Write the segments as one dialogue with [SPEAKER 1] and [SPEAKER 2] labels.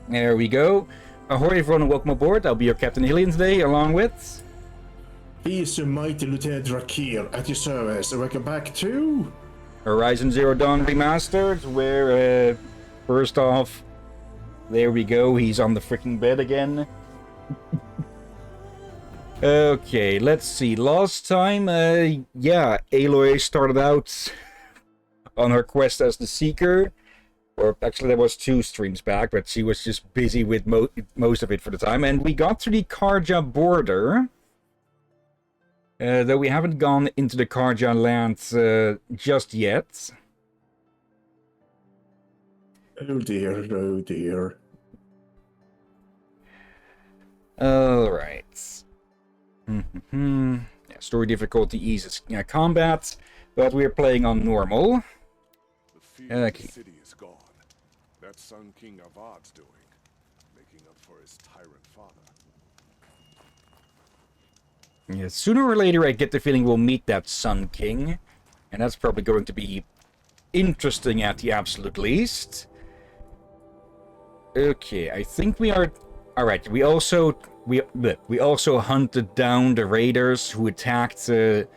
[SPEAKER 1] There we go. Ahoy everyone and welcome aboard. I'll be your Captain Hillyan today, along with...
[SPEAKER 2] He is your mighty Lieutenant Drakir at your service. Welcome back to...
[SPEAKER 1] Horizon Zero Dawn Remastered, where, first off, there we go, he's on the freaking bed again. Okay, let's see. Last time, Aloy started out on her quest as the Seeker. Or actually, there was 2 streams back, but she was just busy with most of it for the time. And we got to the Karja border. Though we haven't gone into the Karja land just yet.
[SPEAKER 2] Oh dear, oh dear.
[SPEAKER 1] Alright. Yeah, story difficulty eases combat, but we're playing on normal.
[SPEAKER 3] The city is gone. That Sun King Avad's doing, making up for his tyrant father.
[SPEAKER 1] Yeah, sooner or later I get the feeling we'll meet that Sun King, and that's probably going to be interesting at the absolute least. Okay, I think we are... Alright, we also hunted down the raiders who attacked the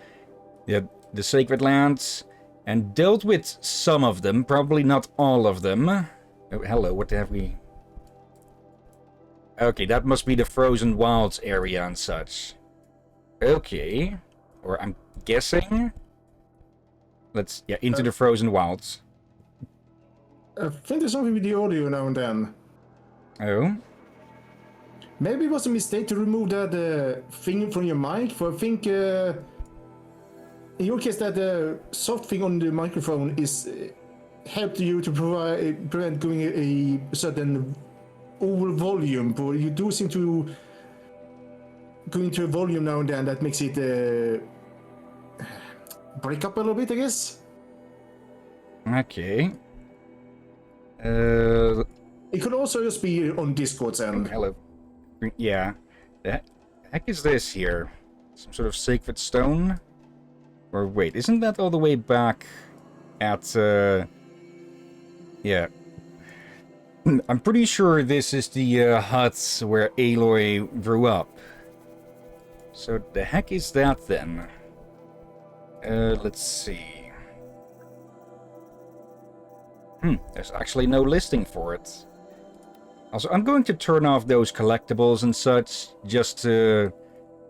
[SPEAKER 1] Sacred Lands, and dealt with some of them, probably not all of them. Oh, hello, what have we... Okay, that must be the Frozen Wilds area and such. Okay. Or I'm guessing... Let's... Yeah, into the Frozen Wilds.
[SPEAKER 2] I think there's something with the audio now and then.
[SPEAKER 1] Oh?
[SPEAKER 2] Maybe it was a mistake to remove that thing from your mic, for I think... in your case, that soft thing on the microphone is helped you to prevent going a certain over volume, but you do seem to go into a volume now and then that makes it break up a little bit, I guess.
[SPEAKER 1] Okay.
[SPEAKER 2] It could also just be on Discord's end.
[SPEAKER 1] Hello. Yeah. The heck is this here? Some sort of sacred stone? Or wait, isn't that all the way back at, yeah. I'm pretty sure this is the hut where Aloy grew up. So the heck is that then? Let's see. There's actually no listing for it. Also, I'm going to turn off those collectibles and such, just to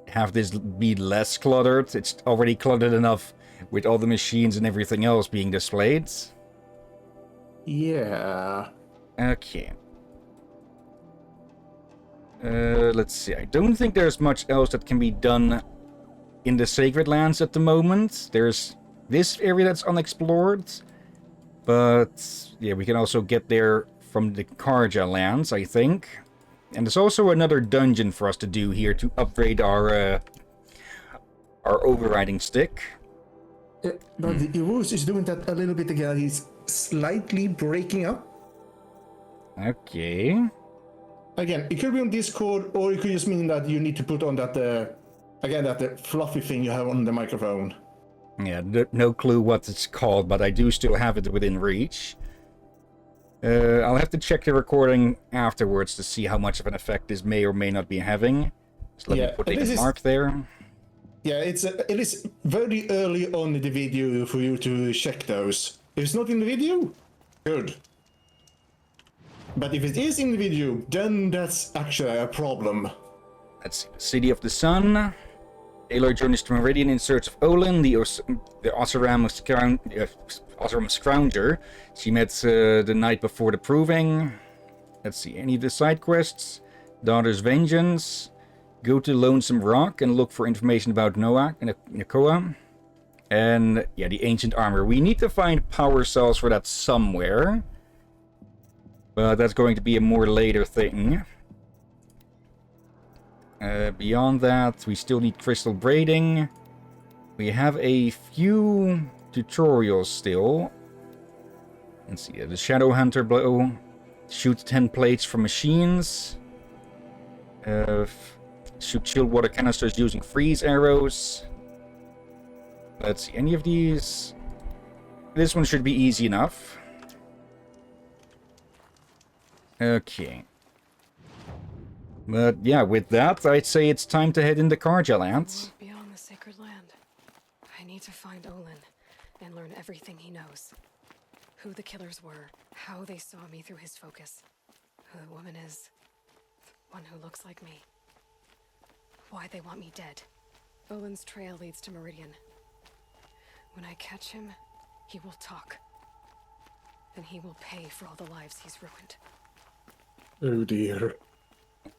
[SPEAKER 1] have this be less cluttered. It's already cluttered enough with all the machines and everything else being displayed.
[SPEAKER 2] Yeah.
[SPEAKER 1] Okay. Let's see. I don't think there's much else that can be done in the Sacred Lands at the moment. There's this area that's unexplored. But, yeah, we can also get there from the Karja lands, I think. And there's also another dungeon for us to do here to upgrade our overriding stick.
[SPEAKER 2] But the voice is doing that a little bit again. He's slightly breaking up.
[SPEAKER 1] Okay.
[SPEAKER 2] Again, it could be on Discord, or it could just mean that you need to put on that, again, that fluffy thing you have on the microphone.
[SPEAKER 1] Yeah, no clue what it's called, but I do still have it within reach. I'll have to check the recording afterwards to see how much of an effect this may or may not be having. Just let me put a mark there.
[SPEAKER 2] Yeah, it is very early on in the video for you to check those. If it's not in the video, good. But if it is in the video, then that's actually a problem.
[SPEAKER 1] Let's see. City of the Sun. Aloy journeys to Meridian in search of Olin, the Oseram Scrounger she met the night before the Proving. Let's see, any of the side quests? Daughter's Vengeance. Go to Lonesome Rock and look for information about Nakoa. And, yeah, the Ancient Armor. We need to find power cells for that somewhere. But that's going to be a more later thing. Beyond that, we still need crystal braiding. We have a few tutorials still. Let's see, the Shadow Hunter blow. Shoot 10 plates from machines. Shoot chilled water canisters using freeze arrows. Let's see, any of these? This one should be easy enough. Okay. But yeah, with that, I'd say it's time to head into Karja lands.
[SPEAKER 4] Beyond the sacred land. I need to find Olin and learn everything he knows. Who the killers were, how they saw me through his focus, who the woman is, one who looks like me. Why they want me dead. Olin's trail leads to Meridian. When I catch him, he will talk. And he will pay for all the lives he's ruined.
[SPEAKER 2] Oh dear.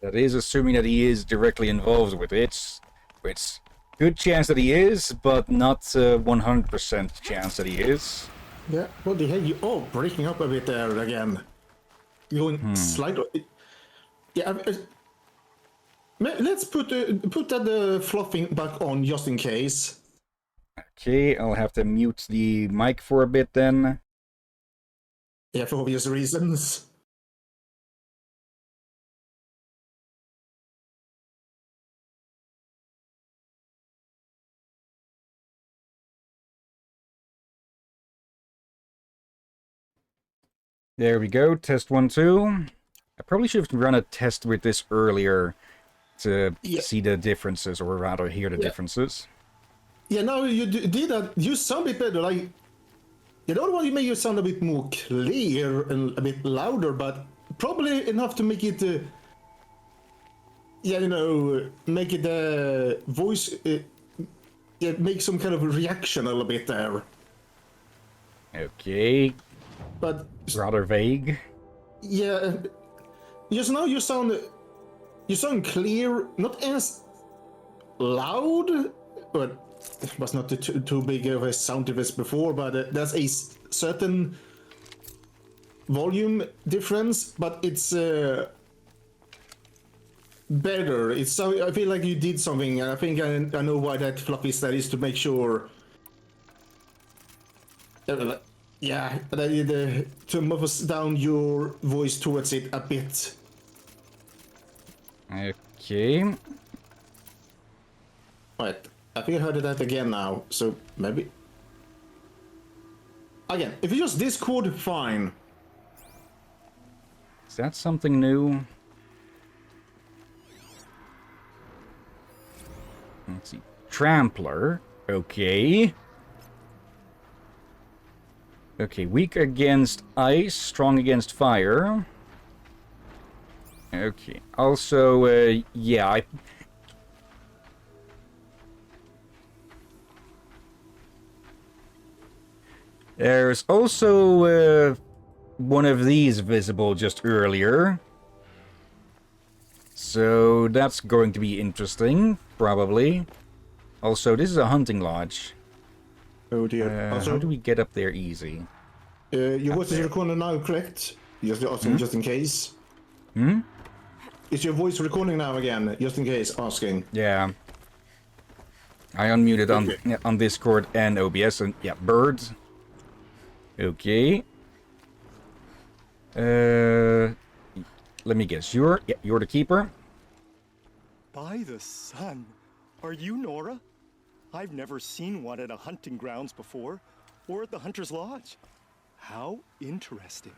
[SPEAKER 1] That is assuming that he is directly involved with it. It's good chance that he is, but not 100% chance that he is.
[SPEAKER 2] Yeah, what the hell? You breaking up a bit there again. Going slightly. Yeah, let's put that fluffing back on just in case.
[SPEAKER 1] Okay, I'll have to mute the mic for a bit then.
[SPEAKER 2] Yeah, for obvious reasons.
[SPEAKER 1] There we go, test 1, 2. I probably should have run a test with this earlier to see the differences, or rather hear the differences.
[SPEAKER 2] Yeah, now you did that. You sound a bit better. Like, the other one, you made you sound a bit more clear and a bit louder, but probably enough to make it, make it voice, make some kind of reaction a little bit there.
[SPEAKER 1] Okay,
[SPEAKER 2] But
[SPEAKER 1] rather vague.
[SPEAKER 2] yeah, just now you sound clear, not as loud, but it was not too big of a sound difference before, but there's a certain volume difference, but it's better. I feel like you did something, and I think I know why that fluffy that is, to make sure. Yeah, to muffle down your voice towards it a bit.
[SPEAKER 1] Okay.
[SPEAKER 2] Right, I think I heard that again now, so maybe... Again, if you use Discord, fine.
[SPEAKER 1] Is that something new? Let's see. Trampler. Okay. Okay, weak against ice, strong against fire. Okay, also, yeah, There's also one of these visible just earlier. So that's going to be interesting, probably. Also, this is a hunting lodge.
[SPEAKER 2] Oh dear. Also,
[SPEAKER 1] how do we get up there easy?
[SPEAKER 2] Your voice is recording now, correct? Just asking, just in case.
[SPEAKER 1] Hmm?
[SPEAKER 2] Is your voice recording now again, just in case, asking?
[SPEAKER 1] Yeah. I unmuted on Discord and OBS, and yeah, birds. Okay. Let me guess. You're the keeper?
[SPEAKER 5] By the sun. Are you Nora? I've never seen one at a hunting grounds before, or at the Hunter's Lodge. How interesting.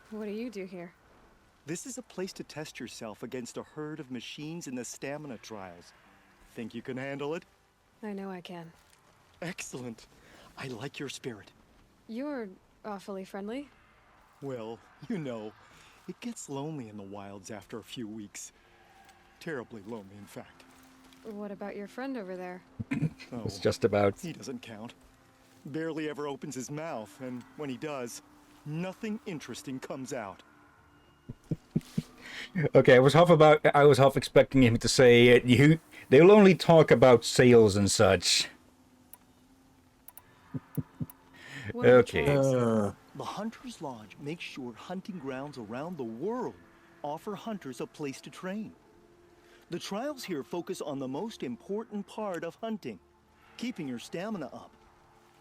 [SPEAKER 4] What do you do here?
[SPEAKER 5] This is a place to test yourself against a herd of machines in the stamina trials. Think you can handle it?
[SPEAKER 4] I know I can.
[SPEAKER 5] Excellent. I like your spirit.
[SPEAKER 4] You're awfully friendly.
[SPEAKER 5] Well, you know, it gets lonely in the wilds after a few weeks. Terribly lonely, in fact.
[SPEAKER 4] What about your friend over there?
[SPEAKER 5] Oh,
[SPEAKER 1] It's just about...
[SPEAKER 5] he doesn't count. Barely ever opens his mouth, and when he does, nothing interesting comes out.
[SPEAKER 1] Okay, I was half expecting him to say they'll only talk about sales and such.
[SPEAKER 4] What are the
[SPEAKER 1] Okay.
[SPEAKER 4] trials?
[SPEAKER 5] The Hunter's Lodge makes sure hunting grounds around the world offer hunters a place to train. The trials here focus on the most important part of hunting, keeping your stamina up.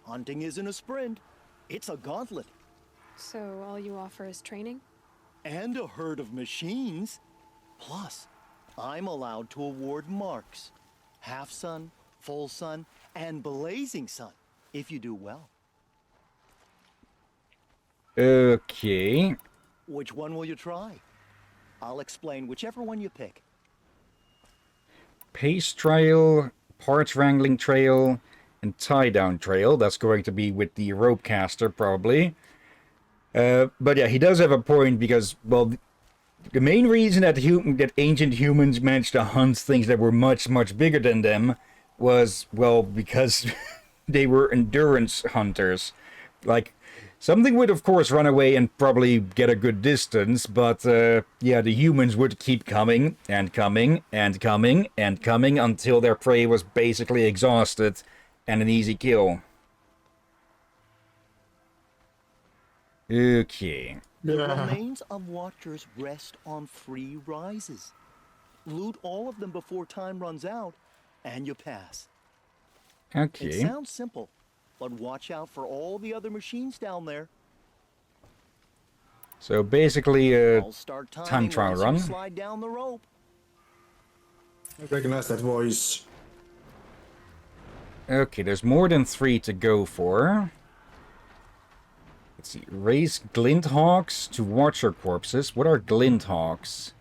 [SPEAKER 5] Hunting isn't a sprint, it's a gauntlet.
[SPEAKER 4] So all you offer is training?
[SPEAKER 5] And a herd of machines. Plus, I'm allowed to award marks. Half sun, full sun, and blazing sun, if you do well.
[SPEAKER 1] Okay.
[SPEAKER 5] Which one will you try? I'll explain whichever one you pick.
[SPEAKER 1] pace trail, parts wrangling trail, and tie-down trail. That's going to be with the rope caster, probably. But yeah, he does have a point because, well, the main reason that ancient humans managed to hunt things that were much, much bigger than them was, well, because they were endurance hunters. Like, something would, of course, run away and probably get a good distance, but, yeah, the humans would keep coming and coming and coming and coming until their prey was basically exhausted and an easy kill. Okay.
[SPEAKER 5] The
[SPEAKER 2] Yeah.
[SPEAKER 5] remains of Watchers rest on 3 rises. Loot all of them before time runs out, and you pass. It
[SPEAKER 1] Okay.
[SPEAKER 5] sounds simple, but watch out for all the other machines down there.
[SPEAKER 1] So basically,
[SPEAKER 5] I'll start
[SPEAKER 1] time
[SPEAKER 5] timing
[SPEAKER 1] trial
[SPEAKER 5] once
[SPEAKER 1] run.
[SPEAKER 5] you slide down the rope.
[SPEAKER 2] I recognize that voice.
[SPEAKER 1] Okay, there's more than 3 to go for. Let's see. Raise Glinthawks to Watcher corpses. What are Glinthawks?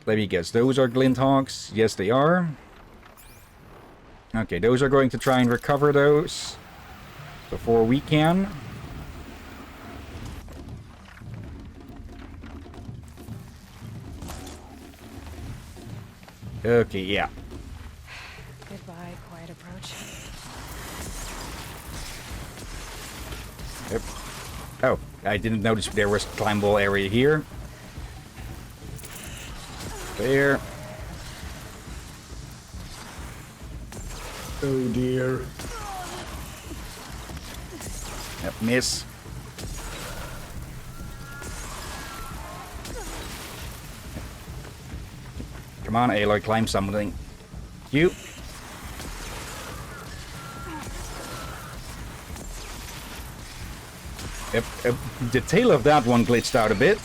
[SPEAKER 1] Let me guess. Those are Glinthawks? Yes, they are. Okay, those are going to try and recover those before we can. Okay, yeah.
[SPEAKER 4] Goodbye, quiet approach.
[SPEAKER 1] Yep. Oh, I didn't notice there was a climbable area here. There.
[SPEAKER 2] Oh dear.
[SPEAKER 1] Yep, miss. Come on, Aloy, climb something. You. Yep, the tail of that one glitched out a bit.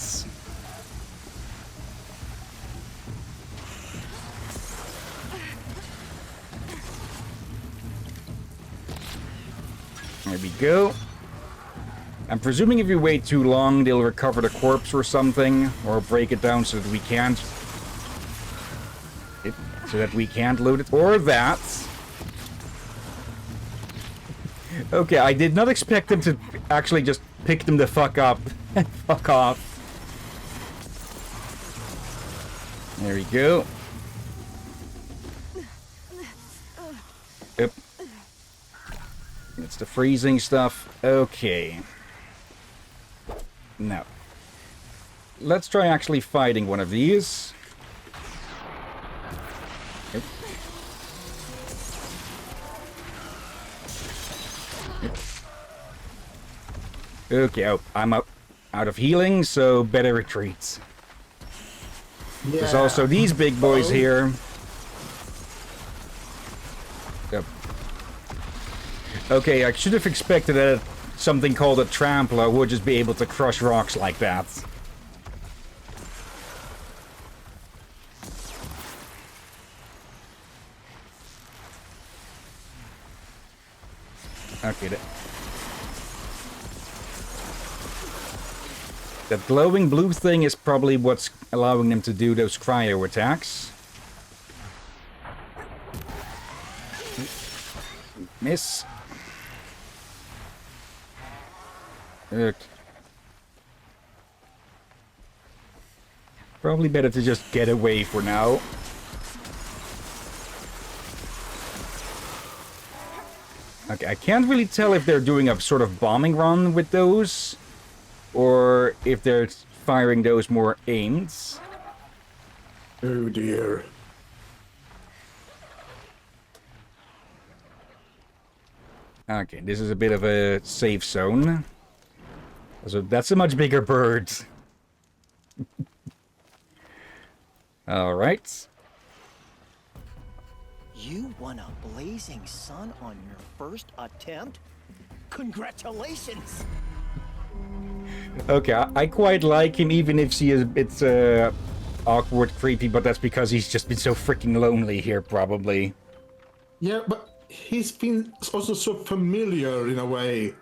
[SPEAKER 1] There we go. I'm presuming if you wait too long, they'll recover the corpse or something, or break it down so that we can't. Load it, or that. Okay, I did not expect them to actually just pick them the fuck up. Fuck off. There we go. Yep. It's the freezing stuff. Okay. Now, let's try actually fighting one of these. Yep. Yep. Okay, oh, I'm out of healing, so better retreats.
[SPEAKER 2] Yeah.
[SPEAKER 1] There's also these big boys here. Yep. Okay, I should have expected that something called a trampler would just be able to crush rocks like that. Okay, that glowing blue thing is probably what's allowing them to do those cryo attacks. Miss. Okay. Probably better to just get away for now. Okay, I can't really tell if they're doing a sort of bombing run with those, or if they're firing those more aimed.
[SPEAKER 2] Oh dear.
[SPEAKER 1] Okay, this is a bit of a safe zone. So that's a much bigger bird. Alright.
[SPEAKER 5] You won a blazing sun on your first attempt? Congratulations!
[SPEAKER 1] Okay, I quite like him, even if he is a bit awkward, creepy, but that's because he's just been so freaking lonely here, probably.
[SPEAKER 2] Yeah, but he's been also so familiar in a way.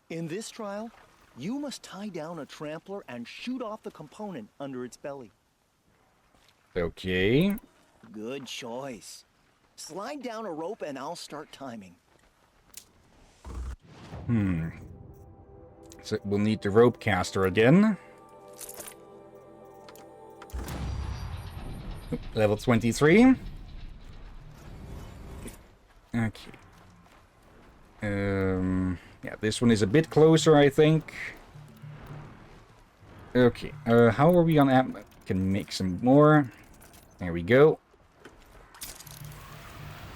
[SPEAKER 5] In this trial, you must tie down a trampler and shoot off the component under its belly.
[SPEAKER 1] Okay.
[SPEAKER 5] Good choice. Slide down a rope and I'll start timing.
[SPEAKER 1] So we'll need the rope caster again. Level 23. Okay. Yeah, this one is a bit closer, I think. Okay, how are we on app? Can make some more. There we go.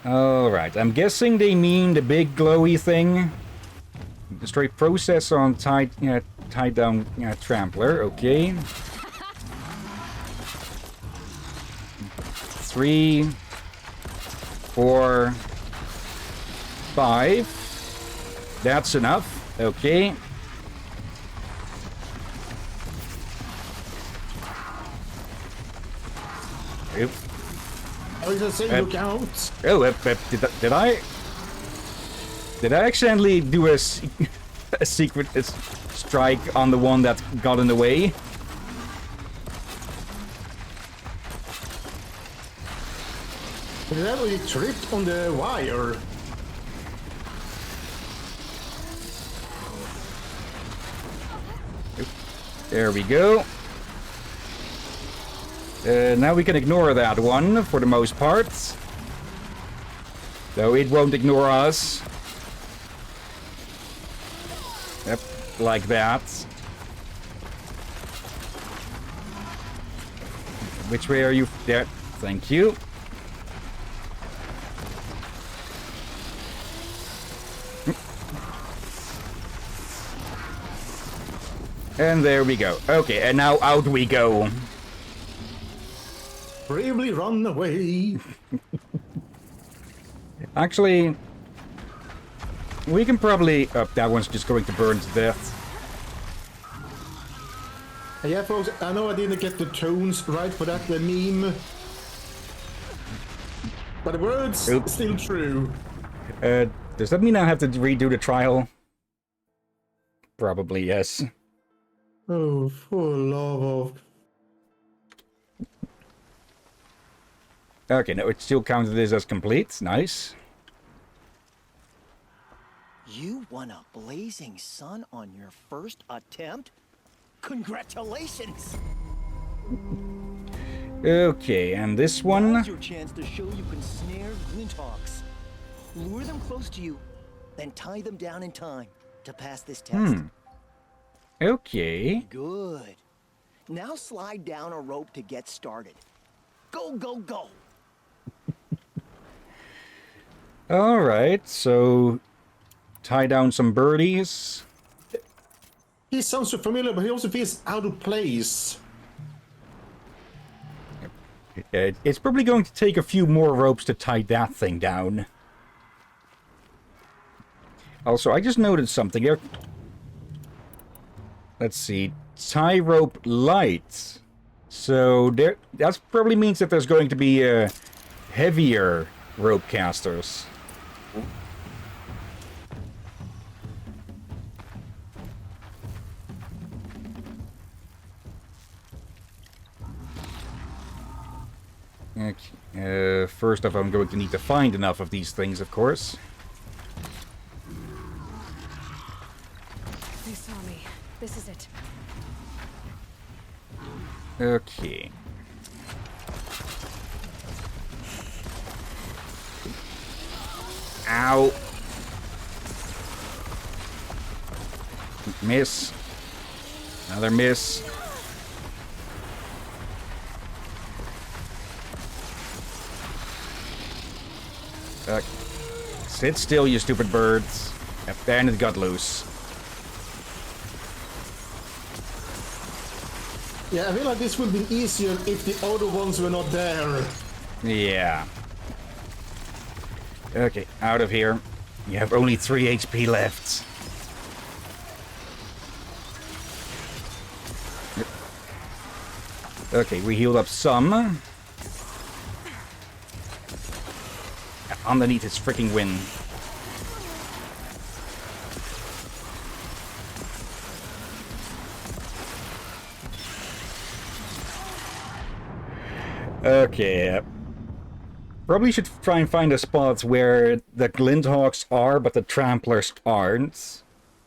[SPEAKER 1] Alright, I'm guessing they mean the big glowy thing. Destroy process on tied down trampler, okay. 3, 4, 5. That's enough, okay. Oop.
[SPEAKER 2] I was just saying, look out.
[SPEAKER 1] Oh, did I? Did I accidentally do a secret strike on the one that got in the way?
[SPEAKER 2] Did that really tripped on the wire?
[SPEAKER 1] There we go. Now we can ignore that one for the most part. Though it won't ignore us. Yep, like that. Which way are you? There. Thank you. And there we go. Okay, and now out we go.
[SPEAKER 2] Bravely run away.
[SPEAKER 1] Actually, we can probably... Oh, that one's just going to burn to death.
[SPEAKER 2] Yeah, folks, I know I didn't get the tones right for that meme. But the words
[SPEAKER 1] Oops.
[SPEAKER 2] still true.
[SPEAKER 1] Does that mean I have to redo the trial? Probably, yes.
[SPEAKER 2] Oh, for love of...
[SPEAKER 1] Okay, no, it still counted this as complete. Nice.
[SPEAKER 5] You won a blazing sun on your first attempt? Congratulations!
[SPEAKER 1] Okay, and this one...
[SPEAKER 5] Now's your chance to show you can snare Glinthawks. Lure them close to you, then tie them down in time to pass this test.
[SPEAKER 1] Okay.
[SPEAKER 5] Good. Now slide down a rope to get started. Go, go, go!
[SPEAKER 1] Alright, so... tie down some birdies.
[SPEAKER 2] He sounds so familiar, but he also feels out of place.
[SPEAKER 1] It's probably going to take a few more ropes to tie that thing down. Also, I just noticed something here. Let's see. Tie rope light. So that probably means that there's going to be heavier rope casters. Okay. First off, I'm going to need to find enough of these things, of course.
[SPEAKER 4] They saw me. This is it.
[SPEAKER 1] Okay. Ow. Miss. Another miss. Sit still, you stupid birds. And it got loose.
[SPEAKER 2] Yeah, I feel like this would be easier if the other ones were not there.
[SPEAKER 1] Yeah. Okay, out of here. You have only 3 HP left. Okay, we healed up some. Underneath his freaking wing. Okay. Probably should try and find a spot where the Glinthawks are, but the Tramplers aren't.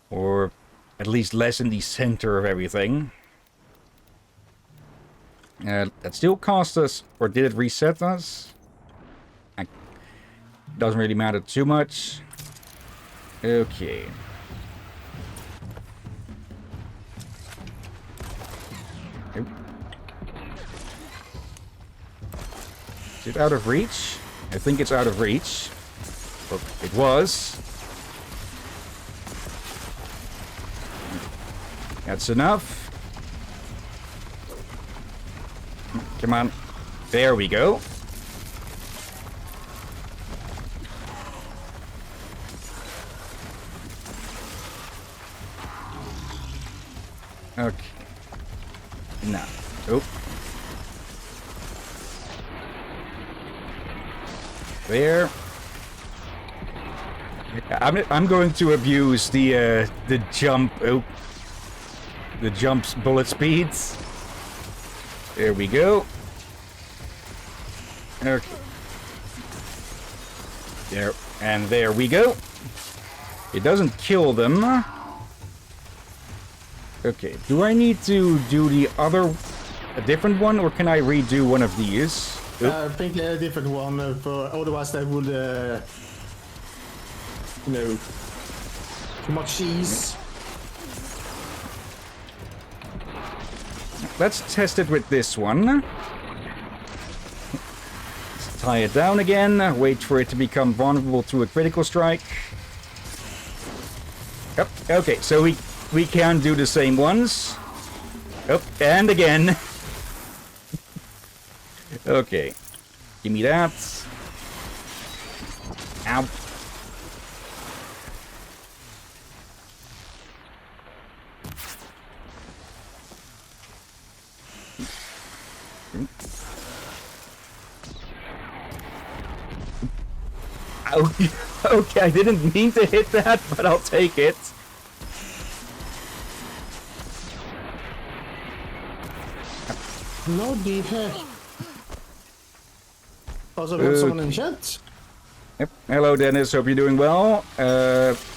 [SPEAKER 1] Or at least less in the center of everything. That still cost us, or did it reset us? Doesn't really matter too much. Okay. Nope. Is it out of reach? I think it's out of reach. Well, it was. That's enough. Come on. There we go. Okay. No. Oh. There. I'm going to abuse the jump. Oh. The jump's bullet speeds. There we go. Okay. There. And there we go. It doesn't kill them. Okay. Do I need to do a different one, or can I redo one of these?
[SPEAKER 2] I think a different one, for otherwise that would, too much cheese.
[SPEAKER 1] Let's test it with this one. Let's tie it down again. Wait for it to become vulnerable to a critical strike. Yep. Okay, so we can do the same ones. Yep, and again. Okay. Give me that. Ow. Okay, I didn't mean to hit that, but I'll take it.
[SPEAKER 2] Bloody heck. Also, we have someone in chat.
[SPEAKER 1] Yep. Hello, Dennis. Hope you're doing well.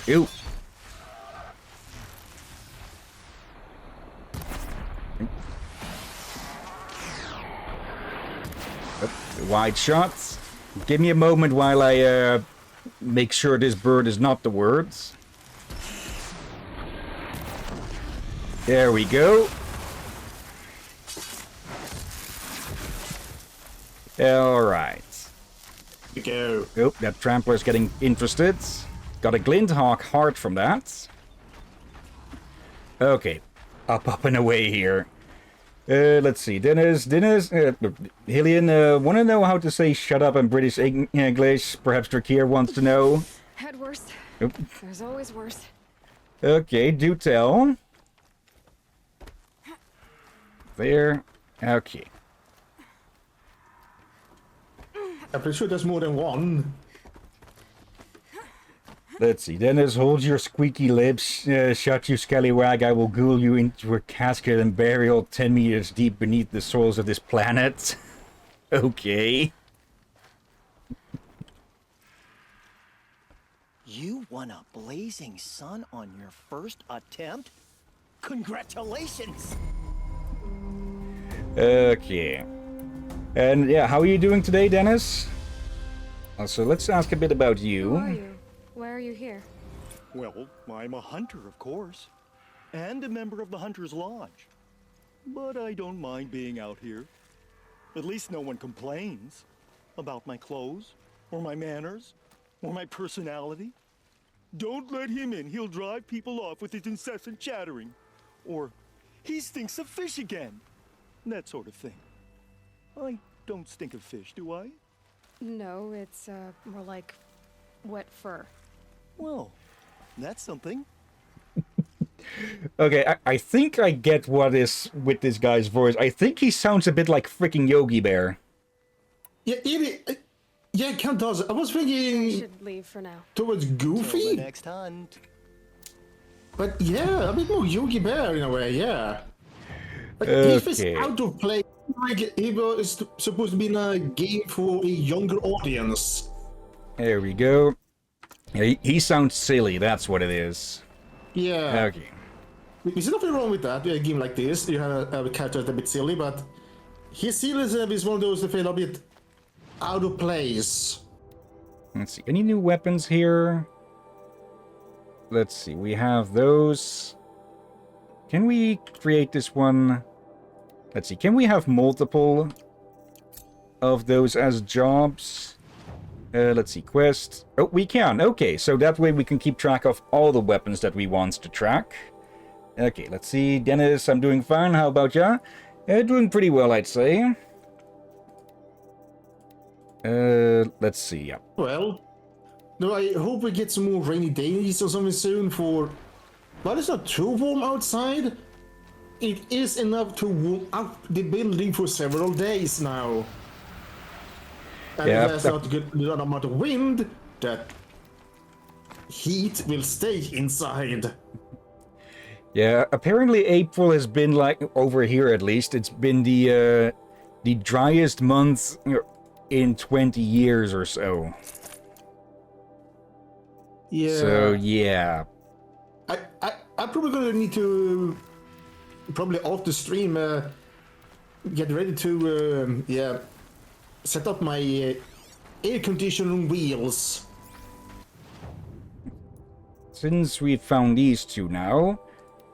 [SPEAKER 1] Ew. Wide shots. Give me a moment while I make sure this bird is not the words. There we go. Alright.
[SPEAKER 2] Go.
[SPEAKER 1] Oh, that Trampler's getting interested. Got a Glinthawk heart from that. Okay. Up and away here. Let's see. Dennis, Hillyan, want to know how to say shut up in British English? Perhaps Drakir wants to know.
[SPEAKER 4] Head worse.
[SPEAKER 1] Oop.
[SPEAKER 4] There's always worse.
[SPEAKER 1] Okay, do tell. There. Okay.
[SPEAKER 2] I'm pretty sure there's more than one.
[SPEAKER 1] Let's see. Dennis, hold your squeaky lips. Shut you, scallywag. I will ghoul you into a casket and burial 10 meters deep beneath the soils of this planet. Okay.
[SPEAKER 5] You won a blazing sun on your first attempt? Congratulations!
[SPEAKER 1] Okay. And yeah, how are you doing today, Dennis? Also, let's ask a bit about you.
[SPEAKER 4] Who are you? Why are you here?
[SPEAKER 5] Well, I'm a hunter, of course, and a member of the Hunter's Lodge. But I don't mind being out here. At least no one complains about my clothes, or my manners, or my personality. Don't let him in, he'll drive people off with his incessant chattering. Or, he stinks of fish again. That sort of thing. I don't stink of fish, do I?
[SPEAKER 4] No, it's more like wet fur.
[SPEAKER 5] Well, that's something.
[SPEAKER 1] Okay, I think I get what is with this guy's voice. I think he sounds a bit like freaking Yogi Bear.
[SPEAKER 2] Yeah, yeah, it kind of does. I was
[SPEAKER 4] I
[SPEAKER 2] thinking
[SPEAKER 4] should leave for now.
[SPEAKER 2] towards
[SPEAKER 5] Till the
[SPEAKER 2] Goofy,
[SPEAKER 5] next hunt.
[SPEAKER 2] but yeah, a bit more Yogi Bear in a way, yeah. But he feels
[SPEAKER 1] Okay.
[SPEAKER 2] out of place like it was supposed to be a game for a younger audience.
[SPEAKER 1] There we go. Yeah, he sounds silly, that's what it is.
[SPEAKER 2] Yeah.
[SPEAKER 1] Okay.
[SPEAKER 2] There's nothing wrong with that. A game like this, you have a character that's a bit silly, but his silliness is one of those that feel a bit out of place.
[SPEAKER 1] Let's see. Any new weapons here? Let's see. We have those. Can we create this one? Let's see. Can we have multiple of those as jobs? Let's see. Quest. Oh, we can. Okay. So that way we can keep track of all the weapons that we want to track. Okay. Let's see. Dennis, I'm doing fine. How about ya? Doing pretty well, I'd say. Let's see. Yeah.
[SPEAKER 2] Well, no, I hope we get some more rainy days or something soon for... But it's not too warm outside. It is enough to warm up the building for several days now. And
[SPEAKER 1] Yeah,
[SPEAKER 2] if there's not a good amount of wind, that heat will stay inside.
[SPEAKER 1] Yeah, apparently April has been like, over here at least, it's been the driest month in 20 years or so.
[SPEAKER 2] Yeah.
[SPEAKER 1] So, yeah.
[SPEAKER 2] I'm probably gonna need to, probably off the stream, get ready to, yeah, set up my air conditioning wheels.
[SPEAKER 1] Since we've found these two now,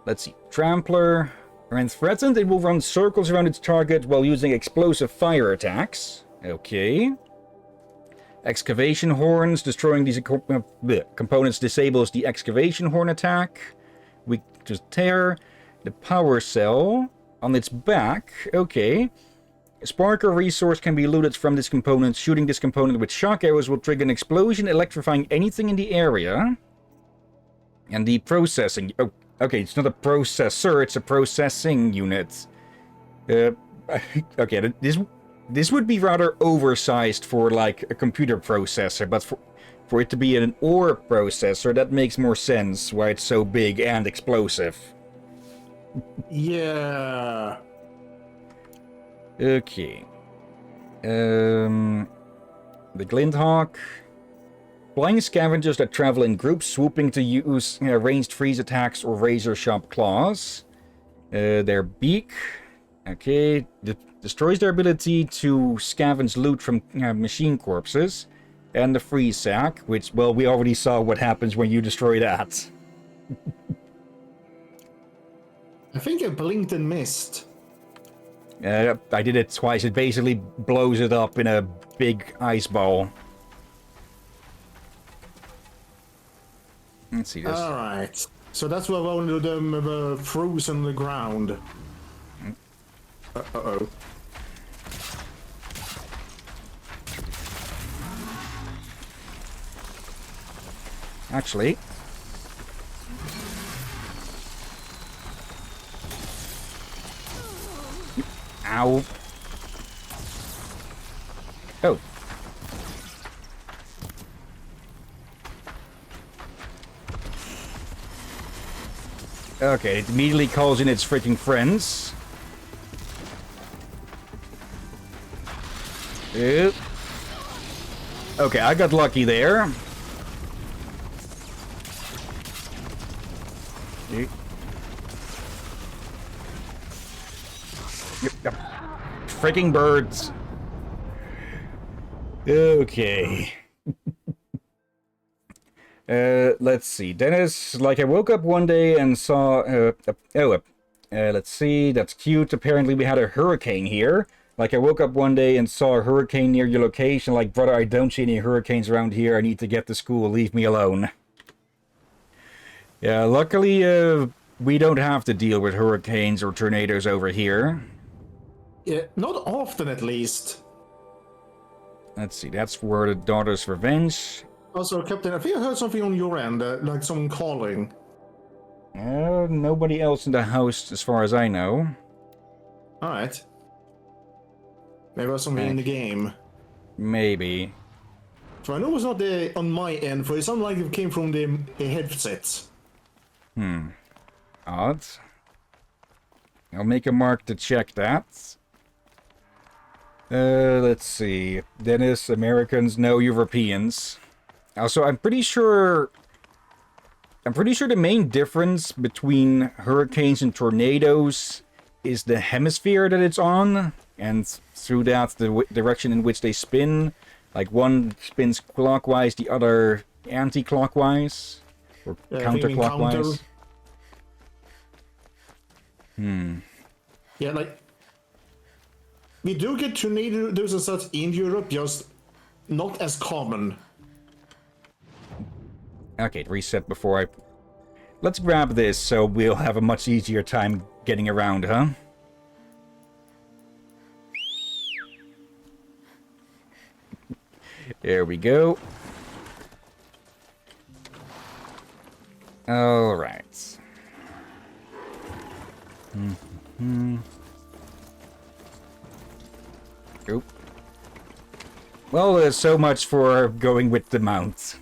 [SPEAKER 1] let's see. Trampler. When threatened, it will run circles around its target while using explosive fire attacks. Okay. Excavation horns. Destroying these components disables the excavation horn attack. We just tear the power cell on its back. Okay. A spark or resource can be looted from this component. Shooting this component with shock arrows will trigger an explosion, electrifying anything in the area. And the processing... Oh, okay, it's not a processor, it's a processing unit. Okay, this would be rather oversized for, like, a computer processor, but for it to be an ore processor, that makes more sense why it's so big and explosive.
[SPEAKER 2] Yeah.
[SPEAKER 1] Okay. The Glinthawk. Flying scavengers that travel in groups, swooping to use ranged freeze attacks or razor-sharp claws. Their beak. Okay. Destroys their ability to scavenge loot from machine corpses. And the freeze sack, which, well, we already saw what happens when you destroy that.
[SPEAKER 2] I think I blinked and missed.
[SPEAKER 1] I did it twice. It basically blows it up in a big ice ball. Let's see this.
[SPEAKER 2] Alright. So that's why one of them were frozen on the ground. Uh-oh.
[SPEAKER 1] Actually... Ow. Oh. Okay, it immediately calls in its freaking friends. Yep. Okay, I got lucky there. Yep. Yep. Freaking birds. Okay. Let's see. Dennis, like I woke up one day and saw... let's see. That's cute. Apparently we had a hurricane here. Like I woke up one day and saw a hurricane near your location. Like, brother, I don't see any hurricanes around here. I need to get to school. Leave me alone. Yeah, luckily, we don't have to deal with hurricanes or tornadoes over here.
[SPEAKER 2] Yeah, not often at least.
[SPEAKER 1] Let's see, that's for the Daughter's Revenge.
[SPEAKER 2] Also, Captain, I think I heard something on your end, like someone calling.
[SPEAKER 1] Nobody else in the house as far as I know.
[SPEAKER 2] Alright. Maybe it was something in the game.
[SPEAKER 1] Maybe.
[SPEAKER 2] So I know it's not on my end, for it sounded like it came from the headset.
[SPEAKER 1] Odd. I'll make a mark to check that. Let's see. Dennis, Americans, no Europeans. Also, I'm pretty sure the main difference between hurricanes and tornadoes is the hemisphere that it's on, and through that, the direction in which they spin. Like, one spins clockwise, the other anti-clockwise, or counterclockwise.
[SPEAKER 2] Yeah, like, we do get tornadoes and such in Europe, just not as common.
[SPEAKER 1] Okay, reset before I... Let's grab this so we'll have a much easier time getting around, huh? There we go. Alright. Oop. Well, there's so much for going with the mount.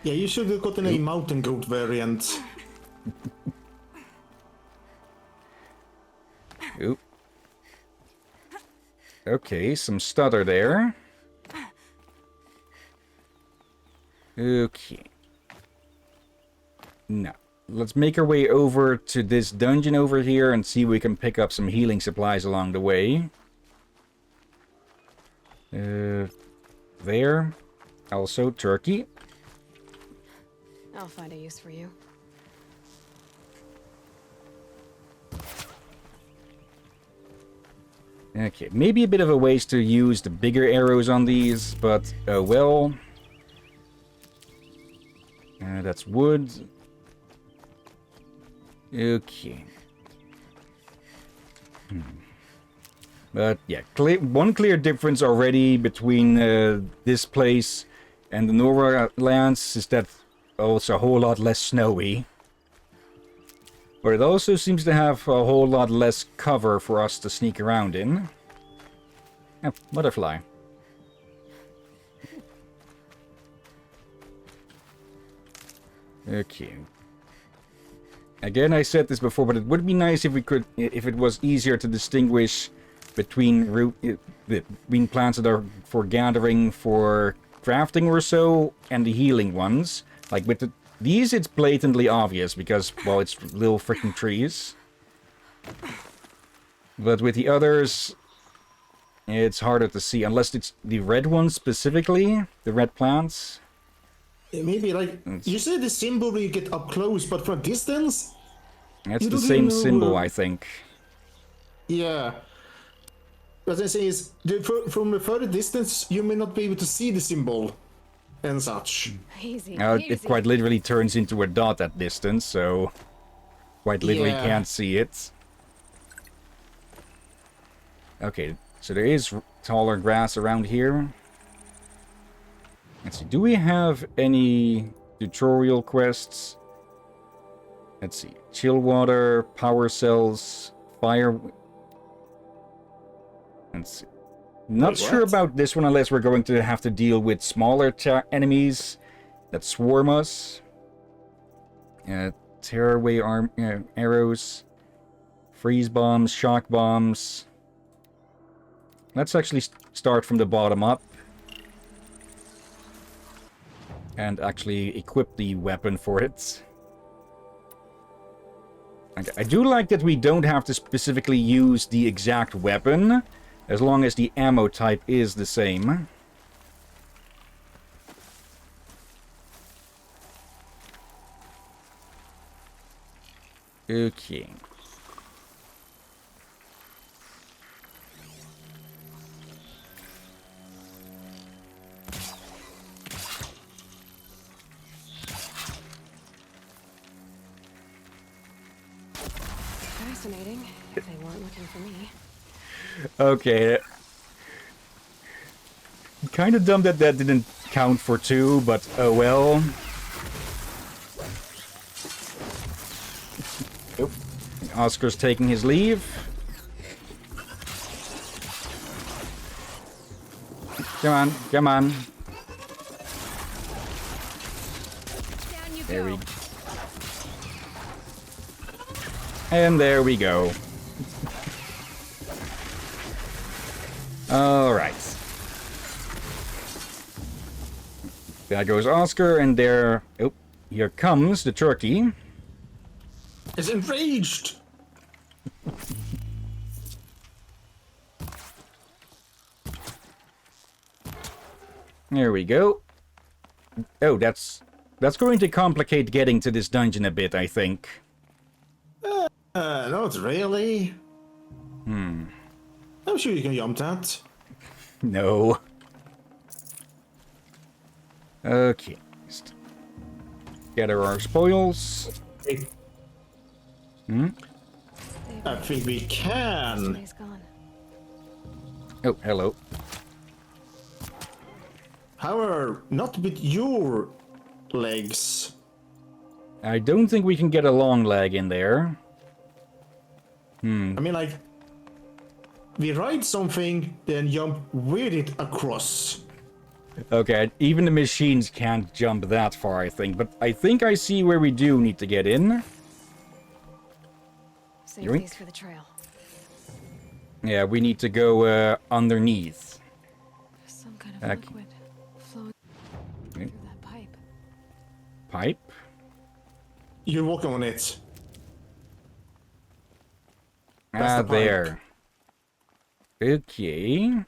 [SPEAKER 2] Yeah, you should have gotten a mountain goat variant.
[SPEAKER 1] Oop. Okay, some stutter there. Okay. Now, let's make our way over to this dungeon over here and see if we can pick up some healing supplies along the way. There. Also, turkey.
[SPEAKER 4] I'll find a use for you.
[SPEAKER 1] Okay, maybe a bit of a waste to use the bigger arrows on these, but oh well. That's wood. Okay. But yeah, one clear difference already between this place and the Nora lands is that it's a whole lot less snowy. But it also seems to have a whole lot less cover for us to sneak around in. Oh, butterfly. Okay. Again, I said this before, but it would be nice if it was easier to distinguish between plants that are for gathering, for crafting or so, and the healing ones. Like with these, it's blatantly obvious because, well, it's little freaking trees. But with the others, it's harder to see, unless it's the red ones specifically, the red plants.
[SPEAKER 2] Maybe, like, you say the symbol when you get up close, but from a distance?
[SPEAKER 1] That's the same symbol, I think.
[SPEAKER 2] Yeah. What I say is, from a further distance, you may not be able to see the symbol and such.
[SPEAKER 4] Easy,
[SPEAKER 1] It quite literally turns into a dot at distance, so quite literally can't see it. Okay, so there is taller grass around here. Let's see, do we have any tutorial quests? Let's see, chill water, power cells, fire... Let's see. Not sure about this one unless we're going to have to deal with smaller enemies that swarm us. Tearaway arrows, freeze bombs, shock bombs. Let's actually start from the bottom up. And actually equip the weapon for it. Okay. I do like that we don't have to specifically use the exact weapon, as long as the ammo type is the same. Okay.
[SPEAKER 4] Fascinating, if they weren't looking for me.
[SPEAKER 1] Okay. Kind of dumb that didn't count for 2, but oh well. Oop. Oscar's taking his leave. Come on, come on.
[SPEAKER 4] Down you
[SPEAKER 1] There
[SPEAKER 4] go.
[SPEAKER 1] we go. And there we go. Alright. There goes Oscar, and there... Oh, here comes the turkey.
[SPEAKER 2] It's enraged!
[SPEAKER 1] There we go. Oh, that's going to complicate getting to this dungeon a bit, I think.
[SPEAKER 2] Not really. I'm sure you can jump that.
[SPEAKER 1] No. Okay. Just gather our spoils.
[SPEAKER 2] Hey,
[SPEAKER 1] Hmm?
[SPEAKER 2] I think we can.
[SPEAKER 4] He's gone.
[SPEAKER 1] Oh, hello.
[SPEAKER 2] However, not with your legs.
[SPEAKER 1] I don't think we can get a long leg in there.
[SPEAKER 2] I mean, like, we ride something, then jump with it across.
[SPEAKER 1] Okay, even the machines can't jump that far, I think. But I think I see where we do need to get in.
[SPEAKER 4] Save
[SPEAKER 1] Yoink.
[SPEAKER 4] these for the trail.
[SPEAKER 1] Yeah, we need to go underneath.
[SPEAKER 4] Some kind of
[SPEAKER 1] Okay.
[SPEAKER 4] liquid flowing
[SPEAKER 1] Okay.
[SPEAKER 4] through that pipe.
[SPEAKER 1] Pipe?
[SPEAKER 2] You're walking on it. That's
[SPEAKER 1] Ah,
[SPEAKER 2] the pipe.
[SPEAKER 1] there. Okay.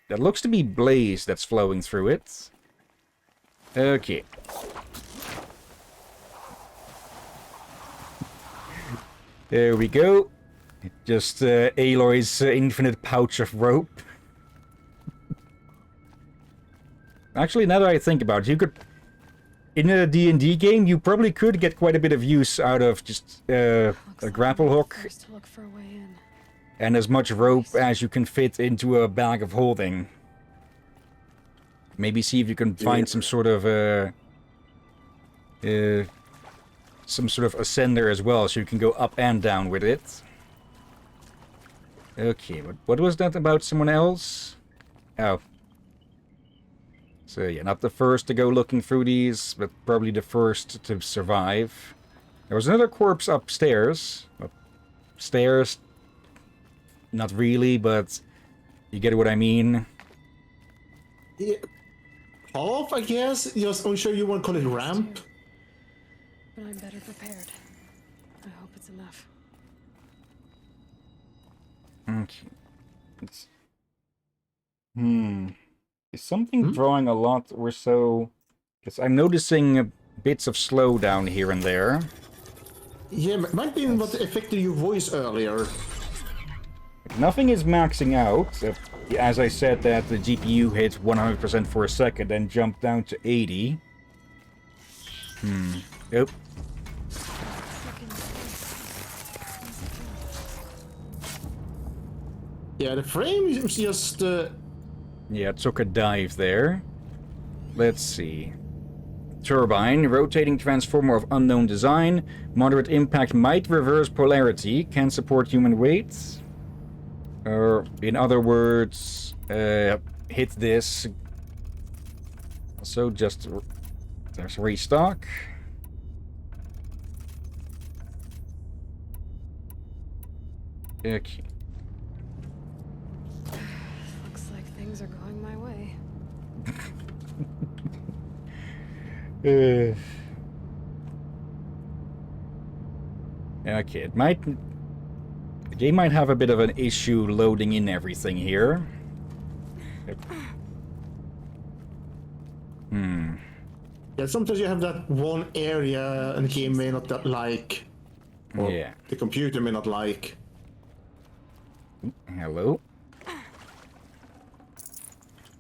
[SPEAKER 1] That looks to be blaze that's flowing through it. Okay. There we go. Just Aloy's infinite pouch of rope. Actually, now that I think about it, you could... In a D&D game, you probably could get quite a bit of use out of just a
[SPEAKER 4] Looks
[SPEAKER 1] grapple
[SPEAKER 4] like I'm
[SPEAKER 1] hook
[SPEAKER 4] forced to look for a way in.
[SPEAKER 1] and as much rope as you can fit into a bag of holding. Maybe see if you can find some sort of ascender as well, so you can go up and down with it. Okay, what was that about someone else? Oh. So yeah, not the first to go looking through these, but probably the first to survive. There was another corpse upstairs. Upstairs? Not really, but you get what I mean.
[SPEAKER 2] Yeah. Half, I guess. Just unsure you want to call it ramp.
[SPEAKER 4] But I'm better prepared. I hope it's enough.
[SPEAKER 1] Okay. Is something drawing a lot or so? Because I'm noticing bits of slowdown here and there.
[SPEAKER 2] Yeah, might be what affected your voice earlier.
[SPEAKER 1] Nothing is maxing out. As I said, that the GPU hit 100% for a second and jumped down to 80. Yep.
[SPEAKER 2] Yeah, the frame is just...
[SPEAKER 1] Yeah, it took a dive there. Let's see. Turbine, rotating transformer of unknown design. Moderate impact might reverse polarity. Can support human weight. Or, in other words, hit this. Also, just... There's restock. Okay.
[SPEAKER 4] Looks like things are going my way.
[SPEAKER 1] Okay, it might... The game might have a bit of an issue loading in everything here.
[SPEAKER 2] Yeah, sometimes you have that one area and the game may not that like. Or
[SPEAKER 1] Yeah.
[SPEAKER 2] the computer may not like.
[SPEAKER 1] Hello.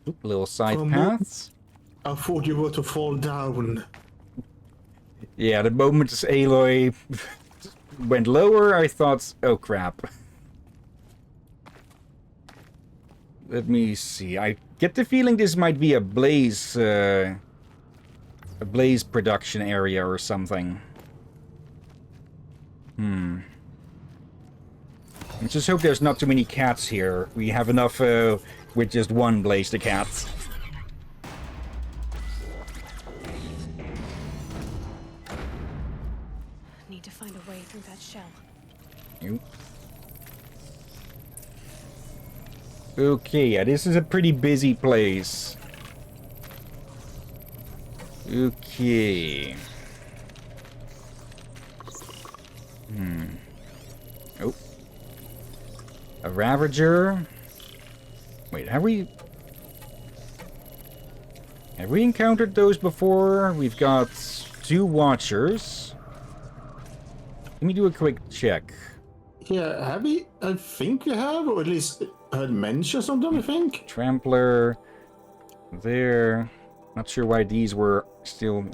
[SPEAKER 1] Oop, little side
[SPEAKER 2] Come on.
[SPEAKER 1] paths.
[SPEAKER 2] I thought you were to fall down.
[SPEAKER 1] Yeah, the moment Aloy went lower, I thought, oh crap. Let me see. I get the feeling this might be a Blaze production area or something. I just hope there's not too many cats here. We have enough with just one Blaze the cat.
[SPEAKER 4] Need to find a way through that shell.
[SPEAKER 1] You. Okay, yeah, this is a pretty busy place. Okay. Oh. A Ravager. Wait, have we encountered those before? We've got 2 Watchers. Let me do a quick check.
[SPEAKER 2] Yeah, have we? I think we have, or at least heard mentions of them, I think.
[SPEAKER 1] Trampler. There. Not sure why these were still...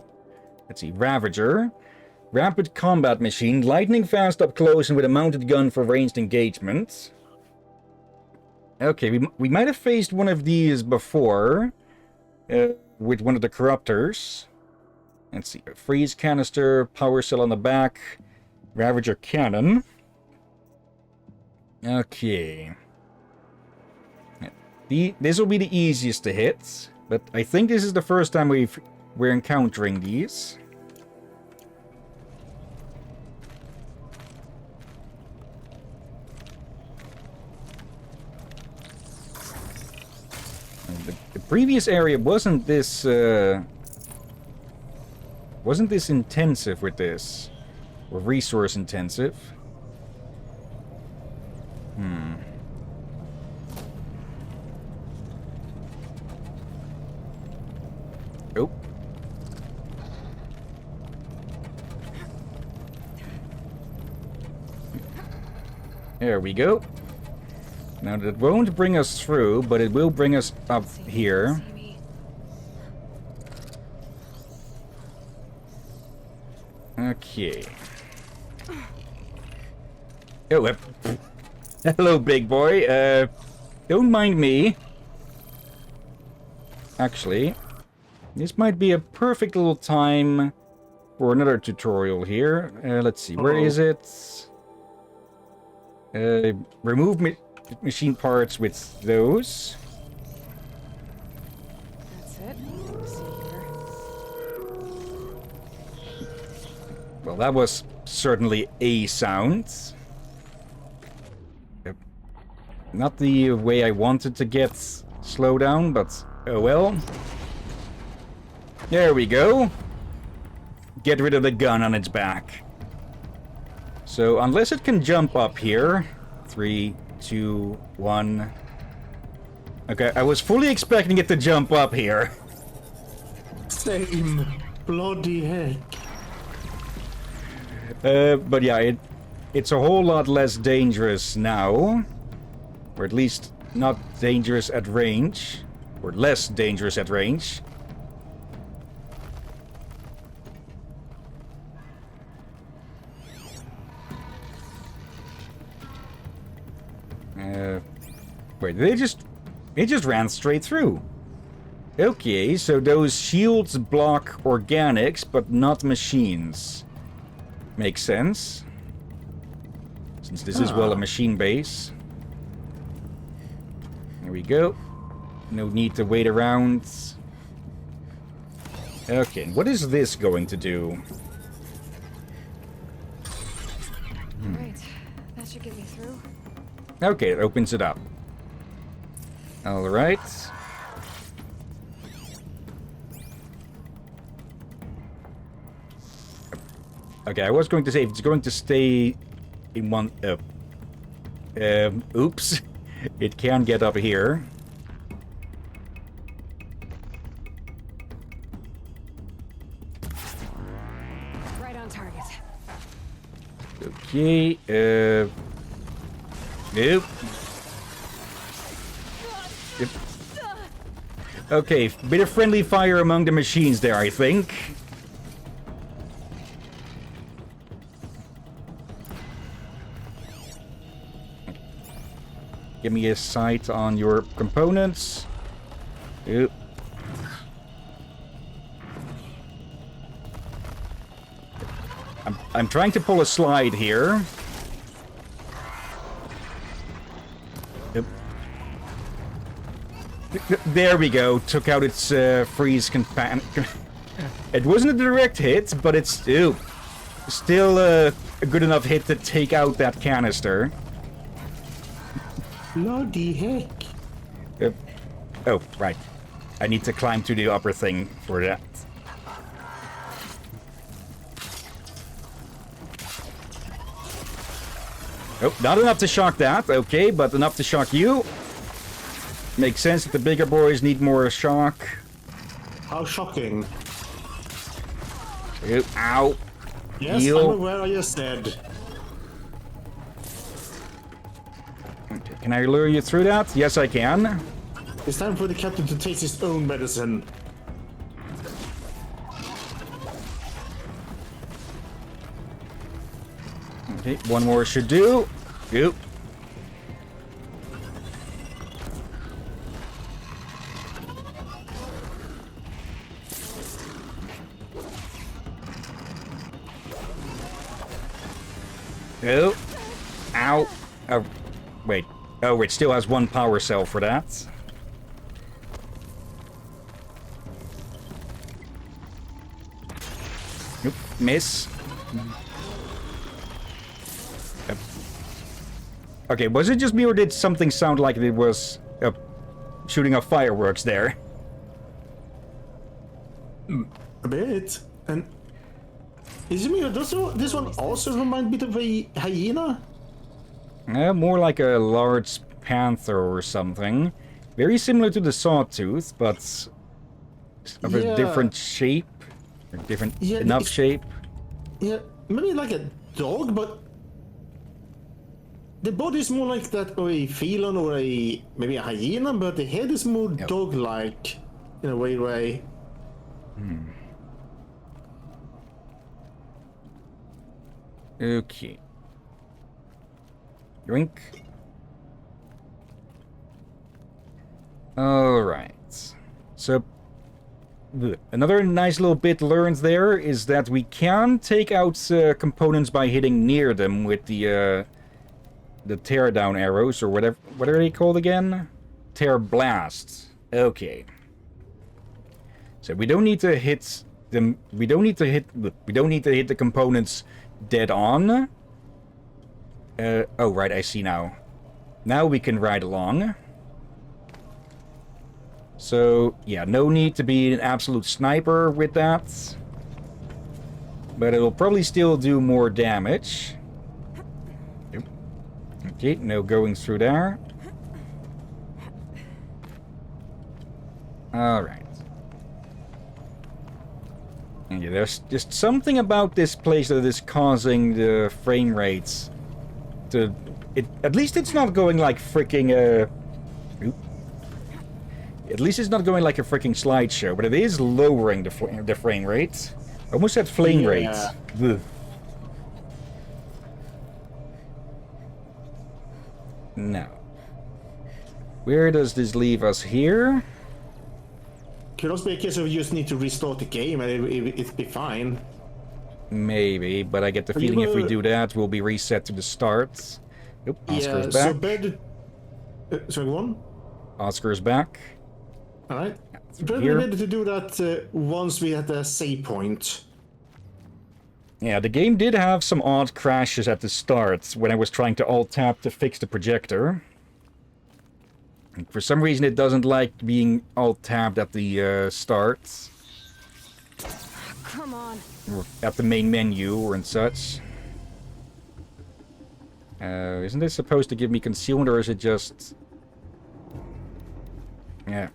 [SPEAKER 1] Let's see. Ravager. Rapid combat machine. Lightning fast up close and with a mounted gun for ranged engagement. Okay, we might have faced one of these before. With one of the Corruptors. Let's see. A freeze canister. Power cell on the back. Ravager cannon. Okay. This will be the easiest to hit. But I think this is the first time we're encountering these. The previous area wasn't this intensive with this, or resource intensive. Oh. There we go. Now that won't bring us through, but it will bring us up here. Okay. Oh, hello, big boy. Don't mind me. Actually, this might be a perfect little time for another tutorial here. Let's see, where is it? Remove machine parts with those.
[SPEAKER 4] That's it. See here.
[SPEAKER 1] Well, that was certainly a sound. Not the way I wanted to get slow down, but oh well. There we go. Get rid of the gun on its back. So, unless it can jump up here. 3, 2, 1. Okay, I was fully expecting it to jump up here.
[SPEAKER 2] Same. Bloody heck.
[SPEAKER 1] But yeah, it's a whole lot less dangerous now. Or at least not dangerous at range. Or less dangerous at range. Wait, they just ran straight through. Okay, so those shields block organics, but not machines. Makes sense. Since this is, well, a machine base. There we go. No need to wait around. Okay, what is this going to do?
[SPEAKER 4] Right. That should get me through.
[SPEAKER 1] Okay, it opens it up. Alright. Okay, I was going to say, if it's going to stay in one... oops. It can get up here.
[SPEAKER 4] Right on target.
[SPEAKER 1] Okay, nope. Okay, bit of friendly fire among the machines there, I think. Give me a sight on your components. Oop. I'm trying to pull a slide here. Yep. There we go. Took out its freeze companion. It wasn't a direct hit, but it's still a good enough hit to take out that canister.
[SPEAKER 2] Bloody heck.
[SPEAKER 1] Oh, right. I need to climb to the upper thing for that. Oh, not enough to shock that. Okay, but enough to shock you. Makes sense that the bigger boys need more shock.
[SPEAKER 2] How shocking.
[SPEAKER 1] Oh, ow.
[SPEAKER 2] Yes,
[SPEAKER 1] Heal.
[SPEAKER 2] I'm aware I just said.
[SPEAKER 1] Okay, can I lure you through that? Yes, I can.
[SPEAKER 2] It's time for the captain to taste his own medicine.
[SPEAKER 1] Okay, one more should do. Oop. Oh. Ow. Oh, wait. Oh, it still has one power cell for that. Nope. Miss. Okay, was it just me or did something sound like it was shooting off fireworks there?
[SPEAKER 2] A bit. And is it me? Does this one also remind me of a hyena?
[SPEAKER 1] More like a large panther or something. Very similar to the sawtooth, but of a different shape. Or different enough shape.
[SPEAKER 2] Yeah, maybe like a dog, but the body is more like that of a feline or maybe a hyena, but the head is more dog-like in a weird way.
[SPEAKER 1] Okay. Yoink. Alright. So, another nice little bit learned there is that we can take out components by hitting near them with the teardown arrows, or whatever. What are they called again? Tear blasts. Okay. So we don't need to hit them. We don't need to hit the components dead on. Oh right, I see now. Now we can ride along. So yeah, no need to be an absolute sniper with that. But it'll probably still do more damage. Okay, no going through there. Alright. Yeah, there's just something about this place that is causing the frame rates to... At least it's not going like freaking at least it's not going like a freaking slideshow, but it is lowering the frame rate. I almost said flame rate. Ugh. Now, where does this leave us here?
[SPEAKER 2] Could also be a case of you just need to restart the game and it'll be fine.
[SPEAKER 1] Maybe, but I get the feeling if we do that, we'll be reset to the start. Yep, Oscar's back.
[SPEAKER 2] So better... sorry, go on?
[SPEAKER 1] Oscar's back.
[SPEAKER 2] Alright. Probably better to do that once we had the save point.
[SPEAKER 1] Yeah, the game did have some odd crashes at the start when I was trying to alt-tab to fix the projector. And for some reason it doesn't like being alt-tabbed at the start.
[SPEAKER 4] Come on.
[SPEAKER 1] Or at the main menu or and such. Isn't this supposed to give me concealment or is it just... Yeah.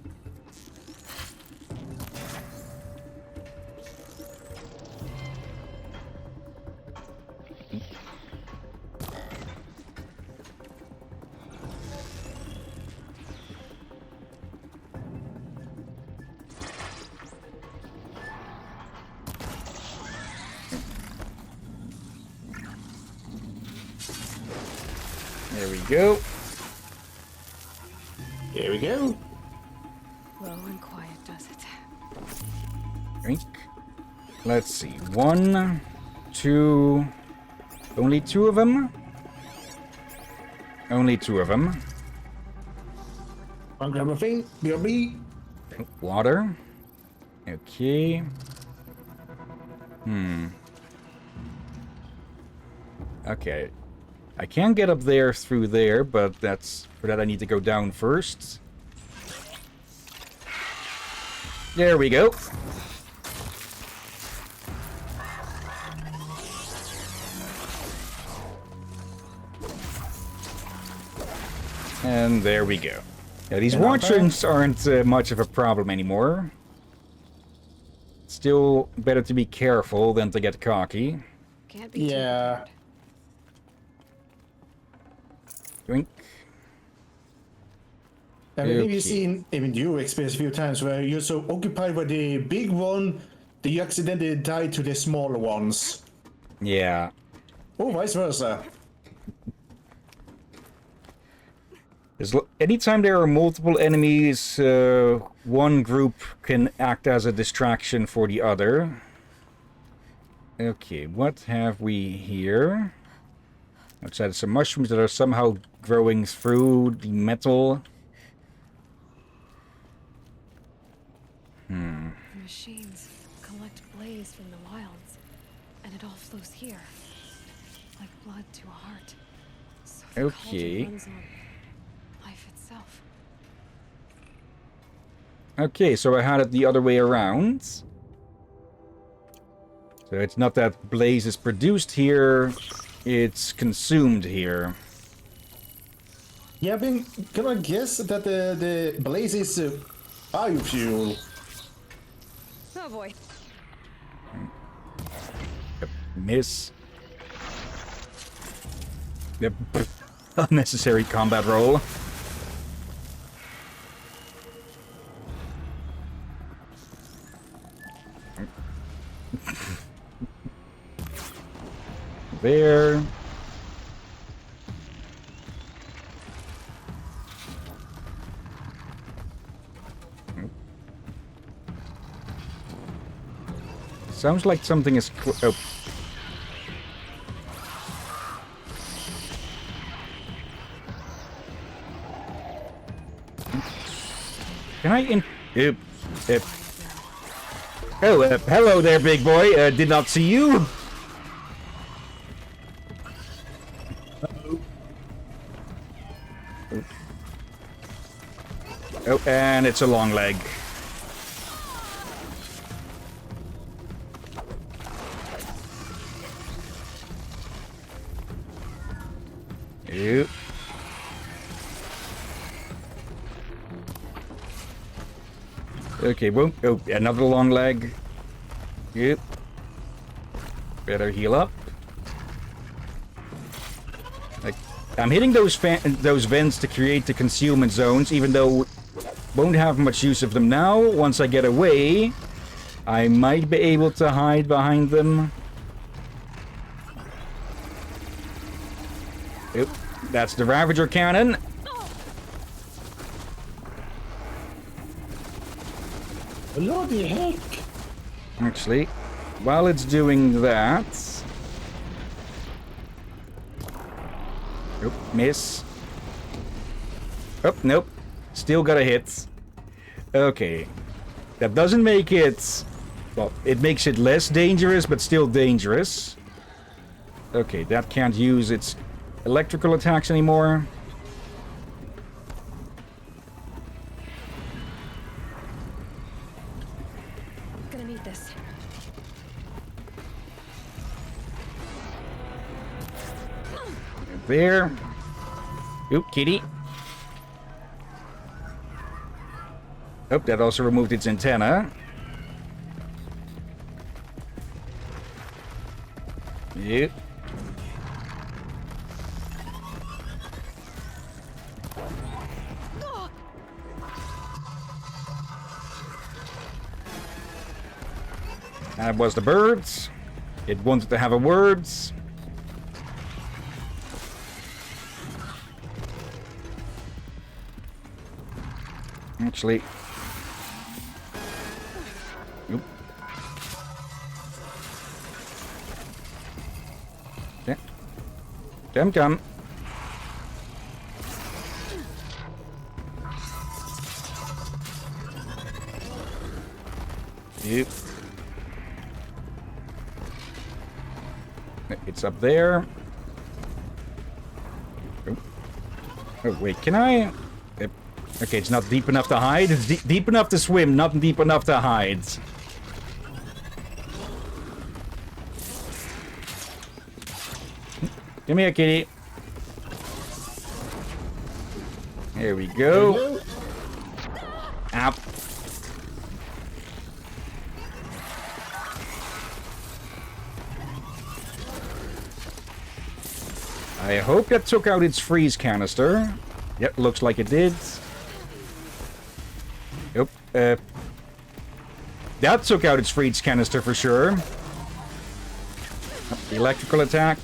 [SPEAKER 1] There we go.
[SPEAKER 2] Here we go.
[SPEAKER 4] Low and quiet does it.
[SPEAKER 1] Drink. Let's see. 1, 2... Only 2 of them? Only 2 of them.
[SPEAKER 2] I'll grab a thing. BRB.
[SPEAKER 1] Water. Okay. Okay. I can get up there through there, but for that I need to go down first. There we go. And there we go. Yeah, these watchings aren't much of a problem anymore. Still better to be careful than to get cocky.
[SPEAKER 4] Can't be
[SPEAKER 2] Yeah.
[SPEAKER 4] too
[SPEAKER 1] Drink.
[SPEAKER 2] I mean,
[SPEAKER 1] Okay.
[SPEAKER 2] you've seen, even you experienced a few times where you're so occupied with the big one that you accidentally die to the smaller ones.
[SPEAKER 1] Yeah.
[SPEAKER 2] Or vice versa.
[SPEAKER 1] Anytime there are multiple enemies, one group can act as a distraction for the other. Okay, what have we here? Outside some mushrooms that are somehow growing through the metal.
[SPEAKER 4] The machines collect blaze from the wilds, and it all flows here, like blood to a heart. So the
[SPEAKER 1] Okay.
[SPEAKER 4] cauldron runs on life itself.
[SPEAKER 1] Okay, so I had it the other way around. So it's not that blaze is produced here, it's consumed here.
[SPEAKER 2] Yeah, I've been gonna guess that the blaze is biofuel.
[SPEAKER 4] Oh boy.
[SPEAKER 1] Miss. Yep. Unnecessary combat roll. There. Sounds like something is... Oh. Can I Oh, hello there, big boy. Did not see you. Oh, and it's a long leg. Ew. Okay, whoa. Oh, another long leg. Yep. Better heal up. Like, I'm hitting those vents to create the concealment zones, even though won't have much use of them now. Once I get away, I might be able to hide behind them. Oop, that's the Ravager cannon.
[SPEAKER 2] Bloody heck!
[SPEAKER 1] Actually, while it's doing that... Oop, miss. Oh, nope. Still got a hit. Okay. That doesn't make it... Well, it makes it less dangerous, but still dangerous. Okay, that can't use its electrical attacks anymore.
[SPEAKER 4] Gonna need this.
[SPEAKER 1] There. Oop, kitty. Oh, that also removed its antenna. Yep. That was the birds. It wanted to have a words. Actually. Oop. Yeah. Come. Yep. It's up there. Oh, wait, can I... Okay, it's not deep enough to hide. It's deep enough to swim, not deep enough to hide. Come here, kitty. There we go. Ow. I hope that took out its freeze canister. Yep, looks like it did. Yep. That took out its freeze canister for sure. Electrical attack.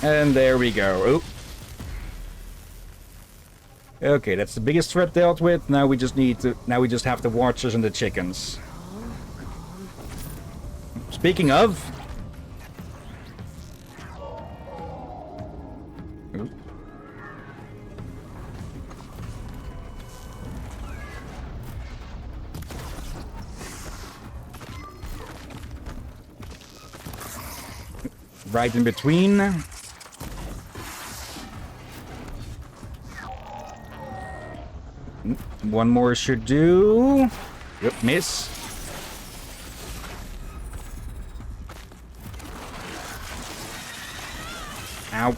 [SPEAKER 1] And there we go. Oop. Okay, that's the biggest threat dealt with. Now we just have the watchers and the chickens. Speaking of. Oop. Right in between. One more should do. Yep, miss. Ow.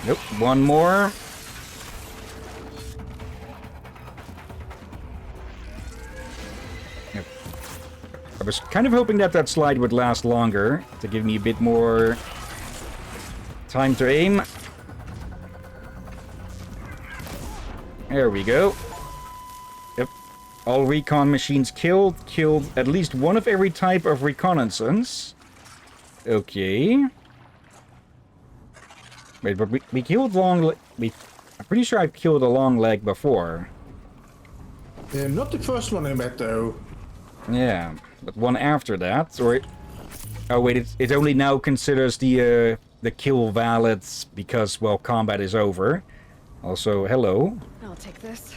[SPEAKER 1] Nope, one more. Yep. I was kind of hoping that that slide would last longer to give me a bit more time to aim. There we go. Yep. All recon machines killed. Killed at least one of every type of reconnaissance. Okay. Wait, but we killed long... I'm pretty sure I've killed a long leg before.
[SPEAKER 2] Not the first one I met, though.
[SPEAKER 1] Yeah, but one after that, or... Oh wait, it only now considers the kill valid because, well, combat is over. Also, hello.
[SPEAKER 4] I'll take this.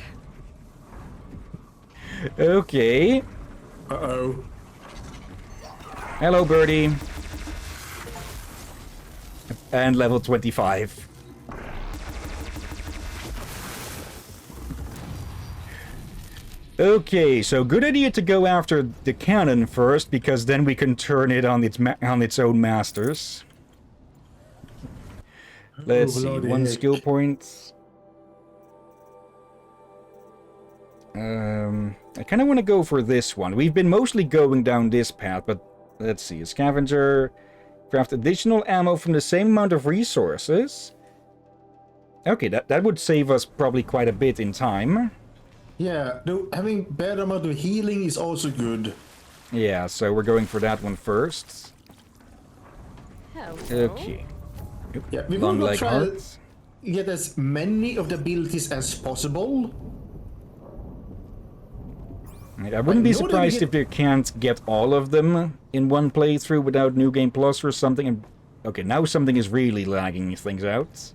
[SPEAKER 1] Okay.
[SPEAKER 2] Uh-oh.
[SPEAKER 1] Hello, birdie. And level 25. Okay, so good idea to go after the cannon first, because then we can turn it on its own masters. Let's see, one skill point. I kind of want to go for this one. We've been mostly going down this path, but let's see. A scavenger. Craft additional ammo from the same amount of resources. Okay, that would save us probably quite a bit in time.
[SPEAKER 2] Yeah, though having better amount of healing is also good.
[SPEAKER 1] Yeah, so we're going for that one first.
[SPEAKER 4] Hello.
[SPEAKER 1] Okay.
[SPEAKER 2] Yeah, we
[SPEAKER 1] Long
[SPEAKER 2] will
[SPEAKER 1] leg
[SPEAKER 2] try to
[SPEAKER 1] heart.
[SPEAKER 2] get as many of the abilities as possible.
[SPEAKER 1] I wouldn't be
[SPEAKER 2] in order to
[SPEAKER 1] surprised
[SPEAKER 2] get-
[SPEAKER 1] if you can't get all of them in one playthrough without New Game Plus or something. And okay, now something is really lagging things out.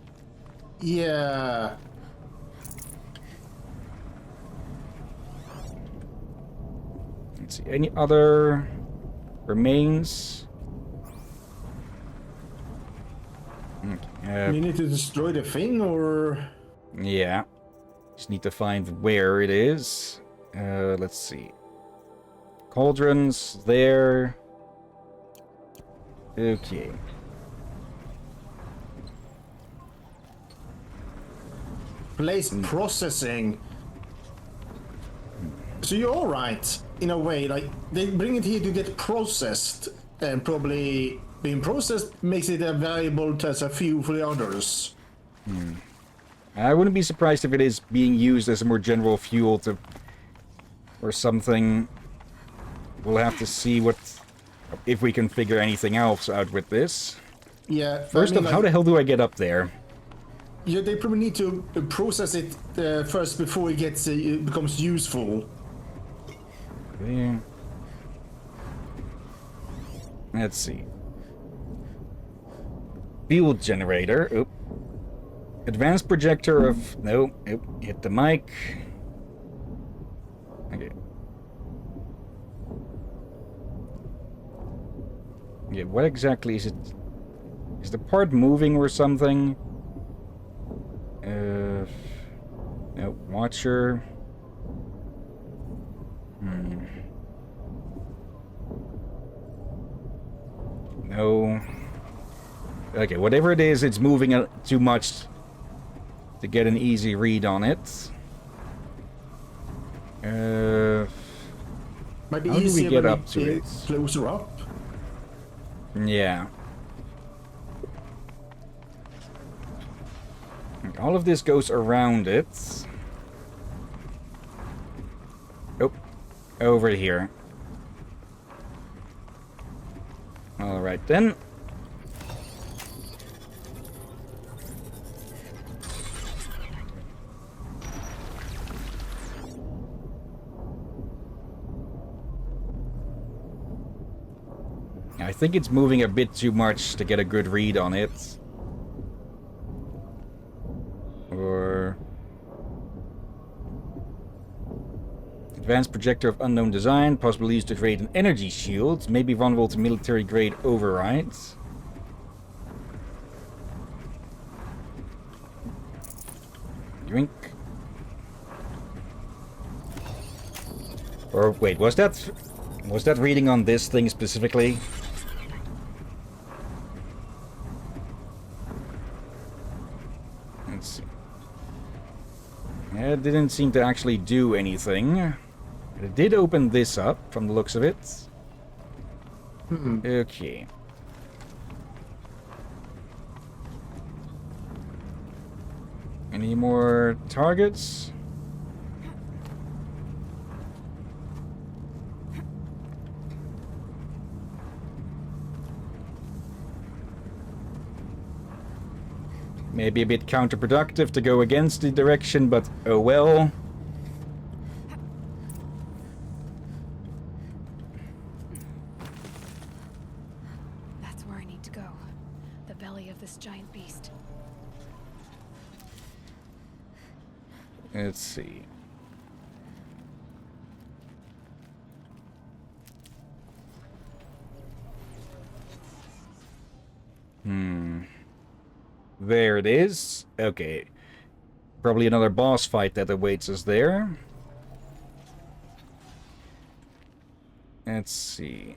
[SPEAKER 2] Yeah.
[SPEAKER 1] Let's see, any other remains? Okay,
[SPEAKER 2] We need to destroy the thing, or...
[SPEAKER 1] yeah. Just need to find where it is. Let's see. Cauldrons, there. Okay.
[SPEAKER 2] Place processing. So you're alright, in a way. Like, they bring it here to get processed, and probably being processed makes it valuable as a fuel for the others.
[SPEAKER 1] I wouldn't be surprised if it is being used as a more general fuel to... or something. We'll have to see what... if we can figure anything else out with this.
[SPEAKER 2] Yeah.
[SPEAKER 1] First
[SPEAKER 2] I mean,
[SPEAKER 1] off, how the hell do I get up there?
[SPEAKER 2] Yeah, they probably need to process it first before it gets it becomes useful.
[SPEAKER 1] There. Let's see. Field generator. Oop. Advanced projector of... no. Oop. Hit the mic. Okay. Yeah, what exactly is it? Is the part moving or something? No, Watcher. No. Okay, whatever it is, it's moving too much to get an easy read on it.
[SPEAKER 2] Might be
[SPEAKER 1] how do we
[SPEAKER 2] easier
[SPEAKER 1] get
[SPEAKER 2] when
[SPEAKER 1] up to
[SPEAKER 2] get
[SPEAKER 1] it?
[SPEAKER 2] closer up.
[SPEAKER 1] Yeah. All of this goes around it. Oh, over here. Alright then. I think it's moving a bit too much to get a good read on it. Or... Advanced projector of unknown design, possibly used to create an energy shield, may be vulnerable to military-grade overrides. Drink. Or wait, was that reading on this thing specifically? Let's see. It didn't seem to actually do anything. It did open this up, from the looks of it. Okay. Any more targets? Maybe a bit counterproductive to go against the direction, but oh well.
[SPEAKER 4] That's where I need to go. The belly of this giant beast.
[SPEAKER 1] Let's see. There it is. Okay. Probably another boss fight that awaits us there. Let's see.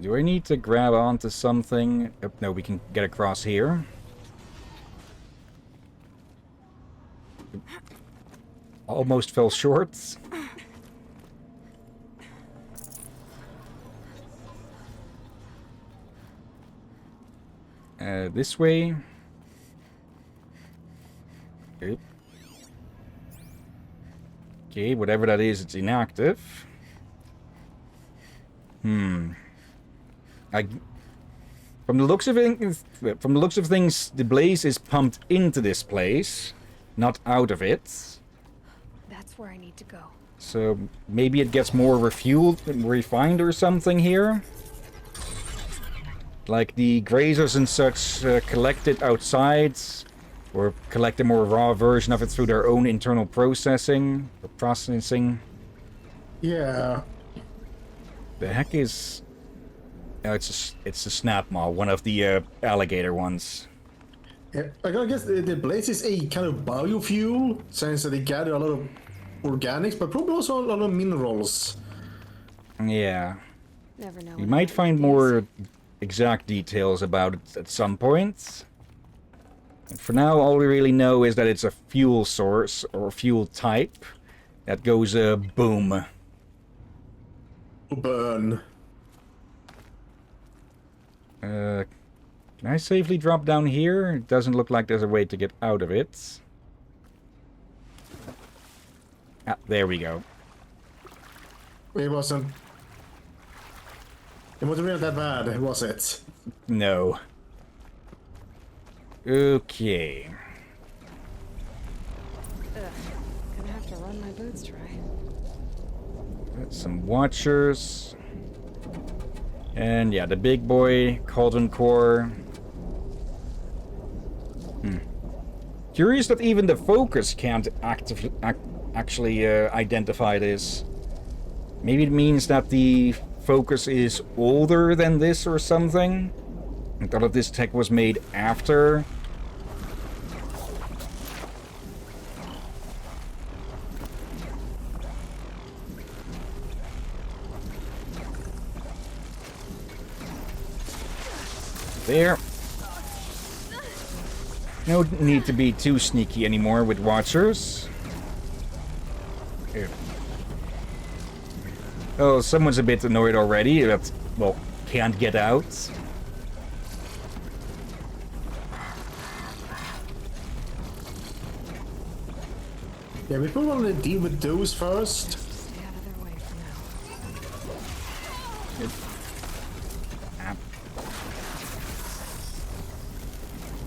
[SPEAKER 1] Do I need to grab onto something? Oh, no, we can get across here. Almost fell short. This way. Okay. Okay, whatever that is, it's inactive. From the looks of things, the blaze is pumped into this place, not out of it.
[SPEAKER 4] That's where I need to go.
[SPEAKER 1] So maybe it gets more refined or something here. Like the grazers and such collect it outside, or collect a more raw version of it through their own internal processing.
[SPEAKER 2] Yeah.
[SPEAKER 1] The heck is... Oh, it's a snap maw, one of the alligator ones.
[SPEAKER 2] Yeah, I guess the blaze is a kind of biofuel, since they gather a lot of organics, but probably also a lot of minerals.
[SPEAKER 1] Yeah.
[SPEAKER 4] Never know.
[SPEAKER 1] You might find more exact details about it at some point. And for now, all we really know is that it's a fuel source, or fuel type, that goes boom.
[SPEAKER 2] Burn.
[SPEAKER 1] Can I safely drop down here? It doesn't look like there's a way to get out of it. Ah, there we go.
[SPEAKER 2] It wasn't really that bad, was it?
[SPEAKER 1] No. Okay.
[SPEAKER 4] Gonna have to run my boots dry.
[SPEAKER 1] Got some watchers. And yeah, the big boy, Cauldron Core. Curious that even the focus can't actually identify this. Maybe it means that the Focus is older than this or something. I thought this tech was made after. There. No need to be too sneaky anymore with Watchers. Here. Oh, someone's a bit annoyed already that, well, can't get out.
[SPEAKER 2] Yeah, we probably want to deal with those first.
[SPEAKER 4] Stay out of their way for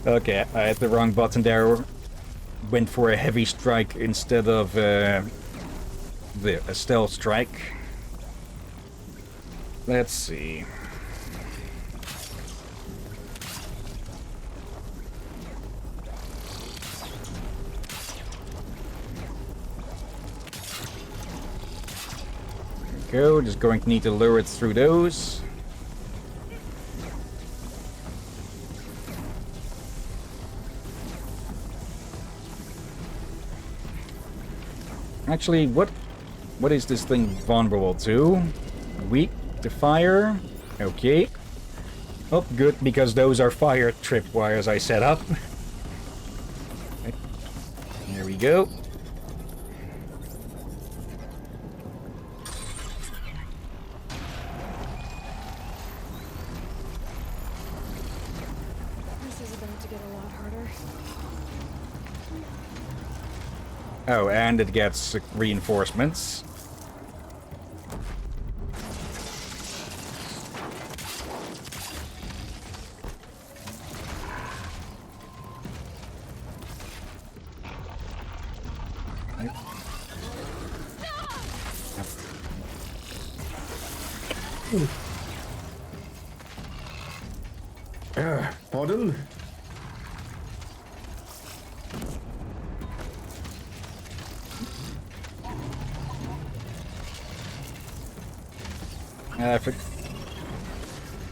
[SPEAKER 4] now.
[SPEAKER 1] Okay, I had the wrong button there. Went for a heavy strike instead of a stealth strike. Let's see. There we go. Just going to need to lure it through those. Actually, what is this thing vulnerable to? Weak to fire? Okay. Oh, good, because those are fire tripwires I set up. Right. There we go.
[SPEAKER 4] This is about to get a lot harder.
[SPEAKER 1] Oh, and it gets reinforcements.
[SPEAKER 2] Pardon?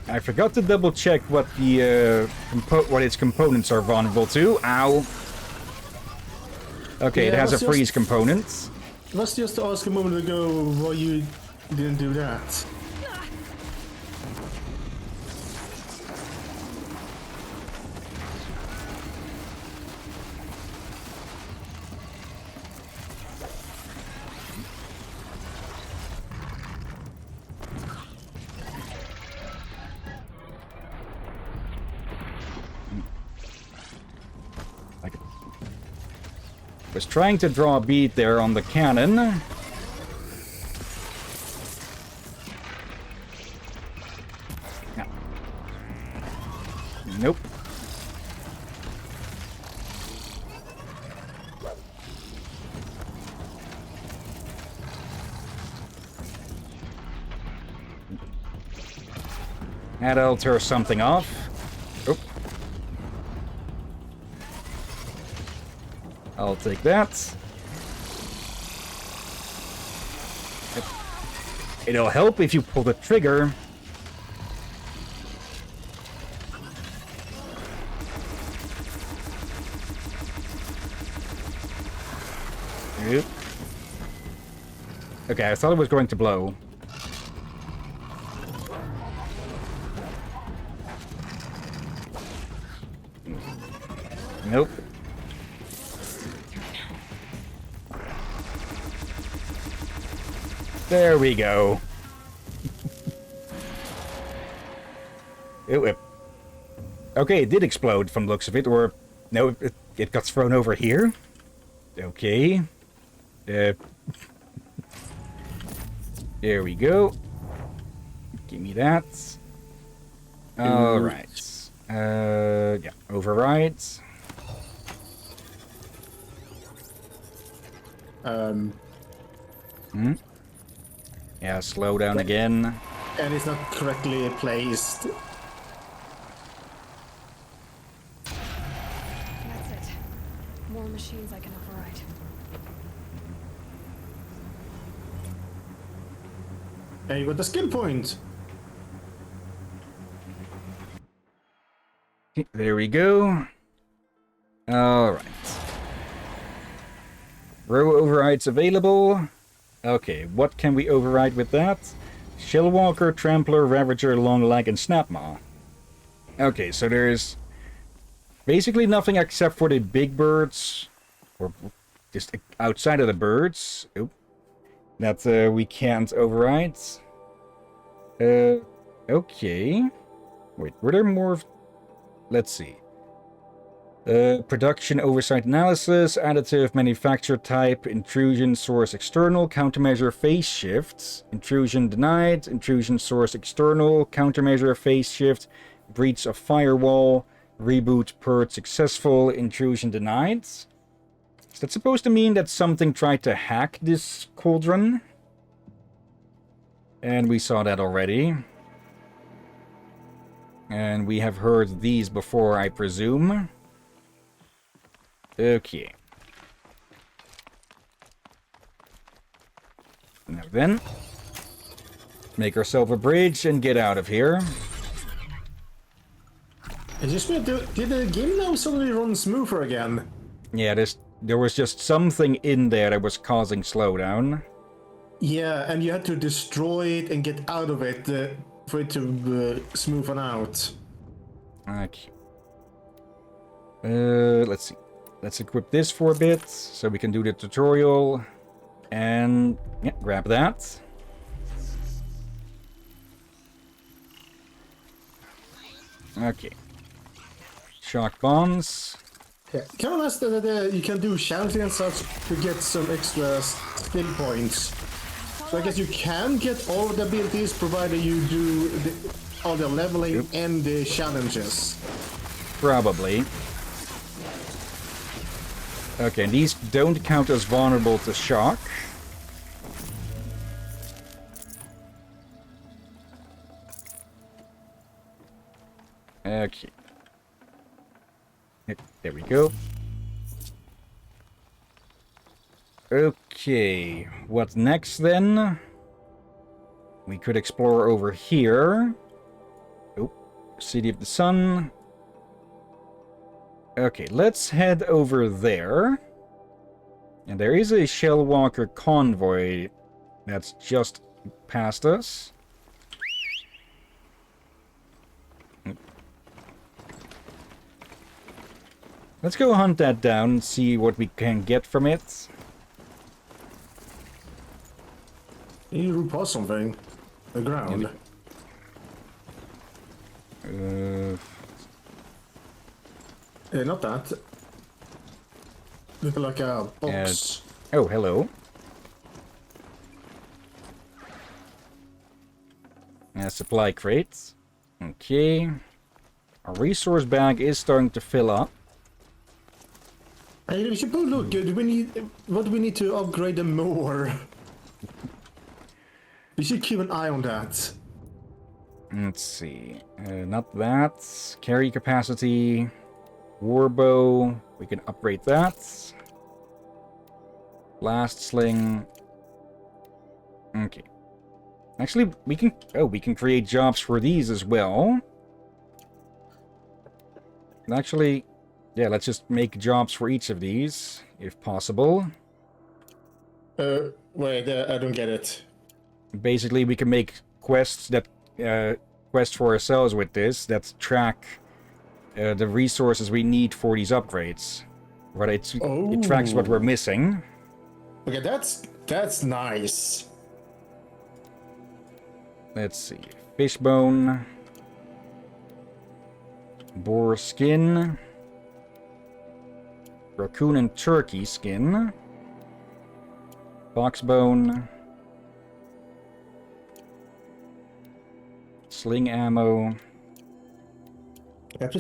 [SPEAKER 1] I forgot to double check what the what its components are vulnerable to. Ow. Okay,
[SPEAKER 2] Yeah,
[SPEAKER 1] it has a
[SPEAKER 2] let's
[SPEAKER 1] freeze
[SPEAKER 2] just-
[SPEAKER 1] component.
[SPEAKER 2] Let's just ask a moment ago why you didn't do that.
[SPEAKER 1] Was trying to draw a bead there on the cannon. Nope. That'll tear something off. Oh. I'll take that. It'll help if you pull the trigger. Oop. Okay, I thought it was going to blow. Nope. There we go. Okay, it did explode from the looks of it, or... No, it got thrown over here. Okay. There we go. Give me that. Alright. Yeah, overrides. Yeah, slow down again.
[SPEAKER 2] And it's not correctly placed.
[SPEAKER 4] That's it. More machines I can override.
[SPEAKER 2] And you got the skill point.
[SPEAKER 1] There we go. Alright. Row overrides available. Okay, what can we override with that? Shellwalker, Trampler, Ravager, Longleg, and Snapmaw. Okay, so there's basically nothing except for the big birds, or just outside of the birds, that we can't override. Okay. Wait, were there more? Let's see. Production oversight analysis, additive manufacture type, intrusion source external, countermeasure phase shifts, intrusion denied, intrusion source external, countermeasure phase shift, breach of firewall, reboot purge successful, intrusion denied. Is that supposed to mean that something tried to hack this cauldron? And we saw that already. And we have heard these before, I presume. Okay. Now then, make ourselves a bridge and get out of here.
[SPEAKER 2] It's just weird. Did the game now suddenly run smoother again?
[SPEAKER 1] Yeah, there was just something in there that was causing slowdown.
[SPEAKER 2] Yeah, and you had to destroy it and get out of it for it to smoothen out.
[SPEAKER 1] Okay. Let's see. Let's equip this for a bit, so we can do the tutorial. And, yeah, grab that. Okay. Shock bombs.
[SPEAKER 2] Yeah. Can I ask that you can do shouting and such to get some extra skill points? So I guess you can get all the abilities provided you do all the leveling and the challenges.
[SPEAKER 1] Probably. Okay, and these don't count as vulnerable to shock. Okay. There we go. Okay, what next then? We could explore over here. Oh, City of the Sun. Okay, let's head over there. And there is a Shellwalker convoy that's just past us. Let's go hunt that down and see what we can get from it.
[SPEAKER 2] You root past something. The ground. Not that. Look like a box.
[SPEAKER 1] Oh, hello. Supply crates. Okay. Our resource bag is starting to fill up.
[SPEAKER 2] Hey, we should probably look. What do we need to upgrade them more? We should keep an eye on that.
[SPEAKER 1] Let's see. Not that. Carry capacity. Warbow. We can upgrade that. Blast sling. Okay. Actually, we can... Oh, we can create jobs for these as well. Actually, yeah, let's just make jobs for each of these, if possible.
[SPEAKER 2] Wait, I don't get it.
[SPEAKER 1] Basically, we can make quests that... quests for ourselves with this, that track the resources we need for these upgrades. But it tracks what we're missing.
[SPEAKER 2] Okay, that's nice.
[SPEAKER 1] Let's see. Fishbone. Boar skin. Raccoon and turkey skin. Foxbone. Sling ammo.
[SPEAKER 2] I'm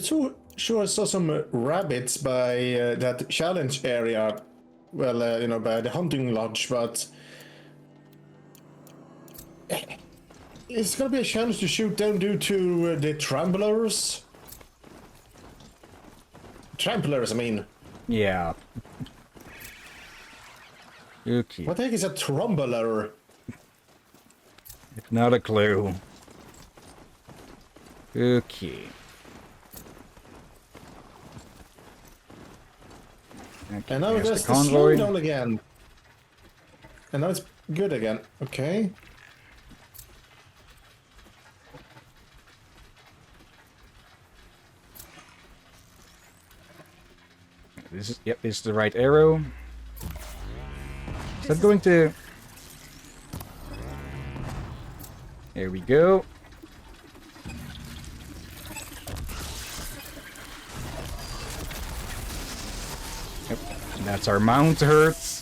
[SPEAKER 2] sure I saw some rabbits by that challenge area. Well, you know, by the hunting lodge, but it's gonna be a challenge to shoot down due to the tramplers. Tramplers, I mean.
[SPEAKER 1] Yeah. Okay.
[SPEAKER 2] What the heck is a trumbler?
[SPEAKER 1] Not a clue. Okay. Okay,
[SPEAKER 2] And now
[SPEAKER 1] there's
[SPEAKER 2] there's
[SPEAKER 1] the
[SPEAKER 2] the
[SPEAKER 1] convoy.
[SPEAKER 2] slowdown again. And now it's good again. Okay.
[SPEAKER 1] This is, yep, this is the right arrow. Is that going to... There we go. Yep, that's our mount hurts.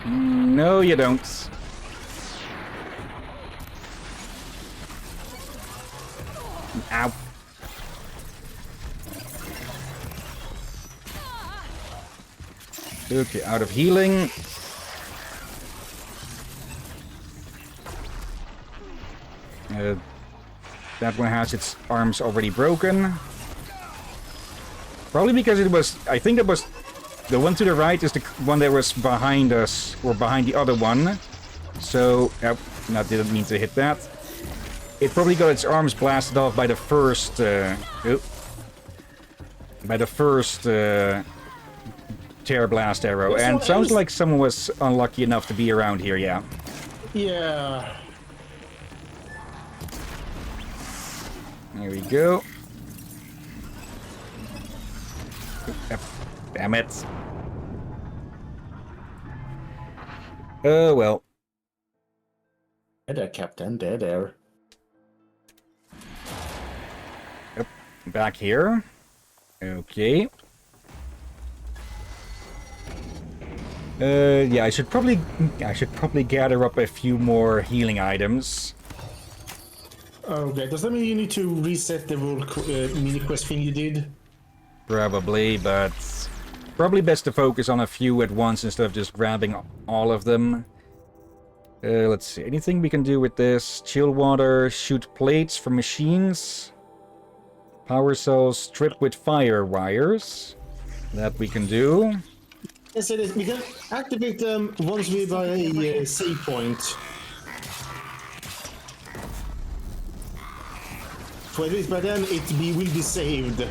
[SPEAKER 1] No, you don't. Ow. Okay, out of healing. That one has its arms already broken. Probably because it was... I think that was... The one to the right is the one that was behind us, or behind the other one. So, yep, I didn't mean to hit that. It probably got its arms blasted off by the first... by the first... Tear Blast arrow.
[SPEAKER 2] This
[SPEAKER 1] And
[SPEAKER 2] one
[SPEAKER 1] sounds
[SPEAKER 2] is-
[SPEAKER 1] like someone was unlucky enough to be around here, yeah.
[SPEAKER 2] Yeah.
[SPEAKER 1] There we go. Damn it. Oh, well.
[SPEAKER 2] There, there, Captain. There, there.
[SPEAKER 1] Yep. Back here. Okay. Yeah, I should probably gather up a few more healing items.
[SPEAKER 2] Okay, does that mean you need to reset the world mini quest thing you did?
[SPEAKER 1] Probably, but probably best to focus on a few at once instead of just grabbing all of them. Let's see, anything we can do with this? Chill water, shoot plates from machines. Power cells, strip with fire wires. That we can do.
[SPEAKER 2] Yes, it is. We can activate them once we buy a save point. So at least by then will be saved.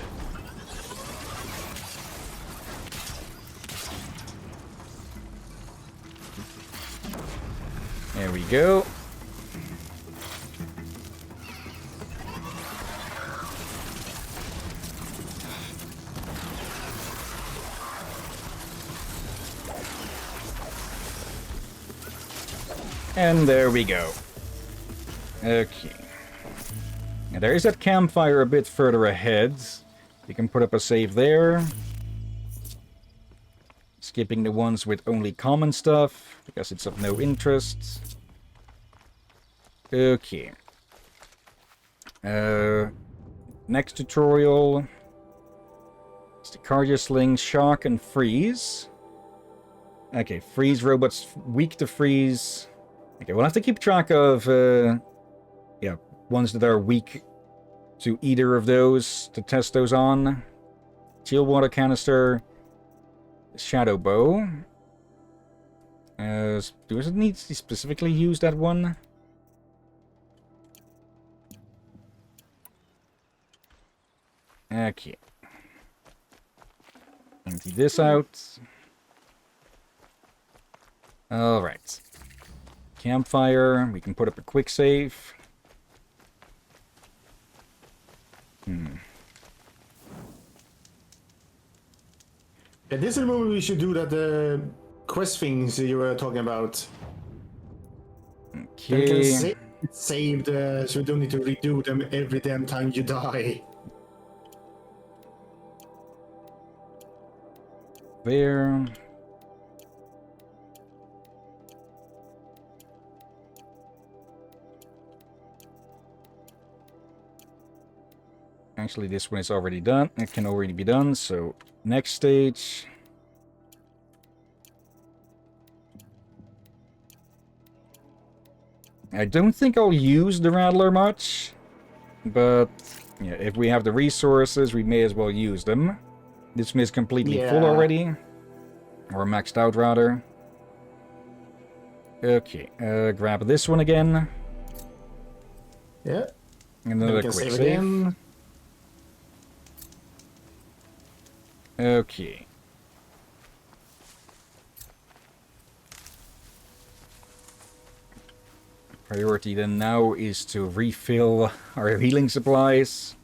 [SPEAKER 1] There we go. And there we go. Okay. Now there is that campfire a bit further ahead. You can put up a save there. Skipping the ones with only common stuff, because it's of no interest. Okay. Next tutorial is the cardio sling, shock, and freeze. Okay, freeze robots weak to freeze. Okay, we'll have to keep track of yeah, ones that are weak to either of those to test those on. Chill water canister, shadow bow. Does it need to specifically use that one? Okay. Empty this out. Alright. Campfire. We can put up a quick save.
[SPEAKER 2] Yeah, this is the moment we should do that quest things you were talking about. Then we can
[SPEAKER 1] Okay.
[SPEAKER 2] save so you don't need to redo them every damn time you die.
[SPEAKER 1] There. Actually, this one is already done. It can already be done, so next stage. I don't think I'll use the Rattler much, but Yeah, if we have the resources, we may as well use them. This one is completely full
[SPEAKER 2] Yeah.
[SPEAKER 1] already. Or maxed out, rather. Okay, grab this one again.
[SPEAKER 2] Yeah.
[SPEAKER 1] And
[SPEAKER 2] Then we
[SPEAKER 1] another
[SPEAKER 2] can
[SPEAKER 1] quick
[SPEAKER 2] save
[SPEAKER 1] save.
[SPEAKER 2] again.
[SPEAKER 1] Okay. Priority then now is to refill our healing supplies.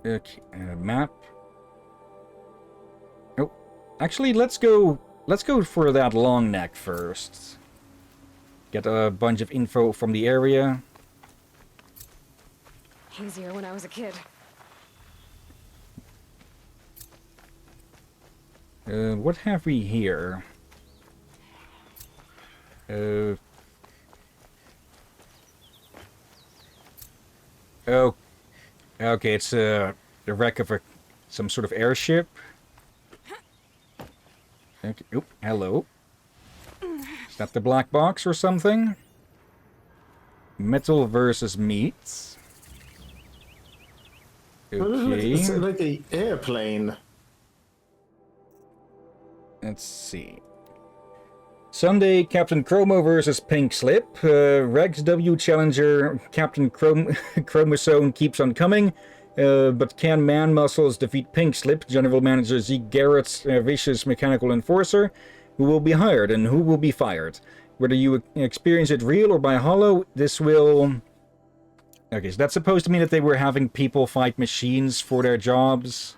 [SPEAKER 1] Okay, map. Oh, actually, let's go for that long neck first. Get a bunch of info from the area.
[SPEAKER 4] Easier when I was a kid.
[SPEAKER 1] What have we here? Oh, okay, it's the wreck of some sort of airship. Okay. Oop, hello. Is that the black box or something? Metal versus meat.
[SPEAKER 2] It's
[SPEAKER 1] Okay.
[SPEAKER 2] like an airplane.
[SPEAKER 1] Let's see. Sunday, Captain Chromo versus Pink Slip. Rex W Challenger, Captain Chromosome keeps on coming. But can Man Muscles defeat Pink Slip? General Manager Zeke Garrett's vicious mechanical enforcer. Who will be hired and who will be fired? Whether you experience it real or by hollow, this will... Okay, so that's supposed to mean that they were having people fight machines for their jobs.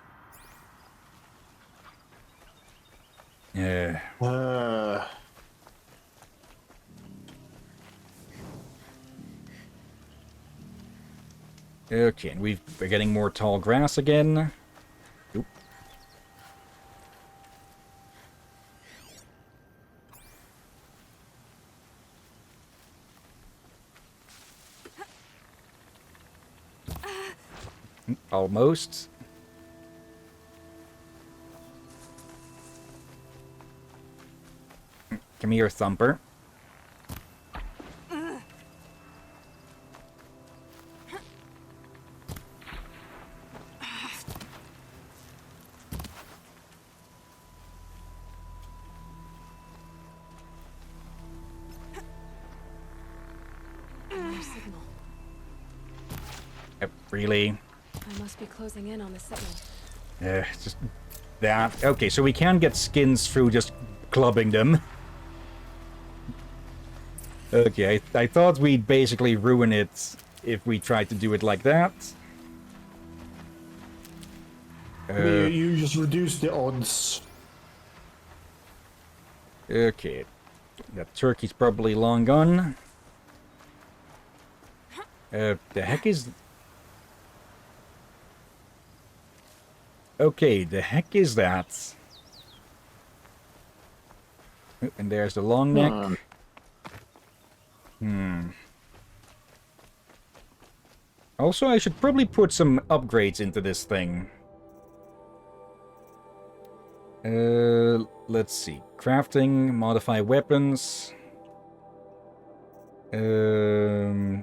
[SPEAKER 1] Yeah. Okay, and we're getting more tall grass again. Oop. Almost. Come here, Thumper.
[SPEAKER 4] No signal.
[SPEAKER 1] Yep, really?
[SPEAKER 4] I must be closing in on the signal.
[SPEAKER 1] Just that. Okay, so we can get skins through just clubbing them. Okay, I thought we'd basically ruin it if we tried to do it like that.
[SPEAKER 2] You just reduce the odds.
[SPEAKER 1] Okay, that turkey's probably long gone. The heck is... Okay, the heck is that? Oh, and there's the long neck. Also, I should probably put some upgrades into this thing. Let's see. Crafting, modify weapons. Yeah,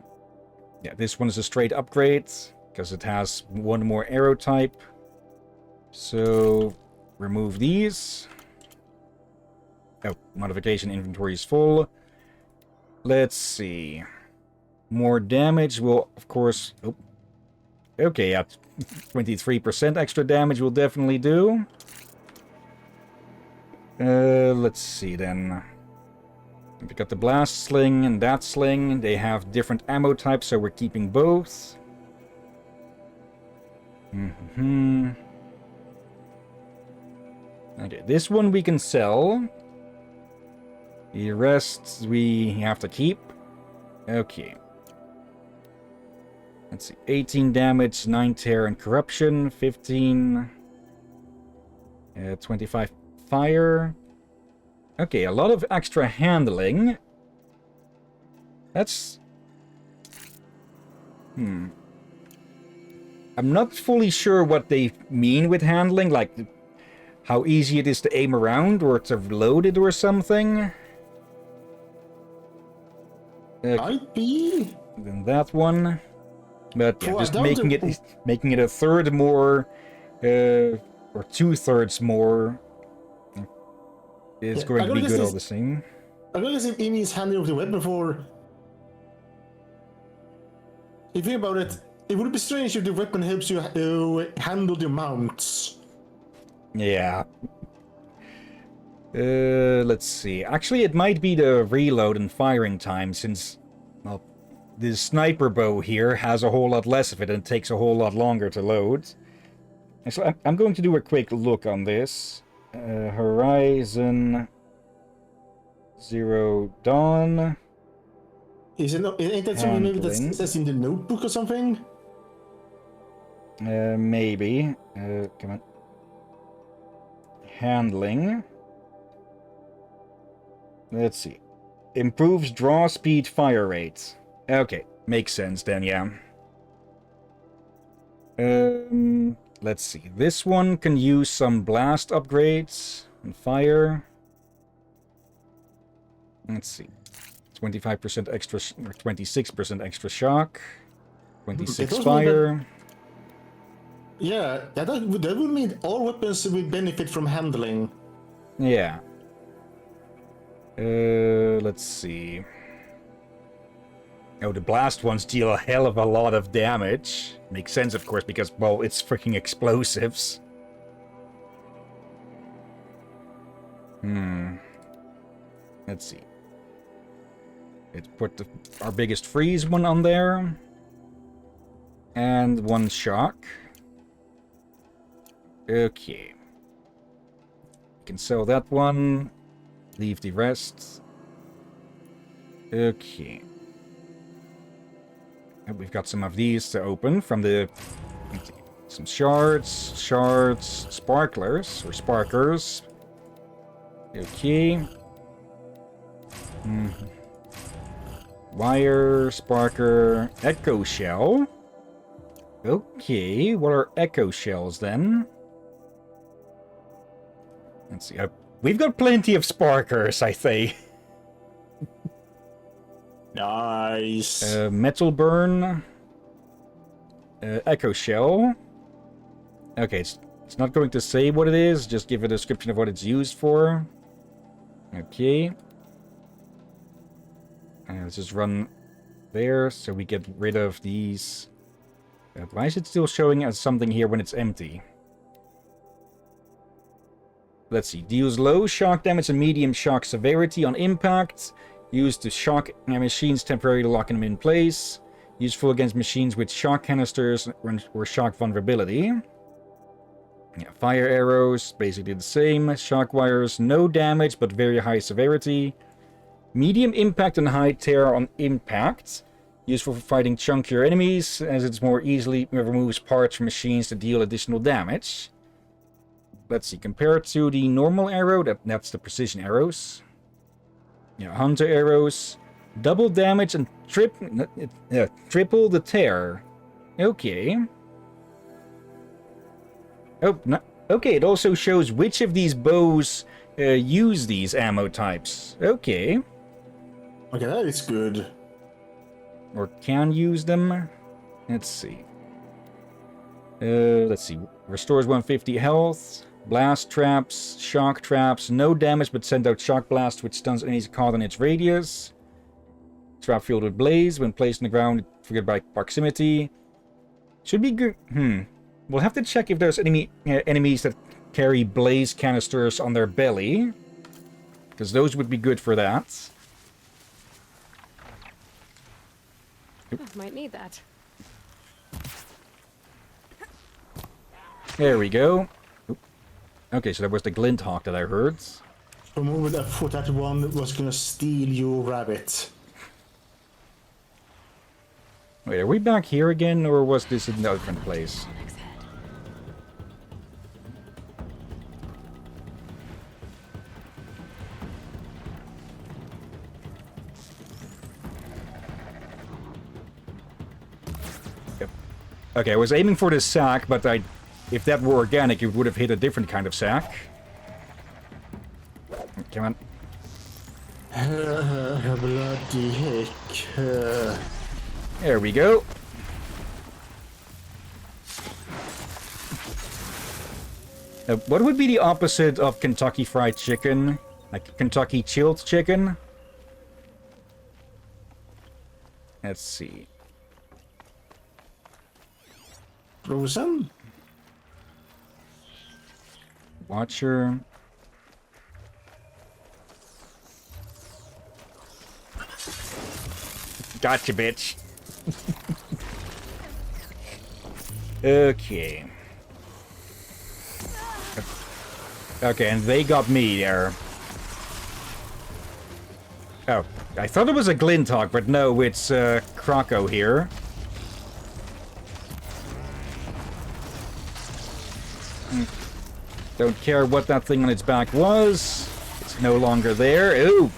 [SPEAKER 1] this one is a straight upgrade, because it has one more arrow type. So, remove these. Oh, modification inventory is full. Let's see. More damage will, of course... Oh. Okay, yeah, 23% extra damage will definitely do. Let's see then. We got the blast sling and that sling. They have different ammo types, so we're keeping both. Okay, this one we can sell. The rest we have to keep. Okay. Let's see. 18 damage, 9 tear and corruption, 15... 25 fire. Okay, a lot of extra handling. That's... I'm not fully sure what they mean with handling. Like, how easy it is to aim around or to reload it or something.
[SPEAKER 2] Might be.
[SPEAKER 1] Then that one. But yeah,
[SPEAKER 2] Oh, I
[SPEAKER 1] just
[SPEAKER 2] doubt
[SPEAKER 1] making it a third more, or 2/3 more, is
[SPEAKER 2] Yeah,
[SPEAKER 1] going
[SPEAKER 2] I
[SPEAKER 1] to be
[SPEAKER 2] gotta
[SPEAKER 1] good
[SPEAKER 2] guess
[SPEAKER 1] all the same.
[SPEAKER 2] I guess if Amy is handing over the weapon for. If you think about it, it would be strange if the weapon helps you handle the mounts.
[SPEAKER 1] Yeah. Let's see. Actually, it might be the reload and firing time, since, well, the sniper bow here has a whole lot less of it and takes a whole lot longer to load. And so I'm going to do a quick look on this. Horizon Zero Dawn.
[SPEAKER 2] Is it not? Ain't that something maybe
[SPEAKER 1] Handling.
[SPEAKER 2] that says in the notebook or something?
[SPEAKER 1] Maybe. Come on. Handling. Let's see. Improves draw speed, fire rate. Okay, makes sense then, yeah. Let's see. This one can use some blast upgrades and fire. Let's see. 25% extra, or 26% extra shock. 26 fire.
[SPEAKER 2] Yeah, that would mean all weapons will benefit from handling.
[SPEAKER 1] Yeah. Let's see. Oh, the blast ones deal a hell of a lot of damage. Makes sense, of course, because, well, it's freaking explosives. Let's see. Let's put our biggest freeze one on there. And one shock. Okay. You can sell that one. Leave the rest. Okay. And we've got some of these to open from the... Some shards, sparklers, or sparkers. Okay. Wire, sparker, echo shell. Okay, what are echo shells then? Let's see. We've got plenty of sparkers, I think.
[SPEAKER 2] Nice.
[SPEAKER 1] Metal burn. Echo shell. Okay, it's not going to say what it is. Just give a description of what it's used for. Okay. Let's just run there so we get rid of these. Why is it still showing as something here when it's empty? Let's see. Deals low shock damage and medium shock severity on impact. Used to shock machines temporarily, locking them in place. Useful against machines with shock canisters or shock vulnerability. Yeah, fire arrows, basically the same. Shock wires, no damage but very high severity. Medium impact and high tear on impact. Useful for fighting chunkier enemies, as it's more easily removes parts from machines to deal additional damage. Let's see, compared to the normal arrow, that's the precision arrows. Yeah, hunter arrows, double damage and triple the tear. Okay. Oh, no, okay, it also shows which of these bows use these ammo types. Okay.
[SPEAKER 2] Okay, that is good.
[SPEAKER 1] Or can use them. Let's see. Let's see. Restores 150 health. Blast traps. Shock traps. No damage, but send out shock blast, which stuns enemies caught in its radius. Trap filled with blaze. When placed on the ground, triggered by proximity. Should be good. We'll have to check if there's enemies that carry blaze canisters on their belly. Because those would be good for that.
[SPEAKER 4] Might need that.
[SPEAKER 1] There we go. Oop. Okay, so that was the glint hawk that I heard.
[SPEAKER 2] For a moment I thought that one was gonna steal your rabbit.
[SPEAKER 1] Wait, are we back here again, or was this in a different place?
[SPEAKER 4] Onyx head.
[SPEAKER 1] Okay, I was aiming for the sack, but if that were organic, it would have hit a different kind of sack. come on.
[SPEAKER 2] Bloody heck.
[SPEAKER 1] There we go. What would be the opposite of Kentucky Fried Chicken? Like Kentucky Chilled Chicken? Let's see.
[SPEAKER 2] Frozen?
[SPEAKER 1] Watcher. Gotcha, bitch. Okay. Okay, and they got me there. Oh, I thought it was a Glinthawk, but no, it's Croco here. Don't care what that thing on its back was. It's no longer there. Ooh!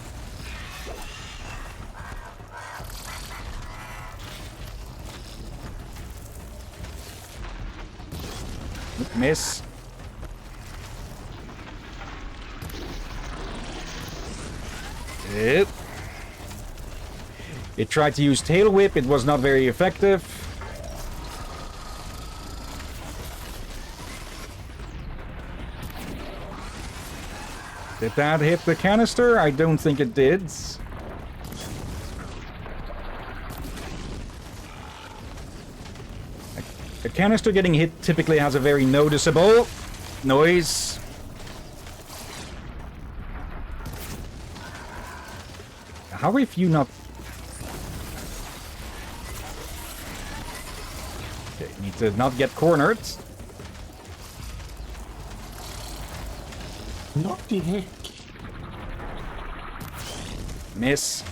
[SPEAKER 1] Miss. Yep. It tried to use Tail Whip. It was not very effective. Did that hit the canister? I don't think it did. A canister getting hit typically has a very noticeable noise. How have you not... Okay, need to not get cornered.
[SPEAKER 2] Not the heck.
[SPEAKER 1] Miss.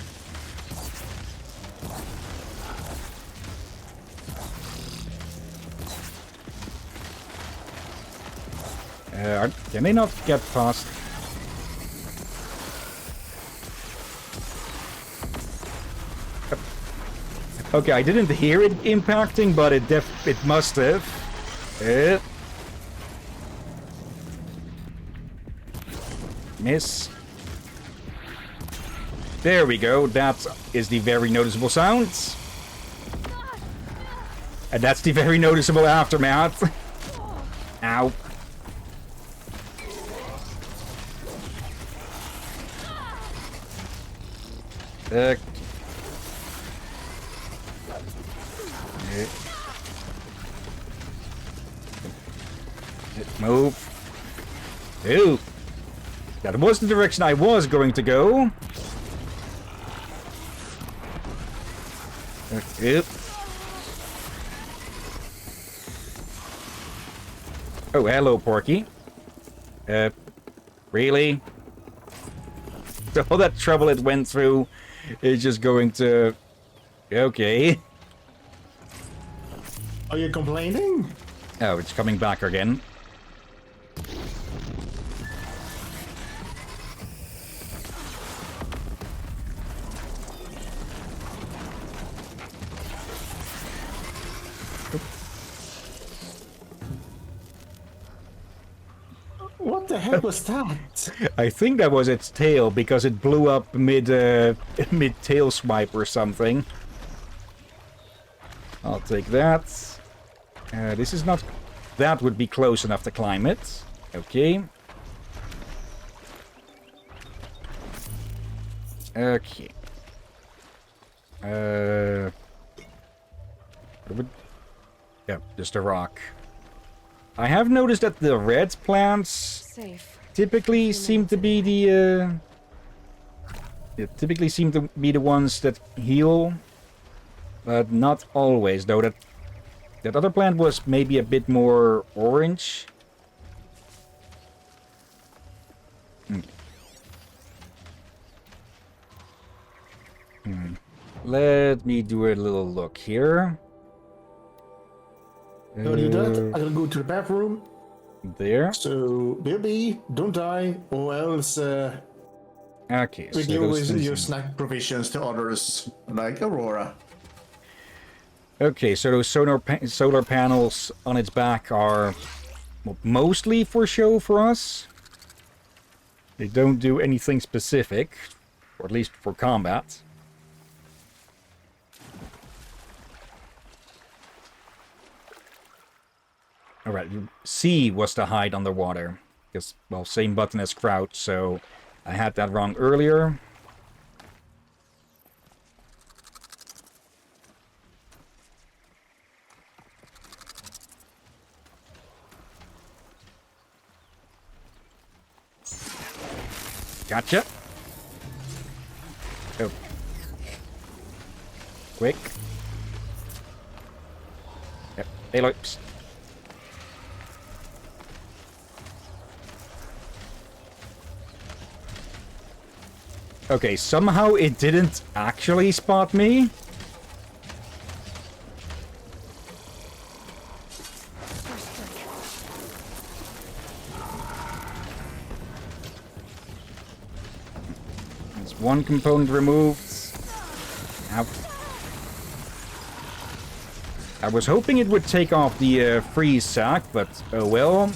[SPEAKER 1] Can they not get past? Okay, I didn't hear it impacting, but it must have. Miss. There we go. That is the very noticeable sound. And that's the very noticeable aftermath. Ow. Move. Ew. That was the direction I was going to go. Yep. Oh, hello, Porky. Really? All that trouble it went through is just going to... Okay.
[SPEAKER 2] Are you complaining?
[SPEAKER 1] Oh, it's coming back again.
[SPEAKER 2] What the heck was that?
[SPEAKER 1] I think that was its tail because it blew up mid tail swipe or something. I'll take that. This is not... That would be close enough to climb it. Okay. Okay. Yeah, just a rock. I have noticed that the red plants
[SPEAKER 4] Safe.
[SPEAKER 1] typically seem to be the ones that heal, but not always. Though that other plant was maybe a bit more orange. Let me do a little look here.
[SPEAKER 2] Don't do that. I'll go to the bathroom.
[SPEAKER 1] There.
[SPEAKER 2] So, baby, don't die, or else
[SPEAKER 1] Okay.
[SPEAKER 2] we
[SPEAKER 1] So
[SPEAKER 2] deal
[SPEAKER 1] those
[SPEAKER 2] with
[SPEAKER 1] things-
[SPEAKER 2] your snack provisions to others, like Aurora.
[SPEAKER 1] Okay, so those solar panels on its back are mostly for show for us. They don't do anything specific, or at least for combat. Alright, C was to hide underwater. Because, well, same button as crouch, so I had that wrong earlier. Gotcha. Oh. Quick. Yep. Aloy. Psst. Okay, somehow it didn't actually spot me. There's one component removed. Ow. I was hoping it would take off the freeze sack, but oh well.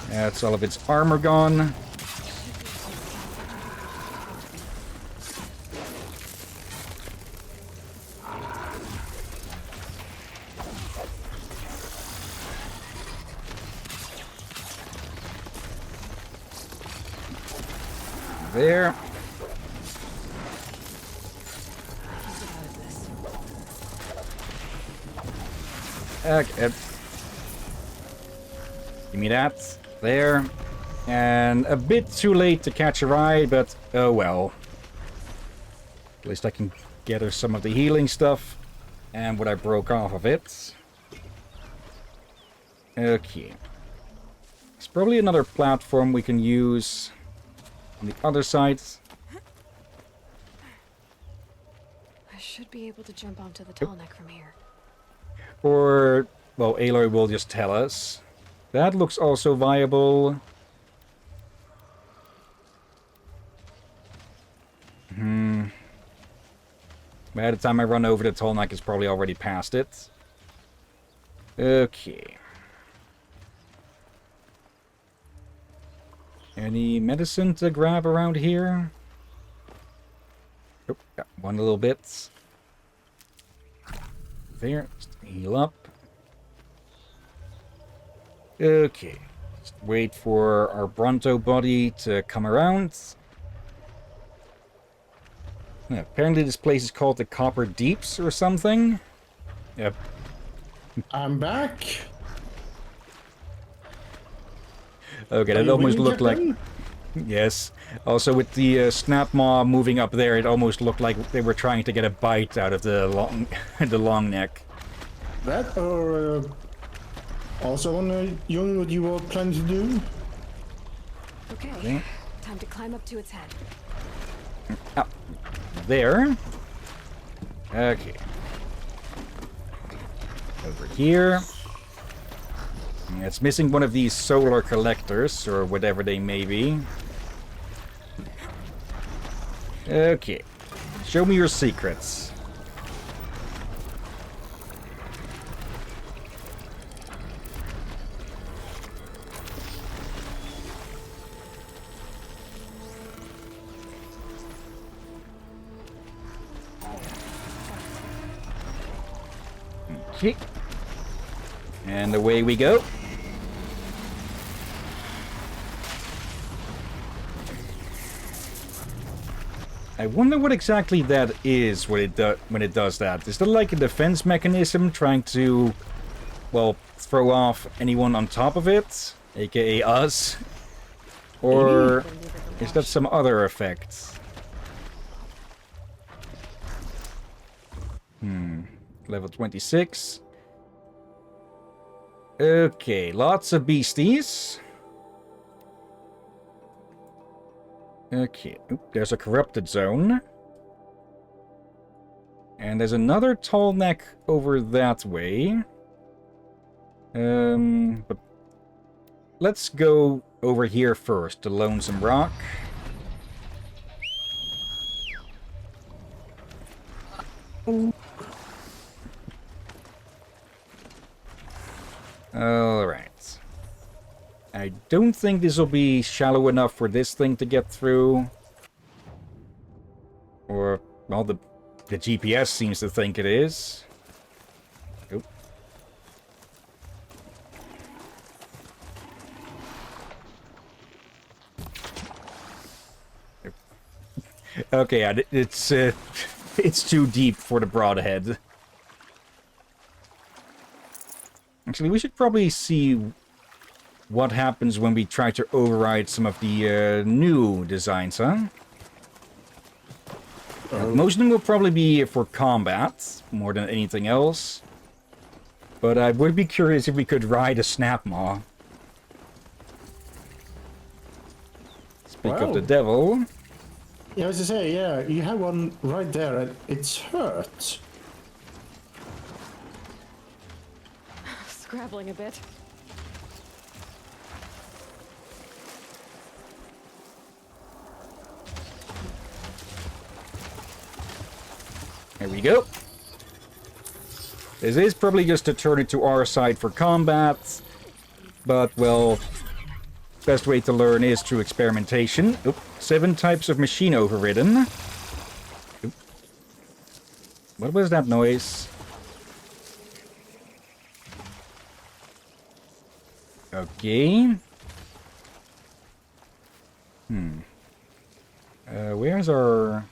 [SPEAKER 1] That's all of its armor gone. There. Okay. Give me that. There. And a bit too late to catch a ride, but oh well. At least I can gather some of the healing stuff and what I broke off of it. Okay. There's probably another platform we can use on the other side.
[SPEAKER 4] I should be able to jump onto the tall neck from here.
[SPEAKER 1] Or, well, Aloy will just tell us. That looks also viable. By the time I run over the tall neck, it's probably already past it. Okay. Any medicine to grab around here? Oh, got one little bit. There, just heal up. Okay, just wait for our Bronto body to come around. Yeah, apparently this place is called the Copper Deeps or something. Yep.
[SPEAKER 2] I'm back.
[SPEAKER 1] Okay,
[SPEAKER 2] Are
[SPEAKER 1] that
[SPEAKER 2] you
[SPEAKER 1] almost
[SPEAKER 2] winning,
[SPEAKER 1] looked like...
[SPEAKER 2] Captain?
[SPEAKER 1] Yes. Also, with the snap maw moving up there, it almost looked like they were trying to get a bite out of the long, the long neck.
[SPEAKER 2] That or also on Young, what you were planning to do?
[SPEAKER 4] Okay, time to climb up to its head.
[SPEAKER 1] Ah, there. Okay. Over here. Yeah, it's missing one of these solar collectors, or whatever they may be. Okay. Show me your secrets. Okay. And away we go. I wonder what exactly that is when it does that. Is that like a defense mechanism trying to, well, throw off anyone on top of it, aka us? Or is that some other effect? Level 26. Okay, lots of beasties. Okay, oop, there's a corrupted zone. And there's another tall neck over that way. But let's go over here first, to Lonesome Rock. don't think this will be shallow enough for this thing to get through. Or, well, the GPS seems to think it is. Oop. Okay, yeah, it's too deep for the broadhead. Actually, we should probably see what happens when we try to override some of the new designs, huh? Most of them will probably be for combat, more than anything else. But I would be curious if we could ride a Snapmaw. Speak of the devil.
[SPEAKER 2] Yeah, I was to say, yeah, you have one right there, and it's hurt.
[SPEAKER 4] Scrabbling a bit.
[SPEAKER 1] There we go. This is probably just to turn it to our side for combat. But, well, best way to learn is through experimentation. Oop, 7 types of machine overridden. Oop. What was that noise? Okay. Where's our...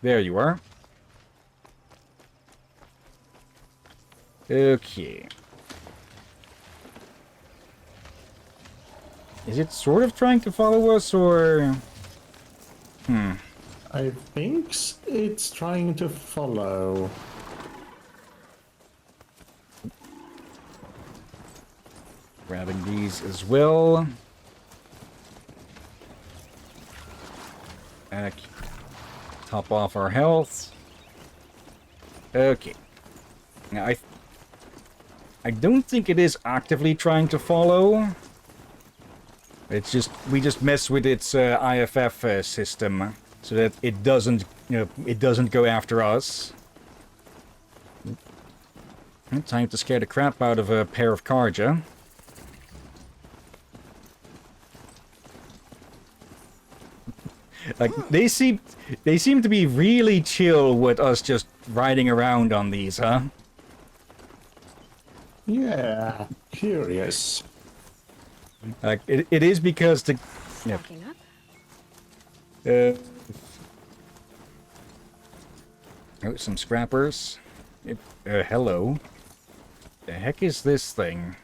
[SPEAKER 1] There you are. Okay. Is it sort of trying to follow us, or...
[SPEAKER 2] I think it's trying to follow.
[SPEAKER 1] Grabbing these as well. Top off our health. Okay. Now, I don't think it is actively trying to follow. It's just, we just mess with its IFF system so that it doesn't, it doesn't go after us. Time to scare the crap out of a pair of Karja. Like, they seem to be really chill with us just riding around on these, huh?
[SPEAKER 2] Yeah, curious.
[SPEAKER 1] Like, it is because the...
[SPEAKER 4] Stacking up.
[SPEAKER 1] Oh, some scrappers. Hello. The heck is this thing?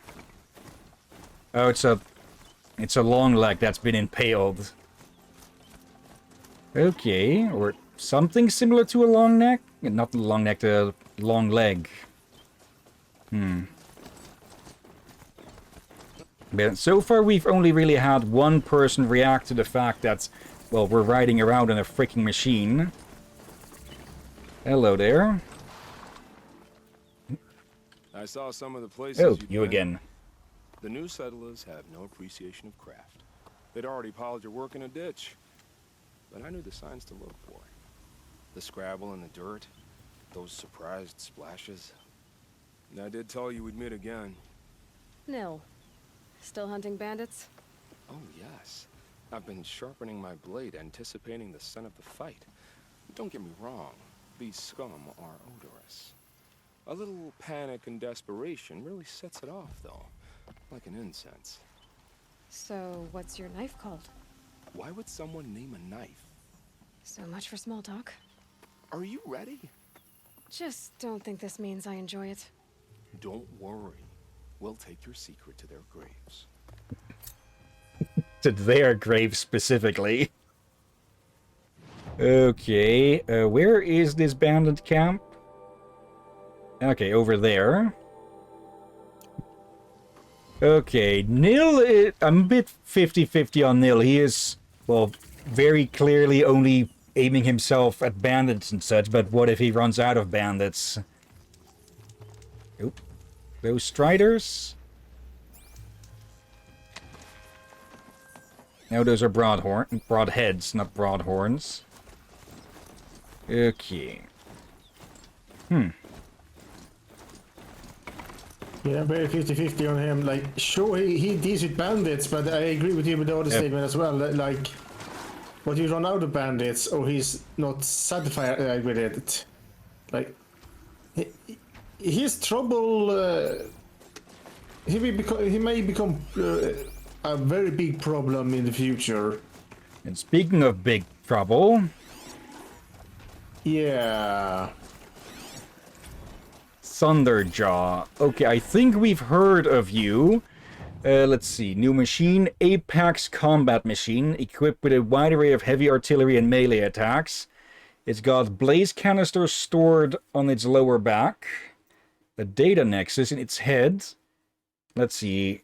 [SPEAKER 1] Oh, it's a long leg that's been impaled. Okay, or something similar to a long neck? Not a long neck, a long leg. But so far we've only really had one person react to the fact that, well, we're riding around in a freaking machine. Hello there.
[SPEAKER 3] I saw some of the places
[SPEAKER 1] Oh,
[SPEAKER 3] you've
[SPEAKER 1] you
[SPEAKER 3] been.
[SPEAKER 1] again.
[SPEAKER 3] The new settlers have no appreciation of craft. They'd already piled your work in a ditch. But I knew the signs to look for. The scrabble in the dirt, those surprised splashes. And I did tell you we'd meet again.
[SPEAKER 4] Nil. Still hunting bandits?
[SPEAKER 3] Oh, yes. I've been sharpening my blade, anticipating the scent of the fight. Don't get me wrong. These scum are odorous. A little panic and desperation really sets it off, though. Like an incense.
[SPEAKER 4] So, what's your knife called?
[SPEAKER 3] Why would someone name a knife?
[SPEAKER 4] So much for small talk.
[SPEAKER 3] Are you ready?
[SPEAKER 4] Just don't think this means I enjoy it.
[SPEAKER 3] Don't worry. We'll take your secret to their graves.
[SPEAKER 1] To their grave specifically. Okay, where is this bandit camp? Okay, over there. Okay, Nil, I'm a bit 50-50 on Nil. He is, well, very clearly only aiming himself at bandits and such, but what if he runs out of bandits? Oop. Those striders? No, those are broadheads, not broadhorns. Okay.
[SPEAKER 2] Yeah, very 50-50 on him. Like, sure, he deals with bandits, but I agree with you with the other statement as well. Like, what you run out of bandits, or he's not satisfied with it. Like, his trouble. He may become a very big problem in the future.
[SPEAKER 1] And speaking of big trouble,
[SPEAKER 2] Yeah.
[SPEAKER 1] Thunderjaw. Okay, I think we've heard of you. Let's see. New machine, Apex Combat Machine, equipped with a wide array of heavy artillery and melee attacks. It's got blaze canisters stored on its lower back, a data nexus in its head. Let's see.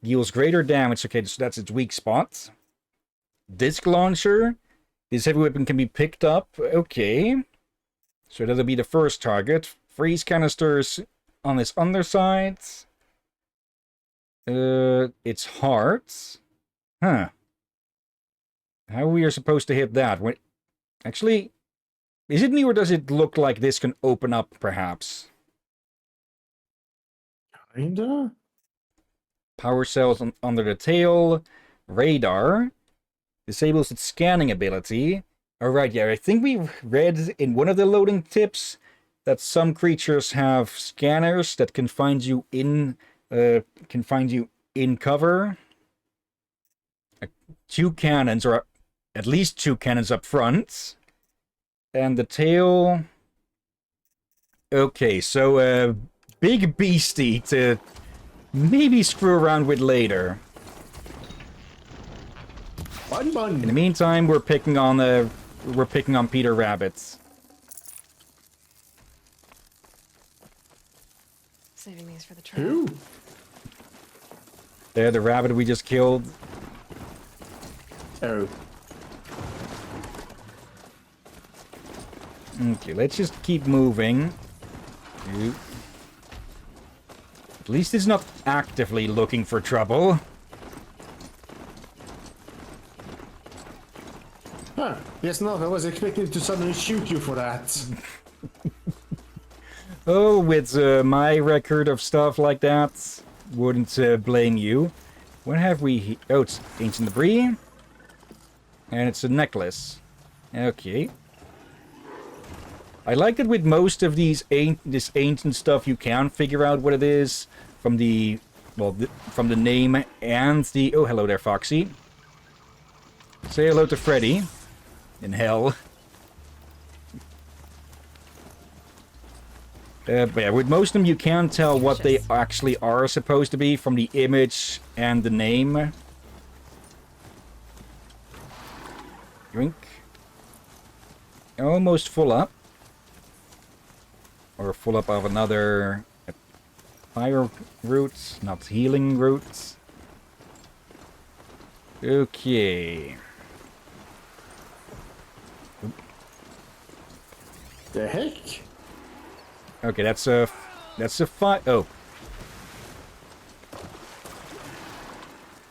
[SPEAKER 1] Deals greater damage. Okay, so that's its weak spot. Disc launcher. This heavy weapon can be picked up. Okay. So that'll be the first target. Freeze canisters on its underside. It's heart. Huh. How we are supposed to hit that? Actually, is it new or does it look like this can open up, perhaps?
[SPEAKER 2] Kinda.
[SPEAKER 1] Power cells under the tail. Radar. Disables its scanning ability. Alright, yeah, I think we read in one of the loading tips that some creatures have scanners that can find you in cover. 2 cannons, or at least 2 cannons up front. And the tail. Okay, so big beastie to maybe screw around with later.
[SPEAKER 2] Bun.
[SPEAKER 1] In the meantime, we're picking on Peter Rabbit.
[SPEAKER 4] Saving these for the trail.
[SPEAKER 2] Who?
[SPEAKER 1] There, the rabbit we just killed.
[SPEAKER 2] Oh.
[SPEAKER 1] Okay, let's just keep moving. At least it's not actively looking for trouble.
[SPEAKER 2] Huh. Yes, not. I was expecting to suddenly shoot you for that.
[SPEAKER 1] Oh, with my record of stuff like that, wouldn't blame you. What have we... Oh, it's ancient debris. And it's a necklace. Okay. I like that with most of this ancient stuff, you can figure out what it is from the... Well, from the name and the... Oh, hello there, Foxy. Say hello to Freddy. In hell. But yeah, with most of them you can tell what they actually are supposed to be from the image and the name. Drink. Almost full up. Or full up of another fire root, not healing roots. Okay.
[SPEAKER 2] The heck?
[SPEAKER 1] Okay, that's a fire. Oh.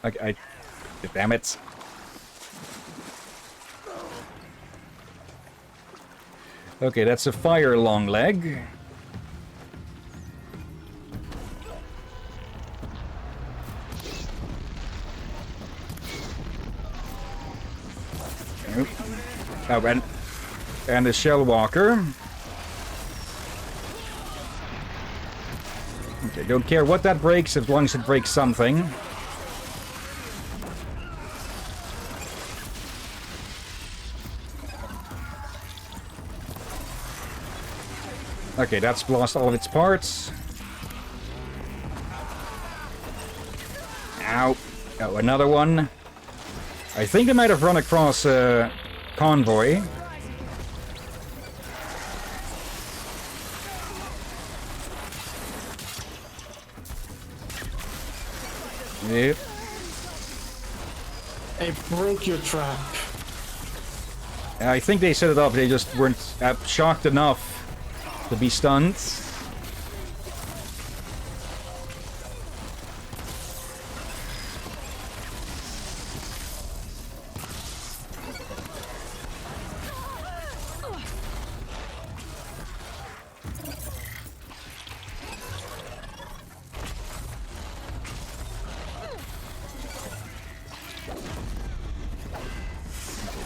[SPEAKER 1] Okay, damn it. Okay, that's a fire long leg. Oh, and a shell walker. Okay, don't care what that breaks as long as it breaks something. Okay, that's lost all of its parts. Ow. Oh, another one. I think they might have run across a convoy. Yep.
[SPEAKER 2] I broke your trap.
[SPEAKER 1] I think they set it up, they just weren't shocked enough to be stunned.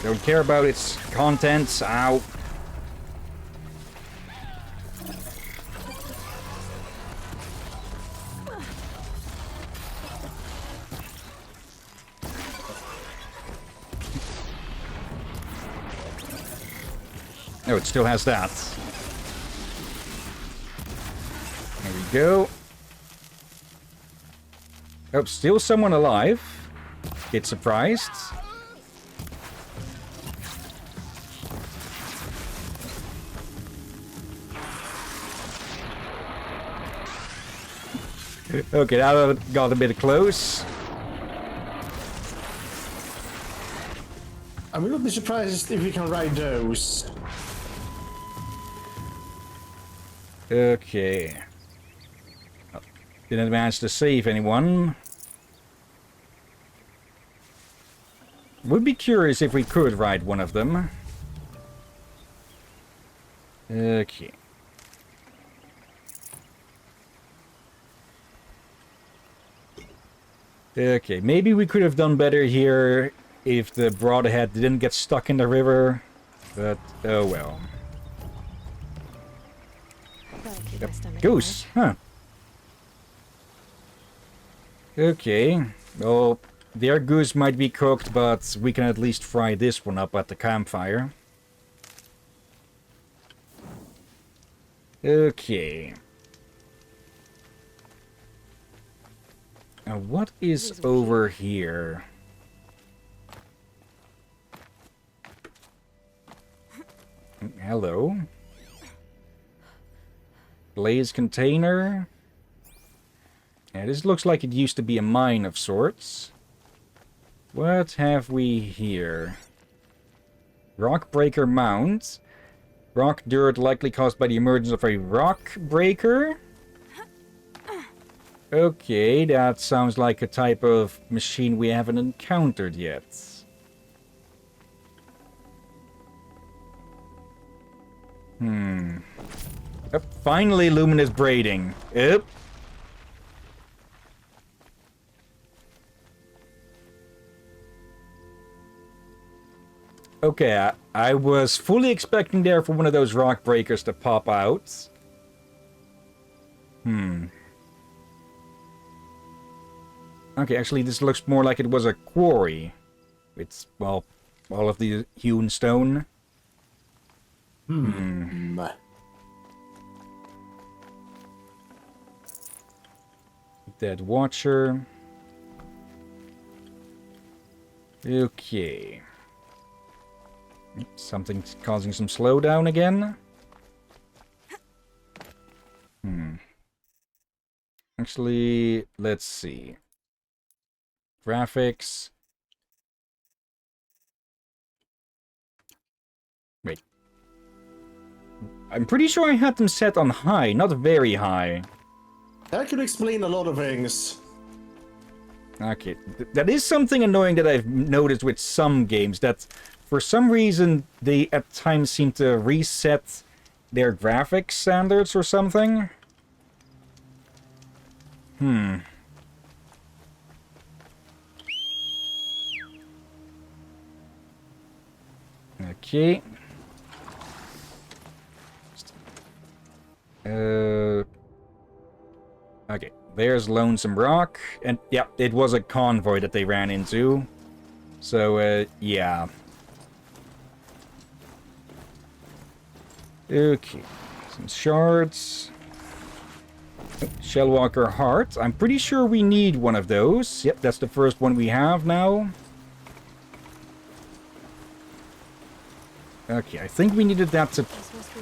[SPEAKER 1] Don't care about its contents. Ow. Oh, it still has that. There we go. Oh, still someone alive. Get surprised. Okay, that got a bit close.
[SPEAKER 2] I will not be surprised if we can ride those.
[SPEAKER 1] Okay. Oh, didn't manage to save anyone. Would be curious if we could ride one of them. Okay. Okay, maybe we could have done better here if the broadhead didn't get stuck in the river. But, oh well.
[SPEAKER 4] That'll keep my stomach
[SPEAKER 1] Goose, huh? Okay, well, their goose might be cooked, but we can at least fry this one up at the campfire. Okay. Now, what is over here? Hello. Blaze container. Yeah, this looks like it used to be a mine of sorts. What have we here? Rock breaker mount. Rock dirt likely caused by the emergence of a rock breaker. Okay, that sounds like a type of machine we haven't encountered yet. Yep, finally luminous braiding. Yep. Okay, I was fully expecting there for one of those rock breakers to pop out. Okay, actually this looks more like it was a quarry. It's, well, all of the hewn stone. Dead Watcher. Okay. Something's causing some slowdown again. Actually, let's see. Graphics. Wait. I'm pretty sure I had them set on high, not very high.
[SPEAKER 2] That could explain a lot of things.
[SPEAKER 1] Okay, that is something annoying that I've noticed with some games, that for some reason they at times seem to reset their graphics standards or something. Okay. Okay, there's Lonesome Rock, and yeah, it was a convoy that they ran into. So, yeah. Okay, some shards. Shellwalker Heart. I'm pretty sure we need one of those. Yep, that's the first one we have now. Okay, I think we needed that to,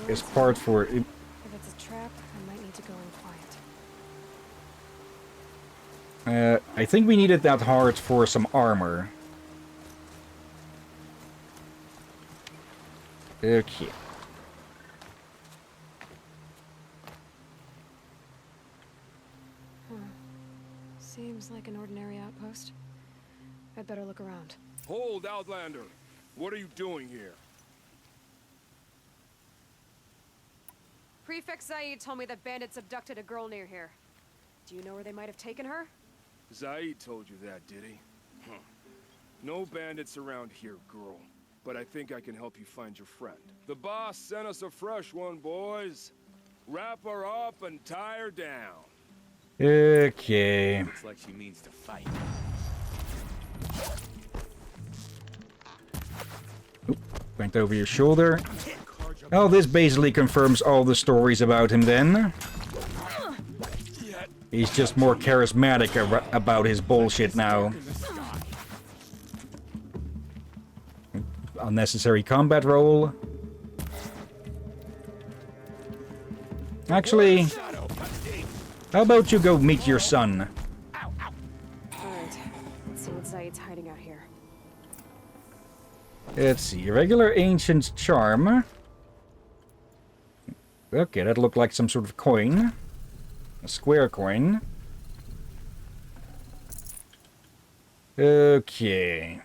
[SPEAKER 1] as part for...
[SPEAKER 4] If it's a trap, I might need to go in quiet.
[SPEAKER 1] I think we needed that heart for some armor. Okay.
[SPEAKER 4] Seems like an ordinary outpost. I'd better look around.
[SPEAKER 3] Hold, Outlander! What are you doing here?
[SPEAKER 4] Prefect Zaid told me that bandits abducted a girl near here. Do you know where they might have taken her?
[SPEAKER 3] Zaid told you that, did he? Huh. No bandits around here, girl. but I think I can help you find your friend. The boss sent us a fresh one, boys. Wrap her up and tie her down.
[SPEAKER 1] Okay.
[SPEAKER 6] Looks like she means to fight.
[SPEAKER 1] Went over your shoulder. Oh, this basically confirms all the stories about him then. He's just more charismatic about his bullshit now. Unnecessary combat roll. Actually, how about you go meet your son?
[SPEAKER 4] Alright, let's see what Zaid's hiding out here.
[SPEAKER 1] Let's see, regular ancient charm. Okay, that looked like some sort of coin. A square coin. Okay.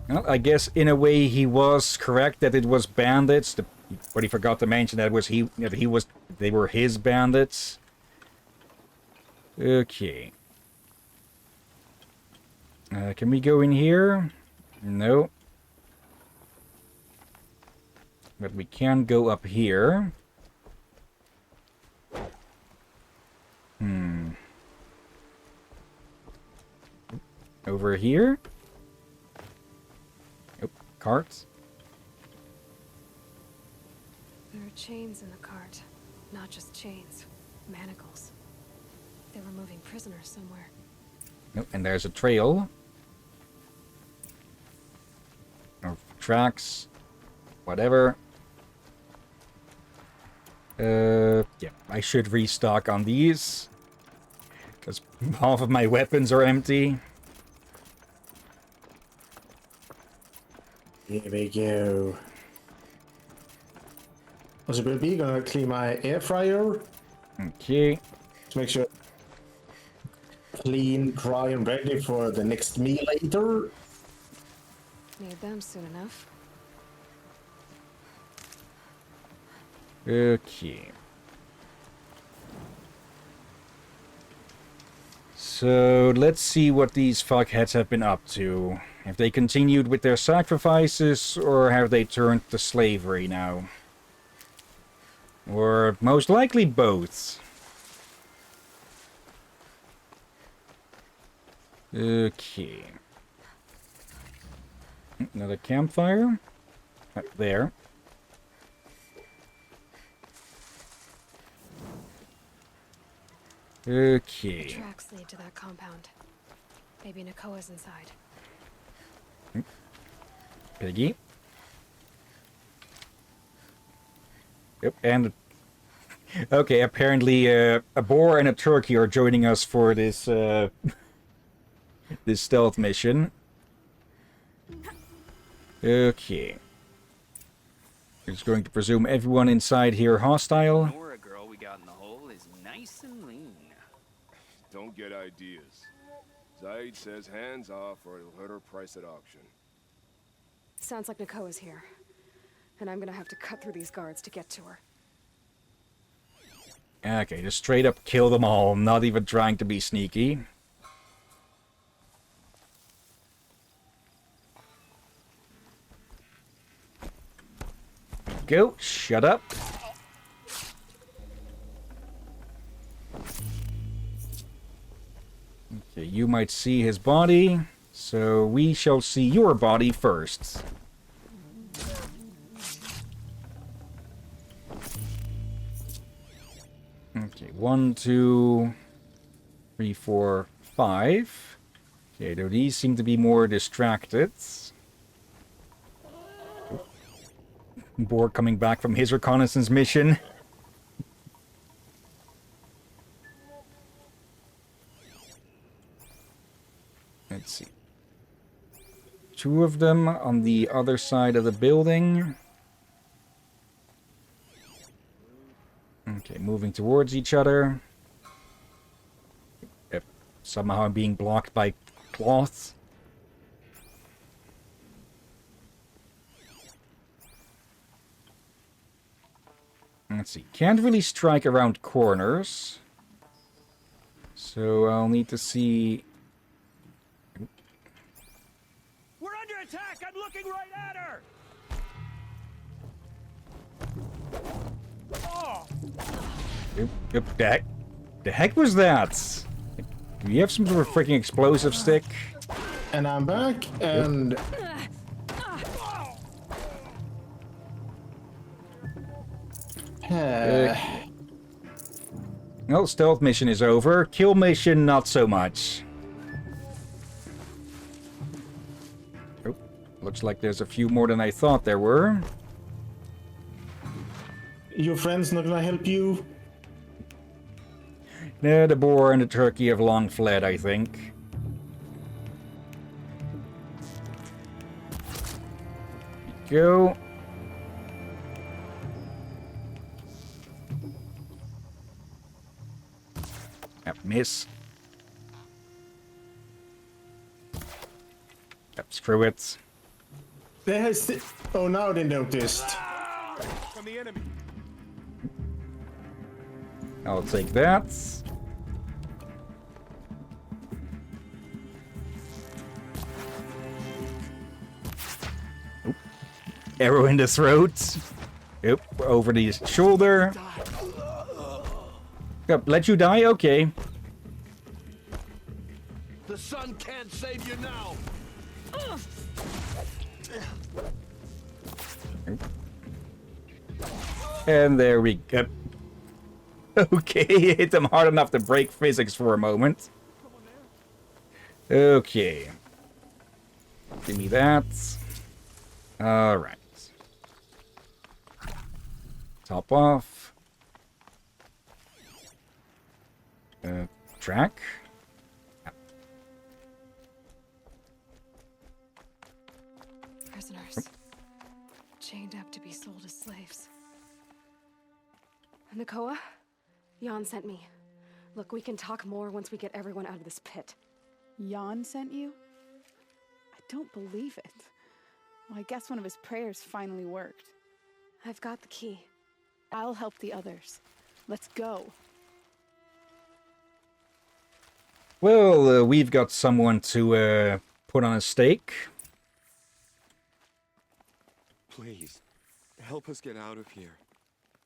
[SPEAKER 1] Well, I guess in a way he was correct that it was bandits, but he forgot to mention that they were his bandits. Okay. Can we go in here? No. But we can go up here. Over here? Oh, carts.
[SPEAKER 4] There are chains in the cart. Not just chains. Manacles. They were moving prisoners somewhere.
[SPEAKER 1] Oh, and there's a trail. Or tracks. Whatever. Yeah, I should restock on these. Because half of my weapons are empty.
[SPEAKER 2] Here we go. Possibly gonna clean my air fryer
[SPEAKER 1] Okay.
[SPEAKER 2] to make sure clean, dry, and ready for the next meal later.
[SPEAKER 4] Need them soon enough.
[SPEAKER 1] Okay. So, let's see what these fuckheads have been up to. Have they continued with their sacrifices, or have they turned to slavery now? Or most likely both. Okay. Another campfire. There. Okay.
[SPEAKER 4] Tracks lead to that compound. Maybe Nakoa's inside.
[SPEAKER 1] Piggy. Yep, and... Okay, apparently a boar and a turkey are joining us for this, this stealth mission. Okay. We're just going to presume everyone inside here hostile.
[SPEAKER 6] Nora girl we got in the hole is nice and lean.
[SPEAKER 3] Don't get ideas. Zaid says hands off or he'll hit her price at auction.
[SPEAKER 4] Sounds like Nakoa's here. And I'm gonna have to cut through these guards to get to her.
[SPEAKER 1] Okay, just straight up kill them all, not even trying to be sneaky. Go, shut up. Okay, you might see his body, so we shall see your body first. Okay, 1, 2, 3, 4, 5. Okay, though these seem to be more distracted. Boar coming back from his reconnaissance mission. Let's see. 2 of them on the other side of the building. Okay, moving towards each other. Yep. Somehow I'm being blocked by cloth. Let's see. Can't really strike around corners. So I'll need to see...
[SPEAKER 7] under attack! I'm looking right at her! Oh!
[SPEAKER 1] Yep, the heck was that? Do you have some sort of freaking explosive stick?
[SPEAKER 2] And I'm back, and...
[SPEAKER 1] Well, stealth mission is over. Kill mission, not so much. Oh, looks like there's a few more than I thought there were.
[SPEAKER 2] Your friend's not gonna help you?
[SPEAKER 1] No, the boar and the turkey have long fled, I think. Go. Miss. Yep, screw it.
[SPEAKER 2] They has oh, now they noticed.
[SPEAKER 3] From the enemy.
[SPEAKER 1] I'll take that. Oop. Arrow in the throat. Yep, over the shoulder. Yep, let you die? Okay.
[SPEAKER 7] The sun can't save you now!
[SPEAKER 1] And there we go. Okay, hit them hard enough to break physics for a moment. Okay. Give me that. Alright. Top off. Track.
[SPEAKER 4] Prisoners. Chained up to be sold as slaves. Nakoa? Jan sent me. Look, we can talk more once we get everyone out of this pit.
[SPEAKER 8] Jan sent you? I don't believe it. Well, I guess one of his prayers finally worked.
[SPEAKER 4] I've got the key.
[SPEAKER 8] I'll help the others. Let's go.
[SPEAKER 1] Well, we've got someone to put on a stake.
[SPEAKER 3] Please, help us get out of here.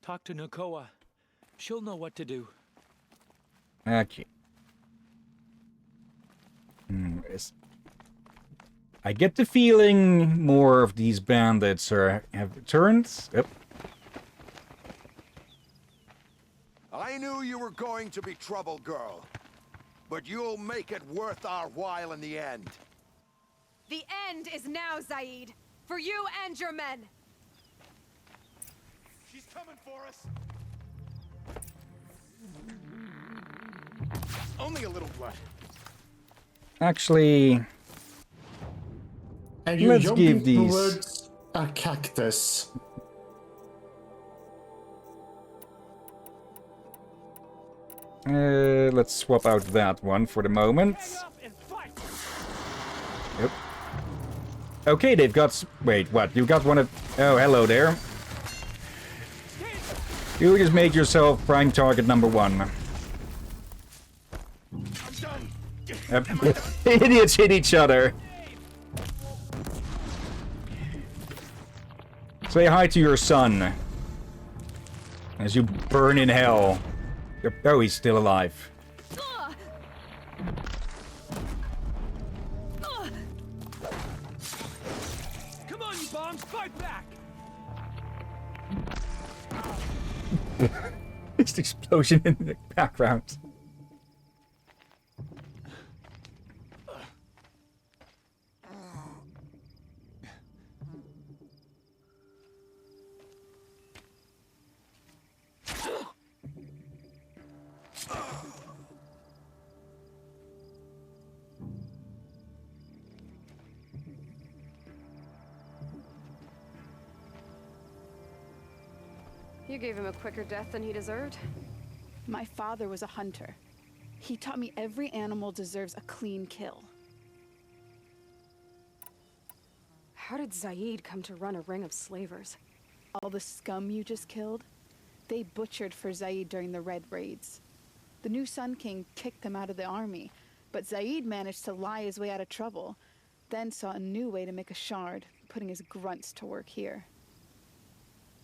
[SPEAKER 7] Talk to Nakoa. She'll know what to do.
[SPEAKER 1] Okay. I get the feeling more of these bandits have returned. Yep.
[SPEAKER 9] I knew you were going to be trouble, girl. But you'll make it worth our while in the end.
[SPEAKER 4] The end is now, Zaid. For you and your men.
[SPEAKER 3] She's coming for us. Only a little blood.
[SPEAKER 1] Actually,
[SPEAKER 2] And you're
[SPEAKER 1] let's
[SPEAKER 2] jumping
[SPEAKER 1] give these.
[SPEAKER 2] towards a cactus.
[SPEAKER 1] Let's swap out that one for the moment. Yep. Okay, they've got. Wait, what? You got one of. Oh, hello there. You just made yourself prime target number one. Yep. Idiots hit each other. Say hi to your son. As you burn in hell. Yep. Oh, he's still alive.
[SPEAKER 7] Come on, you bombs, fight back!
[SPEAKER 1] Just explosion in the background.
[SPEAKER 4] You gave him a quicker death than he deserved.
[SPEAKER 8] My father was a hunter. He taught me every animal deserves a clean kill.
[SPEAKER 4] How did Zaid come to run a ring of slavers?
[SPEAKER 8] All the scum you just killed, they butchered for Zaid during the Red Raids. The new Sun King kicked them out of the army, but Zaid managed to lie his way out of trouble. then saw a new way to make a shard, putting his grunts to work here.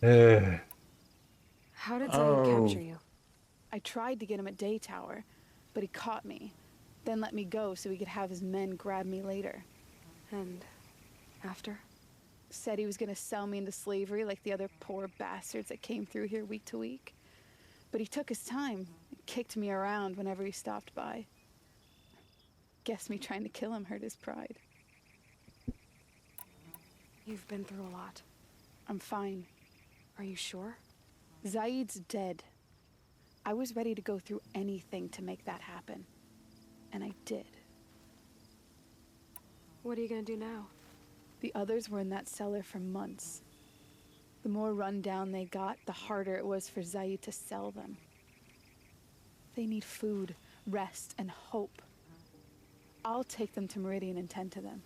[SPEAKER 4] How did Zaid capture you?
[SPEAKER 8] I tried to get him at Day Tower, but he caught me, then let me go so he could have his men grab me later.
[SPEAKER 4] And after?
[SPEAKER 8] Said he was gonna sell me into slavery like the other poor bastards that came through here week to week. But he took his time, and kicked me around whenever he stopped by. Guess me trying to kill him hurt his pride.
[SPEAKER 4] You've been through a lot.
[SPEAKER 8] I'm fine.
[SPEAKER 4] Are you sure?
[SPEAKER 8] Zaid's dead. I was ready to go through anything to make that happen. And I did.
[SPEAKER 4] What are you gonna do now?
[SPEAKER 8] The others were in that cellar for months. The more run down they got, the harder it was for Zaid to sell them. They need food, rest, and hope. I'll take them to Meridian and tend to them.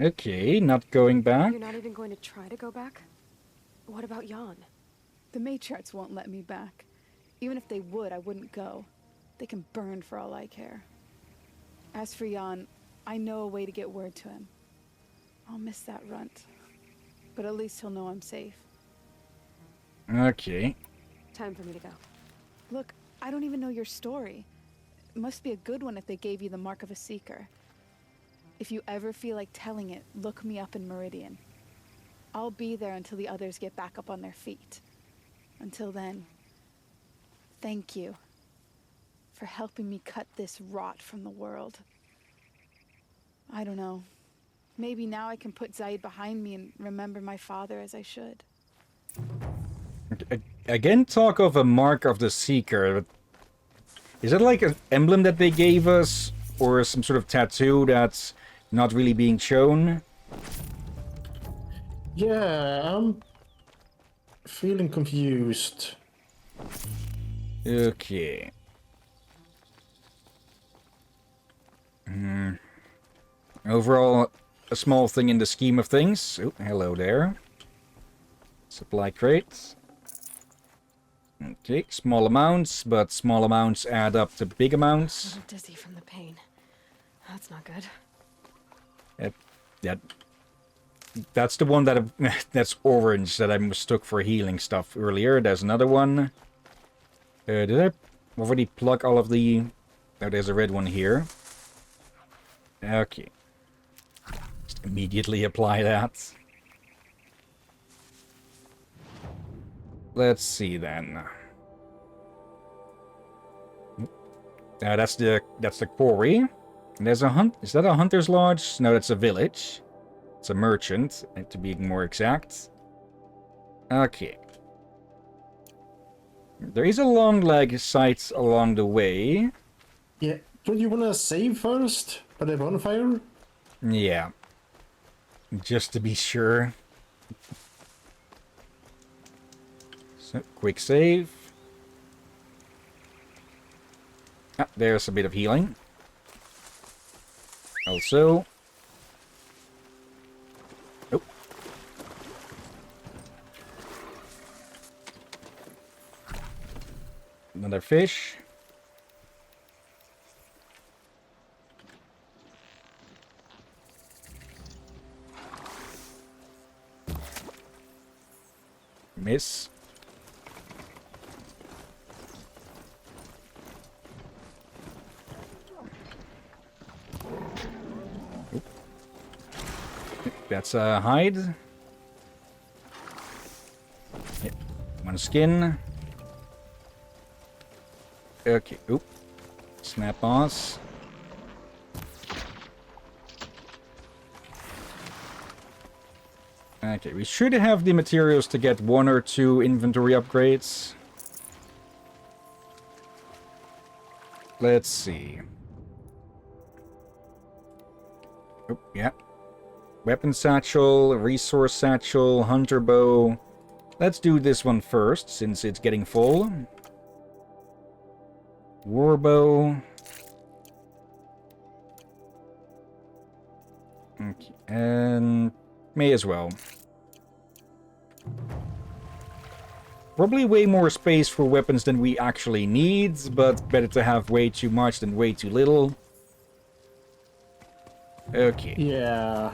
[SPEAKER 1] Okay, not going back.
[SPEAKER 4] You're not even going to try to go back? What about Jan?
[SPEAKER 8] The matriarchs won't let me back. Even if they would, I wouldn't go. They can burn for all I care. As for Jan, I know a way to get word to him. I'll miss that runt. But at least he'll know I'm safe.
[SPEAKER 1] Okay.
[SPEAKER 4] Time for me to go.
[SPEAKER 8] Look, I don't even know your story. It must be a good one if they gave you the mark of a seeker. If you ever feel like telling it, look me up in Meridian. I'll be there until the others get back up on their feet. Until then, thank you for helping me cut this rot from the world. I don't know. Maybe now I can put Zaid behind me and remember my father as I should.
[SPEAKER 1] Again, talk of a mark of the Seeker. Is it like an emblem that they gave us? Or some sort of tattoo that's not really being shown?
[SPEAKER 2] Yeah, I'm feeling confused.
[SPEAKER 1] Okay. Overall, a small thing in the scheme of things. Oh, hello there. Supply crates. Okay, small amounts, but small amounts add up to big
[SPEAKER 4] A
[SPEAKER 1] amounts.
[SPEAKER 4] little dizzy from the pain. That's not good.
[SPEAKER 1] That's the one that that's orange that I mistook for healing stuff earlier. There's another one. Did I already plug all of the... Oh, there's a red one here. Okay. Just immediately apply that. Let's see then. That's the quarry. And there's a hunt. Is that a hunter's lodge? No, that's a village. It's a merchant, to be more exact. Okay. There is a long leg site along the way.
[SPEAKER 2] Yeah, don't you wanna save first by the bonfire?
[SPEAKER 1] Yeah. Just to be sure. So, quick save. Ah, there's a bit of healing. Also... Oh. Another fish. Miss. That's a hide. Yep. One skin. Okay. Oop. Snap boss. Okay, we should have the materials to get 1 or 2 inventory upgrades. Let's see. Oh, yeah. Weapon satchel, resource satchel, hunter bow. Let's do this one first, since it's getting full. Warbow. Okay, and may as well. Probably way more space for weapons than we actually need, but better to have way too much than way too little. Okay.
[SPEAKER 2] Yeah.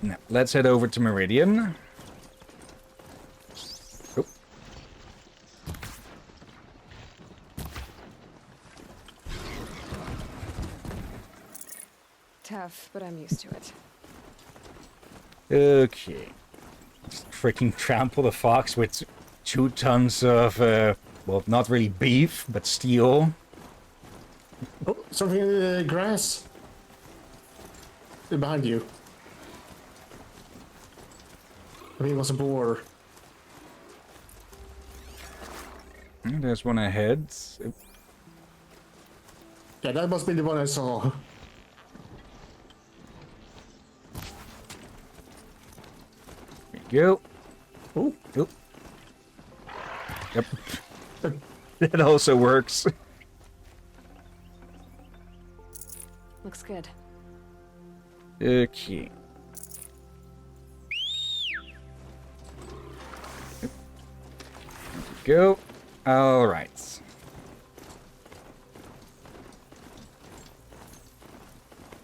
[SPEAKER 1] Now, let's head over to Meridian. Oh.
[SPEAKER 4] Tough, but I'm used to it.
[SPEAKER 1] Okay. Just freaking trample the fox with 2 tons of, well, not really beef, but steel.
[SPEAKER 2] Oh, something in the grass. Behind you. I think it was a boar.
[SPEAKER 1] There's one ahead.
[SPEAKER 2] Yeah, that must be the one I saw.
[SPEAKER 1] There we go.
[SPEAKER 2] Oh,
[SPEAKER 1] Oh. Yep. That also works.
[SPEAKER 4] Looks good.
[SPEAKER 1] Okay. There we go. All right.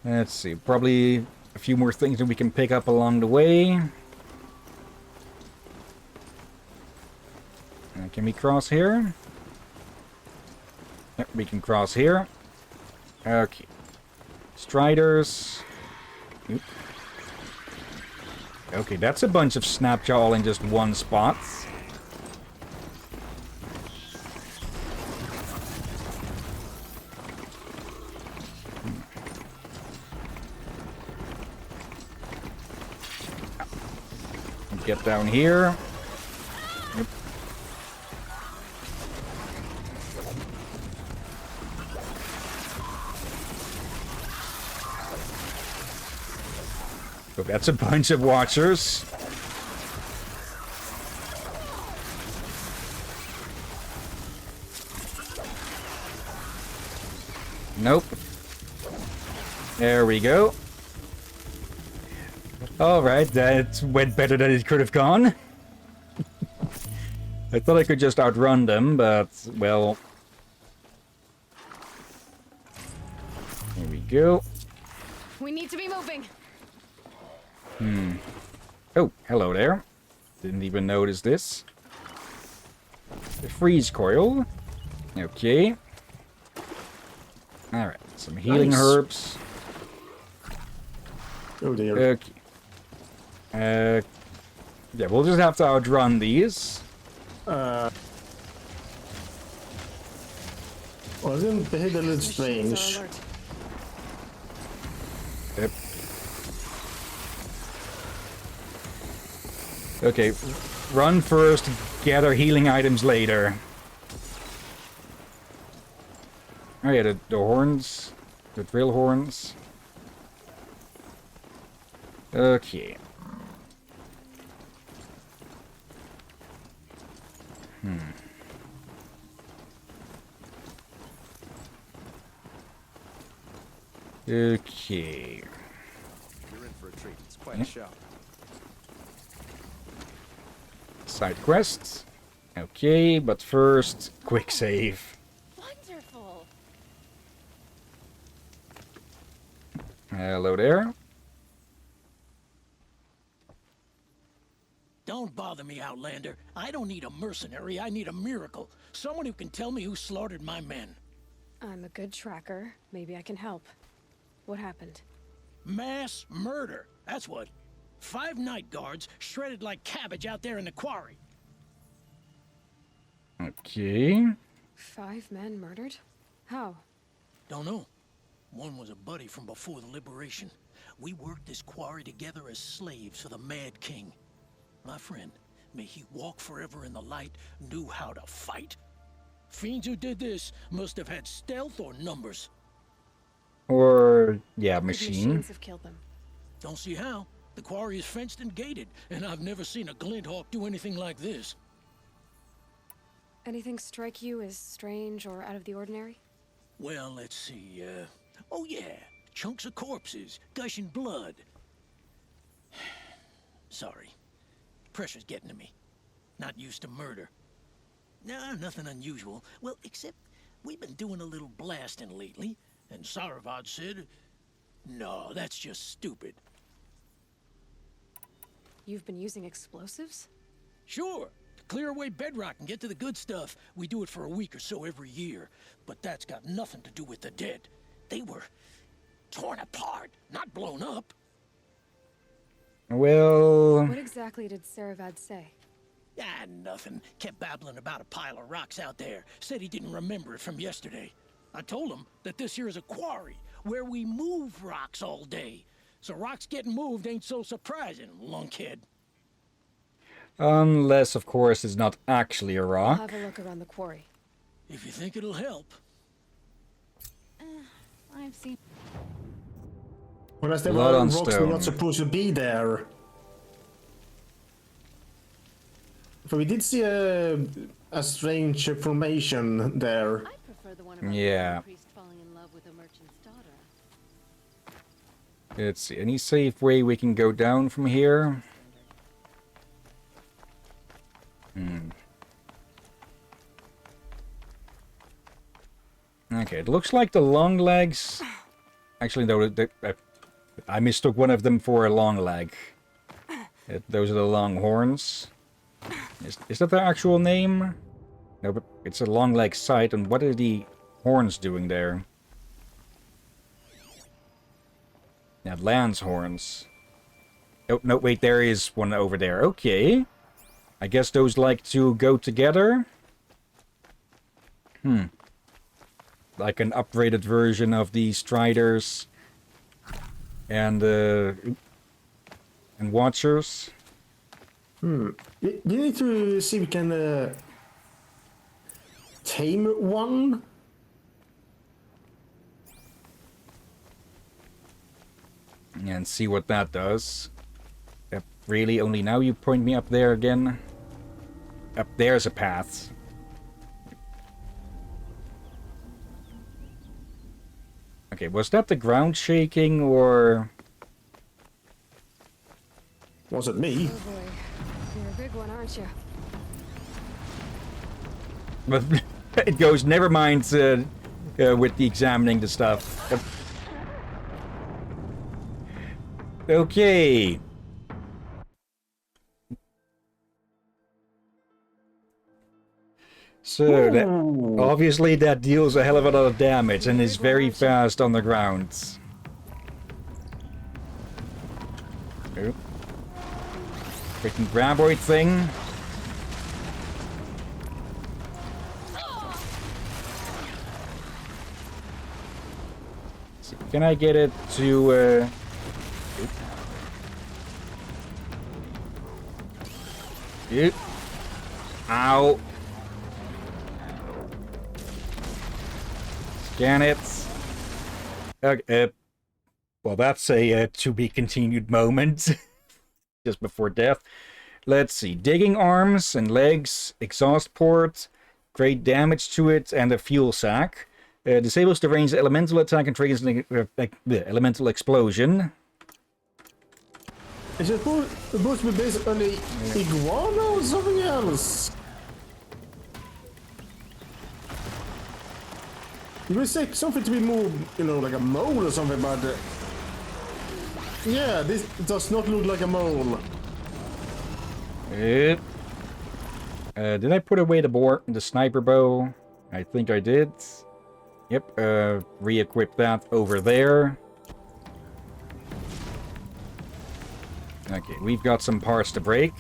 [SPEAKER 1] Let's see. Probably a few more things that we can pick up along the way. Can we cross here? Yep, we can cross here. Okay. Striders. Oop. Okay, that's a bunch of Snapjaw all in just one spot. Get down here. Yep. So that's a bunch of watchers. Nope. There we go. Alright, that went better than it could have gone. I thought I could just outrun them, but, well... Here we go.
[SPEAKER 4] We need to be moving.
[SPEAKER 1] Oh, hello there. Didn't even notice this. The freeze coil. Okay. Alright, some healing
[SPEAKER 2] Nice.
[SPEAKER 1] herbs.
[SPEAKER 2] oh dear.
[SPEAKER 1] Okay. Yeah, we'll just have to outrun these.
[SPEAKER 2] Well, I didn't behave a little
[SPEAKER 4] Machines
[SPEAKER 2] strange.
[SPEAKER 4] are alert.
[SPEAKER 1] Yep. Okay, run first, gather healing items later. Oh yeah, the horns. The drill horns. Okay. Okay.
[SPEAKER 3] You're in for a treat. It's quite a show.
[SPEAKER 1] Side quests. Okay, but first, quick save.
[SPEAKER 4] Wonderful.
[SPEAKER 1] Hello there.
[SPEAKER 7] Don't bother me, Outlander. I don't need a mercenary, I need a miracle. Someone who can tell me who slaughtered my men.
[SPEAKER 4] I'm a good tracker. Maybe I can help. What happened?
[SPEAKER 7] Mass murder, that's what. 5 night guards shredded like cabbage out there in the quarry.
[SPEAKER 1] Okay.
[SPEAKER 4] 5 men murdered? How?
[SPEAKER 7] Don't know. One was a buddy from before the liberation. We worked this quarry together as slaves for the Mad King. My friend, may he walk forever in the light, knew how to fight. Fiends who did this must have had stealth or numbers.
[SPEAKER 1] Or, yeah,
[SPEAKER 4] Could
[SPEAKER 1] machine.
[SPEAKER 4] machines have killed them?
[SPEAKER 7] Don't see how. The quarry is fenced and gated, and I've never seen a Glinthawk do anything like this.
[SPEAKER 4] Anything strike you as strange or out of the ordinary?
[SPEAKER 7] Well, let's see, oh yeah, chunks of corpses, gushing blood. Sorry. Pressure's getting to me. Not used to murder. Nah, nothing unusual. Well, except we've been doing a little blasting lately, and Saravad said... No, that's just stupid.
[SPEAKER 4] You've been using explosives?
[SPEAKER 7] Sure, to clear away bedrock and get to the good stuff, we do it for a week or so every year. But that's got nothing to do with the dead. They were torn apart, not blown up.
[SPEAKER 1] Well...
[SPEAKER 4] What exactly did Saravad say?
[SPEAKER 7] Ah, nothing. Kept babbling about a pile of rocks out there. Said he didn't remember it from yesterday. I told him that this here is a quarry, where we move rocks all day. So rocks getting moved ain't so surprising, lunkhead.
[SPEAKER 1] Unless, of course, it's not actually a
[SPEAKER 4] I'll
[SPEAKER 1] rock.
[SPEAKER 4] have a look around the quarry.
[SPEAKER 7] If you think it'll help.
[SPEAKER 8] I've seen.
[SPEAKER 2] Unless there
[SPEAKER 1] Blood
[SPEAKER 2] were
[SPEAKER 1] on
[SPEAKER 2] rocks
[SPEAKER 1] stone.
[SPEAKER 2] were not supposed to be there. For we did see a strange formation there.
[SPEAKER 10] I prefer the one about
[SPEAKER 1] Yeah.
[SPEAKER 10] the priest falling in love with a merchant's daughter.
[SPEAKER 1] Let's see, any safe way we can go down from here? Okay, it looks like the long legs... Actually, no, I mistook one of them for a long leg. Those are the long horns. Is that the actual name? No, but it's a long leg sight, and what are the horns doing there? Yeah, lance horns. Oh, no, wait, there is one over there. Okay. I guess those like to go together? Like an upgraded version of the Striders and Watchers.
[SPEAKER 2] You need to see if we can tame one.
[SPEAKER 1] And see what that does. Really, only now you point me up there again? Up there's a path. Okay, was that the ground shaking, or...
[SPEAKER 2] Was it me?
[SPEAKER 4] Oh boy. You're a big one, aren't you?
[SPEAKER 1] But it goes, never mind with the examining the stuff. Okay. So, obviously that deals a hell of a lot of damage and is very fast on the ground. Oh. Freaking graboid thing. So can I get it to... Ow. Scan it. Okay, well, that's a to-be-continued moment. Just before death. Let's see. Digging arms and legs, exhaust port, great damage to it, and a fuel sack. Disables the range elemental attack and triggers an elemental explosion.
[SPEAKER 2] Is it supposed to be based on the iguana or something else? You would say something to be moved, you know, like a mole or something, but... yeah, this does not look like a mole.
[SPEAKER 1] Did I put away the sniper bow? I think I did. Yep, re-equip that over there. Okay, we've got some parts to break.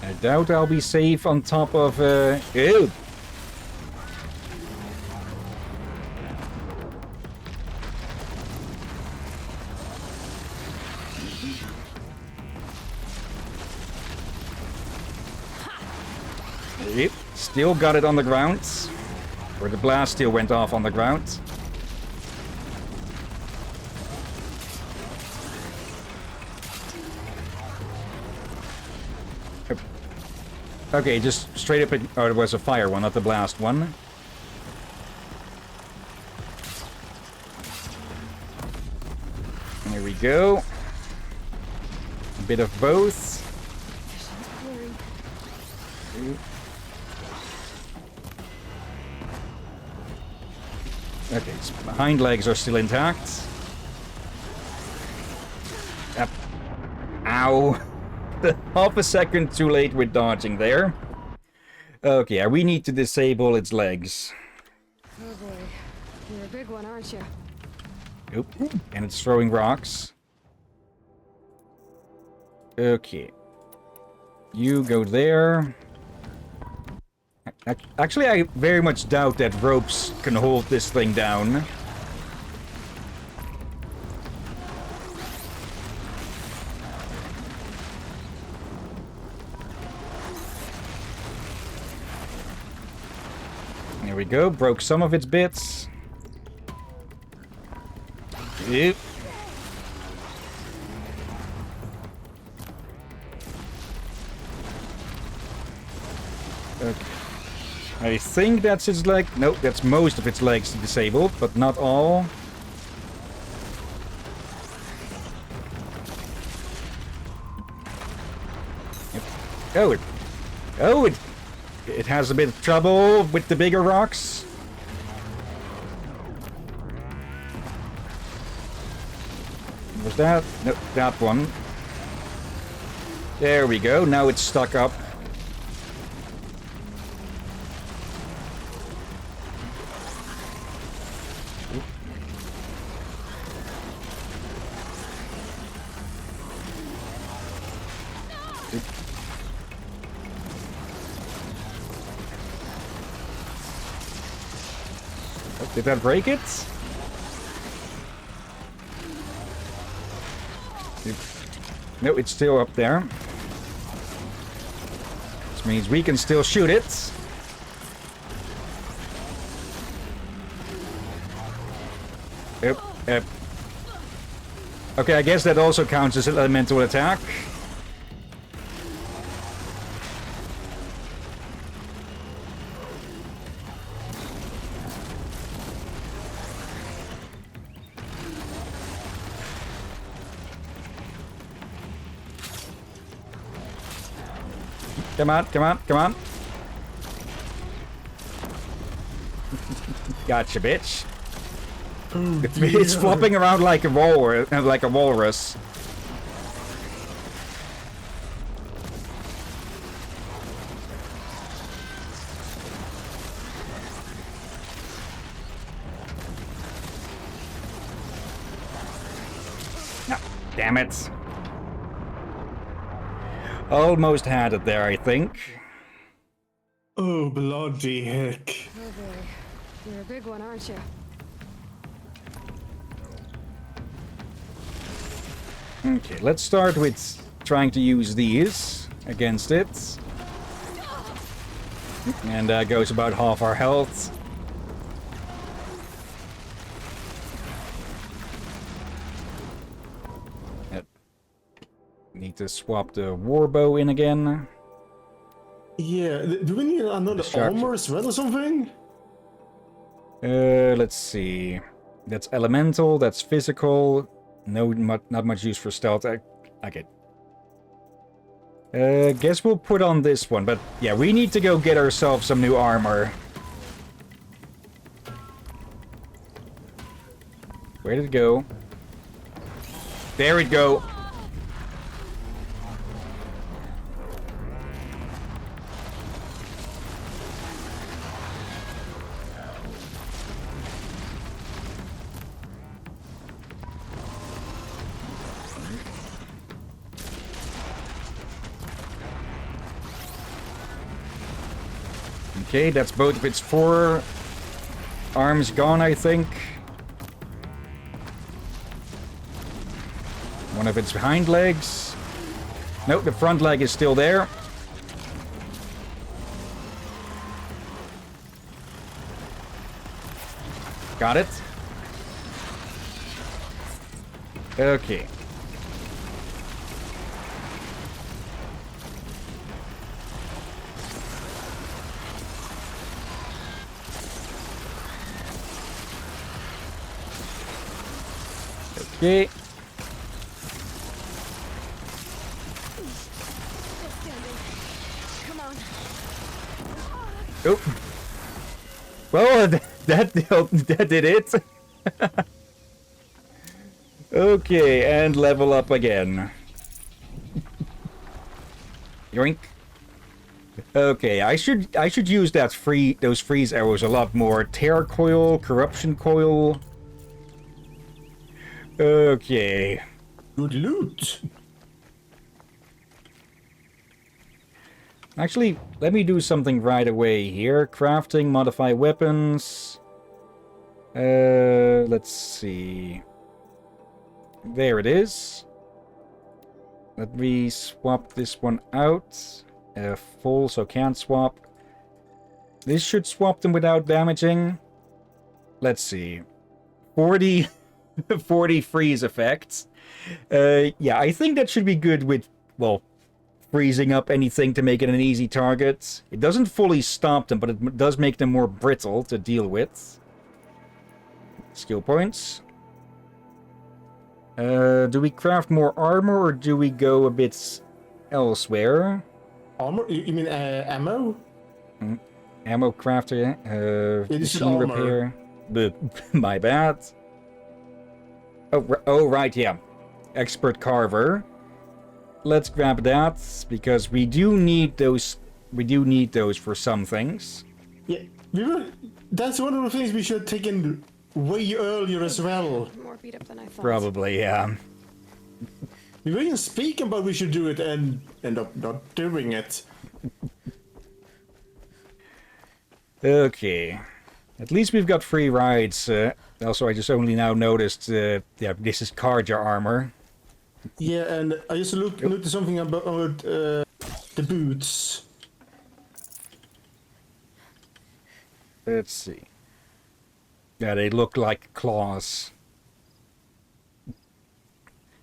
[SPEAKER 1] I doubt I'll be safe on top of, ew! Yep, still got it on the ground. Or the blast still went off on the ground. Okay, just straight up... oh, it was a fire one, not the blast one. There we go. A bit of both. Okay, his hind legs are still intact. Yep. Ow. Half a second too late with dodging there. Okay, we need to disable its legs.
[SPEAKER 4] Oh boy. You're a big one, aren't you?
[SPEAKER 1] Oop. And it's throwing rocks. Okay. You go there. Actually, I very much doubt that ropes can hold this thing down. There we go, broke some of its bits. Yep. Okay. I think that's its leg. Nope, that's most of its legs disabled, but not all. Yep. It has a bit of trouble with the bigger rocks. Was that? No, that one. There we go. Now it's stuck up. Did that break it? No, it's still up there. Which means we can still shoot it. Yep. Okay, I guess that also counts as an elemental attack. Come on, come on, come on. Gotcha, bitch.
[SPEAKER 2] Oh,
[SPEAKER 1] It's flopping around like a walrus. No, damn it. Almost had it there, I think.
[SPEAKER 2] Oh, bloody heck.
[SPEAKER 4] Oh boy. You're a big one, aren't you?
[SPEAKER 1] Okay, let's start with trying to use these against it. And that goes about half our health. Need to swap the warbow in again.
[SPEAKER 2] Yeah, do we need another armor as well or something?
[SPEAKER 1] Let's see. That's elemental, that's physical. No, not much use for stealth. Okay. Guess we'll put on this one, but yeah, we need to go get ourselves some new armor. Where did it go? There it go. Okay, that's both of its 4 arms gone, I think. One of its hind legs. Nope, the front leg is still there. Got it. Okay. Okay.
[SPEAKER 4] Come on.
[SPEAKER 1] Oh. Well, that did it. Okay, and level up again. Yoink. Okay, I should use those freeze arrows a lot more. Tear coil, corruption coil. Okay.
[SPEAKER 2] Good loot.
[SPEAKER 1] Actually, let me do something right away here. Crafting, modify weapons. Let's see. There it is. Let me swap this one out. Full, so can't swap. This should swap them without damaging. Let's see. 40, 40 freeze effects. Yeah, I think that should be good with, well, freezing up anything to make it an easy target. It doesn't fully stop them, but it does make them more brittle to deal with. Skill points. Do we craft more armor, or do we go a bit elsewhere?
[SPEAKER 2] Armor? You mean ammo?
[SPEAKER 1] Ammo crafter,
[SPEAKER 2] It is
[SPEAKER 1] machine
[SPEAKER 2] armor.
[SPEAKER 1] repair. My bad. Oh, right, yeah. Expert carver. Let's grab that, because we do need those. We do need those for some things.
[SPEAKER 2] Yeah, that's one of the things we should have taken way earlier as well.
[SPEAKER 4] More beat up than I thought.
[SPEAKER 1] Probably, yeah.
[SPEAKER 2] We were even speaking about we should do it and end up not doing it.
[SPEAKER 1] Okay. At least we've got free rides. Also, I just only now noticed, yeah, this is Karja armor.
[SPEAKER 2] Yeah, and I just looked at something about the boots.
[SPEAKER 1] Let's see. Yeah, they look like claws.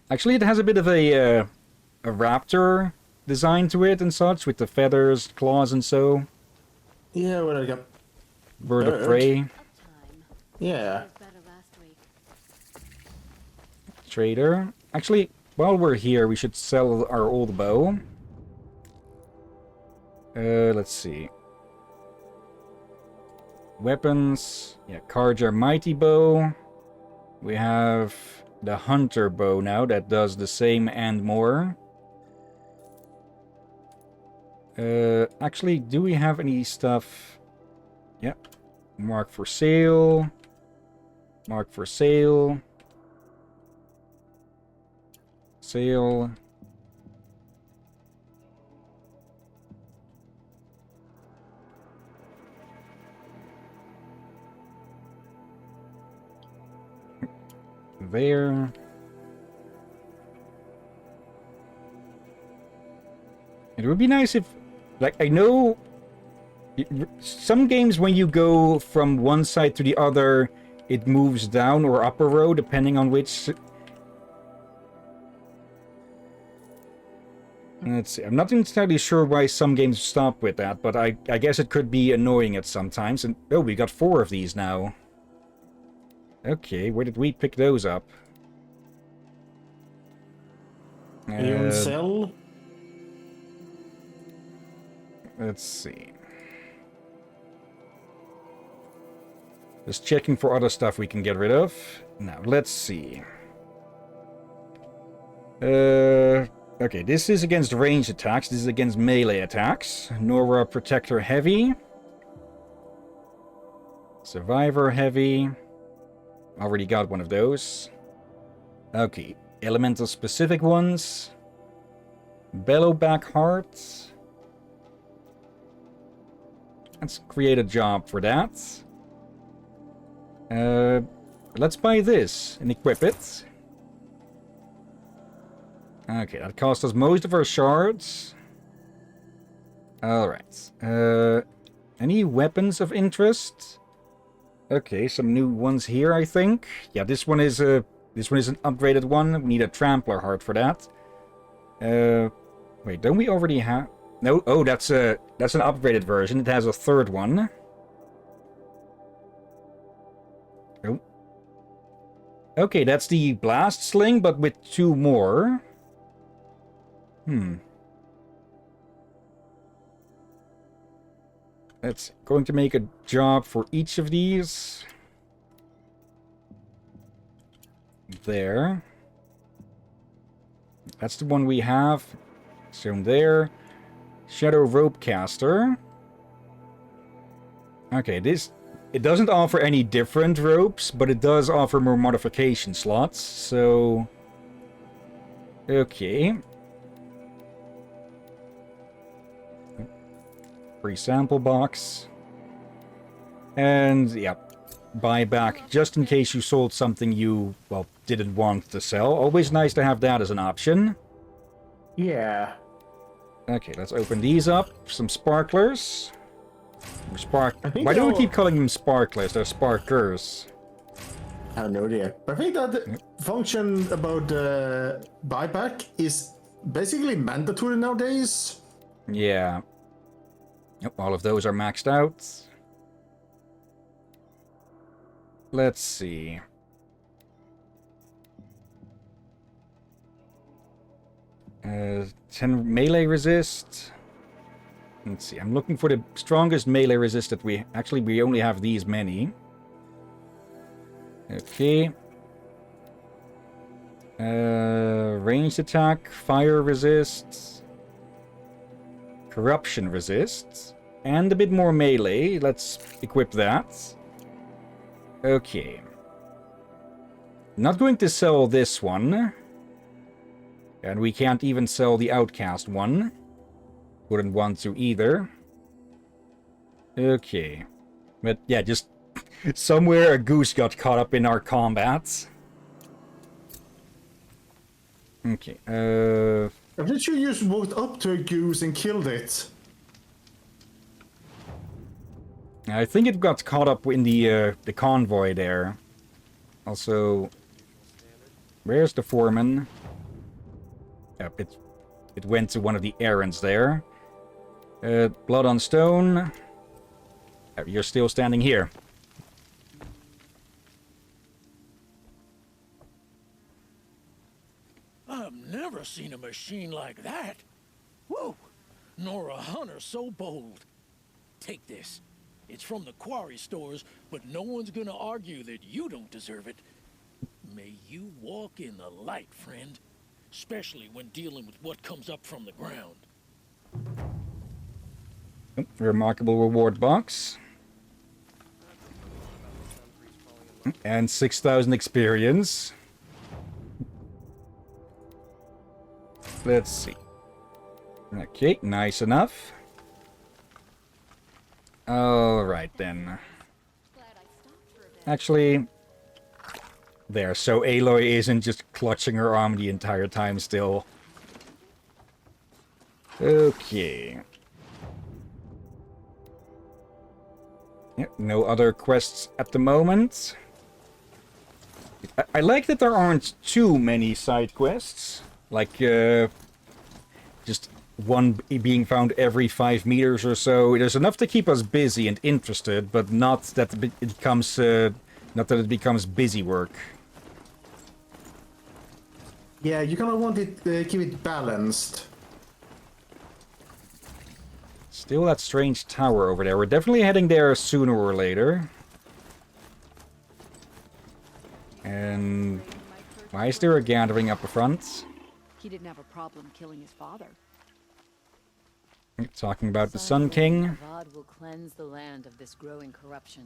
[SPEAKER 1] Actually, it has a bit of a raptor design to it and such, with the feathers, claws, and so.
[SPEAKER 2] Yeah, what I got.
[SPEAKER 1] Bird of prey.
[SPEAKER 2] Yeah.
[SPEAKER 1] Trader. Actually, while we're here, we should sell our old bow. Let's see. Weapons. Yeah, Karja mighty bow. We have the hunter bow now that does the same and more. Actually, do we have any stuff? Yeah. Mark for sale. Mark for sale. Sale. There. It would be nice if, like, I know some games when you go from one side to the other, it moves down or up a row depending on which. Let's see. I'm not entirely sure why some games stop with that, but I guess it could be annoying at sometimes. And oh, we got 4 of these now. Okay, where did we pick those up?
[SPEAKER 2] You on sell?
[SPEAKER 1] Let's see. Just checking for other stuff we can get rid of. Now, let's see. Okay, this is against ranged attacks. This is against melee attacks. Nora Protector Heavy. Survivor Heavy. Already got one of those. Okay, elemental specific ones. Bellowback Heart. Let's create a job for that. Let's buy this and equip it. Okay, that cost us most of our shards. Alright. Any weapons of interest? Okay, some new ones here, I think. Yeah, this one is an upgraded one. We need a trampler heart for that. Wait, don't we already have? No. Oh, that's an upgraded version. It has a third one. Oh. Okay, that's the blast sling, but with 2 more. That's going to make a job for each of these. There. That's the one we have. Shown there. Shadow Rope Caster. Okay, this... It doesn't offer any different ropes, but it does offer more modification slots, so... Okay. Free sample box. And, yeah. Buy back just in case you sold something you, well, didn't want to sell. Always nice to have that as an option.
[SPEAKER 2] Yeah.
[SPEAKER 1] Okay, let's open these up. Some sparklers. Why do we
[SPEAKER 2] they'll-
[SPEAKER 1] keep calling them sparklers? They're sparkers.
[SPEAKER 2] I have no idea. But I think that the function about the buyback is basically mandatory nowadays.
[SPEAKER 1] Yeah. Yep, all of those are maxed out. Let's see. 10 melee resist. Let's see, I'm looking for the strongest melee resist that we... Actually, we only have these many. Okay. Ranged attack, fire resist, corruption resist, and a bit more melee. Let's equip that. Okay. Not going to sell this one. And we can't even sell the outcast one. Wouldn't want to either. Okay. But yeah, just somewhere a goose got caught up in our combats. Okay,
[SPEAKER 2] Did you just walked up to a goose and killed it?
[SPEAKER 1] I think it got caught up in the convoy there. Also, where's the foreman? Yep, it went to one of the errands there. Blood on stone. You're still standing here.
[SPEAKER 7] I've never seen a machine like that. Whoa! Nor a hunter so bold. Take this. It's from the quarry stores, but no one's gonna argue that you don't deserve it. May you walk in the light, friend. Especially when dealing with what comes up from the ground.
[SPEAKER 1] Remarkable reward box. And 6,000 experience. Let's see. Okay, nice enough. Alright then. Actually, there, so Aloy isn't just clutching her arm the entire time still. Okay. Yep, no other quests at the moment. I like that there aren't too many side quests. Like, just one being found every 5 meters or so. There's enough to keep us busy and interested, but not that it becomes, not that it becomes busy work.
[SPEAKER 2] Yeah, you kind of want it, keep it balanced.
[SPEAKER 1] Still that strange tower over there. We're definitely heading there sooner or later. And why is there a gathering up front?
[SPEAKER 10] He didn't have a problem killing his father.
[SPEAKER 1] Talking about the Sun King.
[SPEAKER 10] God will cleanse the land of this growing corruption.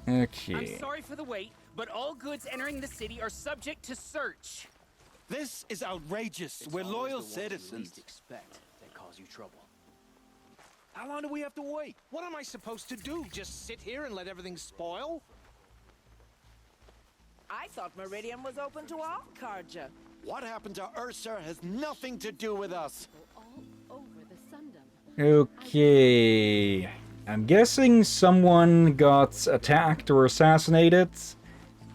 [SPEAKER 1] Okay.
[SPEAKER 6] I'm sorry for the wait, but all goods entering the city are subject to search.
[SPEAKER 11] This is outrageous. We're loyal citizens.
[SPEAKER 6] Expect that cause you trouble.
[SPEAKER 11] How long do we have to wait? What am I supposed to do? Just sit here and let everything spoil?
[SPEAKER 12] I thought Meridian was open to all Carja.
[SPEAKER 9] What happened to Ursa has nothing to do with us.
[SPEAKER 10] All over the Sundom.
[SPEAKER 1] Okay. I'm guessing someone got attacked or assassinated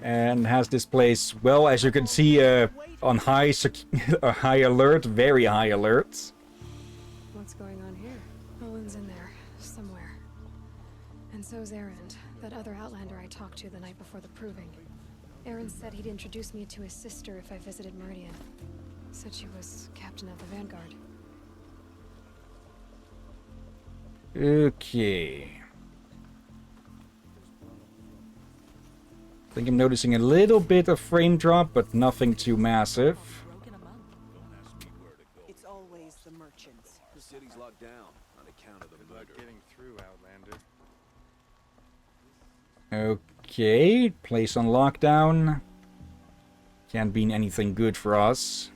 [SPEAKER 1] and has this place, well, as you can see, on high alert, very high alert.
[SPEAKER 4] What's going on here? Owen's in there, somewhere. And so's Erend, that other Outlander I talked to the night before the proving. Aaron said he'd introduce me to his sister if I visited Meridian. Said she was captain of the Vanguard.
[SPEAKER 1] Okay. I think I'm noticing a little bit of frame drop, but nothing too massive.
[SPEAKER 12] It's always the merchants.
[SPEAKER 3] The city's locked down on account of the murder.
[SPEAKER 13] Getting through, Outlander.
[SPEAKER 1] Okay, place on lockdown. Can't mean anything good for us.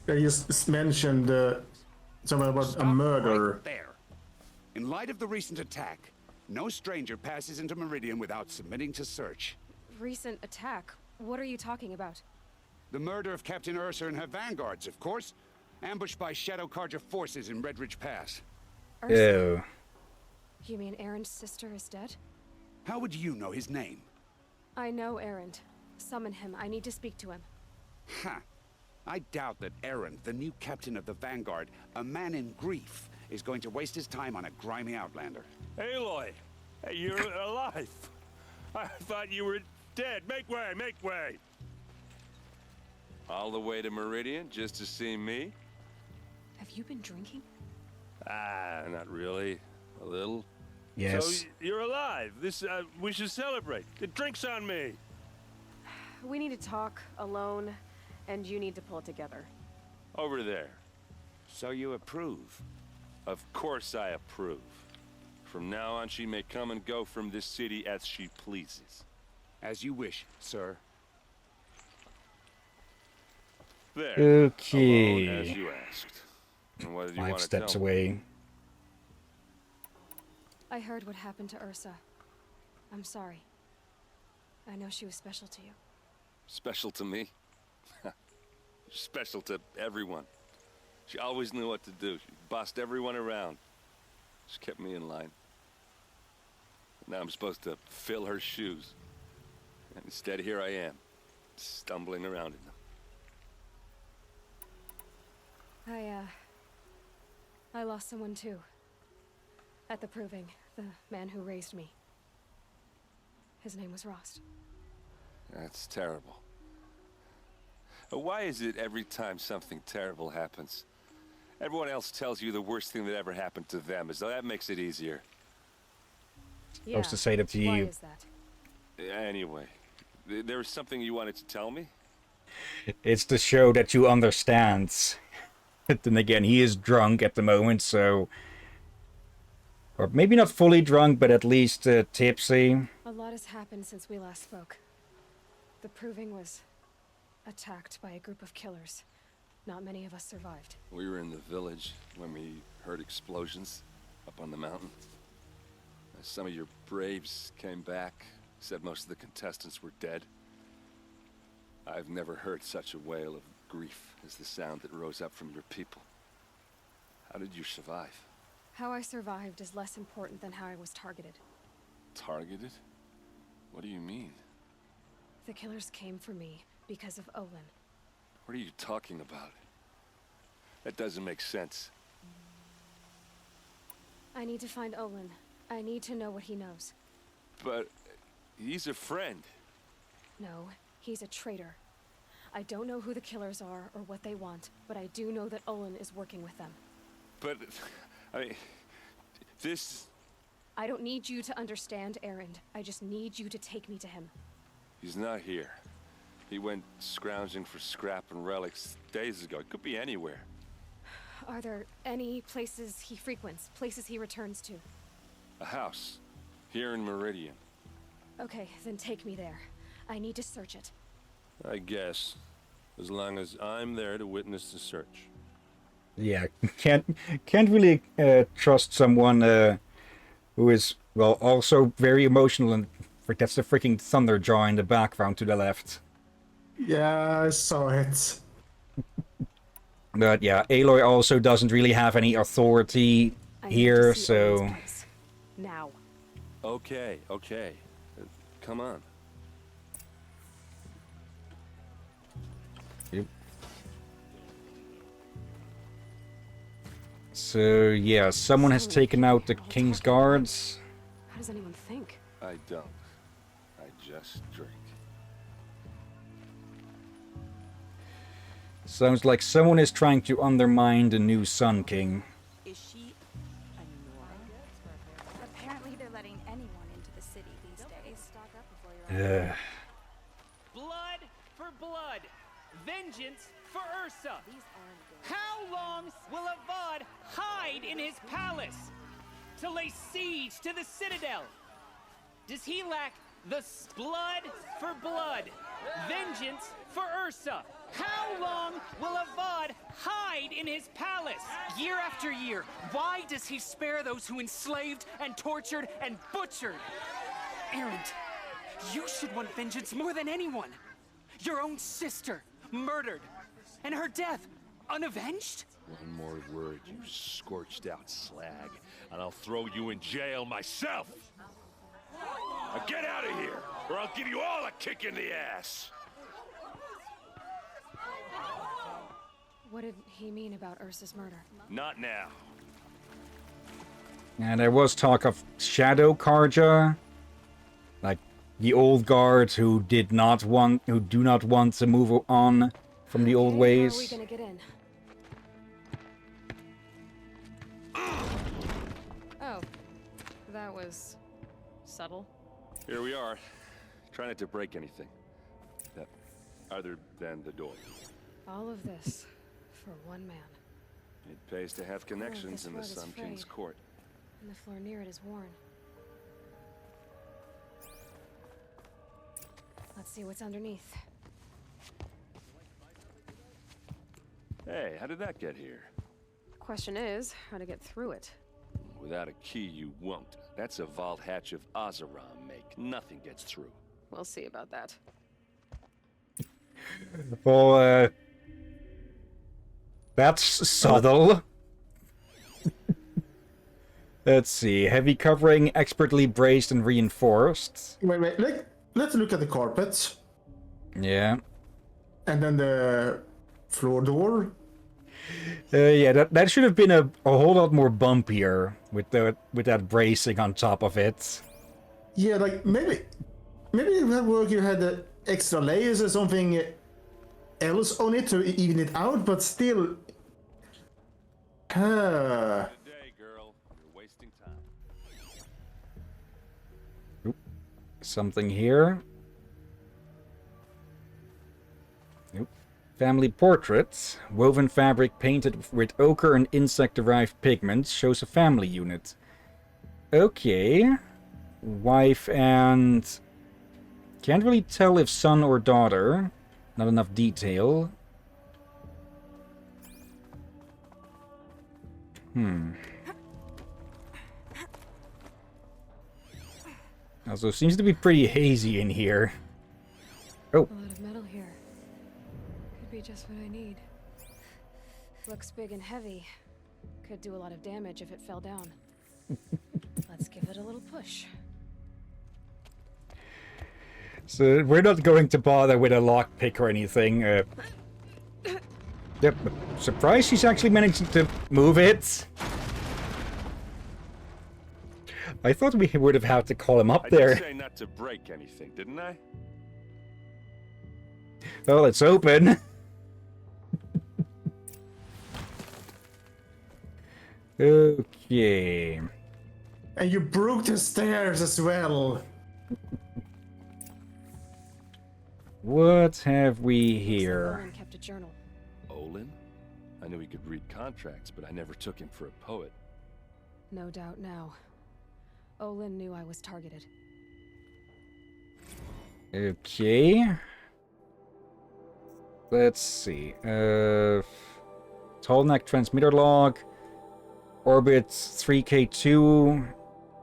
[SPEAKER 2] I just mentioned something about a murder.
[SPEAKER 14] Right there. In light of the recent attack, no stranger passes into Meridian without submitting to search.
[SPEAKER 4] Recent attack? What are you talking about?
[SPEAKER 14] The murder of Captain Ursa and her vanguards, of course. Ambushed by Shadow Carja forces in Redridge Pass.
[SPEAKER 1] Oh.
[SPEAKER 4] You mean Aaron's sister is dead?
[SPEAKER 14] How would you know his name?
[SPEAKER 4] I know Aaron. Summon him. I need to speak to him.
[SPEAKER 14] Ha! I doubt that Aaron, the new captain of the Vanguard, a man in grief, is going to waste his time on a grimy outlander.
[SPEAKER 15] Aloy! Hey, you're alive! I thought you were dead. Make way, make way!
[SPEAKER 3] All the way to Meridian just to see me?
[SPEAKER 4] Have you been drinking?
[SPEAKER 15] Ah, not really. A little.
[SPEAKER 1] Yes.
[SPEAKER 15] So you're alive. This, we should celebrate. The drink's on me.
[SPEAKER 4] We need to talk alone, and you need to pull it together.
[SPEAKER 15] Over there.
[SPEAKER 14] So you approve?
[SPEAKER 15] Of course I approve. From now on, she may come and go from this city as she pleases.
[SPEAKER 14] As you wish, sir.
[SPEAKER 15] There.
[SPEAKER 1] Okay.
[SPEAKER 15] Alone, as you asked. And what did you want
[SPEAKER 1] 5
[SPEAKER 15] to
[SPEAKER 1] steps
[SPEAKER 15] tell me?
[SPEAKER 1] away.
[SPEAKER 4] I heard what happened to Ursa. I'm sorry. I know she was special to you.
[SPEAKER 15] Special to me? Special to everyone. She always knew what to do. She bossed everyone around. She kept me in line. Now I'm supposed to fill her shoes. And instead, here I am, stumbling around in them.
[SPEAKER 4] I lost someone too. At the Proving, the man who raised me. His name was Rost.
[SPEAKER 15] That's terrible. Why is it every time something terrible happens, everyone else tells you the worst thing that ever happened to them, as though that makes it easier?
[SPEAKER 4] Yeah.
[SPEAKER 1] Supposed to say that to
[SPEAKER 4] Why
[SPEAKER 1] you.
[SPEAKER 4] is that?
[SPEAKER 15] Anyway, there was something you wanted to tell me?
[SPEAKER 1] It's to show that you understand. Then again, he is drunk at the moment, so... Or maybe not fully drunk, but at least tipsy.
[SPEAKER 4] A lot has happened since we last spoke. The Proving was attacked by a group of killers. Not many of us survived.
[SPEAKER 15] We were in the village when we heard explosions up on the mountain. Some of your braves came back, said most of the contestants were dead. I've never heard such a wail of grief as the sound that rose up from your people. How did you survive?
[SPEAKER 4] How I survived is less important than how I was targeted.
[SPEAKER 15] Targeted? What do you mean?
[SPEAKER 4] The killers came for me because of Olin.
[SPEAKER 15] What are you talking about? That doesn't make sense.
[SPEAKER 4] I need to find Olin. I need to know what he knows.
[SPEAKER 15] But he's a friend.
[SPEAKER 4] No, he's a traitor. I don't know who the killers are or what they want, but I do know that Olin is working with them.
[SPEAKER 15] But, I mean, this...
[SPEAKER 4] I don't need you to understand, Erend. I just need you to take me to him.
[SPEAKER 15] He's not here. He went scrounging for scrap and relics days ago. It could be anywhere.
[SPEAKER 4] Are there any places he frequents, places he returns to?
[SPEAKER 15] A house. Here in Meridian.
[SPEAKER 4] Okay, then take me there. I need to search it.
[SPEAKER 15] I guess. As long as I'm there to witness the search.
[SPEAKER 1] Yeah, can't really trust someone who is, well, also very emotional, and that's the freaking Thunderjaw in the background to the left.
[SPEAKER 2] Yeah, I saw it.
[SPEAKER 1] But yeah, Aloy also doesn't really have any authority here, so...
[SPEAKER 4] Now.
[SPEAKER 15] Okay, okay. Come on.
[SPEAKER 1] Yep. So yeah, someone has taken out the King's Guards.
[SPEAKER 4] How does anyone think?
[SPEAKER 15] I don't. I just drink.
[SPEAKER 1] Sounds like someone is trying to undermine the new Sun King.
[SPEAKER 12] Is she a Nora?
[SPEAKER 8] Apparently they're letting anyone into the city these days.
[SPEAKER 6] Blood for blood. Vengeance for Ursa. How long will Avad hide in his palace to lay siege to the citadel? Does he lack the blood for blood? Vengeance for Ursa. How long will Avad hide in his palace? Year after year, why does he spare those who enslaved and tortured and butchered? Erend, you should want vengeance more than anyone. Your own sister, murdered, and her death, unavenged?
[SPEAKER 15] One more word, you scorched out slag, and I'll throw you in jail myself! Now get out of here, or I'll give you all a kick in the ass!
[SPEAKER 4] What did he mean about Ursa's murder?
[SPEAKER 15] Not now.
[SPEAKER 1] And there was talk of Shadow Karja, like the old guards who do not want to move on from the old ways.
[SPEAKER 4] How are we gonna get in? Oh, that was subtle.
[SPEAKER 15] Here we are. Try not to break anything. Other than the door.
[SPEAKER 4] All of this for one man.
[SPEAKER 15] It pays to have connections
[SPEAKER 4] this
[SPEAKER 15] in the
[SPEAKER 4] rug is
[SPEAKER 15] Sun King's
[SPEAKER 4] frayed.
[SPEAKER 15] court.
[SPEAKER 4] And the floor near it is worn. Let's see what's underneath.
[SPEAKER 15] Hey, how did that get here?
[SPEAKER 4] Question is, how to get through it.
[SPEAKER 15] Without a key, you won't. That's a vault hatch of Azeram make. Nothing gets through.
[SPEAKER 4] We'll see about that.
[SPEAKER 1] Well, that's subtle. Let's see. Heavy covering, expertly braced and reinforced.
[SPEAKER 2] Wait. Let's look at the carpets.
[SPEAKER 1] Yeah.
[SPEAKER 2] And then the floor door.
[SPEAKER 1] Yeah, that should have been a whole lot more bumpier with that bracing on top of it.
[SPEAKER 2] Yeah, like maybe it would work. You had the extra layers or something else on it to even it out, but still.
[SPEAKER 15] Day, girl. You're wasting time.
[SPEAKER 1] Oop. Something here. Nope. Family portrait. Woven fabric painted with ochre and insect-derived pigments shows a family unit. Okay. Wife and... Can't really tell if son or daughter. Not enough detail. Also, seems to be pretty hazy in here. Oh.
[SPEAKER 4] A lot of metal here. Could be just what I need. Looks big and heavy. Could do a lot of damage if it fell down. Let's give it a little push.
[SPEAKER 1] So we're not going to bother with a lockpick or anything. Yep, surprised she's actually managed to move it. I thought we would have had to call him up there.
[SPEAKER 15] I did say not to break anything, didn't I?
[SPEAKER 1] Well, it's open. Okay.
[SPEAKER 2] And you broke the stairs as well.
[SPEAKER 1] What have we here?
[SPEAKER 4] Olin kept a journal.
[SPEAKER 15] Olin? I knew he could read contracts, but I never took him for a poet.
[SPEAKER 4] No doubt now. Olin knew I was targeted.
[SPEAKER 1] Okay. Let's see. Tallneck transmitter log. Orbit 3K2.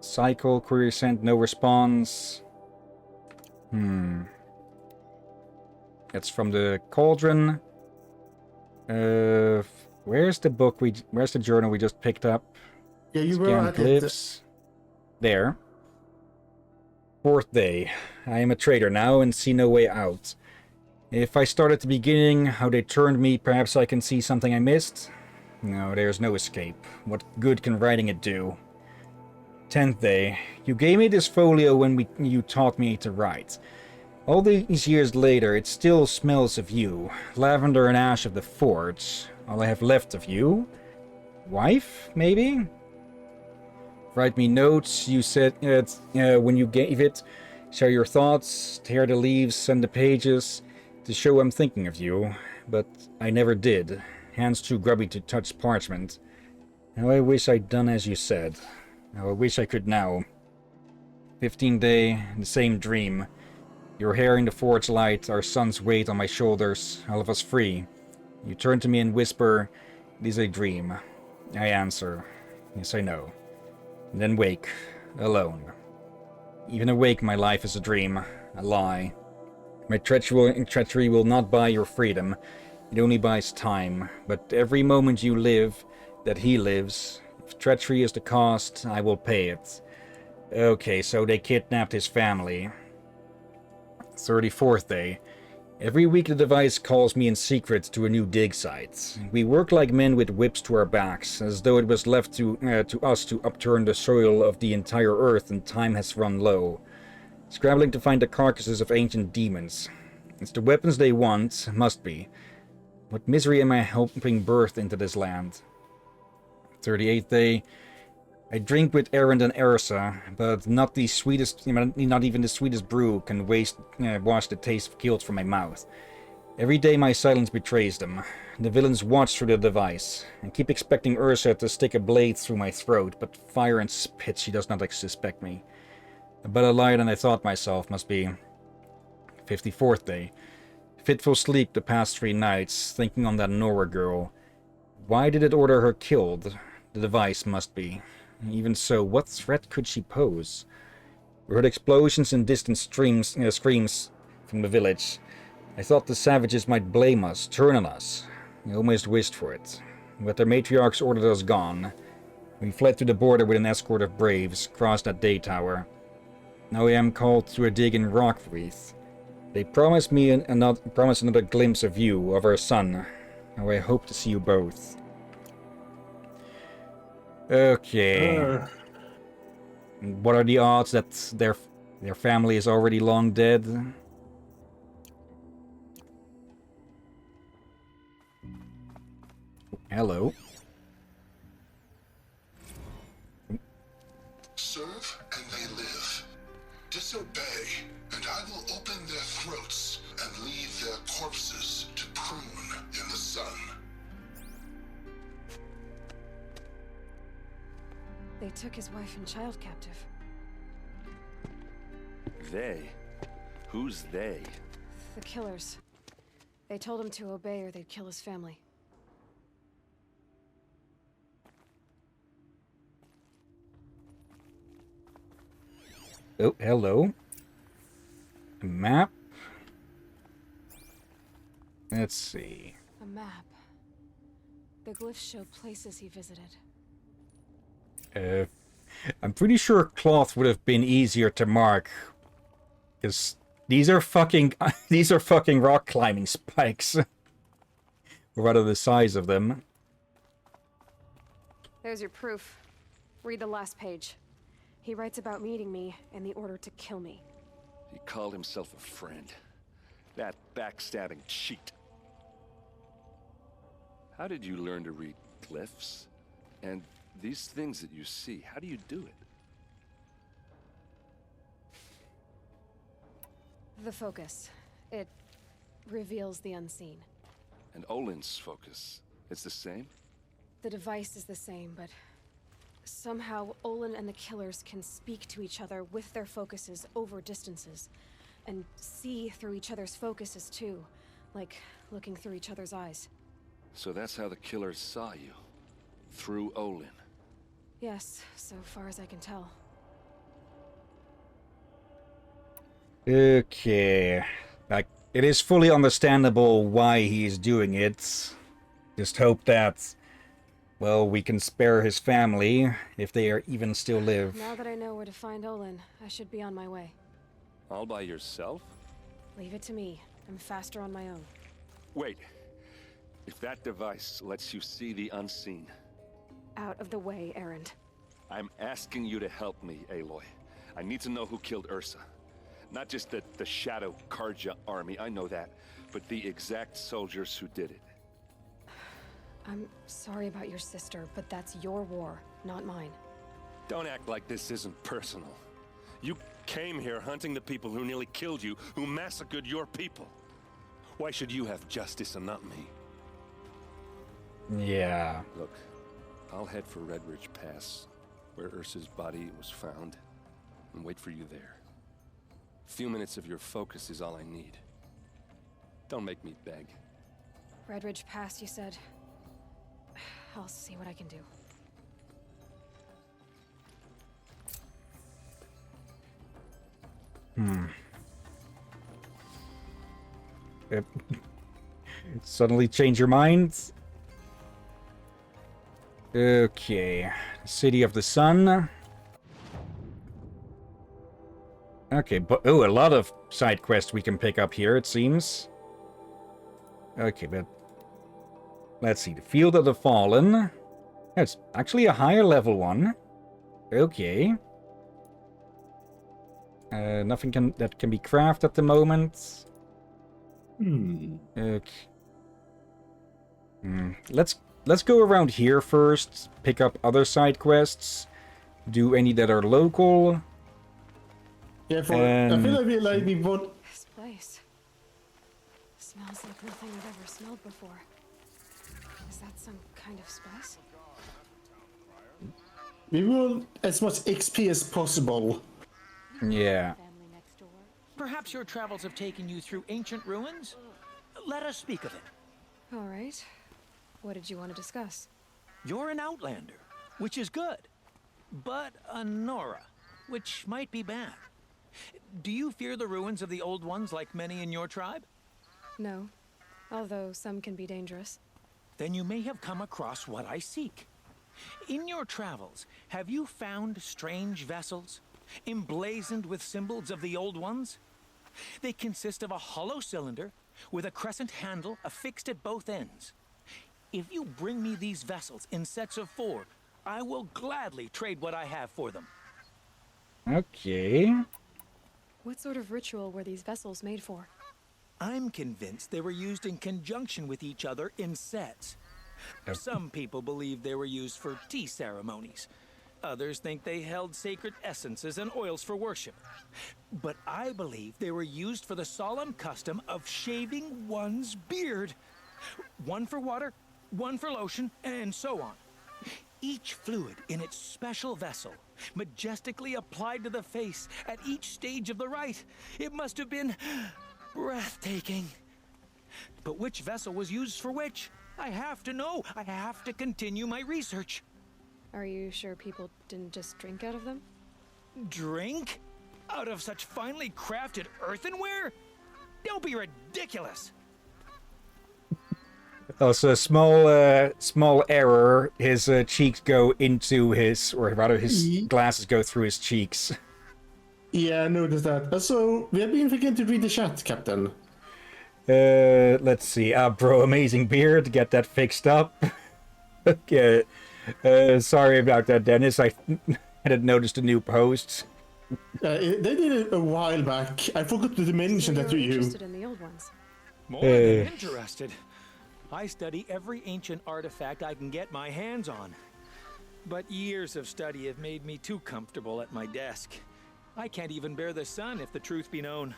[SPEAKER 1] Cycle, query sent, no response. That's from the Cauldron. Where's the book where's the journal we just picked up?
[SPEAKER 2] Yeah, you were
[SPEAKER 1] Scan
[SPEAKER 2] at
[SPEAKER 1] glyphs. There. 4th day. I am a traitor now and see no way out. If I start at the beginning, how they turned me, perhaps I can see something I missed? No, there's no escape. What good can writing it do? 10th day. You gave me this folio when you taught me to write. All these years later, it still smells of you. Lavender and ash of the forge. All I have left of you? Wife, maybe? Write me notes, you said when you gave it. Share your thoughts, tear the leaves, send the pages, to show I'm thinking of you. But I never did. Hands too grubby to touch parchment. How I wish I'd done as you said. How I wish I could now. 15th day, the same dream. Your hair in the forge light, our son's weight on my shoulders, all of us free. You turn to me and whisper, "It is a dream." I answer, "Yes, I know." And then wake, alone. Even awake, my life is a dream, a lie. My treachery will not buy your freedom. It only buys time. But every moment you live, that he lives, if treachery is the cost, I will pay it. Okay, so they kidnapped his family. 34th day. Every week the device calls me in secret to a new dig site. We work like men with whips to our backs, as though it was left to us to upturn the soil of the entire earth and time has run low. Scrambling to find the carcasses of ancient demons. It's the weapons they want, must be. What misery am I helping birth into this land? 38th day. I drink with Erend and Ersa, but not the sweetest, not even the sweetest brew can wash the taste of guilt from my mouth. Every day my silence betrays them. The villains watch through the device, and keep expecting Ursa to stick a blade through my throat, but fire and spit, she does not suspect me. A better lie than I thought myself must be. 54th day. Fitful sleep the past 3 nights, thinking on that Nora girl. Why did it order her killed? The device must be. Even so, what threat could she pose? We heard explosions and distant screams from the village. I thought the savages might blame us, turn on us. I almost wished for it. But their matriarchs ordered us gone. We fled to the border with an escort of braves, crossed that day tower. Now I am called to a dig in Rockreath. They promised me another glimpse of you, of our son. Now I hope to see you both. Okay. What are the odds that their family is already long dead? Hello.
[SPEAKER 13] Serve and they live. Disobey, and I will open their throats and leave their corpses to prune in the sun.
[SPEAKER 4] They took his wife and child captive.
[SPEAKER 15] They? Who's they?
[SPEAKER 4] The killers. They told him to obey or they'd kill his family.
[SPEAKER 1] Oh, hello. A map. Let's see.
[SPEAKER 4] A map. The glyphs show places he visited.
[SPEAKER 1] I'm pretty sure cloth would have been easier to mark. Because these are fucking rock climbing spikes. Or rather the size of them.
[SPEAKER 4] There's your proof. Read the last page. He writes about meeting me and the order to kill me.
[SPEAKER 15] He called himself a friend. That backstabbing cheat. How did you learn to read glyphs? And these things that you see, how do you do it?
[SPEAKER 4] The focus. It reveals the unseen.
[SPEAKER 15] And Olin's focus, it's the same?
[SPEAKER 4] The device is the same, but somehow Olin and the killers can speak to each other with their focuses over distances. And see through each other's focuses too. Like looking through each other's eyes.
[SPEAKER 15] So that's how the killers saw you? Through Olin?
[SPEAKER 4] Yes, so far as I can tell.
[SPEAKER 1] Okay. Like, it is fully understandable why he's doing it. Just hope that, well, we can spare his family, if they are even still live.
[SPEAKER 4] Now that I know where to find Olin, I should be on my way.
[SPEAKER 15] All by yourself?
[SPEAKER 4] Leave it to me. I'm faster on my own.
[SPEAKER 15] Wait. If that device lets you see the unseen...
[SPEAKER 4] Out of the way, Erend.
[SPEAKER 15] I'm asking you to help me, Aloy. I need to know who killed Ursa. Not just the Shadow Karja army, I know that, but the exact soldiers who did it.
[SPEAKER 4] I'm sorry about your sister, but that's your war, not mine.
[SPEAKER 15] Don't act like this isn't personal. You came here hunting the people who nearly killed you, who massacred your people. Why should you have justice and not me?
[SPEAKER 1] Yeah.
[SPEAKER 15] Look, I'll head for Red Ridge Pass, where Ursa's body was found, and wait for you there. A few minutes of your focus is all I need. Don't make me beg.
[SPEAKER 4] Red Ridge Pass, you said. I'll see what I can do.
[SPEAKER 1] Yep. Suddenly change your minds. Okay. City of the Sun. Okay, but oh, a lot of side quests we can pick up here, it seems. Okay, but let's see. The Field of the Fallen. That's actually a higher level one. Okay. Nothing that can be crafted at the moment. Okay. Let's go around here first. Pick up other side quests. Do any that are local.
[SPEAKER 2] Yeah, I feel like we want.
[SPEAKER 4] This place smells like nothing I've ever smelled before. Is that some kind of spice?
[SPEAKER 2] We want as much XP as possible.
[SPEAKER 1] Yeah.
[SPEAKER 7] Perhaps your travels have taken you through ancient ruins? Let us speak of it.
[SPEAKER 4] All right. What did you want to discuss?
[SPEAKER 7] You're an outlander, which is good. But a Nora, which might be bad. Do you fear the ruins of the old ones like many in your tribe?
[SPEAKER 4] No. Although some can be dangerous.
[SPEAKER 7] Then you may have come across what I seek. In your travels, have you found strange vessels, emblazoned with symbols of the old ones? They consist of a hollow cylinder with a crescent handle affixed at both ends. If you bring me these vessels in sets of 4, I will gladly trade what I have for them.
[SPEAKER 1] Okay.
[SPEAKER 4] What sort of ritual were these vessels made for?
[SPEAKER 7] I'm convinced they were used in conjunction with each other in sets. Some people believe they were used for tea ceremonies. Others think they held sacred essences and oils for worship. But I believe they were used for the solemn custom of shaving one's beard. One for water, one for lotion, and so on. Each fluid in its special vessel, majestically applied to the face at each stage of the rite. It must have been breathtaking. But which vessel was used for which? I have to know. I have to continue my research.
[SPEAKER 4] Are you sure people didn't just drink out of them?
[SPEAKER 7] Drink? Out of such finely crafted earthenware? Don't be ridiculous.
[SPEAKER 1] Also, small error. His cheeks go into his, or rather, his glasses go through his cheeks.
[SPEAKER 2] Yeah, I noticed that. So, we have been forgetting to read the chat, Captain.
[SPEAKER 1] Let's see. Bro, amazing beard. Get that fixed up. Okay. Sorry about that, Dennis. I hadn't noticed the new posts.
[SPEAKER 2] They did it a while back. I forgot to mention that to you.
[SPEAKER 4] Interested in the old ones?
[SPEAKER 7] More than interested. I study every ancient artifact I can get my hands on. But years of study have made me too comfortable at my desk. I can't even bear the sun, if the truth be known.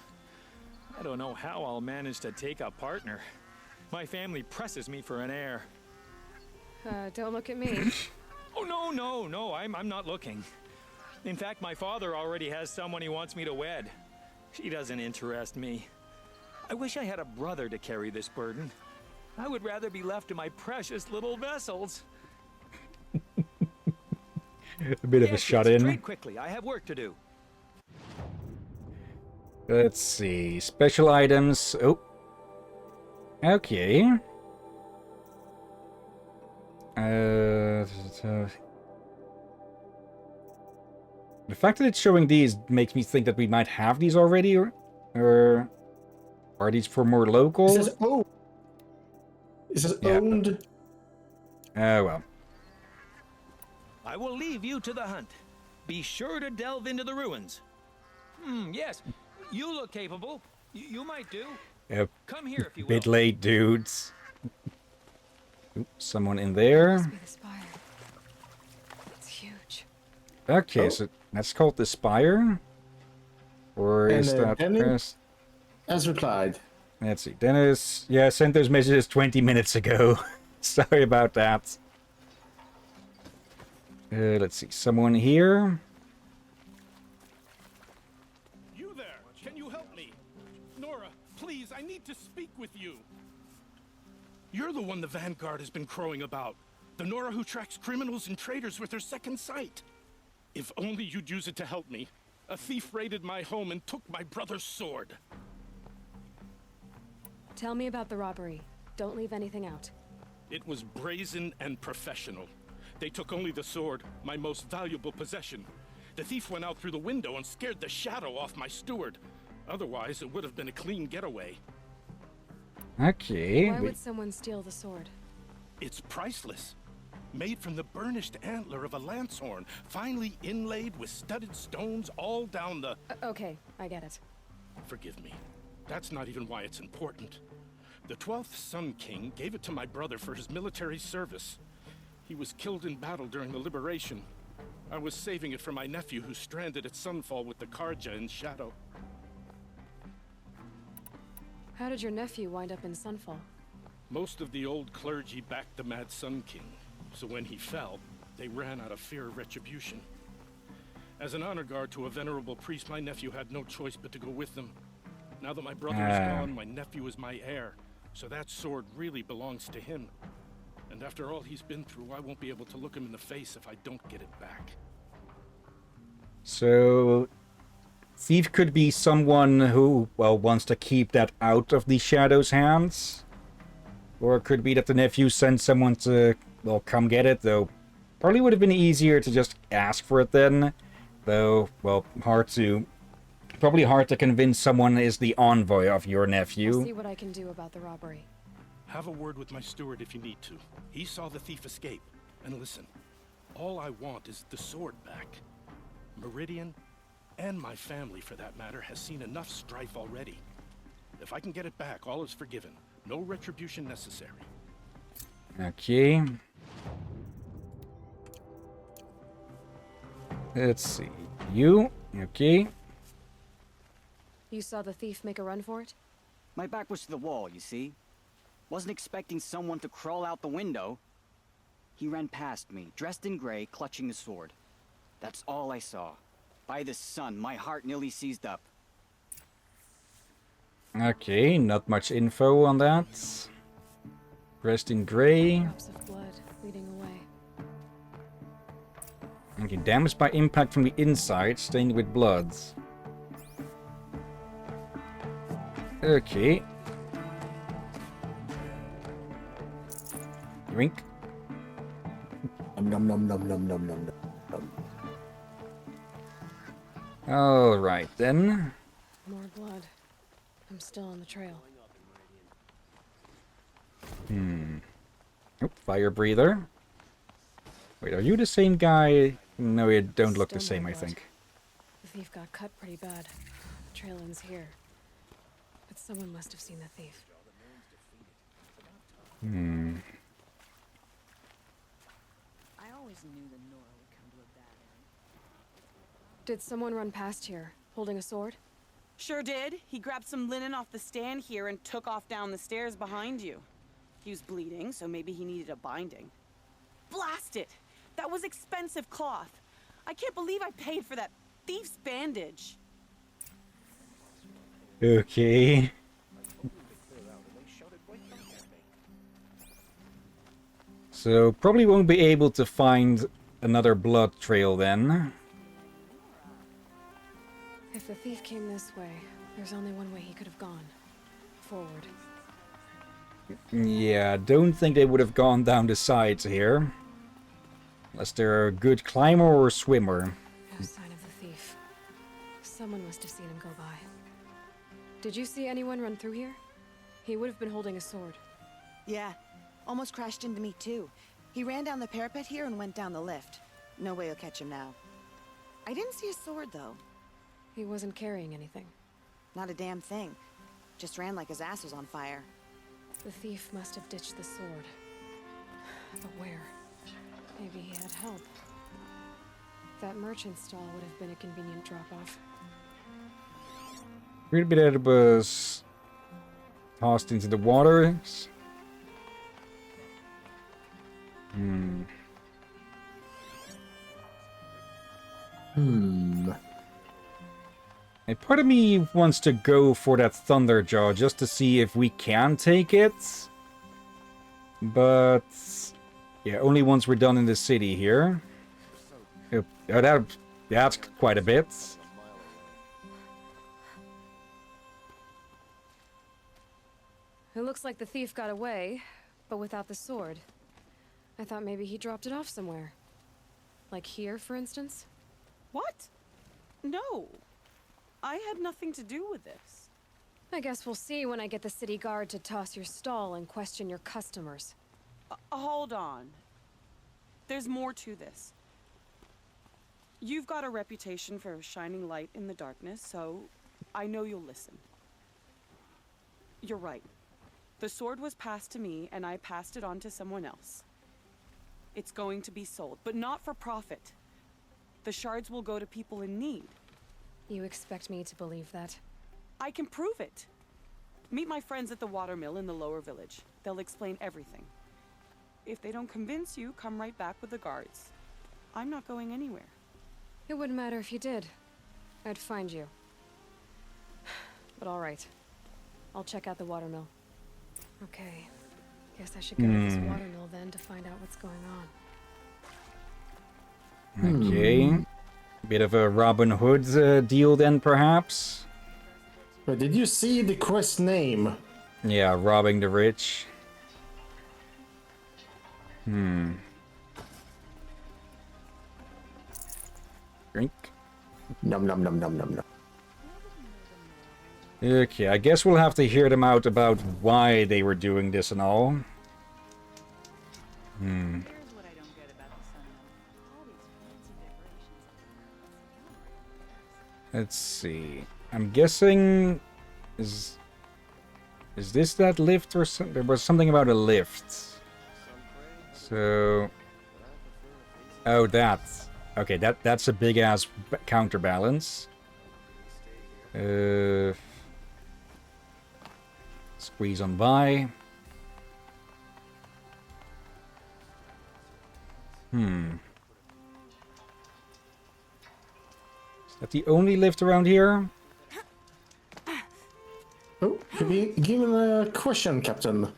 [SPEAKER 7] I don't know how I'll manage to take a partner. My family presses me for an heir.
[SPEAKER 4] Don't look at me.
[SPEAKER 7] Oh, no, I'm not looking. In fact, my father already has someone he wants me to wed. She doesn't interest me. I wish I had a brother to carry this burden. I would rather be left to my precious little vessels.
[SPEAKER 1] A bit of a shut-in.
[SPEAKER 7] Trade quickly. I have work to do.
[SPEAKER 1] Let's see. Special items. Oh. Okay. The fact that it's showing these makes me think that we might have these already, or are these for more local?
[SPEAKER 2] It says, oh. It says owned.
[SPEAKER 1] Well.
[SPEAKER 7] I will leave you to the hunt. Be sure to delve into the ruins. Yes,
[SPEAKER 6] You look capable. You might do.
[SPEAKER 1] A
[SPEAKER 6] Come here if you will.
[SPEAKER 1] bit late, dudes. Ooh, someone in there.
[SPEAKER 4] Must be the spire. It's huge.
[SPEAKER 1] Okay,
[SPEAKER 2] Oh.
[SPEAKER 1] so that's called the spire? Or
[SPEAKER 2] And,
[SPEAKER 1] is that...
[SPEAKER 2] Dennis has replied.
[SPEAKER 1] Let's see. Dennis, yeah, sent those messages 20 minutes ago. Sorry about that. Let's see. Someone here.
[SPEAKER 11] You there! Can you help me? Nora, please, I need to speak with you. You're the one the Vanguard has been crowing about. The Nora who tracks criminals and traitors with her second sight. If only you'd use it to help me. A thief raided my home and took my brother's sword.
[SPEAKER 4] Tell me about the robbery. Don't leave anything out.
[SPEAKER 11] It was brazen and professional. They took only the sword, my most valuable possession. The thief went out through the window and scared the shadow off my steward. Otherwise, it would have been a clean getaway.
[SPEAKER 1] Okay.
[SPEAKER 4] Why would someone steal the sword?
[SPEAKER 11] It's priceless. Made from the burnished antler of a lancehorn, finely inlaid with studded stones all down the...
[SPEAKER 4] Okay, I get it.
[SPEAKER 11] Forgive me. That's not even why it's important. The 12th Sun King gave it to my brother for his military service. He was killed in battle during the liberation. I was saving it for my nephew who's stranded at Sunfall with the Karja in Shadow.
[SPEAKER 4] How did your nephew wind up in Sunfall?
[SPEAKER 11] Most of the old clergy backed the Mad Sun King, so when he fell, they ran out of fear of retribution. As an honor guard to a venerable priest, my nephew had no choice but to go with them. Now that my brother is gone, my nephew is my heir, so that sword really belongs to him. And after all he's been through, I won't be able to look him in the face if I don't get it back.
[SPEAKER 1] So... Thief could be someone who, well, wants to keep that out of the Shadow's hands. Or it could be that the nephew sent someone to, well, come get it, though. Probably would have been easier to just ask for it then. Though, well, probably hard to convince someone is the envoy of your nephew.
[SPEAKER 4] I'll see what I can do about the robbery.
[SPEAKER 11] Have a word with my steward if you need to. He saw the thief escape. And listen, all I want is the sword back. Meridian, and my family for that matter, has seen enough strife already. If I can get it back, all is forgiven. No retribution necessary.
[SPEAKER 1] Okay. Let's see. You? Okay.
[SPEAKER 4] You saw the thief make a run for it?
[SPEAKER 16] My back was to the wall, you see. Wasn't expecting someone to crawl out the window. He ran past me, dressed in gray, clutching a sword. That's all I saw. By the sun, my heart nearly seized up.
[SPEAKER 1] Okay, not much info on that. Dressed in gray.
[SPEAKER 4] Drops of blood leading away.
[SPEAKER 1] Okay, damaged by impact from the inside, stained with blood. Okay. Drink.
[SPEAKER 2] Nom nom nom nom nom nom nom.
[SPEAKER 1] Alright then.
[SPEAKER 4] More blood. I'm still on the trail.
[SPEAKER 1] Oh, fire breather. Wait, are you the same guy? No, you don't look the
[SPEAKER 4] Still
[SPEAKER 1] same,
[SPEAKER 4] more
[SPEAKER 1] I
[SPEAKER 4] blood.
[SPEAKER 1] think.
[SPEAKER 4] The thief got cut pretty bad. The trail ends here. But someone must have seen the thief.
[SPEAKER 10] I always knew the Nora would come to a bad end.
[SPEAKER 4] Did someone run past here, holding a sword?
[SPEAKER 17] Sure did. He grabbed some linen off the stand here and took off down the stairs behind you. He was bleeding, so maybe he needed a binding. Blast it! That was expensive cloth. I can't believe I paid for that thief's bandage.
[SPEAKER 1] Okay. So, probably won't be able to find another blood trail then.
[SPEAKER 4] If the thief came this way, there's only one way he could have gone. Forward.
[SPEAKER 1] Yeah, don't think they would have gone down the sides here. Unless they're a good climber or swimmer.
[SPEAKER 4] No sign of the thief. Someone must have seen him go by. Did you see anyone run through here? He would have been holding a sword.
[SPEAKER 18] Yeah, almost crashed into me too. He ran down the parapet here and went down the lift. No way you'll catch him now. I didn't see a sword though.
[SPEAKER 4] He wasn't carrying anything.
[SPEAKER 18] Not a damn thing. Just ran like his ass was on fire.
[SPEAKER 4] The thief must have ditched the sword. But where? Maybe he had help. That merchant stall would have been a convenient drop-off.
[SPEAKER 1] Weird bit that it was tossed into the waters. Hmm. A part of me wants to go for that Thunderjaw just to see if we can take it. But yeah, only once we're done in the city here. That's quite a bit.
[SPEAKER 4] It looks like the thief got away, but without the sword. I thought maybe he dropped it off somewhere. Like here, for instance?
[SPEAKER 17] What? No. I had nothing to do with this.
[SPEAKER 4] I guess we'll see when I get the city guard to toss your stall and question your customers.
[SPEAKER 17] Hold on. There's more to this. You've got a reputation for shining light in the darkness, so I know you'll listen. You're right. The sword was passed to me, and I passed it on to someone else. It's going to be sold, but not for profit. The shards will go to people in need.
[SPEAKER 4] You expect me to believe that?
[SPEAKER 17] I can prove it. Meet my friends at the watermill in the lower village. They'll explain everything. If they don't convince you, come right back with the guards. I'm not going anywhere.
[SPEAKER 4] It wouldn't matter if you did. I'd find you. But all right. I'll check out the watermill. Okay. Guess I should go to this watermill then to find out what's going on.
[SPEAKER 1] Okay. Bit of a Robin Hood deal then, perhaps?
[SPEAKER 2] But did you see the quest name?
[SPEAKER 1] Yeah, robbing the rich. Drink.
[SPEAKER 2] Num num num num num num.
[SPEAKER 1] Okay, I guess we'll have to hear them out about why they were doing this and all. Let's see. I'm guessing... Is this that lift or something? There was something about a lift. So... Oh, that. Okay, that's a big-ass counterbalance. Squeeze on by. Is that the only lift around here?
[SPEAKER 2] Oh, could we give him a question, Captain?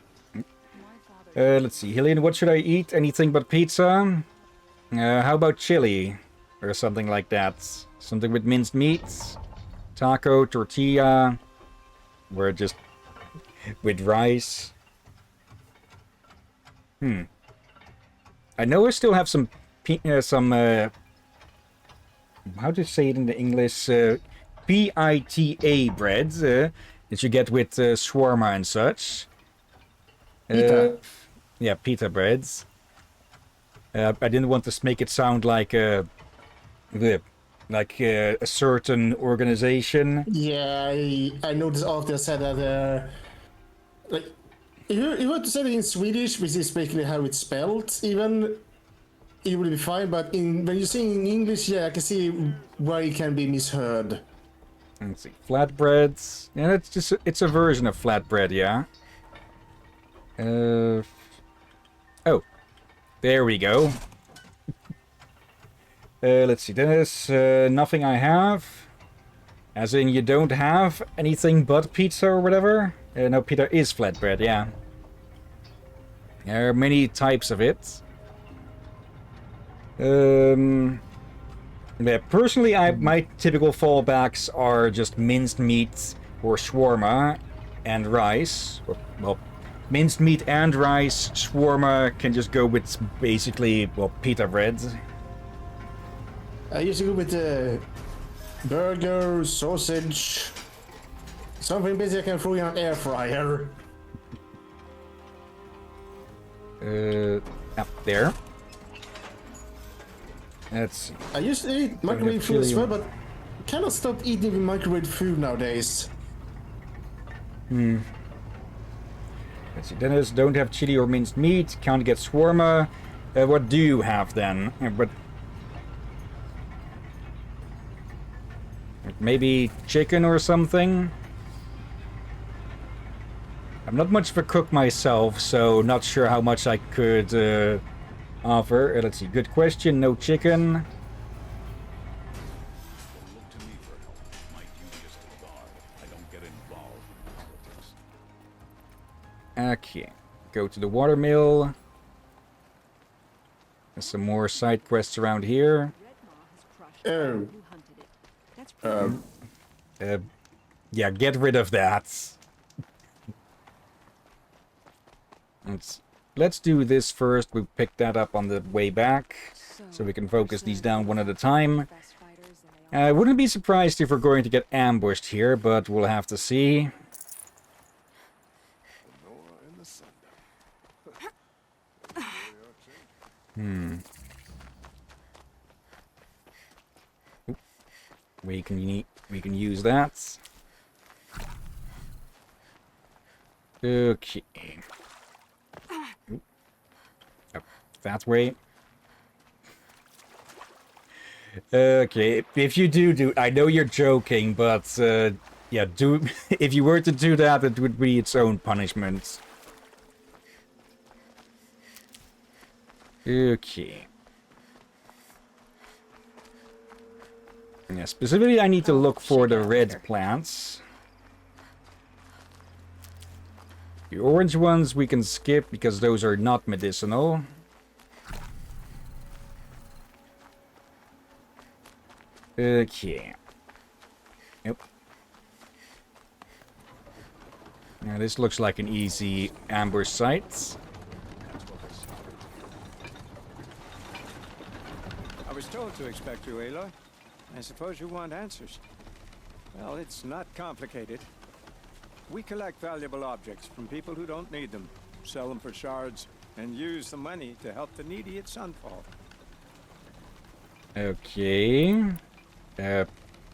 [SPEAKER 1] Let's see. Hillyan, what should I eat? Anything but pizza? How about chili? Or something like that. Something with minced meats? Taco, tortilla? Or just with rice? I know I still have some how do you say it in the English? Pita breads that you get with shawarma and such.
[SPEAKER 2] Pita.
[SPEAKER 1] Yeah, pita breads. I didn't want to make it sound like a certain organization.
[SPEAKER 2] Yeah, I noticed after I said that, like, if you were to say it in Swedish, which is basically how it's spelled, even, it would be fine, but when you sing in English, yeah, I can see why it can be misheard.
[SPEAKER 1] Let's see, flatbreads. Yeah, it's a version of flatbread, yeah. Oh, there we go. Let's see, there's nothing I have. As in, you don't have anything but pizza or whatever? No, pizza is flatbread, yeah. There are many types of it. Yeah, personally, my typical fallbacks are just minced meat or shawarma and rice. Well, minced meat and rice, shawarma can just go with basically, well, pita breads.
[SPEAKER 2] I used to go with burger, sausage, something basically I can throw in an air fryer.
[SPEAKER 1] Up there. Let's see.
[SPEAKER 2] I used to eat microwave food as well, but I cannot stop eating microwave food nowadays.
[SPEAKER 1] Let's see. Dennis, don't have chili or minced meat. Can't get shawarma. What do you have then? But maybe chicken or something? I'm not much of a cook myself, so not sure how much I could offer. Let's see. Good question. No chicken.
[SPEAKER 19] Look to me for help. My duty is to guard. I don't get involved in politics.
[SPEAKER 1] Okay. Go to the watermill. There's some more side quests around here.
[SPEAKER 2] Oh.
[SPEAKER 1] Yeah, get rid of that. Let's do this first. We picked that up on the way back, so we can focus these down one at a time. I wouldn't be surprised if we're going to get ambushed here, but we'll have to see. Oop. We can use that. Okay. Oop. Oh, that way. Okay, if you do, I know you're joking, but yeah, if you were to do that, it would be its own punishment. Okay. Yeah, specifically I need to look for the red plants. The orange ones we can skip because those are not medicinal. Okay. Yep. Now this looks like an easy ambush site.
[SPEAKER 20] I was told to expect you, Aloy. I suppose you want answers. Well, it's not complicated. We collect valuable objects from people who don't need them, sell them for shards, and use the money to help the needy at Sunfall.
[SPEAKER 1] Okay.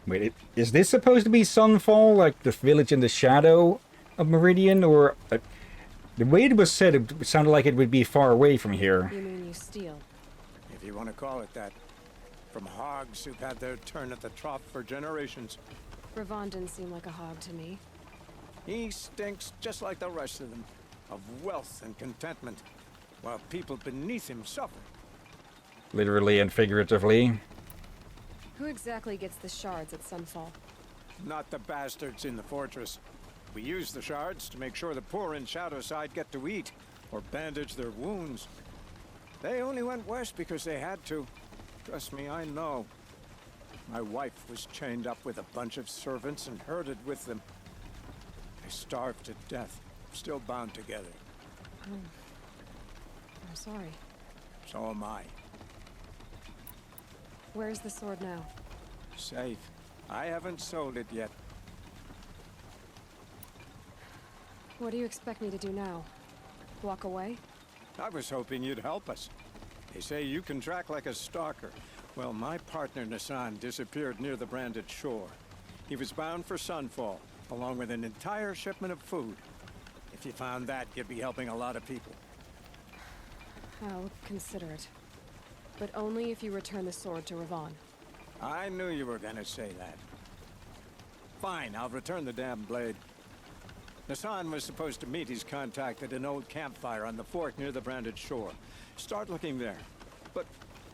[SPEAKER 1] Wait, is this supposed to be Sunfall, like the village in the shadow of Meridian, or the way it was said, it sounded like it would be far away from here.
[SPEAKER 4] You mean you steal?
[SPEAKER 20] If you want to call it that. From hogs who've had their turn at the trough for generations.
[SPEAKER 4] Ravon didn't seem like a hog to me.
[SPEAKER 20] He stinks just like the rest of them, of wealth and contentment, while people beneath him suffer.
[SPEAKER 1] Literally and figuratively.
[SPEAKER 4] Who exactly gets the shards at Sunfall?
[SPEAKER 20] Not the bastards in the fortress. We use the shards to make sure the poor in Shadowside get to eat, or bandage their wounds. They only went west because they had to. Trust me, I know. My wife was chained up with a bunch of servants and herded with them. They starved to death, still bound together.
[SPEAKER 4] Oh. I'm sorry.
[SPEAKER 20] So am I.
[SPEAKER 4] Where's the sword now?
[SPEAKER 20] Safe. I haven't sold it yet.
[SPEAKER 4] What do you expect me to do now? Walk away?
[SPEAKER 20] I was hoping you'd help us. They say you can track like a stalker. Well, my partner Nassan disappeared near the branded shore. He was bound for Sunfall, along with an entire shipment of food. If you found that, you'd be helping a lot of people.
[SPEAKER 4] I'll consider it. But only if you return the sword to Ravon.
[SPEAKER 20] I knew you were gonna say that. Fine, I'll return the damn blade. Nassan was supposed to meet his contact at an old campfire on the fork near the branded shore. Start looking there. But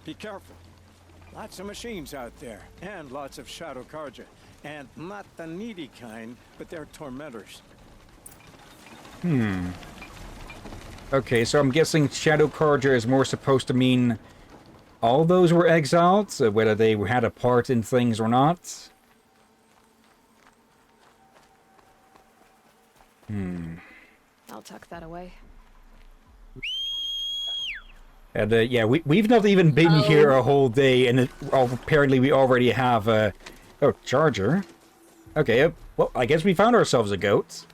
[SPEAKER 20] be careful. Lots of machines out there, and lots of Shadow Karja. And not the needy kind, but they're tormentors.
[SPEAKER 1] Okay, so I'm guessing Shadow Karja is more supposed to mean all those were exiled, whether they had a part in things or not.
[SPEAKER 4] I'll tuck that away.
[SPEAKER 1] And yeah, we've not even been here a whole day, and apparently we already have a... Oh, charger. Okay, well, I guess we found ourselves a goat.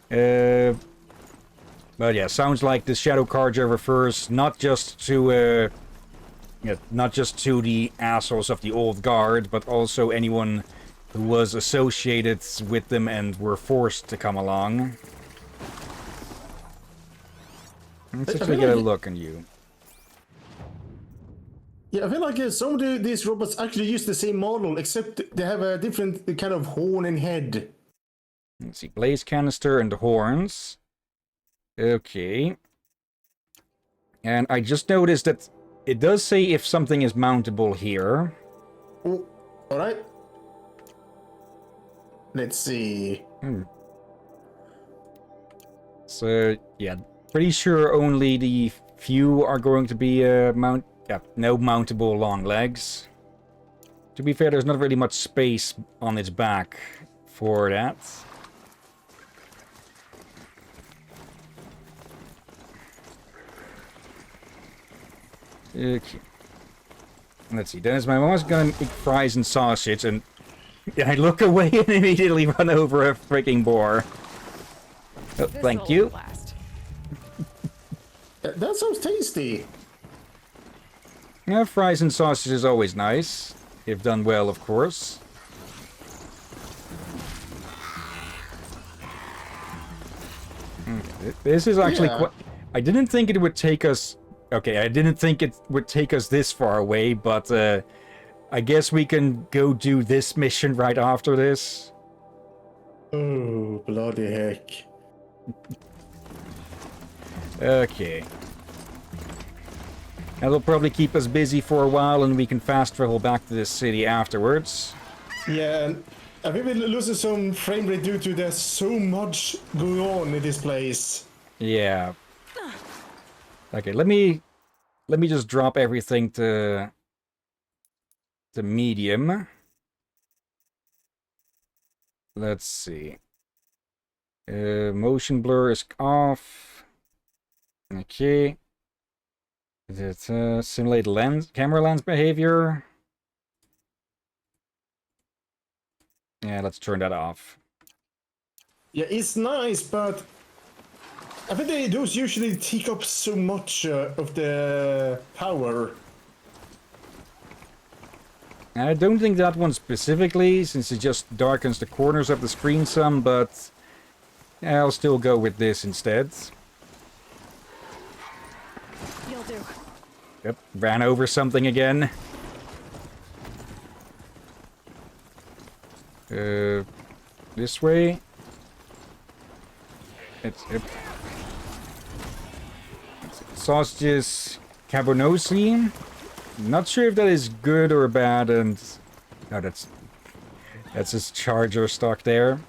[SPEAKER 1] But yeah, sounds like the Shadow Karja refers not just to the assholes of the old guard, but also anyone who was associated with them and were forced to come along. Let's actually get a look on you.
[SPEAKER 2] Yeah, I feel like some of these robots actually use the same model, except they have a different kind of horn and head.
[SPEAKER 1] Let's see, blaze canister and horns. Okay. And I just noticed that it does say if something is mountable here.
[SPEAKER 2] Oh, alright. Let's see.
[SPEAKER 1] So, yeah, pretty sure only the few are going to be no mountable long legs. To be fair, there's not really much space on its back for that. Okay. Let's see, Dennis, my mom's gonna make fries and sausage, and I look away and immediately run over a freaking boar. Oh, thank you.
[SPEAKER 2] That sounds tasty.
[SPEAKER 1] Yeah, fries and sausage is always nice, if done well, of course. Okay, this is actually quite... I didn't think it would take us... Okay, I didn't think it would take us this far away, but I guess we can go do this mission right after this.
[SPEAKER 2] Oh, bloody heck.
[SPEAKER 1] Okay. That'll probably keep us busy for a while, and we can fast travel back to this city afterwards.
[SPEAKER 2] Yeah, and I think we're losing some frame rate due to there's so much going on in this place.
[SPEAKER 1] Yeah. Okay, let me just drop everything to medium. Let's see. Motion blur is off. Okay. Simulate camera lens behavior. Yeah, let's turn that off.
[SPEAKER 2] Yeah, it's nice, but I think those usually take up so much of the power.
[SPEAKER 1] I don't think that one specifically, since it just darkens the corners of the screen some, but I'll still go with this instead.
[SPEAKER 4] You'll do.
[SPEAKER 1] Yep, ran over something again. This way. It's sausages cabernosi. Not sure if that is good or bad, and no, that's his charger stock there.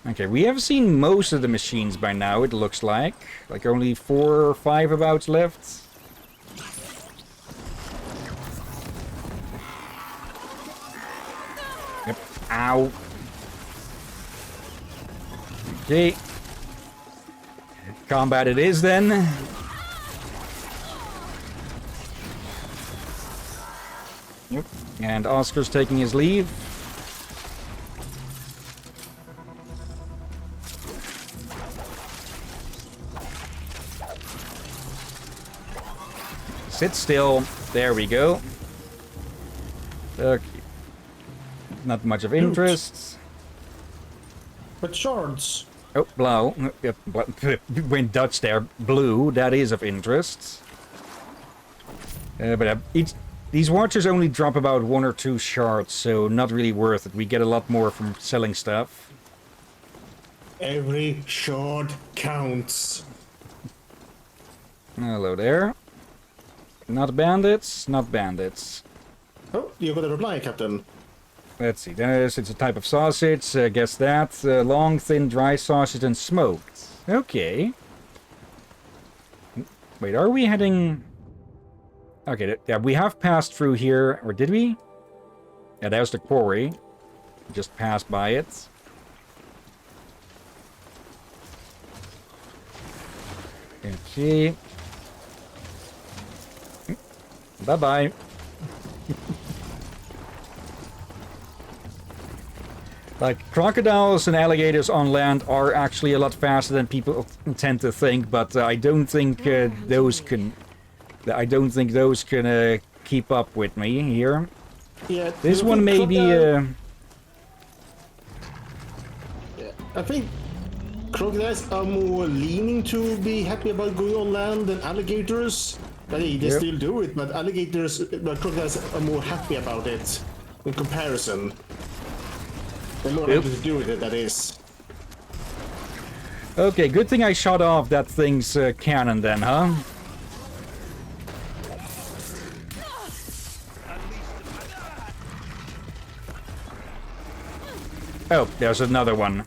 [SPEAKER 1] Okay, we have seen most of the machines by now, it looks like. Like only 4 or 5 abouts left. Yep. Ow. Okay. Combat it is then. Yep. And Oscar's taking his leave. Sit still. There we go. Okay. Not much of interest.
[SPEAKER 2] But shards.
[SPEAKER 1] Oh, blue. Yep, went Dutch there. Blue. That is of interest. But these watchers only drop about 1 or 2 shards, so not really worth it. We get a lot more from selling stuff.
[SPEAKER 2] Every shard counts.
[SPEAKER 1] Hello there. Not bandits, not bandits.
[SPEAKER 2] Oh, you got a reply, Captain.
[SPEAKER 1] Let's see, it's a type of sausage, guess that. Long, thin, dry sausage and smoked. Okay. Wait, are we heading... Okay, yeah, we have passed through here, or did we? Yeah, there's the quarry. Just passed by it. Okay. Bye-bye. Like, crocodiles and alligators on land are actually a lot faster than people tend to think, but I don't think those can... I don't think those can keep up with me here.
[SPEAKER 2] Yeah.
[SPEAKER 1] This one may be...
[SPEAKER 2] I think crocodiles are more leaning to be happy about going on land than alligators. But they still do it, but crocodiles are more happy about it in comparison. They're more happy to do with it, that is.
[SPEAKER 1] Okay, good thing I shot off that thing's cannon then, huh? Oh, there's another one.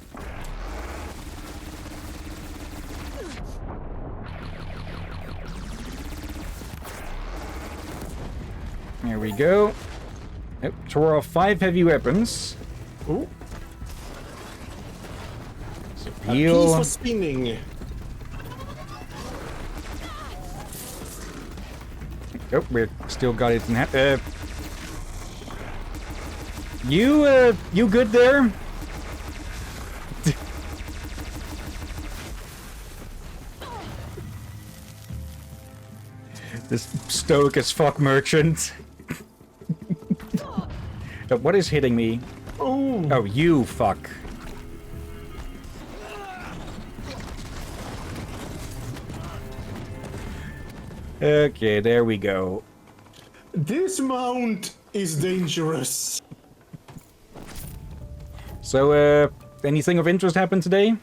[SPEAKER 1] There we go. Yep, tore off 5 heavy weapons.
[SPEAKER 2] Ooh.
[SPEAKER 1] So
[SPEAKER 2] A
[SPEAKER 1] heal.
[SPEAKER 2] piece for spinning.
[SPEAKER 1] Oh, we still got it in hand. You good there? This stoic as fuck merchant. What is hitting me? Oh, you fuck. Okay, there we go.
[SPEAKER 2] This mount is dangerous.
[SPEAKER 1] So, anything of interest happened today?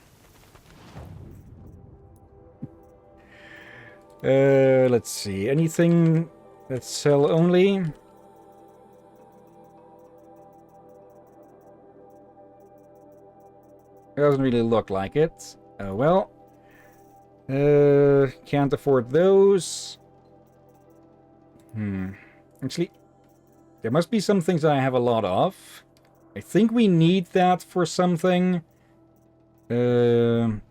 [SPEAKER 1] Let's see. Anything that's sell only? It doesn't really look like it. Oh well. Can't afford those. Actually, there must be some things I have a lot of. I think we need that for something. Valuable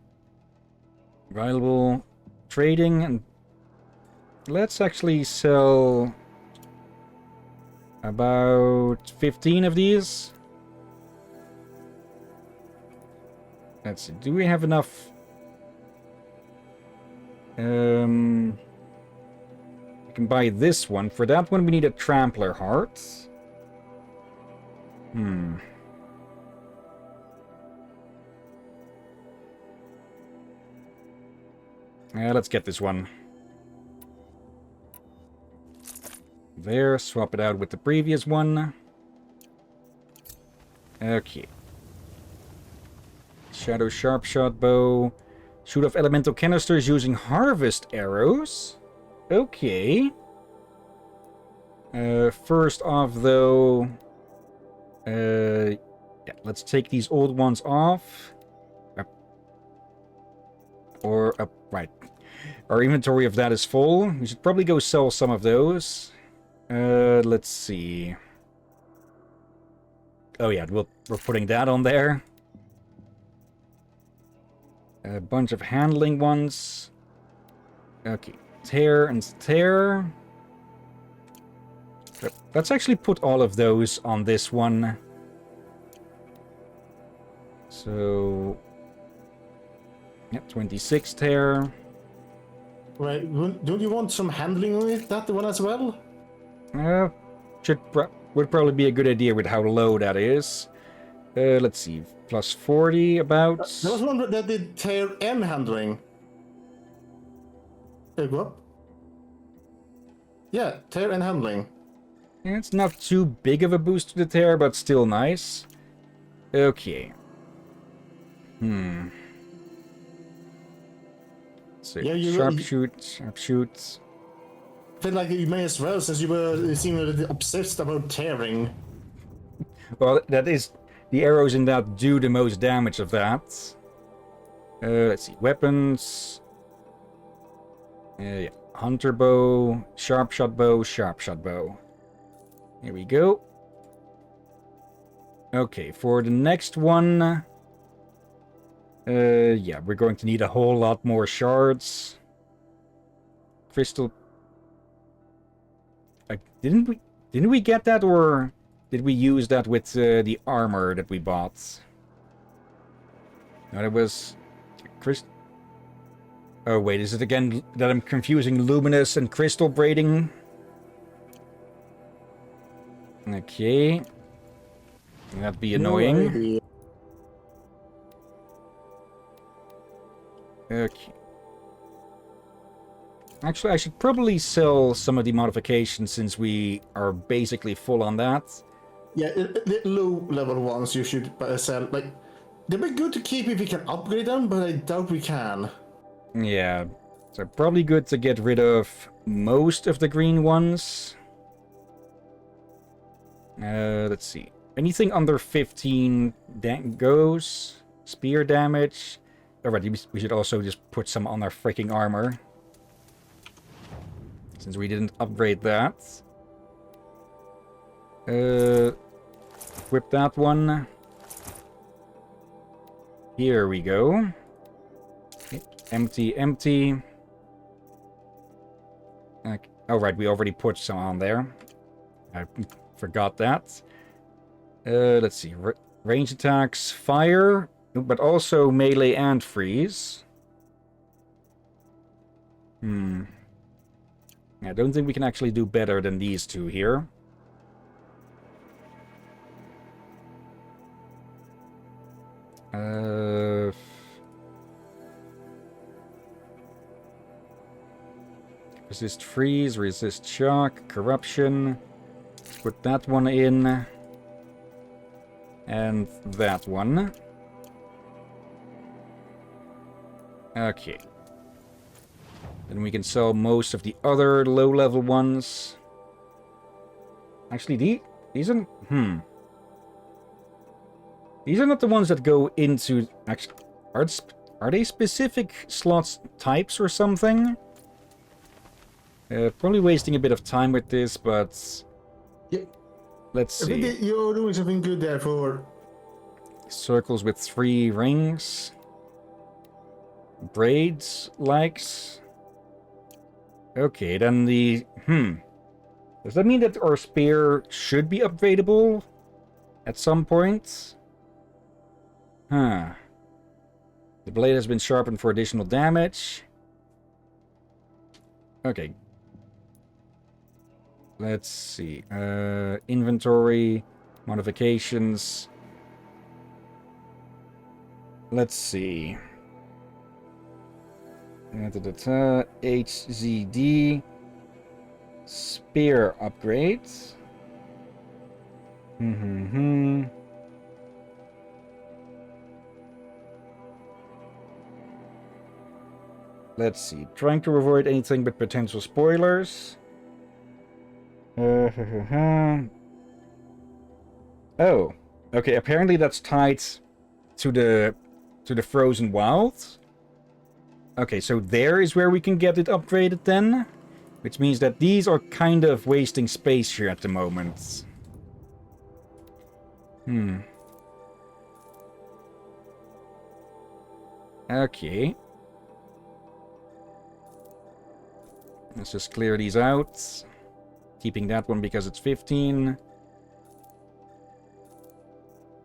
[SPEAKER 1] trading, and let's actually sell about 15 of these. Let's see, do we have enough? We can buy this one. For that one, we need a trampler heart. Let's get this one. There, swap it out with the previous one. Okay. Shadow Sharpshot Bow. Shoot off elemental canisters using harvest arrows. Okay. First off, though... yeah, let's take these old ones off. Right. Our inventory of that is full. We should probably go sell some of those. Let's see. Oh yeah, we're putting that on there. A bunch of handling ones. Okay, tear and tear. Let's actually put all of those on this one. So... yeah, 26 tear.
[SPEAKER 2] Right, don't you want some handling with that one as well?
[SPEAKER 1] Would probably be a good idea with how low that is. Let's see, plus 40 about.
[SPEAKER 2] There was one that did tear and handling. Go up. Yeah, tear and handling.
[SPEAKER 1] Yeah, it's not too big of a boost to the tear, but still nice. Okay. So
[SPEAKER 2] yeah,
[SPEAKER 1] sharpshoot.
[SPEAKER 2] I feel like you may as well, since you seem a little obsessed about tearing.
[SPEAKER 1] Well, that is... the arrows in that do the most damage of that. Let's see. Weapons. Yeah. Hunter bow, sharpshot bow, sharpshot bow. Here we go. Okay, for the next one... yeah, we're going to need a whole lot more shards. Crystal... Didn't we get that, or did we use that with the armor that we bought? No, that was... Oh wait, is it again that I'm confusing luminous and crystal braiding? Okay. That'd be
[SPEAKER 2] No
[SPEAKER 1] annoying.
[SPEAKER 2] idea.
[SPEAKER 1] Okay. Actually, I should probably sell some of the modifications since we are basically full on that.
[SPEAKER 2] Yeah, the low level ones you should sell. Like, they'd be good to keep if we can upgrade them, but I doubt we can.
[SPEAKER 1] Yeah. So probably good to get rid of most of the green ones. Let's see. Anything under 15 goes. Spear damage. Alright, we should also just put some on our freaking armor. Since we didn't upgrade that. Equip that one. Here we go. Empty, empty. Okay. Oh, right, we already put some on there. I forgot that. Let's see. Range attacks, fire, but also melee and freeze. I don't think we can actually do better than these two here. Resist freeze, resist shock, corruption. Put that one in. And that one. Okay. Then we can sell most of the other low-level ones. Actually, these are... These are not the ones that go into... Actually, are they specific slots types or something? Probably wasting a bit of time with this, but...
[SPEAKER 2] Yeah.
[SPEAKER 1] Let's see.
[SPEAKER 2] I think you're doing something good there for...
[SPEAKER 1] Circles with 3 rings. Braids, likes. Okay, then the... Does that mean that our spear should be upgradable at some point? Huh. The blade has been sharpened for additional damage. Okay. Let's see. Inventory, modifications. Let's see. HZD. Spear upgrades. Let's see. Trying to avoid anything but potential spoilers. Oh. Okay, apparently that's tied to the Frozen Wilds. Okay, so there is where we can get it upgraded then. Which means that these are kind of wasting space here at the moment. Okay. Let's just clear these out. Keeping that one because it's 15.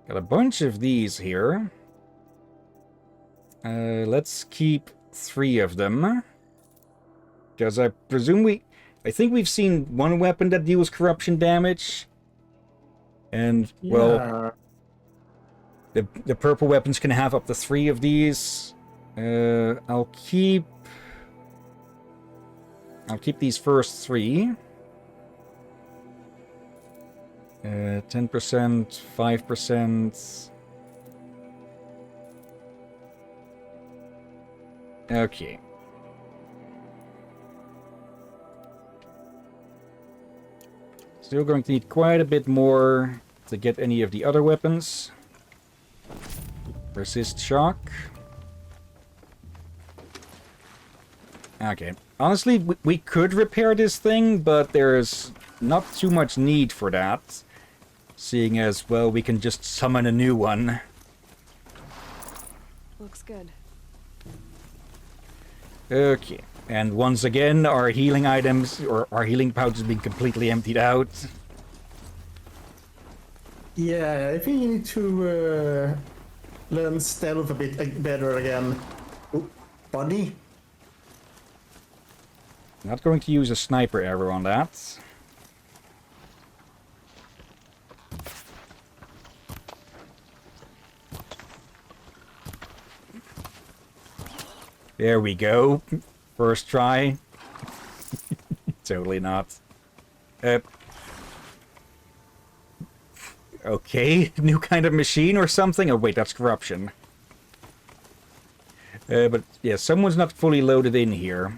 [SPEAKER 1] Got a bunch of these here. Let's keep 3 of them. Because I presume I think we've seen one weapon that deals corruption damage. And, well... The purple weapons can have up to 3 of these. I'll keep these first 3. 10%, 5%. Okay. Still going to need quite a bit more to get any of the other weapons. Resist shock. Okay. Honestly, we could repair this thing, but there's not too much need for that. Seeing as, well, we can just summon a new one.
[SPEAKER 4] Looks good.
[SPEAKER 1] Okay. And once again, our healing items, or our healing pouch has been completely emptied out.
[SPEAKER 2] Yeah, I think you need to learn stealth a bit better again. Oh, buddy.
[SPEAKER 1] Not going to use a sniper arrow on that. There we go. First try. Totally not. Okay, new kind of machine or something? Oh wait, that's corruption. But yeah, someone's not fully loaded in here.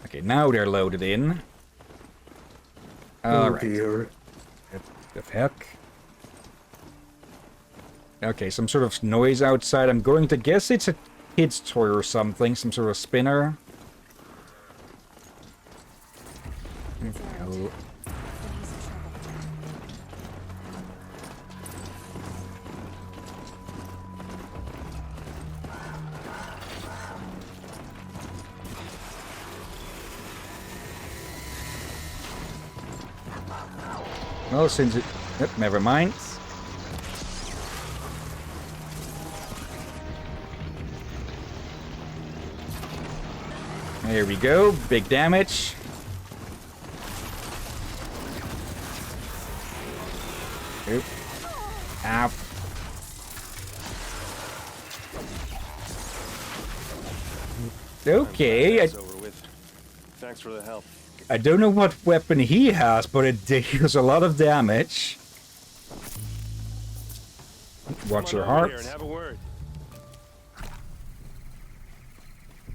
[SPEAKER 1] Okay, now they're loaded in. Alright.
[SPEAKER 2] Dear.
[SPEAKER 1] What the heck? Okay, some sort of noise outside. I'm going to guess it's a kid's toy or something. Some sort of spinner. Oh. Well, since it... Yep, never mind. There we go. Big damage. Oop. Ow. Okay.
[SPEAKER 15] That's over with. Thanks for the help.
[SPEAKER 1] I don't know what weapon he has, but it deals a lot of damage. Watch your heart.
[SPEAKER 15] Here and have a word.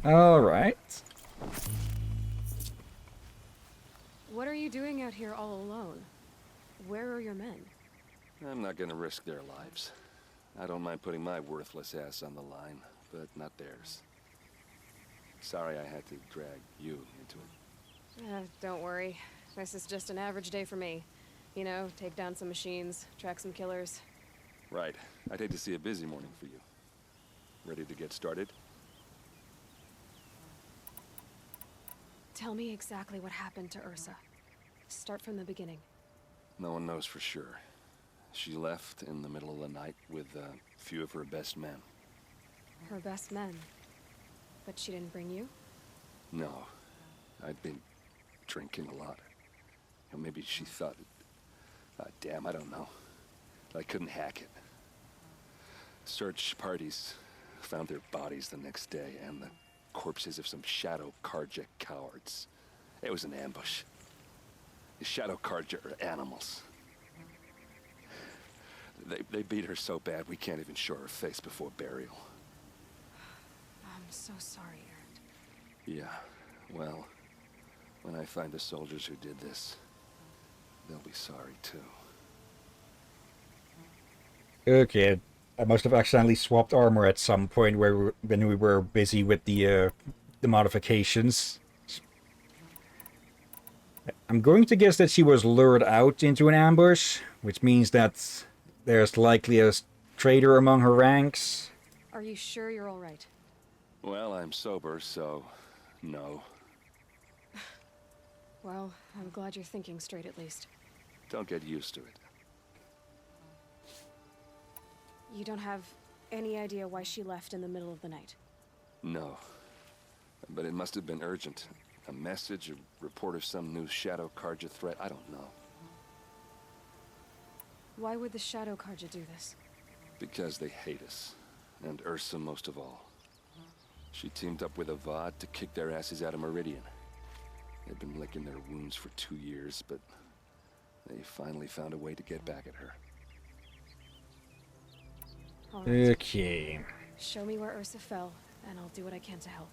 [SPEAKER 1] All right.
[SPEAKER 4] What are you doing out here all alone? Where are your men?
[SPEAKER 15] I'm not gonna risk their lives. I don't mind putting my worthless ass on the line, but not theirs. Sorry I had to drag you into it.
[SPEAKER 4] Don't worry. This is just an average day for me. You know, take down some machines, track some killers.
[SPEAKER 15] Right. I'd hate to see a busy morning for you. Ready to get started?
[SPEAKER 4] Tell me exactly what happened to Ursa. Start from the beginning.
[SPEAKER 15] No one knows for sure. She left in the middle of the night with a few of her best men.
[SPEAKER 4] Her best men? But she didn't bring you?
[SPEAKER 15] No. I'd been drinking a lot. Or maybe she thought... damn, I don't know. I couldn't hack it. Search parties found their bodies the next day, and the corpses of some Shadow Karja cowards. It was an ambush. The Shadow Karja are animals. They beat her so bad we can't even show her face before burial.
[SPEAKER 4] I'm so sorry, Erend.
[SPEAKER 15] Yeah, well, when I find the soldiers who did this, they'll be sorry too.
[SPEAKER 1] Okay, I must have accidentally swapped armor at some point when we were busy with the modifications. I'm going to guess that she was lured out into an ambush, which means that there's likely a traitor among her ranks.
[SPEAKER 4] Are you sure you're all right?
[SPEAKER 15] Well, I'm sober, so no.
[SPEAKER 4] Well, I'm glad you're thinking straight at least.
[SPEAKER 15] Don't get used to it.
[SPEAKER 4] You don't have any idea why she left in the middle of the night?
[SPEAKER 15] No. But it must have been urgent. A message, a report of some new Shadow Karja threat, I don't know.
[SPEAKER 4] Why would the Shadow Karja do this?
[SPEAKER 15] Because they hate us. And Ursa most of all. She teamed up with Avad to kick their asses out of Meridian. They'd been licking their wounds for 2 years, but they finally found a way to get back at her.
[SPEAKER 4] All right.
[SPEAKER 1] Okay.
[SPEAKER 4] Show me where Ursa fell, and I'll do what I can to help.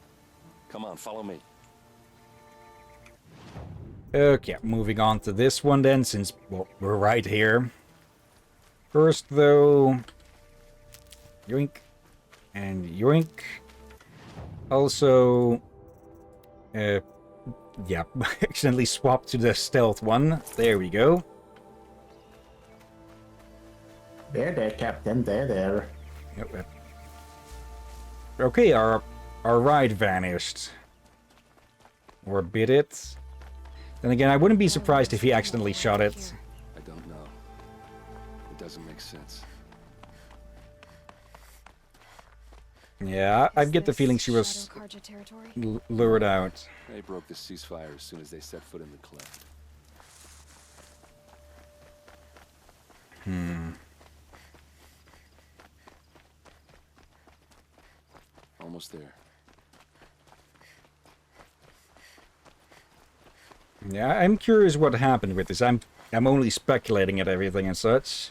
[SPEAKER 15] Come on, follow me.
[SPEAKER 1] Okay, moving on to this one then, since, well, we're right here. First, though... Yoink. And yoink. Also... yeah, accidentally swapped to the stealth one. There we go.
[SPEAKER 2] There, Captain. There.
[SPEAKER 1] Yep. Okay, our ride vanished. Or bit it. Then again, I wouldn't be surprised if he accidentally shot it.
[SPEAKER 15] I don't know. It doesn't make sense.
[SPEAKER 1] Yeah, I get the feeling she was lured out.
[SPEAKER 15] They broke the ceasefire as soon as they set foot in the cleft. Almost there.
[SPEAKER 1] Yeah, I'm curious what happened with this. I'm only speculating at everything and such.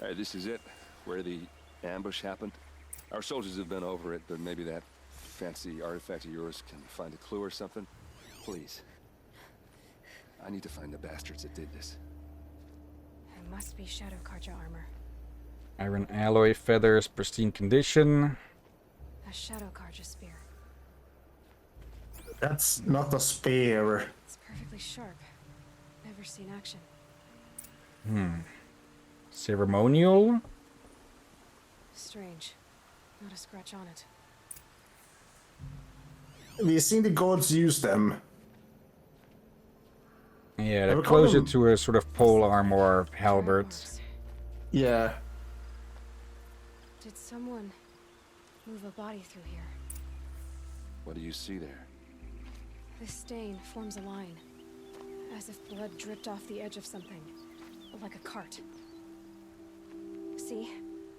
[SPEAKER 15] Alright, this is it. Where the ambush happened. Our soldiers have been over it, but maybe that fancy artifact of yours can find a clue or something. Please. I need to find the bastards that did this.
[SPEAKER 4] It must be Shadow Karja armor.
[SPEAKER 1] Iron alloy, feathers, pristine condition.
[SPEAKER 4] A Shadow Karja spear.
[SPEAKER 2] That's not a spear.
[SPEAKER 4] It's perfectly sharp. Never seen action.
[SPEAKER 1] Ceremonial?
[SPEAKER 4] Strange. Not a scratch on it.
[SPEAKER 2] We've seen the gods use them.
[SPEAKER 1] Yeah, they're closer to a sort of pole arm or halberd.
[SPEAKER 2] Yeah.
[SPEAKER 4] Did someone move a body through here?
[SPEAKER 15] What do you see there?
[SPEAKER 4] This stain forms a line, as if blood dripped off the edge of something, like a cart. See?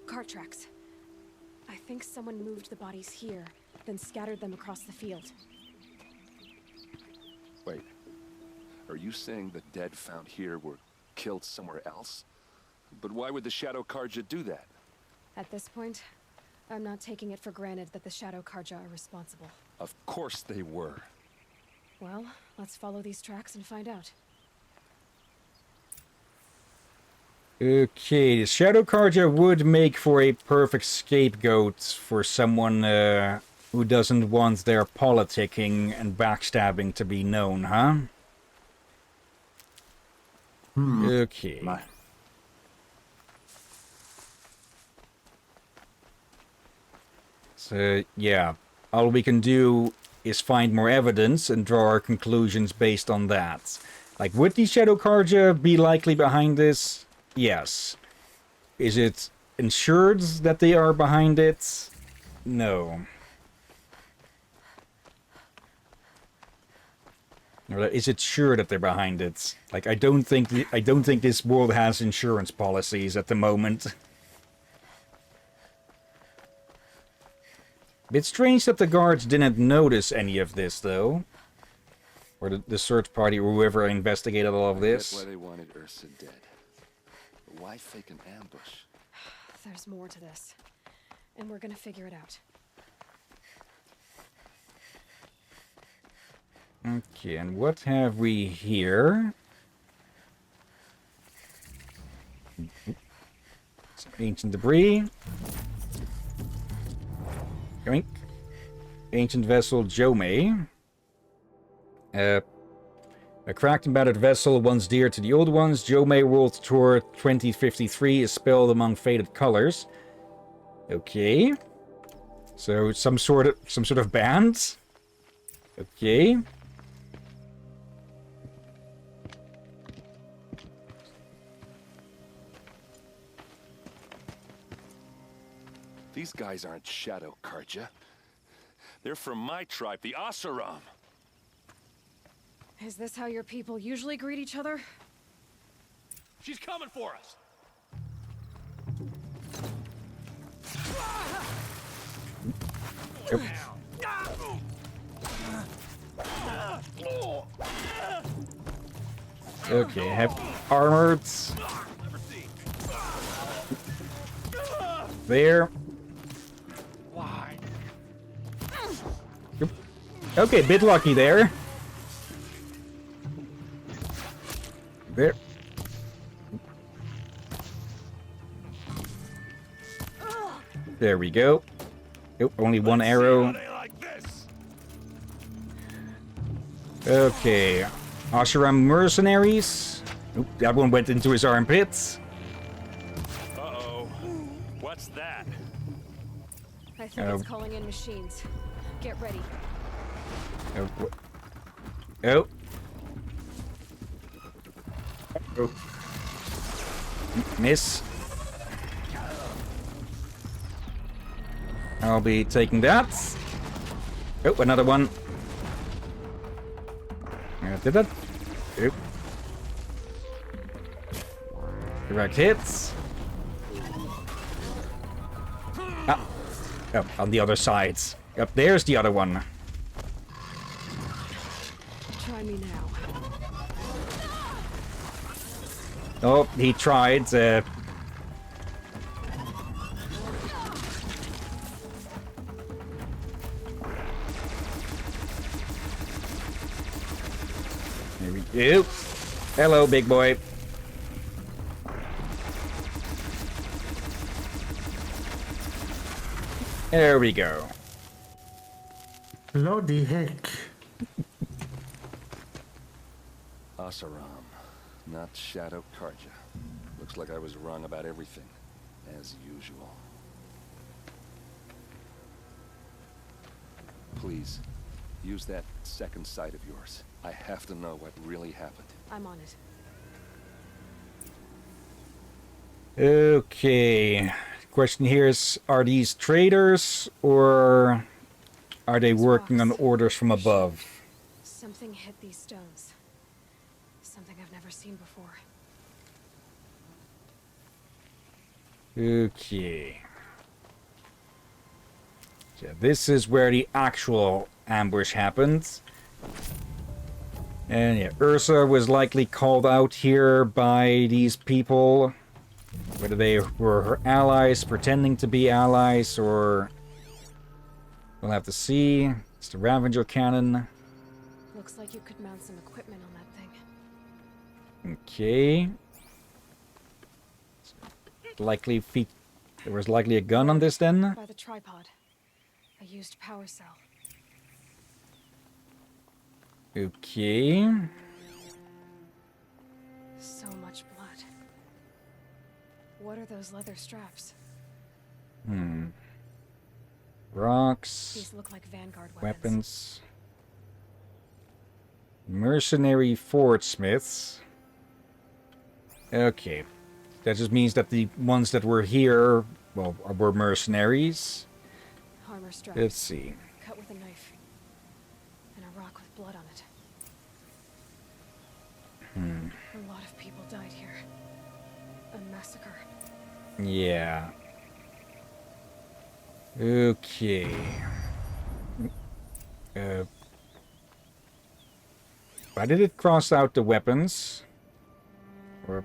[SPEAKER 4] Cart tracks. I think someone moved the bodies here, then scattered them across the field.
[SPEAKER 15] Wait. Are you saying the dead found here were killed somewhere else? But why would the Shadow Karja do that?
[SPEAKER 4] At this point, I'm not taking it for granted that the Shadow Karja are responsible.
[SPEAKER 15] Of course they were.
[SPEAKER 4] Well, let's follow these tracks and find out.
[SPEAKER 1] Okay, the Shadow Karja would make for a perfect scapegoat for someone who doesn't want their politicking and backstabbing to be known, huh? Okay. So, yeah. All we can do is find more evidence and draw our conclusions based on that. Like, would the Shadow Karja be likely behind this? Yes. Is it ensured that they are behind it? No. Or is it sure that they're behind it? Like, I don't think this world has insurance policies at the moment. Bit strange that the guards didn't notice any of this, though. Or the search party or whoever investigated all of this.
[SPEAKER 15] That's why they wanted Ursa dead. But why fake an ambush?
[SPEAKER 4] There's more to this, and we're gonna figure it out.
[SPEAKER 1] Okay, and what have we here? Some ancient debris. Yoink. Ancient vessel Jome. A cracked and battered vessel once dear to the old ones. Jome World Tour 2053 is spelled among faded colors. Okay. So some sort of band. Okay.
[SPEAKER 15] These guys aren't Shadow Karja. They're from my tribe, the Asaram.
[SPEAKER 4] Is this how your people usually greet each other?
[SPEAKER 6] She's coming for us!
[SPEAKER 1] Okay, have armored. There.
[SPEAKER 6] Why?
[SPEAKER 1] Okay, bit lucky there. There. There we go. Oh, only one arrow. Okay. Asheram mercenaries. Oop, that one went into his armpits.
[SPEAKER 15] Uh-oh. What's that?
[SPEAKER 4] I think it's calling in machines. Get ready.
[SPEAKER 1] Oh. Oh. Miss. I'll be taking that. Oh, another one. Did that? Oh. Direct hits. Ah. Oh, on the other side. Up there's the other one.
[SPEAKER 4] Try me now.
[SPEAKER 1] Oh, he tried. There we go. Hello, big boy. There we go.
[SPEAKER 2] Bloody heck.
[SPEAKER 15] Asaram, not Shadow Karja. Looks like I was wrong about everything, as usual. Please, use that second sight of yours. I have to know what really happened.
[SPEAKER 4] I'm on it.
[SPEAKER 1] Okay. Question here is, are these traders or are they working on orders from above?
[SPEAKER 4] Something hit these stones. Something I've never seen before.
[SPEAKER 1] Okay. So this is where the actual ambush happened. And yeah, Ursa was likely called out here by these people. Whether they were her allies, pretending to be allies, or... we'll have to see. It's the Ravager cannon.
[SPEAKER 4] Looks like you could mount some equipment on that thing.
[SPEAKER 1] Okay. There was likely a gun on this then?
[SPEAKER 4] By the tripod. A used power cell.
[SPEAKER 1] Okay.
[SPEAKER 4] So much blood. What are those leather straps?
[SPEAKER 1] Rocks.
[SPEAKER 4] These look like Vanguard
[SPEAKER 1] weapons. Mercenary forgesmiths. Okay. That just means that the ones that were here, well, were mercenaries.
[SPEAKER 4] Armor straps.
[SPEAKER 1] Let's see.
[SPEAKER 4] Cut with a knife. And a rock with blood on it. A lot of people died here. A massacre.
[SPEAKER 1] Yeah. Okay. Why did it cross out the weapons? Or...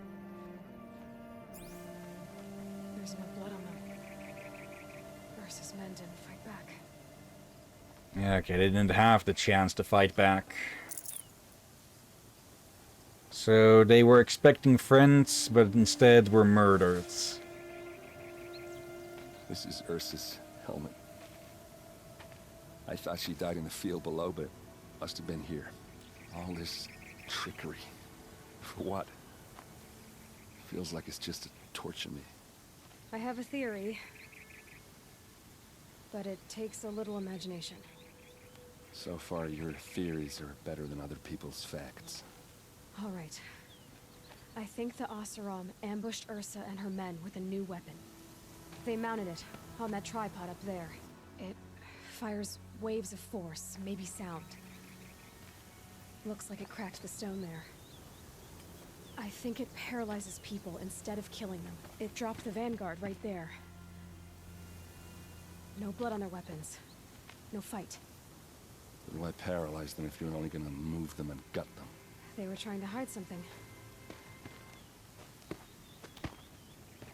[SPEAKER 4] there's no blood on them. Ursa's men didn't fight back.
[SPEAKER 1] yeah, okay, they didn't have the chance to fight back. So they were expecting friends, but instead were murdered.
[SPEAKER 15] This is Ursa's helmet. I thought she died in the field below, but must have been here. All this trickery. For what? Feels like it's just to torture me.
[SPEAKER 4] I have a theory. But it takes a little imagination.
[SPEAKER 15] So far, your theories are better than other people's facts.
[SPEAKER 4] All right. I think the Oseram ambushed Ursa and her men with a new weapon. They mounted it on that tripod up there. It fires waves of force, maybe sound. Looks like it cracked the stone there. I think it paralyzes people instead of killing them. It dropped the Vanguard right there. No blood on their weapons. No fight.
[SPEAKER 15] But why paralyze them if you're only gonna move them and gut them?
[SPEAKER 4] They were trying to hide something.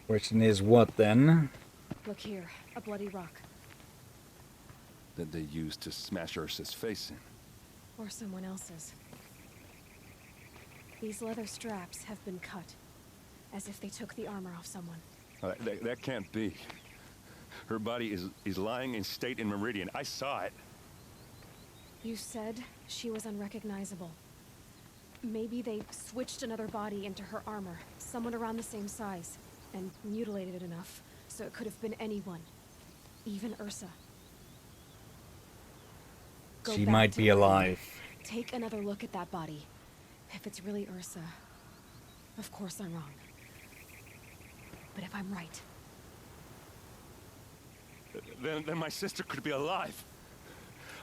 [SPEAKER 1] Question is what then?
[SPEAKER 4] Look here, a bloody rock.
[SPEAKER 15] That they used to smash Ursa's face in.
[SPEAKER 4] Or someone else's. These leather straps have been cut. As if they took the armor off someone.
[SPEAKER 15] That can't be. Her body is lying in state in Meridian. I saw it.
[SPEAKER 4] You said she was unrecognizable. Maybe they switched another body into her armor. Someone around the same size. And mutilated it enough, so it could have been anyone. Even Ursa.
[SPEAKER 1] She might be alive.
[SPEAKER 4] Take another look at that body. If it's really Ursa, of course I'm wrong. But if I'm right...
[SPEAKER 15] Then my sister could be alive.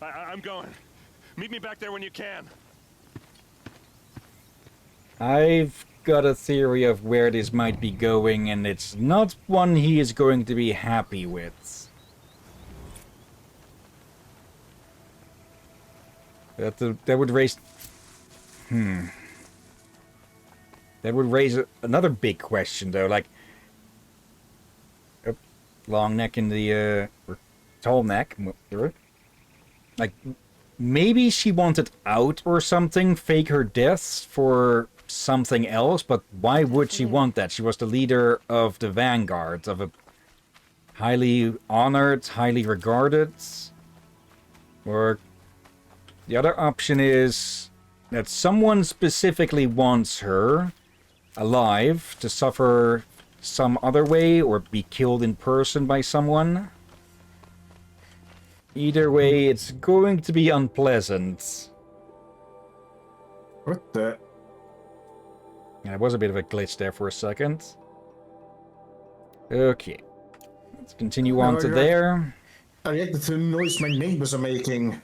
[SPEAKER 15] I'm going. Meet me back there when you can.
[SPEAKER 1] I've got a theory of where this might be going, and it's not one he is going to be happy with. That would raise... That would raise another big question, though. Like, long neck in the... or tall neck. Like, maybe she wanted out or something, fake her death for something else, but why would she want that? She was the leader of the Vanguard, of a highly honored, highly regarded... Or the other option is that someone specifically wants her alive to suffer some other way or be killed in person by someone. Either way, it's going to be unpleasant.
[SPEAKER 2] What the?
[SPEAKER 1] Yeah, it was a bit of a glitch there for a second. Okay. Let's continue on to there.
[SPEAKER 2] I reacted to the noise my neighbors are making.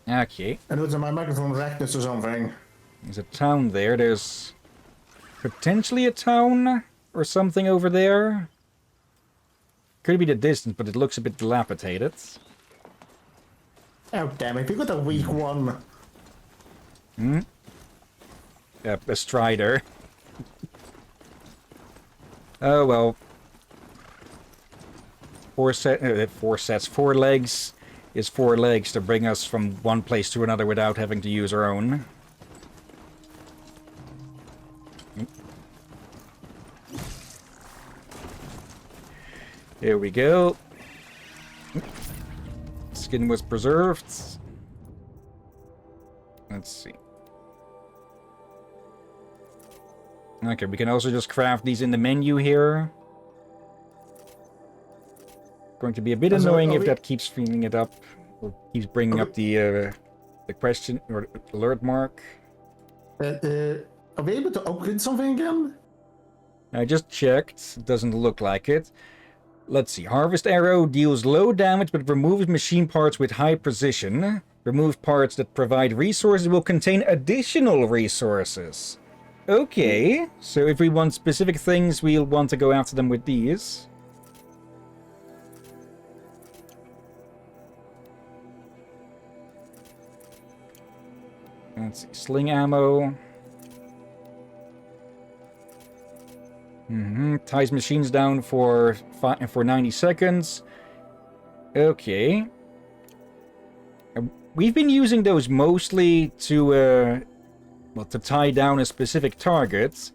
[SPEAKER 1] Okay.
[SPEAKER 2] I noticed my microphone rackness or something.
[SPEAKER 1] There's a town there. There's potentially a town or something over there. Could be the distance, but it looks a bit dilapidated.
[SPEAKER 2] Oh, damn it. We got a weak one.
[SPEAKER 1] A strider. Oh, well. Four legs is 4 legs to bring us from one place to another without having to use our own. Here we go. Skin was preserved. Let's see. Okay, we can also just craft these in the menu here. Going to be a bit annoying if that keeps filling it up, or keeps bringing up the question or alert mark.
[SPEAKER 2] Are we able to upgrade something again?
[SPEAKER 1] I just checked. It doesn't look like it. Let's see. Harvest Arrow deals low damage but removes machine parts with high precision. Remove parts that provide resources will contain additional resources. Okay, so if we want specific things, we'll want to go after them with these. Let's see, sling ammo. Ties machines down for 90 seconds. Okay. We've been using those mostly to tie down a specific target.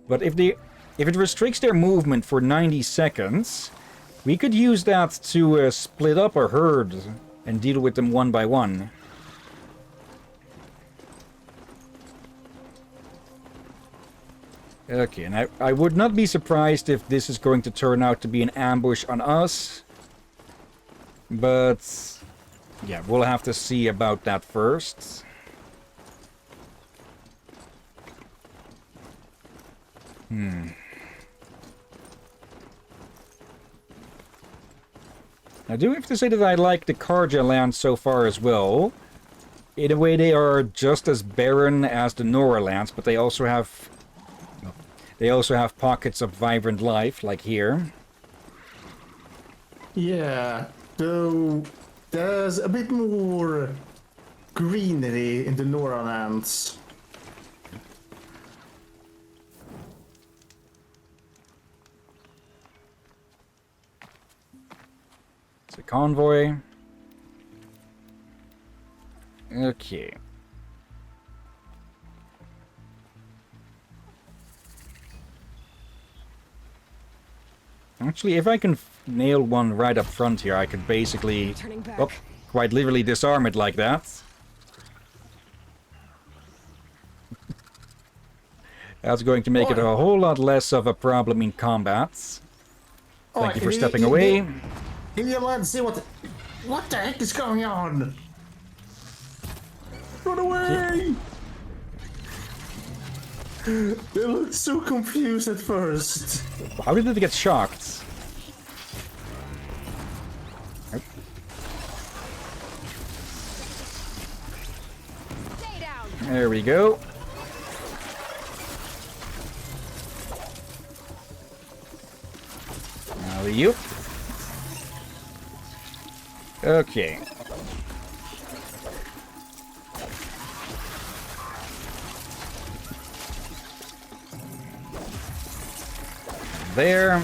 [SPEAKER 1] But if it restricts their movement for 90 seconds, we could use that to split up a herd and deal with them one by one. Okay, and I would not be surprised if this is going to turn out to be an ambush on us. But, yeah, we'll have to see about that first. I do have to say that I like the Karja lands so far as well. In a way, they are just as barren as the Nora lands, but they also have pockets of vibrant life, like here.
[SPEAKER 2] Yeah, though there's a bit more greenery in the Nora lands.
[SPEAKER 1] It's a convoy. Okay. Actually, if I can nail one right up front here, I could basically, quite literally disarm it like that. That's going to make it a whole lot less of a problem in combat. Thank you for stepping away.
[SPEAKER 2] Hillyan, let's see what the heck is going on? Run away! They look so confused at first.
[SPEAKER 1] How did they get shocked? There we go. Alley-oop. there.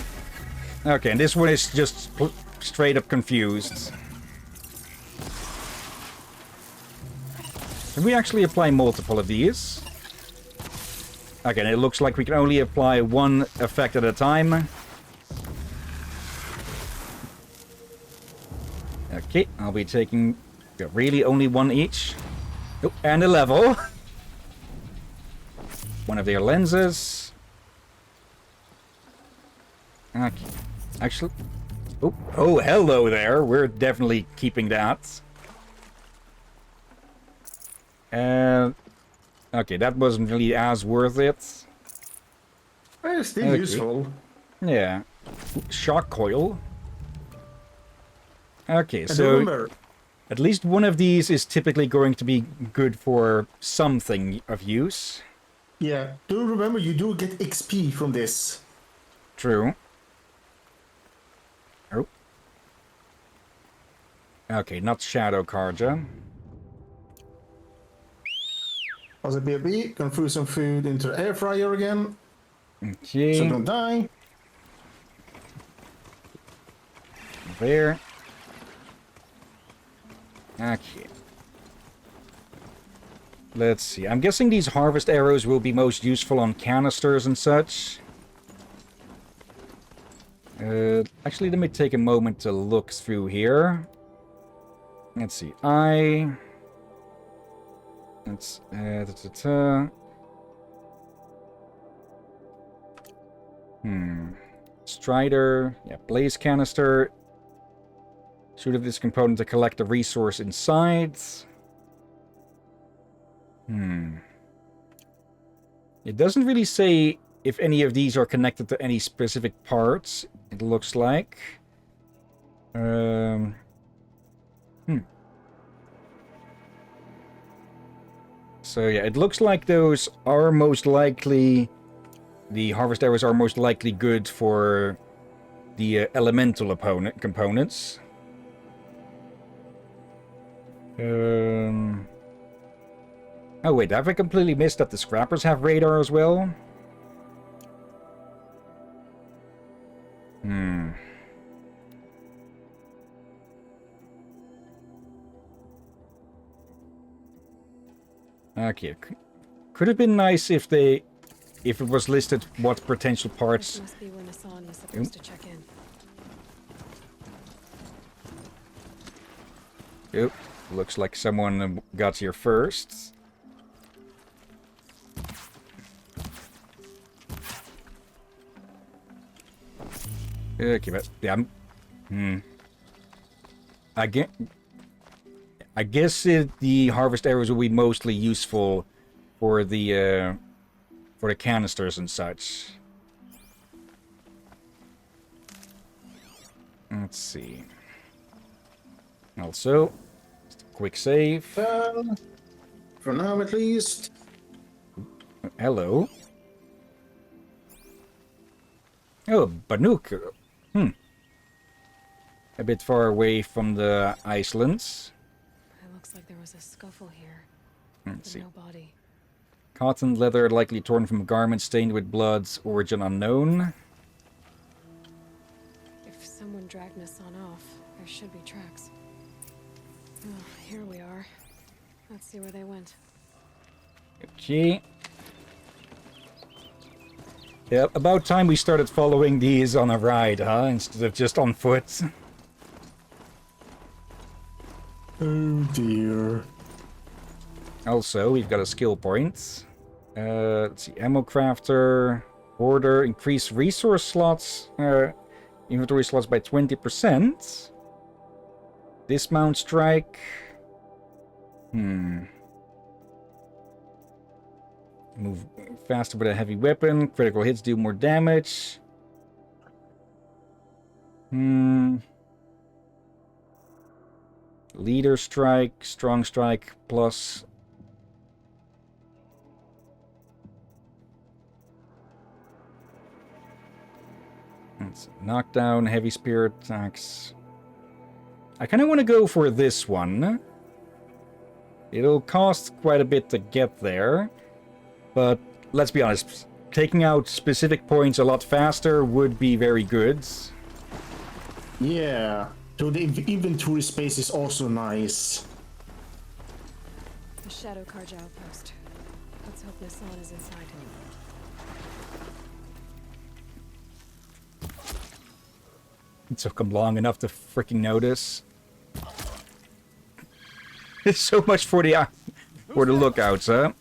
[SPEAKER 1] Okay, and this one is just straight up confused. Can we actually apply multiple of these? Okay, and it looks like we can only apply one effect at a time. Okay, I'll be taking really only one each. Oh, and a level. One of their lenses. Okay. Actually... Oh, hello there. We're definitely keeping that. Okay, that wasn't really as worth it.
[SPEAKER 2] Well, it's still useful.
[SPEAKER 1] Yeah. Shock coil. Okay,
[SPEAKER 2] And
[SPEAKER 1] so...
[SPEAKER 2] remember,
[SPEAKER 1] at least one of these is typically going to be good for something of use.
[SPEAKER 2] yeah, do remember you do get XP from this.
[SPEAKER 1] True. Oh. Okay, not Shadow Karja.
[SPEAKER 2] Also, BRB, gonna throw some food into the air fryer again.
[SPEAKER 1] Okay.
[SPEAKER 2] So don't die.
[SPEAKER 1] There. Okay. Let's see. I'm guessing these harvest arrows will be most useful on canisters and such. Actually, let me take a moment to look through here. Let's see. Let's... Strider. Yeah, blaze canister. Shoot at this component to collect a resource inside. It doesn't really say if any of these are connected to any specific parts, it looks like. So yeah, it looks like those are most likely... The harvest arrows are most likely good for the elemental components. Oh wait, have I completely missed that the scrappers have radar as well? Okay, could have been nice if it was listed what potential parts.
[SPEAKER 4] This must be when Hassan was supposed to check in.
[SPEAKER 1] Yep, looks like someone got here first. Okay, but yeah, I guess the harvest arrows will be mostly useful for the canisters and such. Let's see. Also, just a quick save.
[SPEAKER 2] For now, at least.
[SPEAKER 1] Hello. Oh, Banuk. A bit far away from the Icelands.
[SPEAKER 4] It looks like there was a scuffle here.
[SPEAKER 1] Let's see.
[SPEAKER 4] No body.
[SPEAKER 1] Cotton leather likely torn from garments stained with blood, origin unknown.
[SPEAKER 4] If someone dragged Nassan off, there should be tracks. Oh, here we are. Let's see where they went.
[SPEAKER 1] Okay. Yeah, about time we started following these on a ride, huh? Instead of just on foot.
[SPEAKER 2] Oh dear.
[SPEAKER 1] Also, we've got a skill point. Let's see, ammo crafter, order, increase resource slots, inventory slots by 20%. Dismount strike. Move faster with a heavy weapon. Critical hits do more damage. Leader strike, strong strike, plus... Let's knockdown, heavy spirit attacks. I kind of want to go for this one. It'll cost quite a bit to get there. But let's be honest, taking out specific points a lot faster would be very good.
[SPEAKER 2] Yeah. So the inventory space is also nice.
[SPEAKER 4] The Shadow Karja outpost. Let's hope Nassan is inside.
[SPEAKER 1] It took him long enough to freaking notice. It's so much for the lookouts, huh?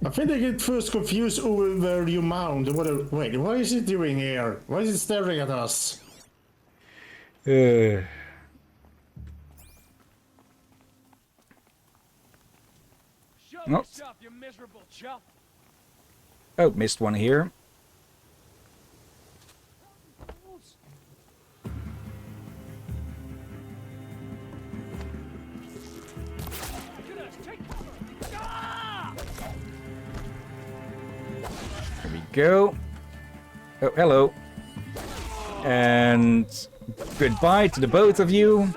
[SPEAKER 2] I think I get first confused over where you mount. Wait, what is it doing here? Why is it staring at us?
[SPEAKER 6] Show
[SPEAKER 1] Nope.
[SPEAKER 6] yourself, you miserable chump.
[SPEAKER 1] Oh, missed one here. There we go. Oh, hello. And goodbye to the both of you.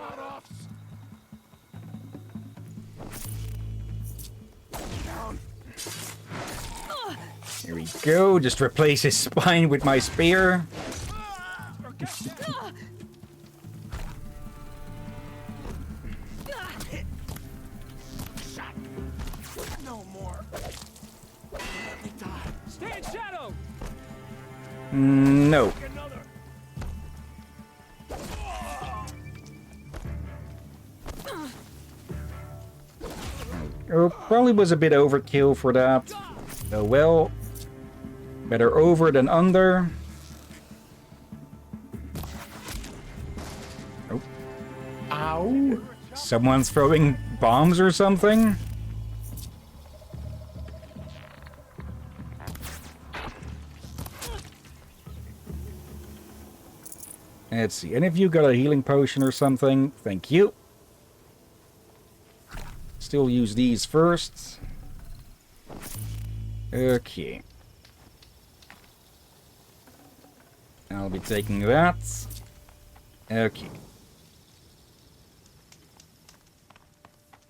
[SPEAKER 1] Here we go. Just replace his spine with my spear.
[SPEAKER 6] No more. Let me die. Stay in shadow.
[SPEAKER 1] No. Oh, probably was a bit overkill for that. Oh well. Better over than under. Oh.
[SPEAKER 2] Ow.
[SPEAKER 1] Someone's throwing bombs or something? Let's see. Any of you got a healing potion or something? Thank you. Still use these first. Okay. I'll be taking that. Okay.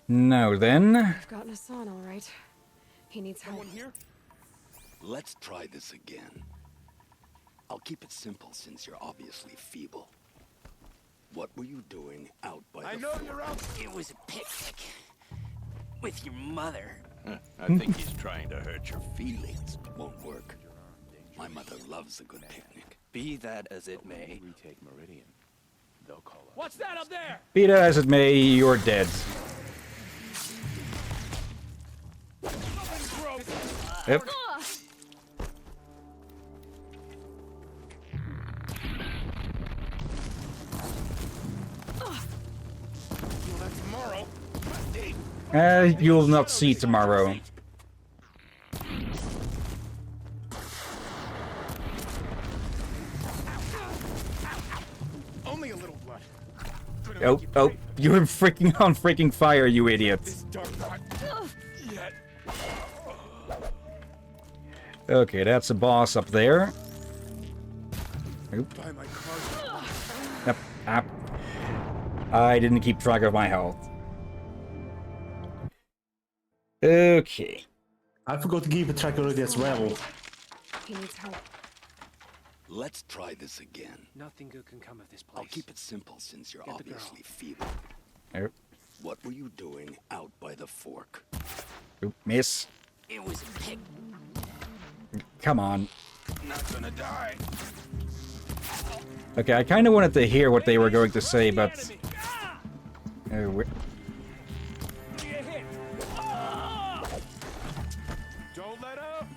[SPEAKER 1] Now then.
[SPEAKER 4] I've got Nassan, all right. He needs help.
[SPEAKER 6] Here?
[SPEAKER 14] Let's try this again. I'll keep it simple since you're obviously feeble. What were you doing out by
[SPEAKER 9] I
[SPEAKER 14] the
[SPEAKER 9] know
[SPEAKER 14] fort?
[SPEAKER 9] you're out.
[SPEAKER 21] It was a picnic. With your mother.
[SPEAKER 19] I think he's trying to hurt your feelings.
[SPEAKER 14] Won't work. My mother loves a good picnic.
[SPEAKER 21] Be that as it may.
[SPEAKER 3] Retake Meridian. They'll call us.
[SPEAKER 6] What's that up there?
[SPEAKER 1] Be that as it may, you're dead. Yep. You'll not see tomorrow.
[SPEAKER 6] Only a little blood.
[SPEAKER 1] Oh, you're freaking on freaking fire, you idiot. Okay, that's a boss up there. Oop. Yep. I didn't keep track of my health. Okay.
[SPEAKER 2] I forgot to keep a track already as well.
[SPEAKER 4] He needs help.
[SPEAKER 14] Let's try this again.
[SPEAKER 6] Nothing good can come of this place.
[SPEAKER 14] I'll keep it simple since you're
[SPEAKER 6] Get the girl.
[SPEAKER 14] obviously feeble.
[SPEAKER 1] Nope.
[SPEAKER 14] What were you doing out by the fork?
[SPEAKER 1] Oop, miss.
[SPEAKER 21] It was a picnic.
[SPEAKER 1] Come on.
[SPEAKER 6] Not gonna die.
[SPEAKER 1] Okay, I kind of wanted to hear what they were going to say, but...
[SPEAKER 6] Don't let up.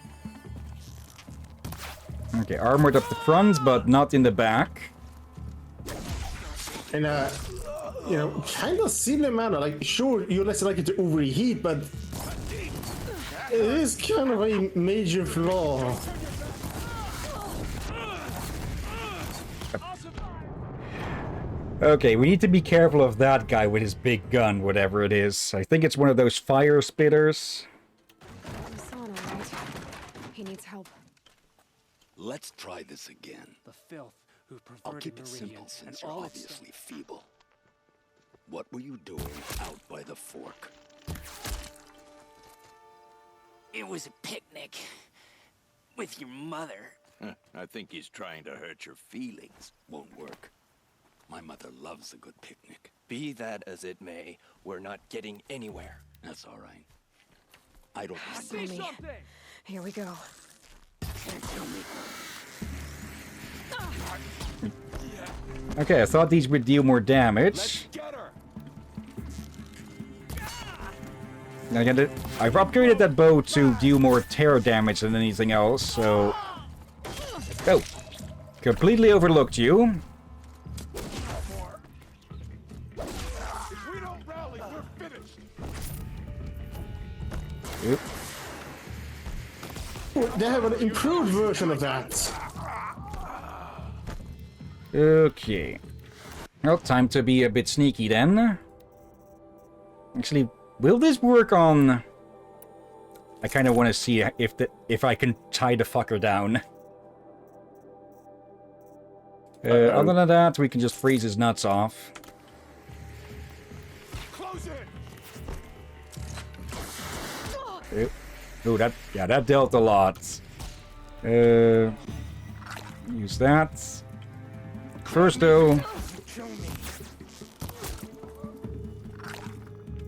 [SPEAKER 1] Okay, armored up the front, but not in the back.
[SPEAKER 2] And you know, kind of similar manner. Like, sure, you're less likely to overheat, but it is kind of a major flaw.
[SPEAKER 1] Okay, we need to be careful of that guy with his big gun, whatever it is. I think it's one of those fire spitters.
[SPEAKER 4] Nassan, all right. He needs help.
[SPEAKER 14] Let's try this again.
[SPEAKER 6] The filth who
[SPEAKER 14] I'll
[SPEAKER 6] perverted
[SPEAKER 14] keep it
[SPEAKER 6] Meridian
[SPEAKER 14] simple
[SPEAKER 6] and
[SPEAKER 14] since you're
[SPEAKER 6] all its
[SPEAKER 14] obviously feeble. What were you doing out by the fork?
[SPEAKER 21] It was a picnic. With your mother.
[SPEAKER 19] I think he's trying to hurt your feelings. Won't work. My mother loves a good picnic.
[SPEAKER 5] Be that as it may, we're not getting anywhere.
[SPEAKER 19] That's all right. I don't mind.
[SPEAKER 4] See something. Here we go.
[SPEAKER 19] Can't kill me.
[SPEAKER 1] Okay, I thought these would deal more damage. Now again, I've upgraded that bow to deal more terror damage than anything else, so... Oh! Completely overlooked you.
[SPEAKER 9] If we don't rally, we're finished.
[SPEAKER 1] Oop.
[SPEAKER 2] Oh, they have an improved version of that.
[SPEAKER 1] Okay. Well, time to be a bit sneaky then. Actually, will this work on... I kind of want to see if I can tie the fucker down. Other than that, we can just freeze his nuts off.
[SPEAKER 9] Close
[SPEAKER 1] it. Oh, that dealt a lot. Use that. First, though.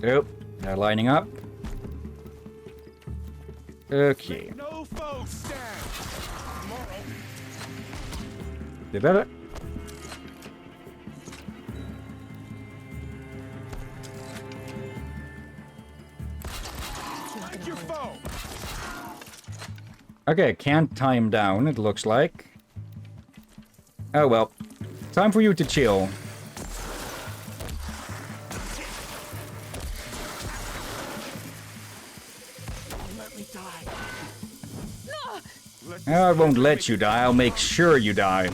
[SPEAKER 1] Oh, they're lining up. Okay.
[SPEAKER 9] No foes stand.
[SPEAKER 1] They better.
[SPEAKER 9] Your foe.
[SPEAKER 1] Okay, can't tie him down, it looks like. Oh well. Time for you to chill.
[SPEAKER 21] Let me die.
[SPEAKER 1] I won't let you die, I'll make sure you die.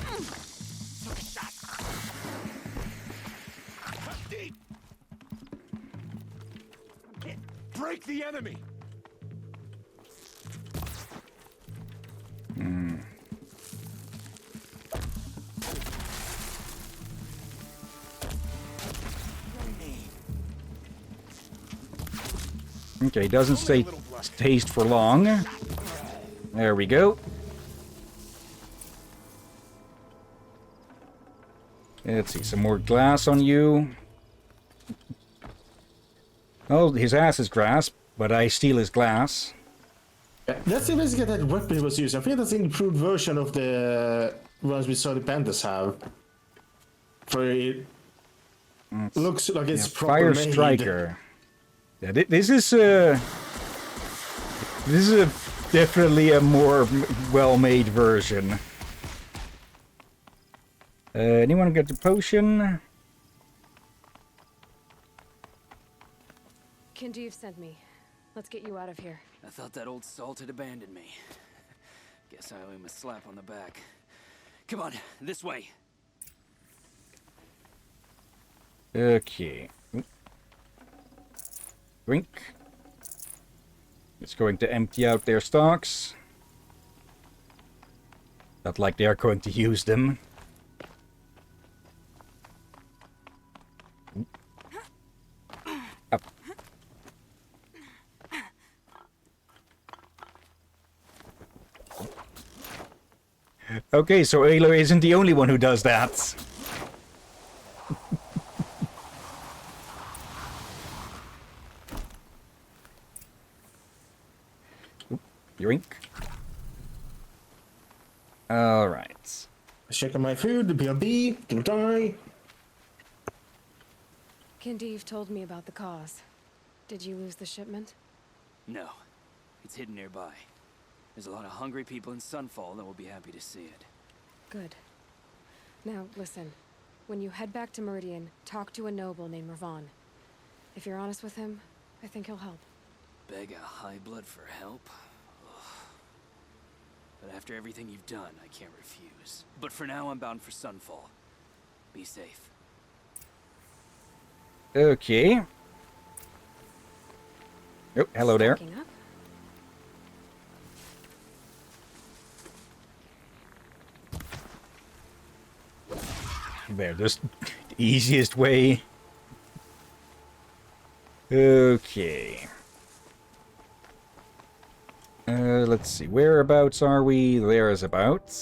[SPEAKER 9] Break the enemy.
[SPEAKER 1] Okay, doesn't stay taste for long. There we go. Let's see, some more glass on you. Oh, his ass is grass, but I steal his glass.
[SPEAKER 2] Let's investigate that weapon he was using. I think that's an improved version of the ones we saw the pandas have. For it looks like it's proper
[SPEAKER 1] Fire
[SPEAKER 2] made.
[SPEAKER 1] Striker. Yeah, this is definitely a more well-made version. Anyone get the potion?
[SPEAKER 4] Kinjeev sent me. Let's get you out of here.
[SPEAKER 21] I thought that old salt had abandoned me. Guess I owe him a slap on the back. Come on, this way.
[SPEAKER 1] Okay. Drink. It's going to empty out their stocks. Not like they are going to use them. Up. Okay, so Aloy isn't the only one who does that. Drink. Alright.
[SPEAKER 2] Checking my food, the BRB, gonna die.
[SPEAKER 4] Kinjeev told me about the cause. Did you lose the shipment?
[SPEAKER 21] No. It's hidden nearby. There's a lot of hungry people in Sunfall that will be happy to see it.
[SPEAKER 4] Good. Now, listen. When you head back to Meridian, talk to a noble named Ravon. If you're honest with him, I think he'll help.
[SPEAKER 21] Beg a high blood for help? Ugh. But after everything you've done, I can't refuse. But for now, I'm bound for Sunfall. Be safe.
[SPEAKER 1] Okay. Oh, hello there. There, just the easiest way. Okay. Let's see. Whereabouts are we? There's about.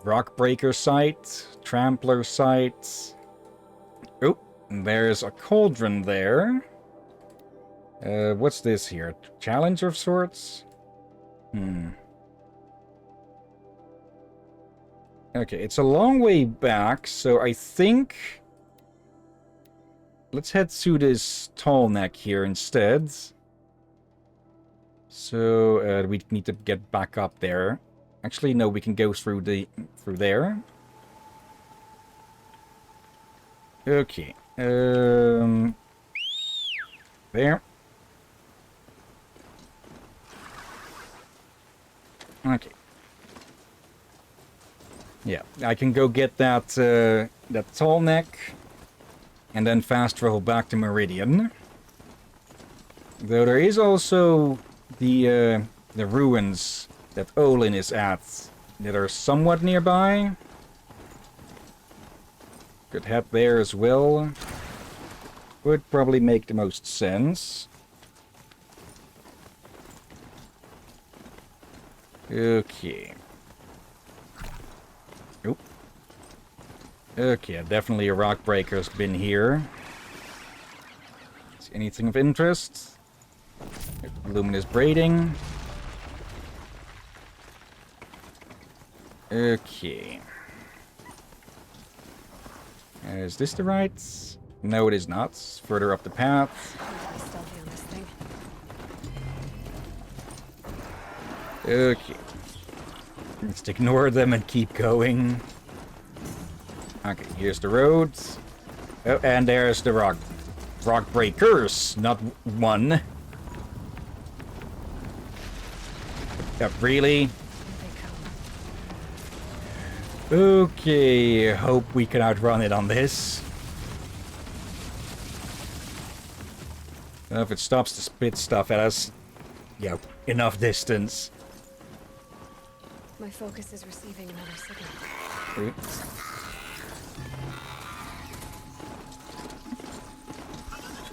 [SPEAKER 1] Rockbreaker site. Trampler site. Oh, there's a cauldron there. What's this here? Challenge of sorts? Okay, it's a long way back, so I think... Let's head to this tall neck here instead. So, we need to get back up there. Actually, no, we can go through there. Okay. There. Okay. Yeah, I can go get that that tall neck, and then fast travel back to Meridian. Though there is also the ruins that Olin is at that are somewhat nearby. Could head there as well. Would probably make the most sense. Okay. Oop. Okay, definitely a rock breaker's been here. Is anything of interest? Luminous braiding. Okay. Is this the right? No, it is not. It's further up the path. Okay. Let's ignore them and keep going. Okay, here's the road. Oh, and there's the rock breakers, not one. Really? Okay, hope we can outrun it on this. If it stops to spit stuff at us, yeah, enough distance.
[SPEAKER 4] My focus is receiving another signal.
[SPEAKER 1] Oops.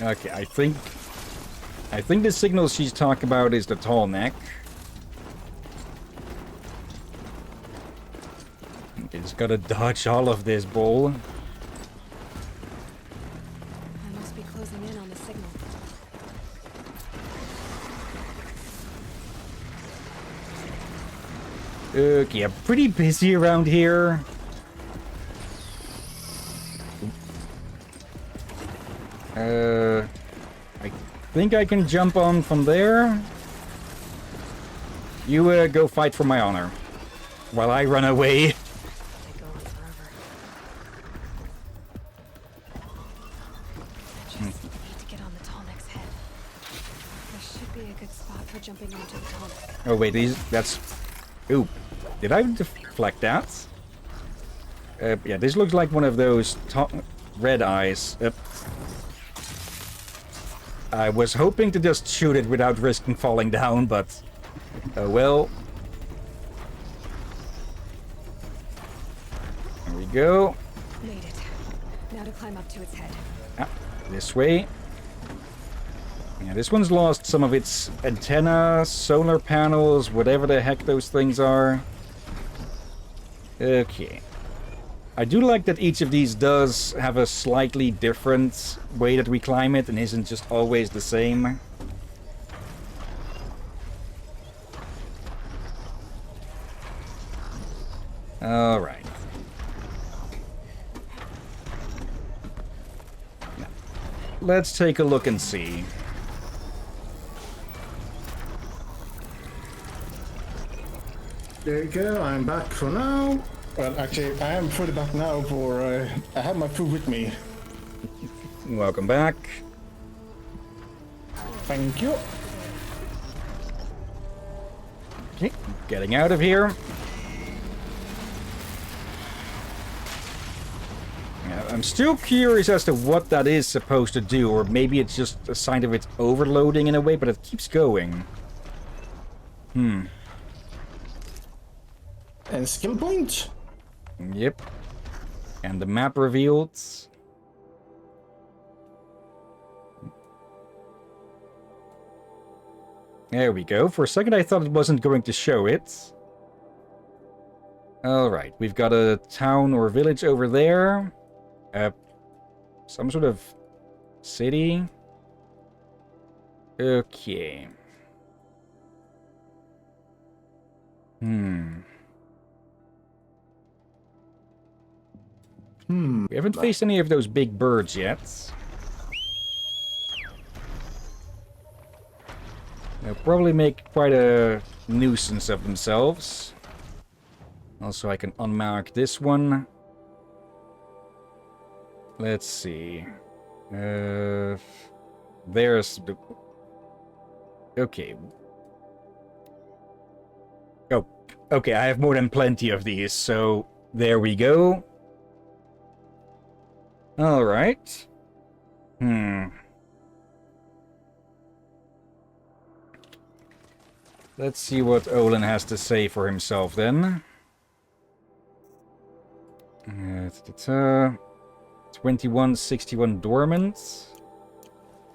[SPEAKER 1] Okay, I think the signal she's talking about is the tall neck. It's gotta dodge all of this bull.
[SPEAKER 4] I must be closing in on the signal.
[SPEAKER 1] Okay, I'm pretty busy around here. I think I can jump on from there. You go fight for my honor while I run away.
[SPEAKER 4] Jumping onto the tunnel.
[SPEAKER 1] Oh wait, that's... Ooh, did I deflect that? Yeah, this looks like one of those red eyes. I was hoping to just shoot it without risking falling down, but... Oh well. There we go.
[SPEAKER 4] Made it. Now to climb up to its head.
[SPEAKER 1] Ah, this way. Yeah, this one's lost some of its antenna, solar panels, whatever the heck those things are. Okay. I do like that each of these does have a slightly different way that we climb it and isn't just always the same. Alright. Let's take a look and see.
[SPEAKER 2] There you go, I'm back for now. Well, actually, I am fully back now for... I have my food with me.
[SPEAKER 1] Welcome back.
[SPEAKER 2] Thank you.
[SPEAKER 1] Okay, getting out of here. Yeah, I'm still curious as to what that is supposed to do, or maybe it's just a sign of it overloading in a way, but it keeps going.
[SPEAKER 2] And skill point?
[SPEAKER 1] Yep. And the map revealed. There we go. For a second I thought it wasn't going to show it. Alright, we've got a town or village over there. Some sort of city. Okay. We haven't faced any of those big birds yet. They'll probably make quite a nuisance of themselves. Also, I can unmark this one. Let's see. There's the... Okay. Oh, okay, I have more than plenty of these, so there we go. Alright. Let's see what Olin has to say for himself then. 2161 dormant.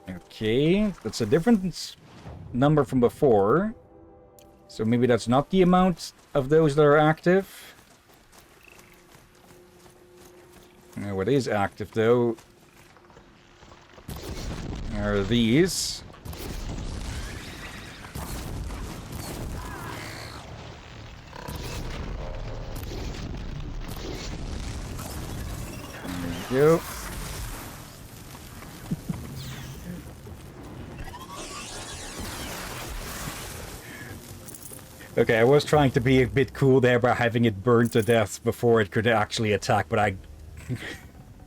[SPEAKER 1] Okay, that's a different number from before. So maybe that's not the amount of those that are active. What is active though are these. There we go. Okay, I was trying to be a bit cool there by having it burn to death before it could actually attack, but I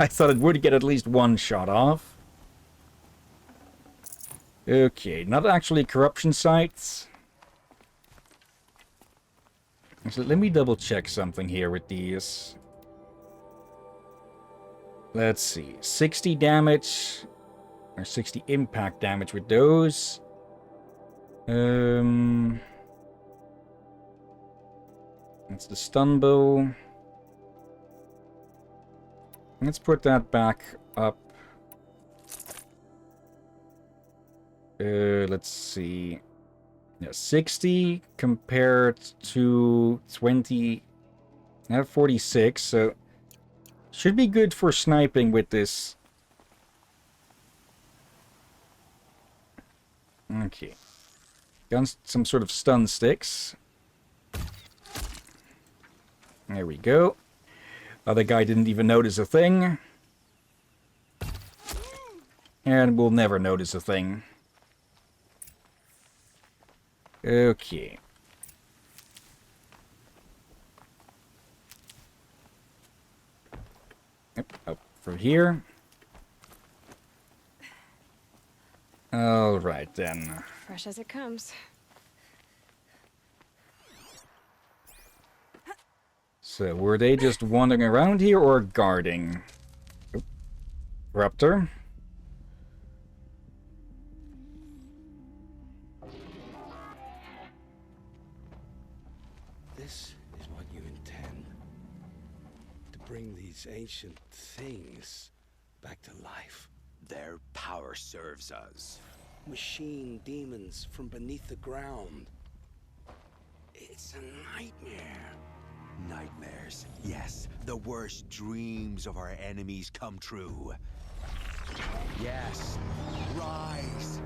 [SPEAKER 1] thought it would get at least one shot off. Okay, not actually corruption sites. So let me double check something here with these. Let's see, 60 damage, or 60 impact damage with those. That's the stun bow. Let's put that back up. Let's see. Yeah, 60 compared to 20. I have 46, so should be good for sniping with this. Okay. Got some sort of stun sticks. There we go. Other guy didn't even notice a thing. And we'll never notice a thing. Okay. Yep, up from here. Alright then.
[SPEAKER 4] Fresh as it comes.
[SPEAKER 1] So, were they just wandering around here or guarding? Oop. Raptor.
[SPEAKER 12] This is what you intend. To bring these ancient things back to life.
[SPEAKER 19] Their power serves us.
[SPEAKER 12] Machine demons from beneath the ground. It's a nightmare.
[SPEAKER 9] Nightmares, yes. The worst dreams of our enemies come true. Yes, rise.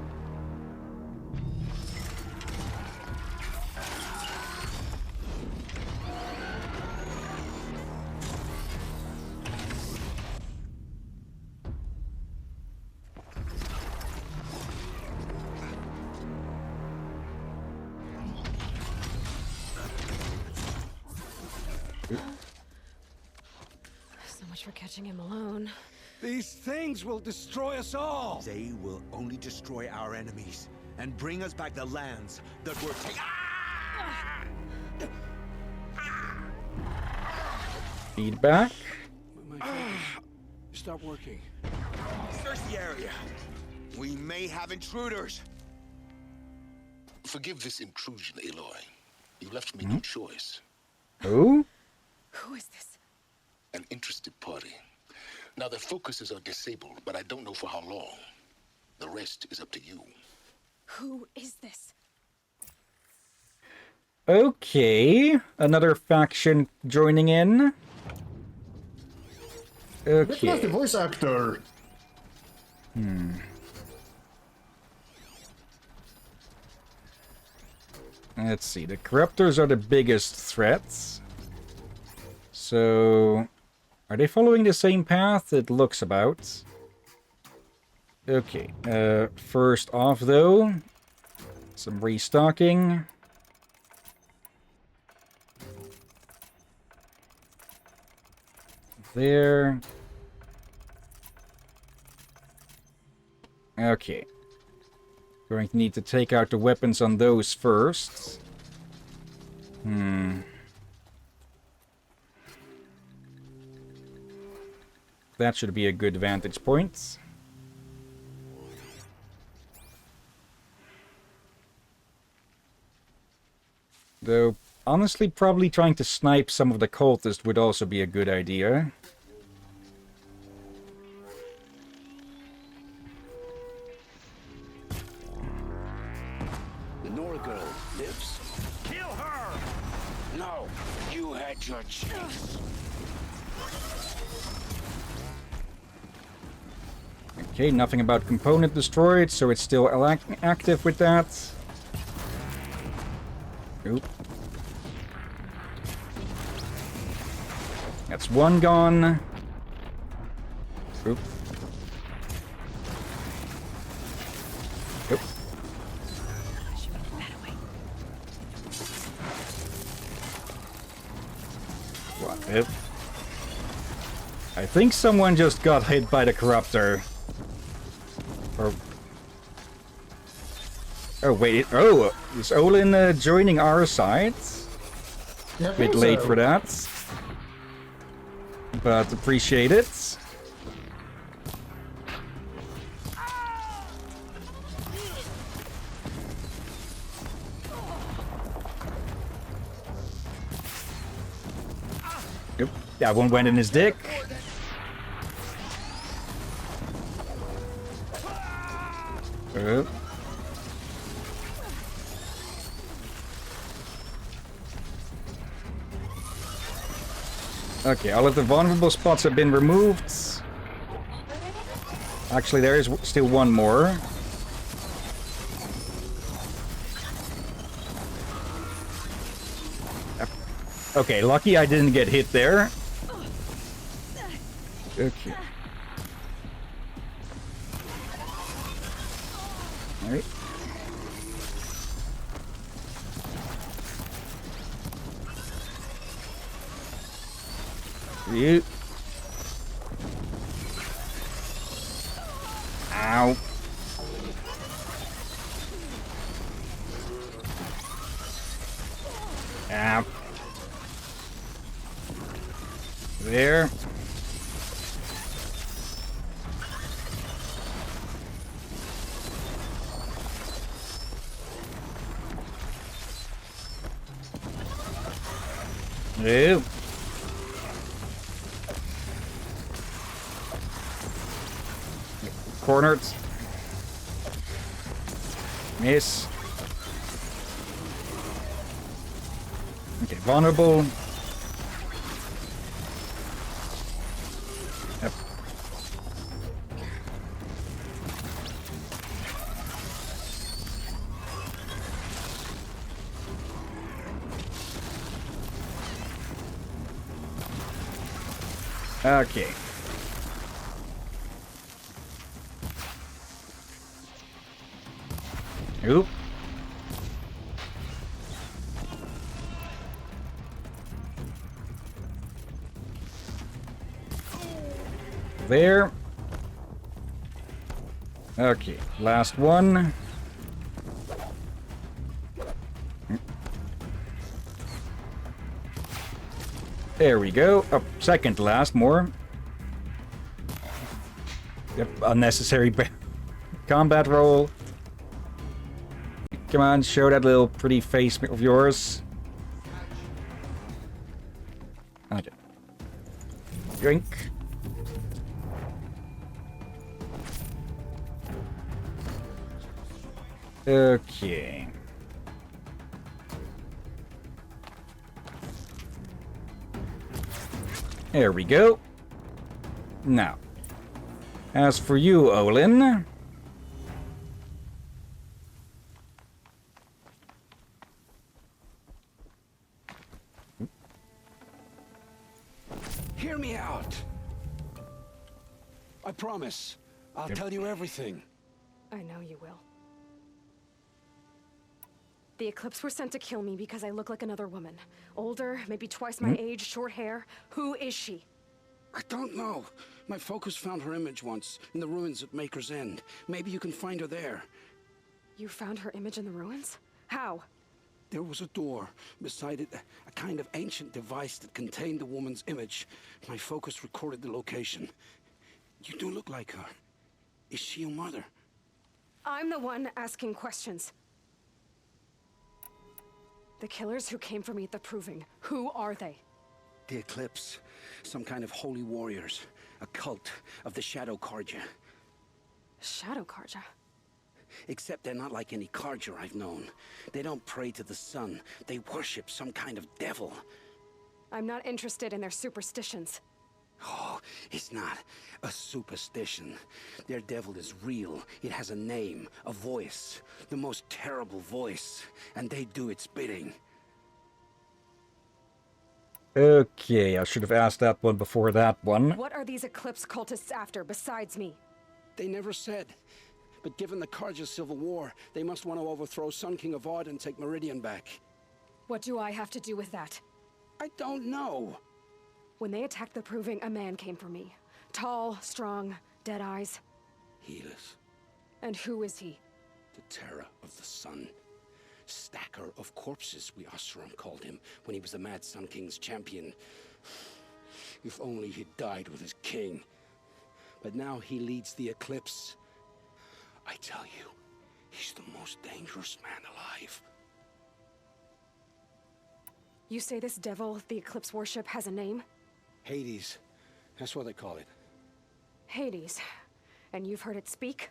[SPEAKER 4] So much for catching him alone.
[SPEAKER 12] These things will destroy us all.
[SPEAKER 9] They will only destroy our enemies and bring us back the lands that were taken.
[SPEAKER 1] Feedback.
[SPEAKER 12] My focus. Stop working.
[SPEAKER 9] Search the area. We may have intruders.
[SPEAKER 13] Forgive this intrusion, Aloy. You left me no choice.
[SPEAKER 1] Who?
[SPEAKER 4] Who is this?
[SPEAKER 13] An interested party. Now their focuses are disabled, but I don't know for how long. The rest is up to you.
[SPEAKER 4] Who is this?
[SPEAKER 1] Okay, another faction joining in.
[SPEAKER 2] That was the
[SPEAKER 1] Okay.
[SPEAKER 2] voice actor.
[SPEAKER 1] Let's see, the Corruptors are the biggest threats. So, are they following the same path? It looks about. Okay, first off though, some restocking. There. Okay. Going to need to take out the weapons on those first. That should be a good vantage point. Though, honestly, probably trying to snipe some of the cultists would also be a good idea.
[SPEAKER 19] The Nora girl lives. Kill her! No, you had your chance.
[SPEAKER 1] Okay, nothing about component destroyed, so it's still active with that. Oop. That's one gone. Oop. Oop. What if? I think someone just got hit by the Corruptor. Or... Oh, wait. Oh, is Olin joining our side?
[SPEAKER 2] Yeah, I
[SPEAKER 1] Bit
[SPEAKER 2] think
[SPEAKER 1] late
[SPEAKER 2] so.
[SPEAKER 1] for that. But appreciate it. Yep, that one went in his dick. Okay, all of the vulnerable spots have been removed. Actually, there is still one more. Okay, lucky I didn't get hit there. Okay. Alright. You. Ow. Ow. There. Ew. Cornered. Miss. Okay, vulnerable. Yep. Okay. Oop. There. Okay, last one. There we go. Oh, second last, more. Yep, unnecessary combat roll. Come on, show that little pretty face of yours. Okay. Drink. Okay. There we go. Now, as for you, Olin...
[SPEAKER 14] Hear me out. I promise. I'll tell you everything.
[SPEAKER 4] I know you will. The Eclipse were sent to kill me because I look like another woman. Older, maybe twice my age, short hair. Who is she?
[SPEAKER 14] I don't know. My focus found her image once, in the ruins at Maker's End. Maybe you can find her there.
[SPEAKER 4] You found her image in the ruins? How?
[SPEAKER 14] There was a door. Beside it, a kind of ancient device that contained the woman's image. My focus recorded the location. You do look like her. Is she your mother?
[SPEAKER 4] I'm the one asking questions. The killers who came for me at the Proving, who are they?
[SPEAKER 14] The Eclipse. Some kind of holy warriors. A cult of the Shadow Carja.
[SPEAKER 4] Shadow Carja?
[SPEAKER 14] Except they're not like any Carja I've known. They don't pray to the sun. They worship some kind of devil.
[SPEAKER 4] I'm not interested in their superstitions.
[SPEAKER 14] Oh, it's not a superstition. Their devil is real. It has a name, a voice. The most terrible voice. And they do its bidding.
[SPEAKER 1] Okay, I should have asked that one before that one.
[SPEAKER 4] What are these Eclipse cultists after besides me?
[SPEAKER 14] They never said. But given the Carja civil war, they must want to overthrow Sun King of Odd and take Meridian back.
[SPEAKER 4] What do I have to do with that?
[SPEAKER 14] I don't know.
[SPEAKER 4] When they attacked the Proving, a man came for me. Tall, strong, dead eyes.
[SPEAKER 14] Helis.
[SPEAKER 4] And who is he?
[SPEAKER 14] The terror of the sun. Stacker of corpses, we Oseram called him, when he was the Mad Sun King's champion. If only he'd died with his king. But now he leads the Eclipse. I tell you, he's the most dangerous man alive.
[SPEAKER 4] You say this devil the Eclipse worship has a name?
[SPEAKER 14] Hades. That's what they call it.
[SPEAKER 4] Hades. And you've heard it speak?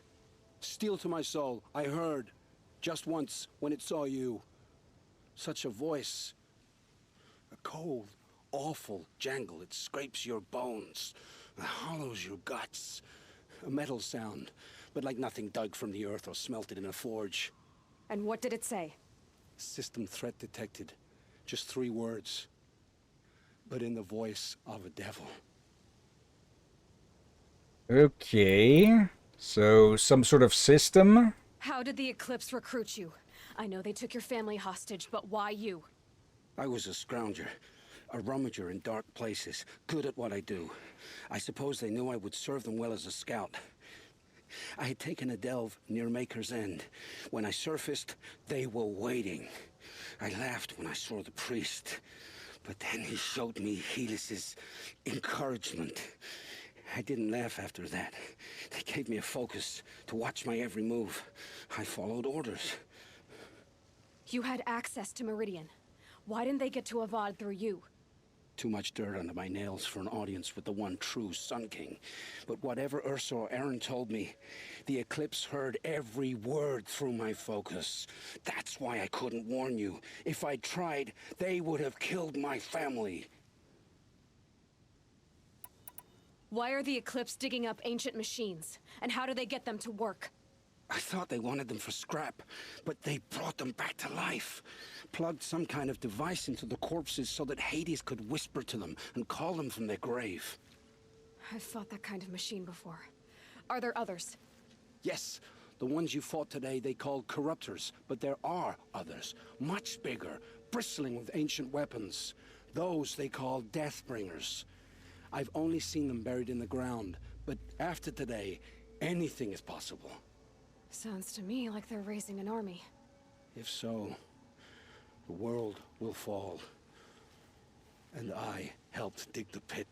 [SPEAKER 14] Steel to my soul, I heard. Just once, when it saw you. Such a voice. A cold, awful jangle. It scrapes your bones. It hollows your guts. A metal sound, but like nothing dug from the earth or smelted in a forge.
[SPEAKER 4] And what did it say?
[SPEAKER 14] System threat detected. Just 3 words. But in the voice of a devil.
[SPEAKER 1] Okay, so some sort of system?
[SPEAKER 4] How did the Eclipse recruit you? I know they took your family hostage, but why you?
[SPEAKER 14] I was a scrounger. A rummager in dark places. Good at what I do. I suppose they knew I would serve them well as a scout. I had taken a delve near Maker's End. When I surfaced, they were waiting. I laughed when I saw the priest. But then he showed me Helis's encouragement. I didn't laugh after that. They gave me a focus to watch my every move. I followed orders.
[SPEAKER 4] You had access to Meridian. Why didn't they get to Avad through you?
[SPEAKER 14] Too much dirt under my nails for an audience with the one true Sun King. But whatever Ursa or Aaron told me, the Eclipse heard every word through my focus. That's why I couldn't warn you. If I'd tried, they would have killed my family.
[SPEAKER 4] Why are the Eclipse digging up ancient machines? And how do they get them to work?
[SPEAKER 14] I thought they wanted them for scrap, but they brought them back to life. Plugged some kind of device into the corpses so that Hades could whisper to them and call them from their grave.
[SPEAKER 4] I've fought that kind of machine before. Are there others?
[SPEAKER 14] Yes, the ones you fought today they called corruptors, but there are others, much bigger, bristling with ancient weapons. Those they call Deathbringers. I've only seen them buried in the ground, but after today, anything is possible.
[SPEAKER 4] Sounds to me like they're raising an army.
[SPEAKER 14] If so, the world will fall. And I helped dig the pit.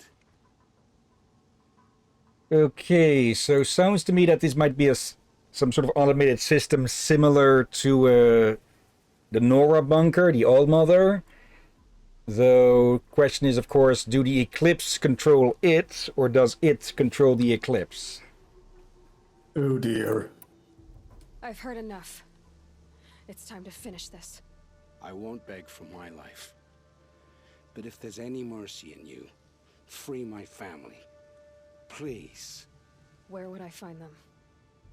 [SPEAKER 1] Okay, so sounds to me that this might be some sort of automated system similar to the Nora bunker, the Allmother. Though, question is, of course, do the Eclipse control it, or does it control the Eclipse?
[SPEAKER 2] Oh dear.
[SPEAKER 4] I've heard enough. It's time to finish this.
[SPEAKER 14] I won't beg for my life. But if there's any mercy in you, Free my family. Please.
[SPEAKER 4] Where would I find them?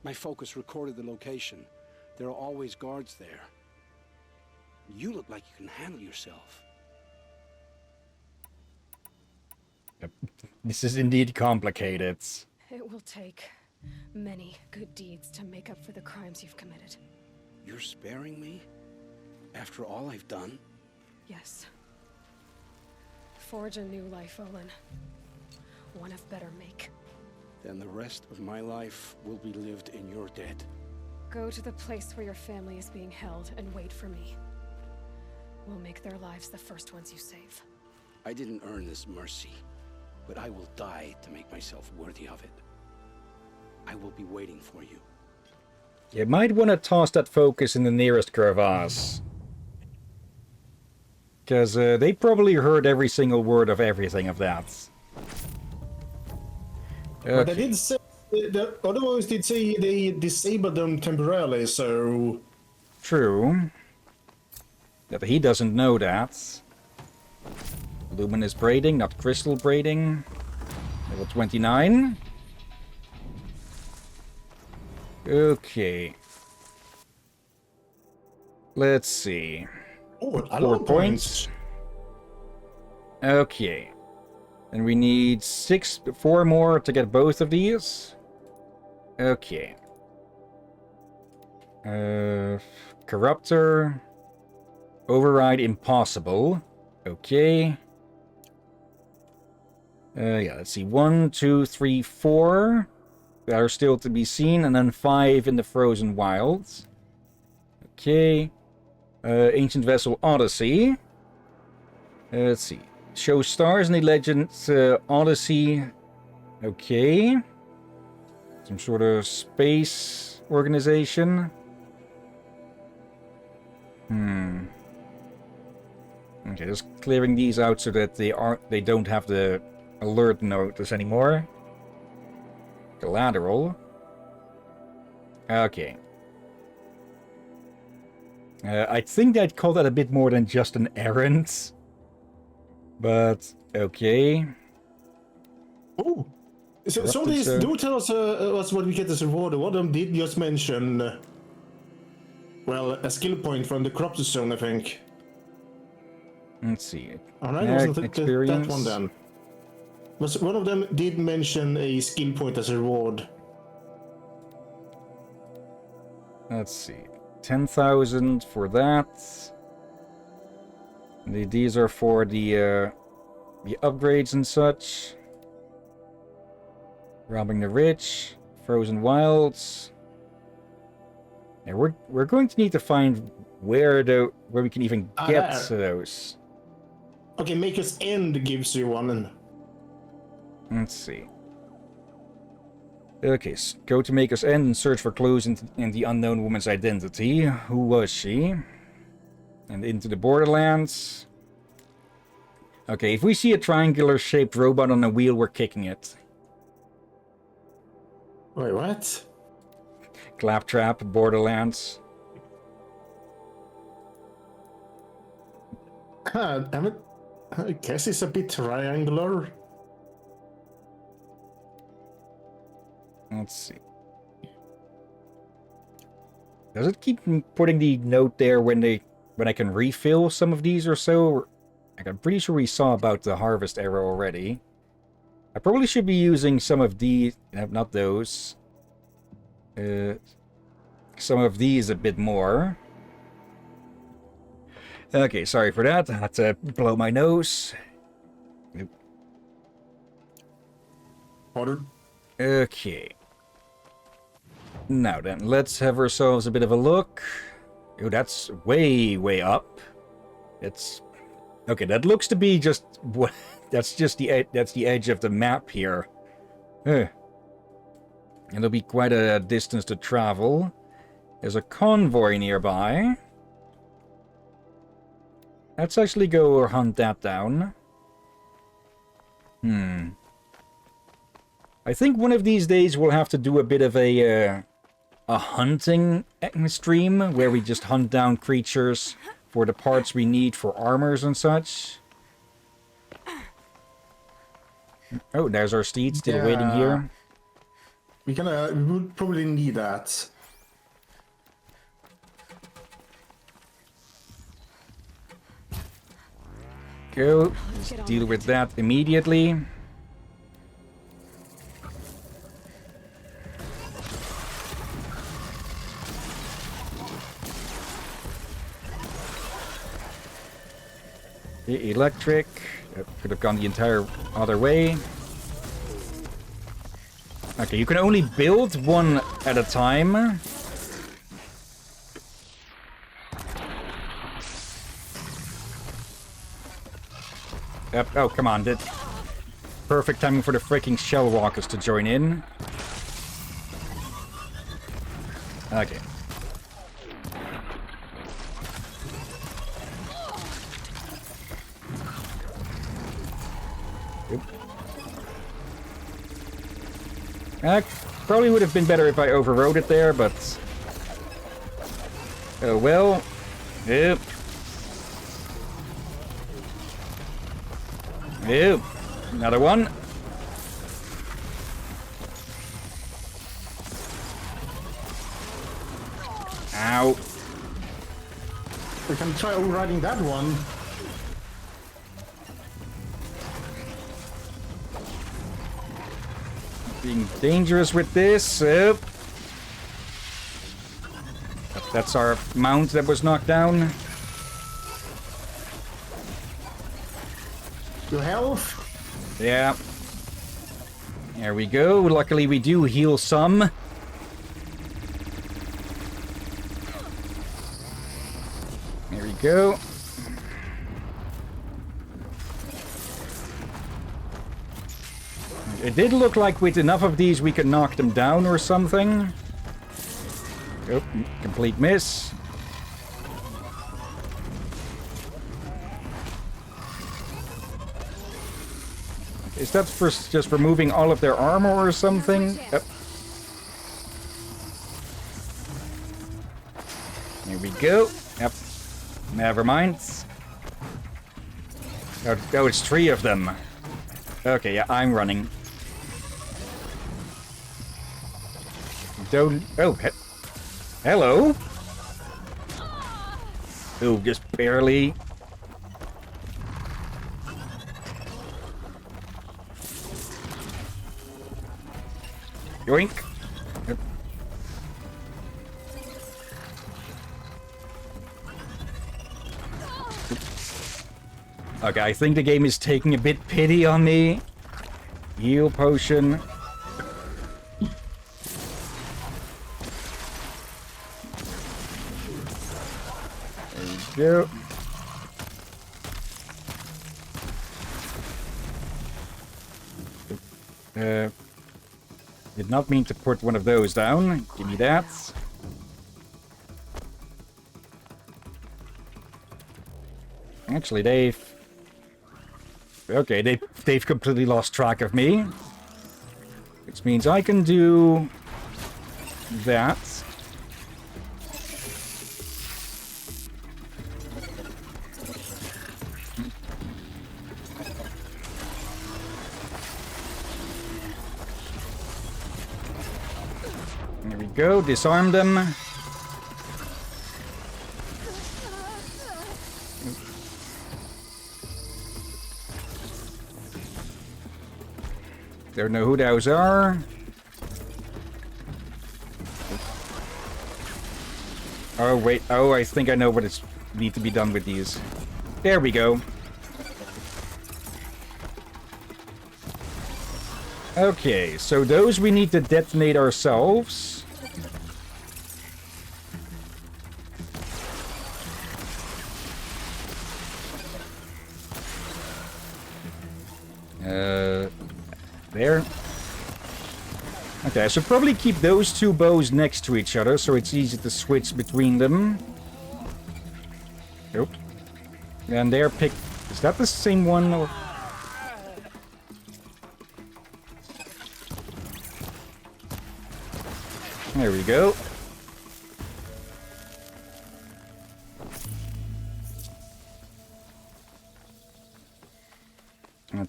[SPEAKER 14] My focus recorded the location. There are always guards there. You look like you can handle yourself.
[SPEAKER 1] This is indeed complicated.
[SPEAKER 4] It will take many good deeds to make up for the crimes you've committed.
[SPEAKER 14] You're sparing me? After all I've done?
[SPEAKER 4] Yes. Forge a new life, Olin. One of better make.
[SPEAKER 14] Then the rest of my life will be lived in your debt.
[SPEAKER 4] Go to the place where your family is being held and wait for me. We'll make their lives the first ones you save.
[SPEAKER 14] I didn't earn this mercy, but I will die to make myself worthy of it. I will be waiting for you.
[SPEAKER 1] You might want to toss that focus in the nearest crevasse. Because they probably heard every single word of everything of that.
[SPEAKER 2] But they did say, the other ones did say they disabled them temporarily, so...
[SPEAKER 1] True. But he doesn't know that. Luminous braiding, not crystal braiding. Level 29. Okay. Let's see.
[SPEAKER 2] Oh,
[SPEAKER 1] 4 points. Okay. And we need 4 more to get both of these. Okay. Corruptor. Override impossible. Okay. Yeah, let's see. 1, 2, 3, 4 that are still to be seen, and then 5 in the Frozen Wilds. Okay. Ancient Vessel Odyssey. Let's see. Show stars in the Legend Odyssey. Okay. Some sort of space organization. Okay, just clearing these out so that they don't have the alert notice anymore. Collateral. Okay. I think I'd call that a bit more than just an errand. But, okay.
[SPEAKER 2] Oh! So, some of these do tell us what we get as a reward. One of them did just mention, well, a skill point from the corrupted zone, I think.
[SPEAKER 1] Let's see.
[SPEAKER 2] Alright, wasn't that one then? One of them did mention a skill point as a reward.
[SPEAKER 1] Let's see. 10,000 for that. These are for the upgrades and such. Robbing the rich, Frozen Wilds. Yeah, we're going to need to find where we can even get to those.
[SPEAKER 2] Okay, Maker's End gives you one.
[SPEAKER 1] Let's see. Okay, go to Maker's End and search for clues in the unknown woman's identity. Who was she? And into the Borderlands. Okay, if we see a triangular-shaped robot on a wheel, we're kicking it.
[SPEAKER 2] Wait, what?
[SPEAKER 1] Claptrap, Borderlands.
[SPEAKER 2] Damn it. I guess it's a bit triangular.
[SPEAKER 1] Let's see. Does it keep putting the note there when I can refill some of these or so? Like, I'm pretty sure we saw about the harvest arrow already. I probably should be using some of these, not those. Some of these a bit more. Okay, sorry for that. I had to blow my nose.
[SPEAKER 2] Ordered.
[SPEAKER 1] Okay. Now then, let's have ourselves a bit of a look. Oh, that's way, way up. It's... Okay, that looks to be just... That's just the edge of the map here. It'll be quite a distance to travel. There's a convoy nearby. Let's actually go hunt that down. I think one of these days we'll have to do a bit of a hunting stream where we just hunt down creatures for the parts we need for armors and such. Oh, there's our steed still waiting here.
[SPEAKER 2] We would probably need that.
[SPEAKER 1] Go. Let's deal with that immediately. The electric. That could have gone the entire other way. Okay, you can only build one at a time. Oh, come on. Perfect timing for the freaking shell walkers to join in. Okay. Probably would have been better if I overrode it there, but... Oh well. Yep. Yep. Another one. Ow.
[SPEAKER 2] We can try overriding that one.
[SPEAKER 1] Being dangerous with this. Yep. That's our mount that was knocked down.
[SPEAKER 2] Your health?
[SPEAKER 1] Yeah. There we go. Luckily we do heal some. There we go. It did look like with enough of these we could knock them down or something. Oh, complete miss. Is that for just removing all of their armor or something? Yep. Here we go. Yep. Never mind. Oh, it's 3 of them. Okay, yeah, I'm running. Don't... Oh, hello? Oh, just barely. Yoink. Yep. Okay, I think the game is taking a bit pity on me. Heal potion. There we go. Did not mean to put one of those down. Give me that. Actually, they've... Okay, they've completely lost track of me. Which means I can do... that. There we go, disarm them. Don't know who those are. Oh, wait. Oh, I think I know what it's need to be done with these. There we go. Okay, so those we need to detonate ourselves. There. Okay, I should probably keep those 2 bows next to each other, so it's easy to switch between them. Nope. And they're picked... Is that the same one? Or... There we go.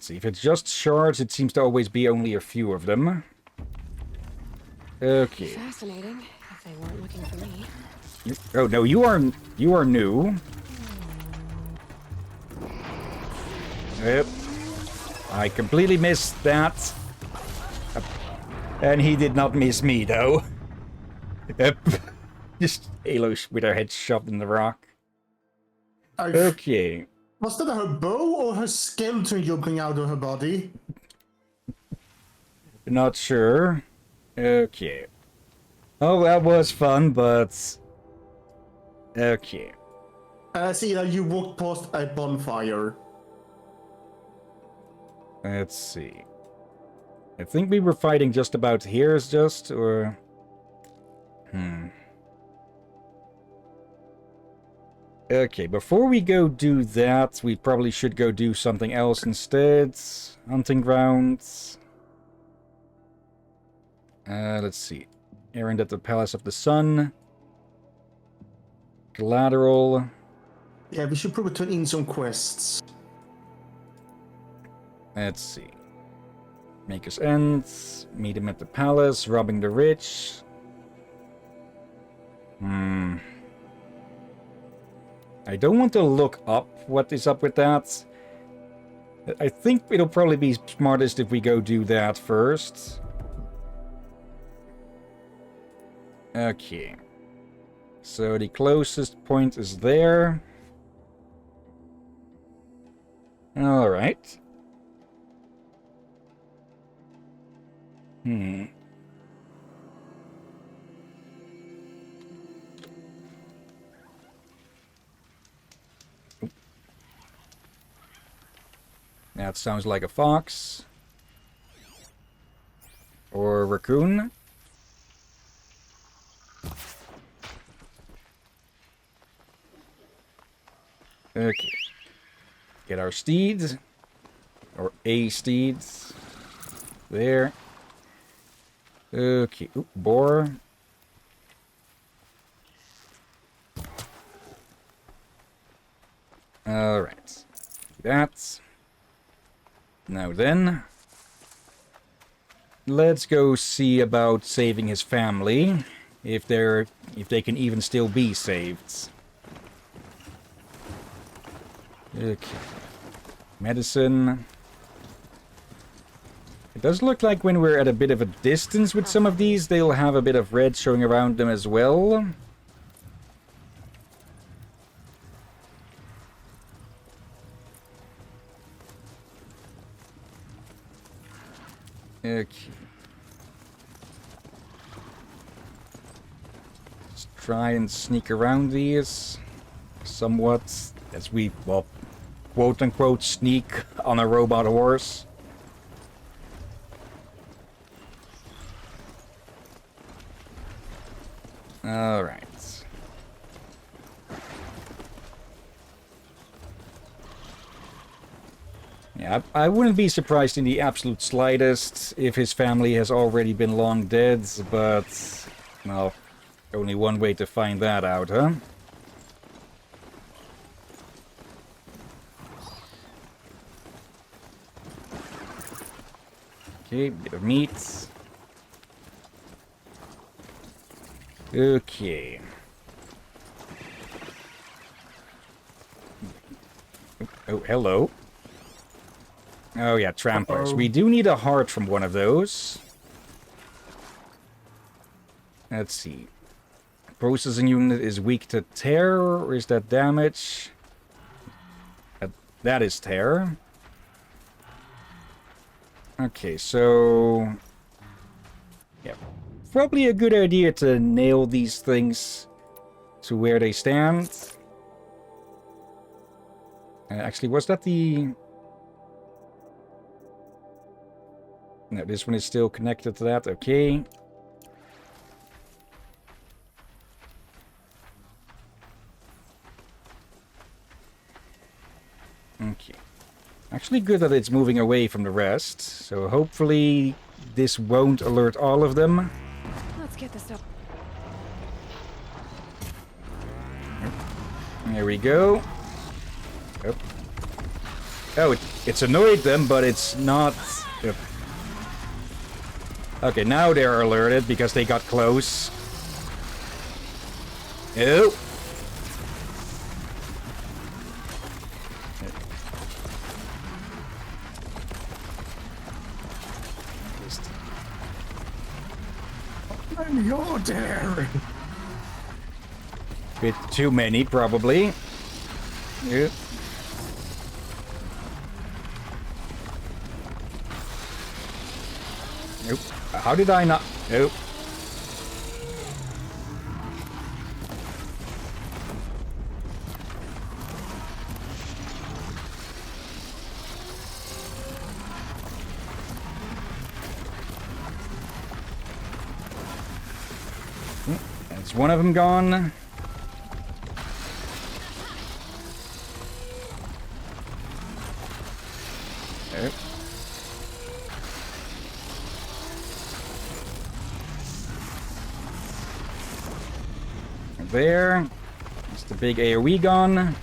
[SPEAKER 1] Let's see, if it's just shards, it seems to always be only a few of them. Okay.
[SPEAKER 4] Fascinating, if they weren't looking for me.
[SPEAKER 1] Oh no, you are new. Yep. I completely missed that. And he did not miss me though. Yep. Just Aloy with her head shoved in the rock. Okay.
[SPEAKER 2] Was that her bow or her skeleton jumping out of her body?
[SPEAKER 1] Not sure. Okay. Oh, that was fun, but... Okay.
[SPEAKER 2] See that you walked past a bonfire.
[SPEAKER 1] Let's see. I think we were fighting just about here, or... Okay, before we go do that, we probably should go do something else instead. Hunting grounds. Let's see. Errand at the Palace of the Sun. Collateral.
[SPEAKER 2] Yeah, we should probably turn in some quests.
[SPEAKER 1] Let's see. Maker's End. Meet him at the palace. Robbing the rich. I don't want to look up what is up with that. I think it'll probably be smartest if we go do that first. Okay. So the closest point is there. Alright. That sounds like a fox. Or a raccoon. Okay. Get our steeds. Or a steeds. There. Okay. Oop, boar. Alright. That. Now then. Let's go see about saving his family. If they can even still be saved. Okay. Medicine. It does look like when we're at a bit of a distance with some of these, they'll have a bit of red showing around them as well. Okay. Let's try and sneak around these somewhat as we, well, quote-unquote sneak on a robot horse. Alright. Yeah, I wouldn't be surprised in the absolute slightest if his family has already been long dead, but, well, only one way to find that out, huh? Okay, bit of meat. Okay. Oh, hello. Oh yeah, tramplers. We do need a heart from one of those. Let's see. Processing unit is weak to tear, or is that damage? That is tear. Okay, so... yeah. Probably a good idea to nail these things to where they stand. Actually, was that the... no, this one is still connected to that. Okay. Okay. Actually good that it's moving away from the rest. So hopefully this won't alert all of them.
[SPEAKER 4] Let's get this up.
[SPEAKER 1] There we go. Oh. Oh, it's annoyed them, but it's not... Yep. Okay, now they're alerted because they got close. Oh!
[SPEAKER 2] You're there!
[SPEAKER 1] Bit too many, probably. Yeah. Nope. How did I not? Nope. That's one of them gone. Nope. There. It's the big AoE gone.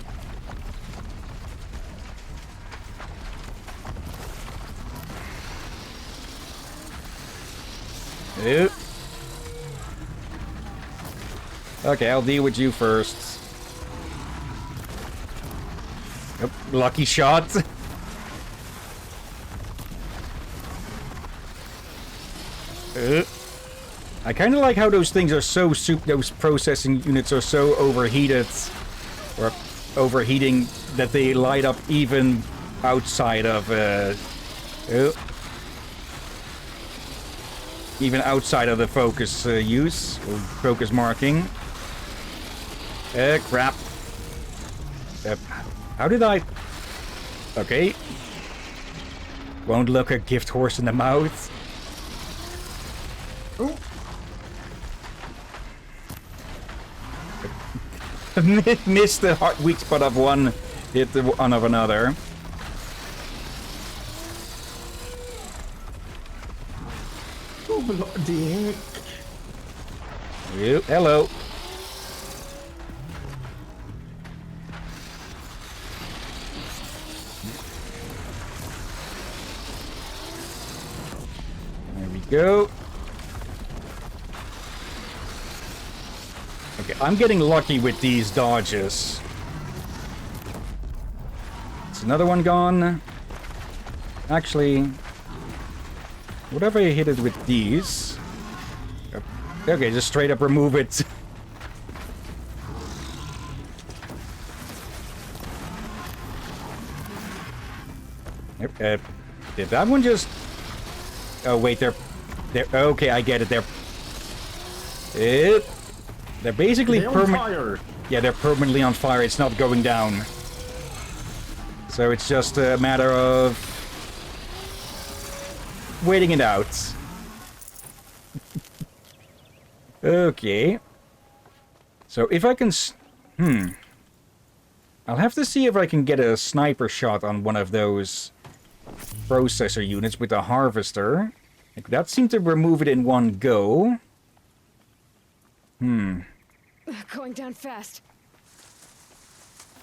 [SPEAKER 1] Oop. Okay, I'll deal with you first. Yep, lucky shot. I kind of like how those things are so those processing units are so overheated, or overheating, that they light up even outside of even outside of the focus use or focus marking. Crap. How did I? Okay. Won't look a gift horse in the mouth.
[SPEAKER 2] Oh.
[SPEAKER 1] Missed the weak spot of one, hit the one of another.
[SPEAKER 2] Oh, bloody heck.
[SPEAKER 1] You, hello. There we go. Okay, I'm getting lucky with these dodges. It's another one gone. Actually, whatever I hit it with these. Okay, just straight up remove it. Yep, did that one just... Oh, wait, they're... Okay, I get it. They're basically permanently... Yeah, they're permanently on fire. It's not going down. So it's just a matter of... waiting it out. Okay. So if I can... I'll have to see if I can get a sniper shot on one of those processor units with a harvester. Like, that seemed to remove it in one go.
[SPEAKER 4] Going down fast.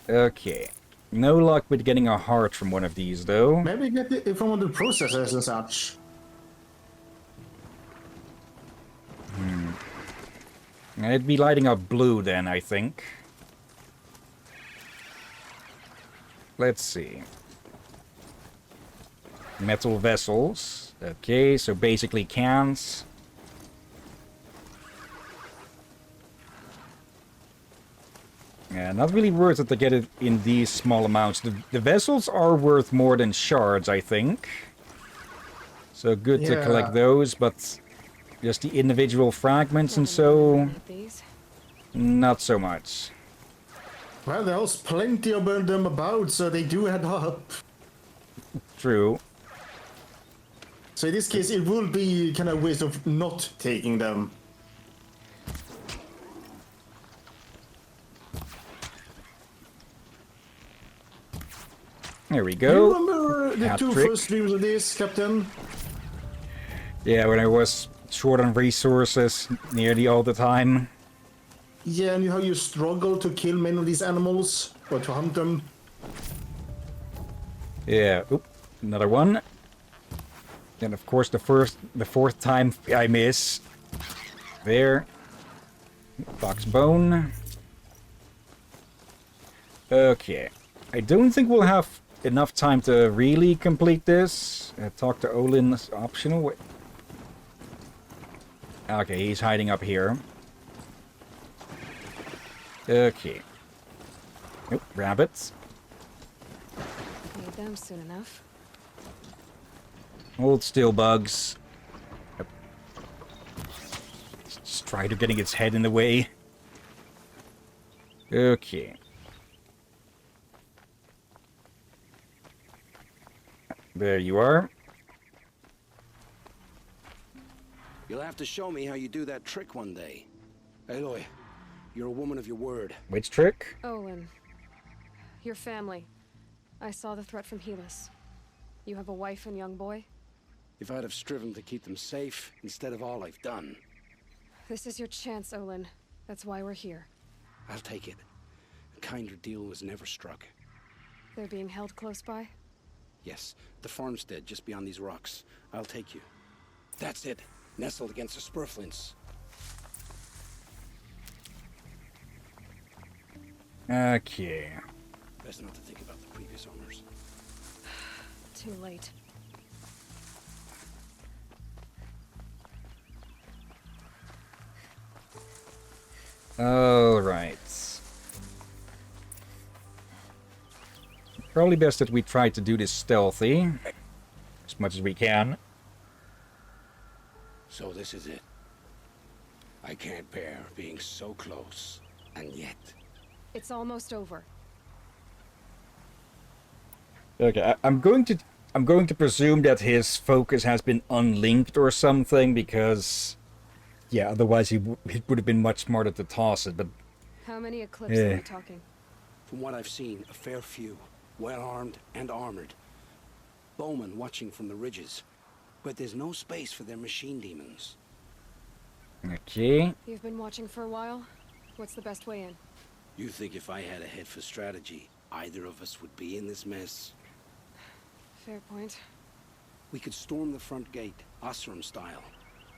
[SPEAKER 1] Okay. No luck with getting a heart from one of these, though.
[SPEAKER 2] Maybe get it from one of the processors and such.
[SPEAKER 1] It'd be lighting up blue then, I think. Let's see. Metal vessels. Okay, so basically cans. Yeah, not really worth it to get it in these small amounts. The vessels are worth more than shards, I think. So good to collect those, but just the individual fragments and so... not so much.
[SPEAKER 2] Well, there's plenty of them about, so they do add up.
[SPEAKER 1] True.
[SPEAKER 2] So in this case, it will be kind of a waste of not taking them.
[SPEAKER 1] There we go.
[SPEAKER 2] You remember the two first streams of this, Captain?
[SPEAKER 1] Yeah, when I was short on resources nearly all the time.
[SPEAKER 2] Yeah, and how you struggle to kill many of these animals, or to hunt them.
[SPEAKER 1] Yeah, oop, another one. And of course the fourth time I miss. There. Fox bone. Okay. I don't think we'll have enough time to really complete this. Talk to Olin is optional. Wait. Okay, he's hiding up here. Okay. Nope, rabbits.
[SPEAKER 4] Need them soon enough.
[SPEAKER 1] Old steel bugs. Yep. Strider getting its head in the way. Okay. There you are.
[SPEAKER 14] You'll have to show me how you do that trick one day. Aloy, you're a woman of your word.
[SPEAKER 1] Which trick?
[SPEAKER 4] Olin. Your family. I saw the threat from Helis. You have a wife and young boy?
[SPEAKER 14] If I'd have striven to keep them safe instead of all I've done.
[SPEAKER 4] This is your chance, Olin. That's why we're here.
[SPEAKER 14] I'll take it. A kinder deal was never struck.
[SPEAKER 4] They're being held close by?
[SPEAKER 14] Yes, the farmstead just beyond these rocks. I'll take you. That's it. Nestled against the spurflints.
[SPEAKER 1] Okay.
[SPEAKER 14] Best not to think about the previous owners.
[SPEAKER 4] Too late.
[SPEAKER 1] All right. Probably best that we try to do this stealthy as much as we can.
[SPEAKER 14] So this is it. I can't bear being so close, and yet.
[SPEAKER 4] It's almost over.
[SPEAKER 1] Okay, I'm going to presume that his focus has been unlinked or something, because yeah, otherwise it would have been much smarter to toss it, but
[SPEAKER 4] How many eclipses are we talking?
[SPEAKER 14] From what I've seen, a fair few. Well-armed and armored. Bowmen watching from the ridges. But there's no space for their machine demons.
[SPEAKER 1] Okay.
[SPEAKER 4] You've been watching for a while? What's the best way in?
[SPEAKER 14] You think if I had a head for strategy, either of us would be in this mess?
[SPEAKER 4] Fair point.
[SPEAKER 14] We could storm the front gate, Osram style.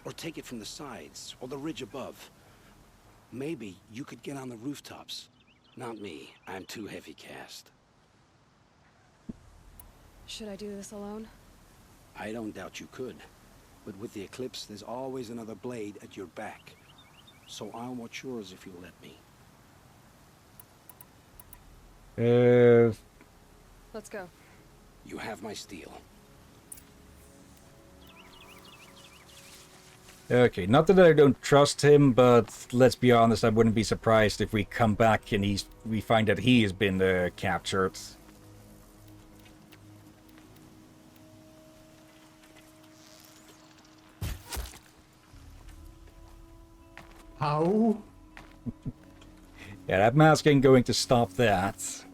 [SPEAKER 14] Or take it from the sides, or the ridge above. Maybe you could get on the rooftops. Not me. I'm too heavy cast.
[SPEAKER 4] Should I do this alone?
[SPEAKER 14] I don't doubt you could. But with the Eclipse, there's always another blade at your back. So I'll watch yours if you'll let me.
[SPEAKER 4] Let's go.
[SPEAKER 14] You have my steel.
[SPEAKER 1] Okay, not that I don't trust him, but let's be honest, I wouldn't be surprised if we come back and we find that he has been captured.
[SPEAKER 2] How?
[SPEAKER 1] Yeah, that mask ain't going to stop that.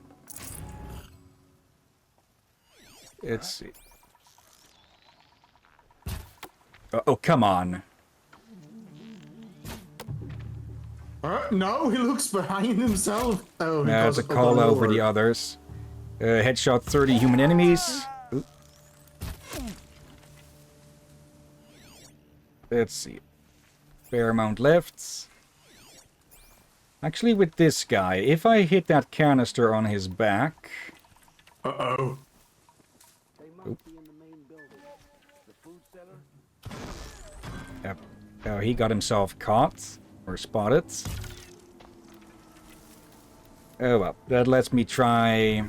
[SPEAKER 1] Let's see. Oh, come on.
[SPEAKER 2] No, he looks behind himself. Oh,
[SPEAKER 1] That's a call over the others. Headshot 30 human enemies. Oop. Let's see. Fair amount left. Actually, with this guy, if I hit that canister on his back...
[SPEAKER 2] Uh-oh.
[SPEAKER 1] Oop. Yep. Oh, he got himself caught. Or spotted. Oh well, that lets me try...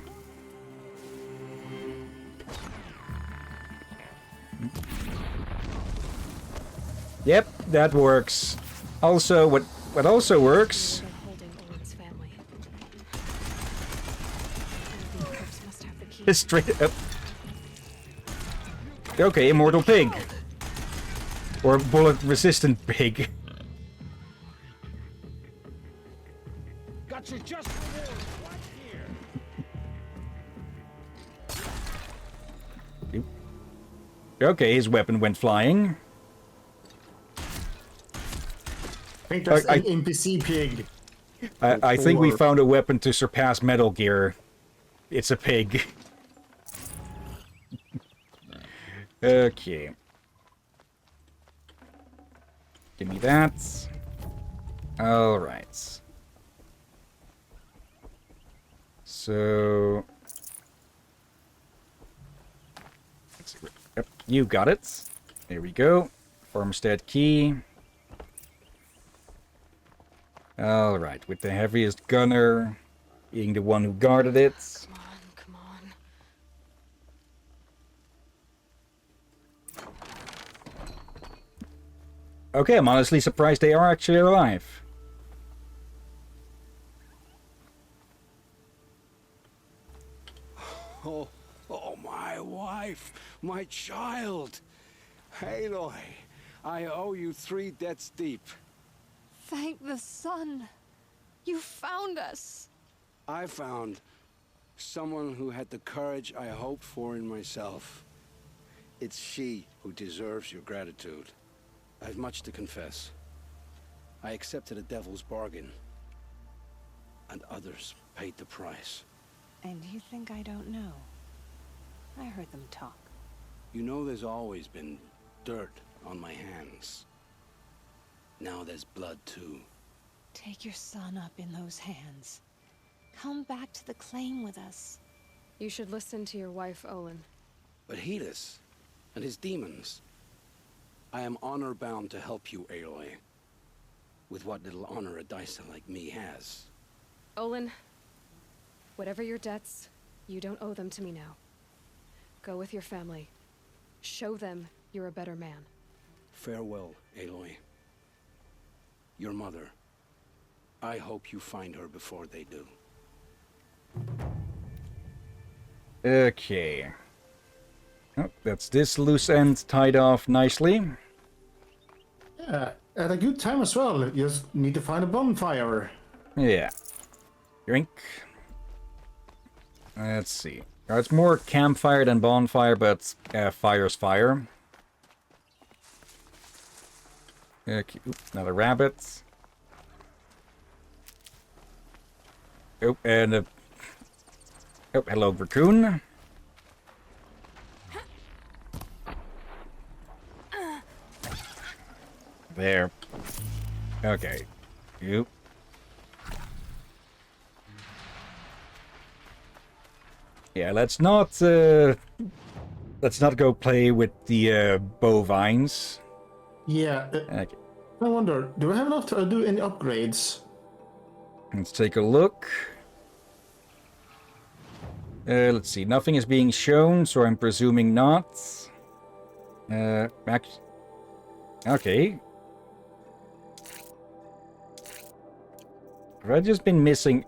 [SPEAKER 1] Yep, that works. Also, what also works... Straight up. Okay, immortal pig. Or bullet-resistant pig.
[SPEAKER 7] Got you just right here.
[SPEAKER 1] Okay, his weapon went flying.
[SPEAKER 2] I think that's an NPC pig.
[SPEAKER 1] I think we found a weapon to surpass Metal Gear. It's a pig. Okay. Give me that. Alright. So... let's see. Yep, you got it. There we go. Farmstead key. Alright, with the heaviest gunner being the one who guarded it.
[SPEAKER 4] Come on, come on.
[SPEAKER 1] Okay, I'm honestly surprised they are actually alive.
[SPEAKER 14] Oh, oh, my wife, my child. Aloy, I owe you 3 debts deep.
[SPEAKER 8] Thank the sun. You found us.
[SPEAKER 14] I found someone who had the courage I hoped for in myself. It's she who deserves your gratitude. I've much to confess. I accepted a devil's bargain, and others paid the price.
[SPEAKER 10] And you think I don't know? I heard them talk.
[SPEAKER 14] You know there's always been dirt on my hands. Now there's blood too.
[SPEAKER 10] Take your son up in those hands. Come back to the claim with us.
[SPEAKER 4] You should listen to your wife, Olin.
[SPEAKER 14] But Helis and his demons. I am honor-bound to help you, Aloy. With what little honor a dicer like me has.
[SPEAKER 4] Olin, whatever your debts, you don't owe them to me now. Go with your family. Show them you're a better man.
[SPEAKER 14] Farewell, Aloy. Your mother. I hope you find her before they do.
[SPEAKER 1] Okay. Oh, that's this loose end tied off nicely.
[SPEAKER 2] Yeah, at a good time as well. You just need to find a bonfire.
[SPEAKER 1] Yeah. Drink. Let's see. It's more campfire than bonfire, but fire's fire. Okay, oops, another rabbit. Oh, and a... oh, hello, raccoon. There. Okay. You. Yeah, let's not go play with the bovines.
[SPEAKER 2] Yeah.
[SPEAKER 1] Okay.
[SPEAKER 2] I wonder, do I have enough to do any upgrades?
[SPEAKER 1] Let's take a look. Let's see. Nothing is being shown, so I'm presuming not. Back. Okay. Have I just been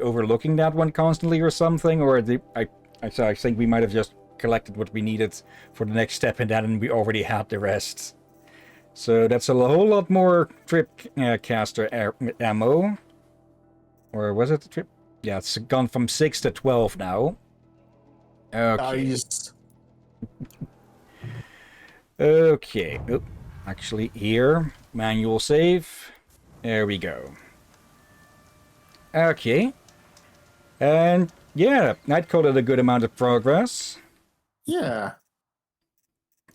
[SPEAKER 1] overlooking that one constantly or something? Or I think we might have just collected what we needed for the next step and then we already had the rest. So that's a whole lot more trip caster ammo. Or was it the trip? Yeah, it's gone from 6 to 12 now. Okay.
[SPEAKER 2] Nice.
[SPEAKER 1] Okay. Oh, actually, here. Manual save. There we go. Okay. And yeah, I'd call it a good amount of progress.
[SPEAKER 2] Yeah.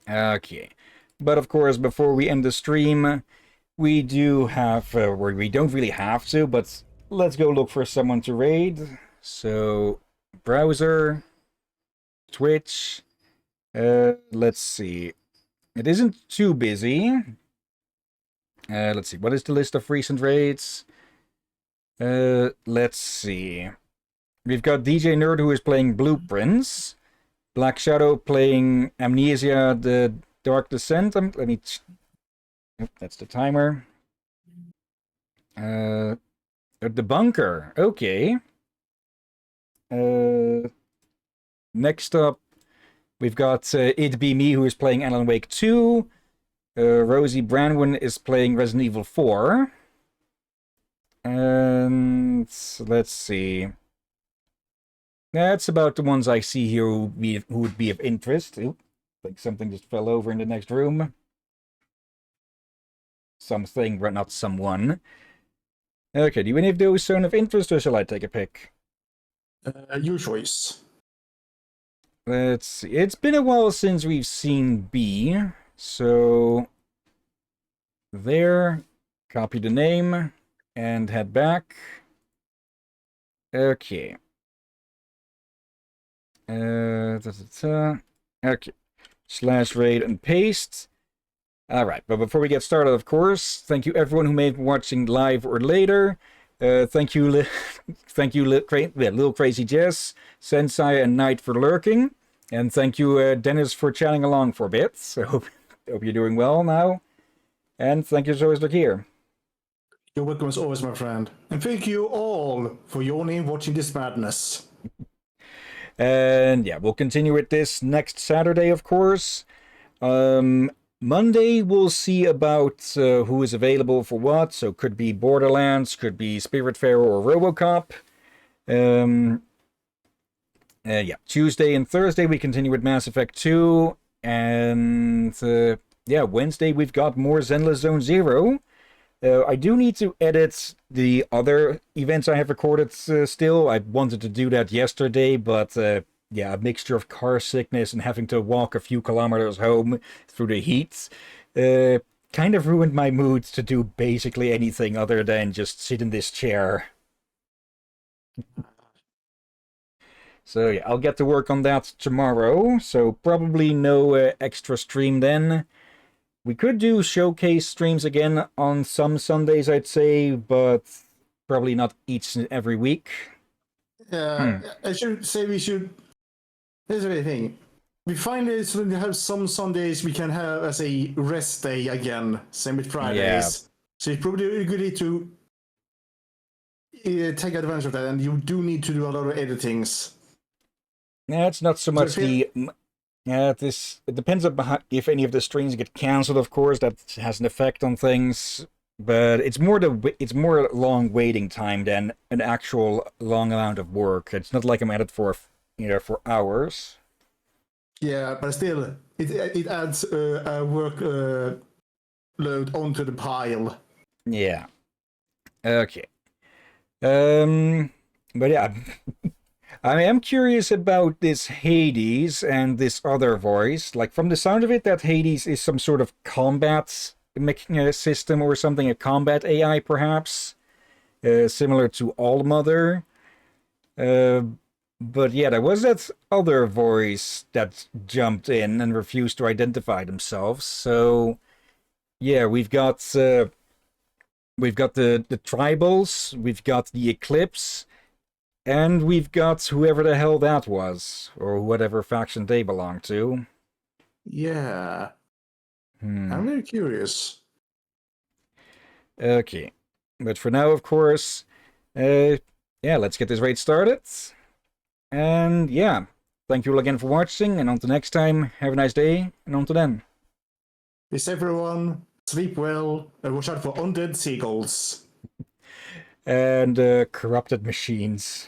[SPEAKER 1] Okay. But of course, before we end the stream, we do have, where we don't really have to, but let's go look for someone to raid. So, browser, Twitch, let's see. It isn't too busy. Let's see, what is the list of recent raids? Let's see. We've got DJ Nerd who is playing Blueprints. Black Shadow playing Amnesia, The Dark Descent. Let me... oh, that's the timer. The Bunker. Okay. Next up, we've got It Be Me who is playing Alan Wake 2. Rosie Branwin is playing Resident Evil 4. And let's see. That's about the ones I see here who would be of interest. Oop, like something just fell over in the next room. Something, but not someone. Okay, do any of those sound of interest, or shall I take a pick?
[SPEAKER 2] Your choice.
[SPEAKER 1] let's see. It's been a while since we've seen B, so there, copy the name, and head back. Okay. Okay. Slash raid and paste. Alright, but before we get started, of course, thank you everyone who may be watching live or later. Thank you, Little Crazy Jess, Sensei, and Knight for lurking. And thank you, Dennis, for chatting along for a bit. So hope you're doing well now. And thank you as always, look here.
[SPEAKER 2] You're welcome as always, my friend. And thank you all for joining and watching this madness.
[SPEAKER 1] And yeah, we'll continue with this next Saturday, of course. Monday, we'll see about who is available for what. So could be Borderlands, could be Spiritfarer or RoboCop. Yeah, Tuesday and Thursday, we continue with Mass Effect 2. And yeah, Wednesday, we've got more Zenless Zone Zero. I do need to edit the other events I have recorded still. I wanted to do that yesterday, but yeah, a mixture of car sickness and having to walk a few kilometers home through the heat kind of ruined my mood to do basically anything other than just sit in this chair. So yeah, I'll get to work on that tomorrow, so probably no extra stream then. We could do showcase streams again on some Sundays, I'd say, but probably not each and every week.
[SPEAKER 2] I should say we should. Here's the thing. We find it so we have some Sundays we can have as a rest day again, same with Fridays.
[SPEAKER 1] Yeah.
[SPEAKER 2] So it's probably a good idea to take advantage of that, and you do need to do a lot of editings.
[SPEAKER 1] Yeah, it's not so much the... Yeah, it depends on if any of the streams get cancelled, of course. That has an effect on things. But it's more long waiting time than an actual long amount of work. It's not like I'm at it for hours.
[SPEAKER 2] Yeah, but still, it adds a work load onto the pile.
[SPEAKER 1] Yeah. Okay. But yeah, I am curious about this Hades and this other voice. Like, from the sound of it, that Hades is some sort of combat system or something, a combat AI perhaps, similar to Allmother. But yeah, there was that other voice that jumped in and refused to identify themselves. So yeah, we've got the tribals, we've got the Eclipse, and we've got whoever the hell that was, or whatever faction they belong to.
[SPEAKER 2] Yeah. I'm very curious.
[SPEAKER 1] Okay. But for now, of course, yeah, let's get this raid started. And yeah, thank you all again for watching, and until next time, have a nice day, and until then.
[SPEAKER 2] Be safe, everyone. Sleep well, and watch out for undead seagulls.
[SPEAKER 1] And corrupted machines.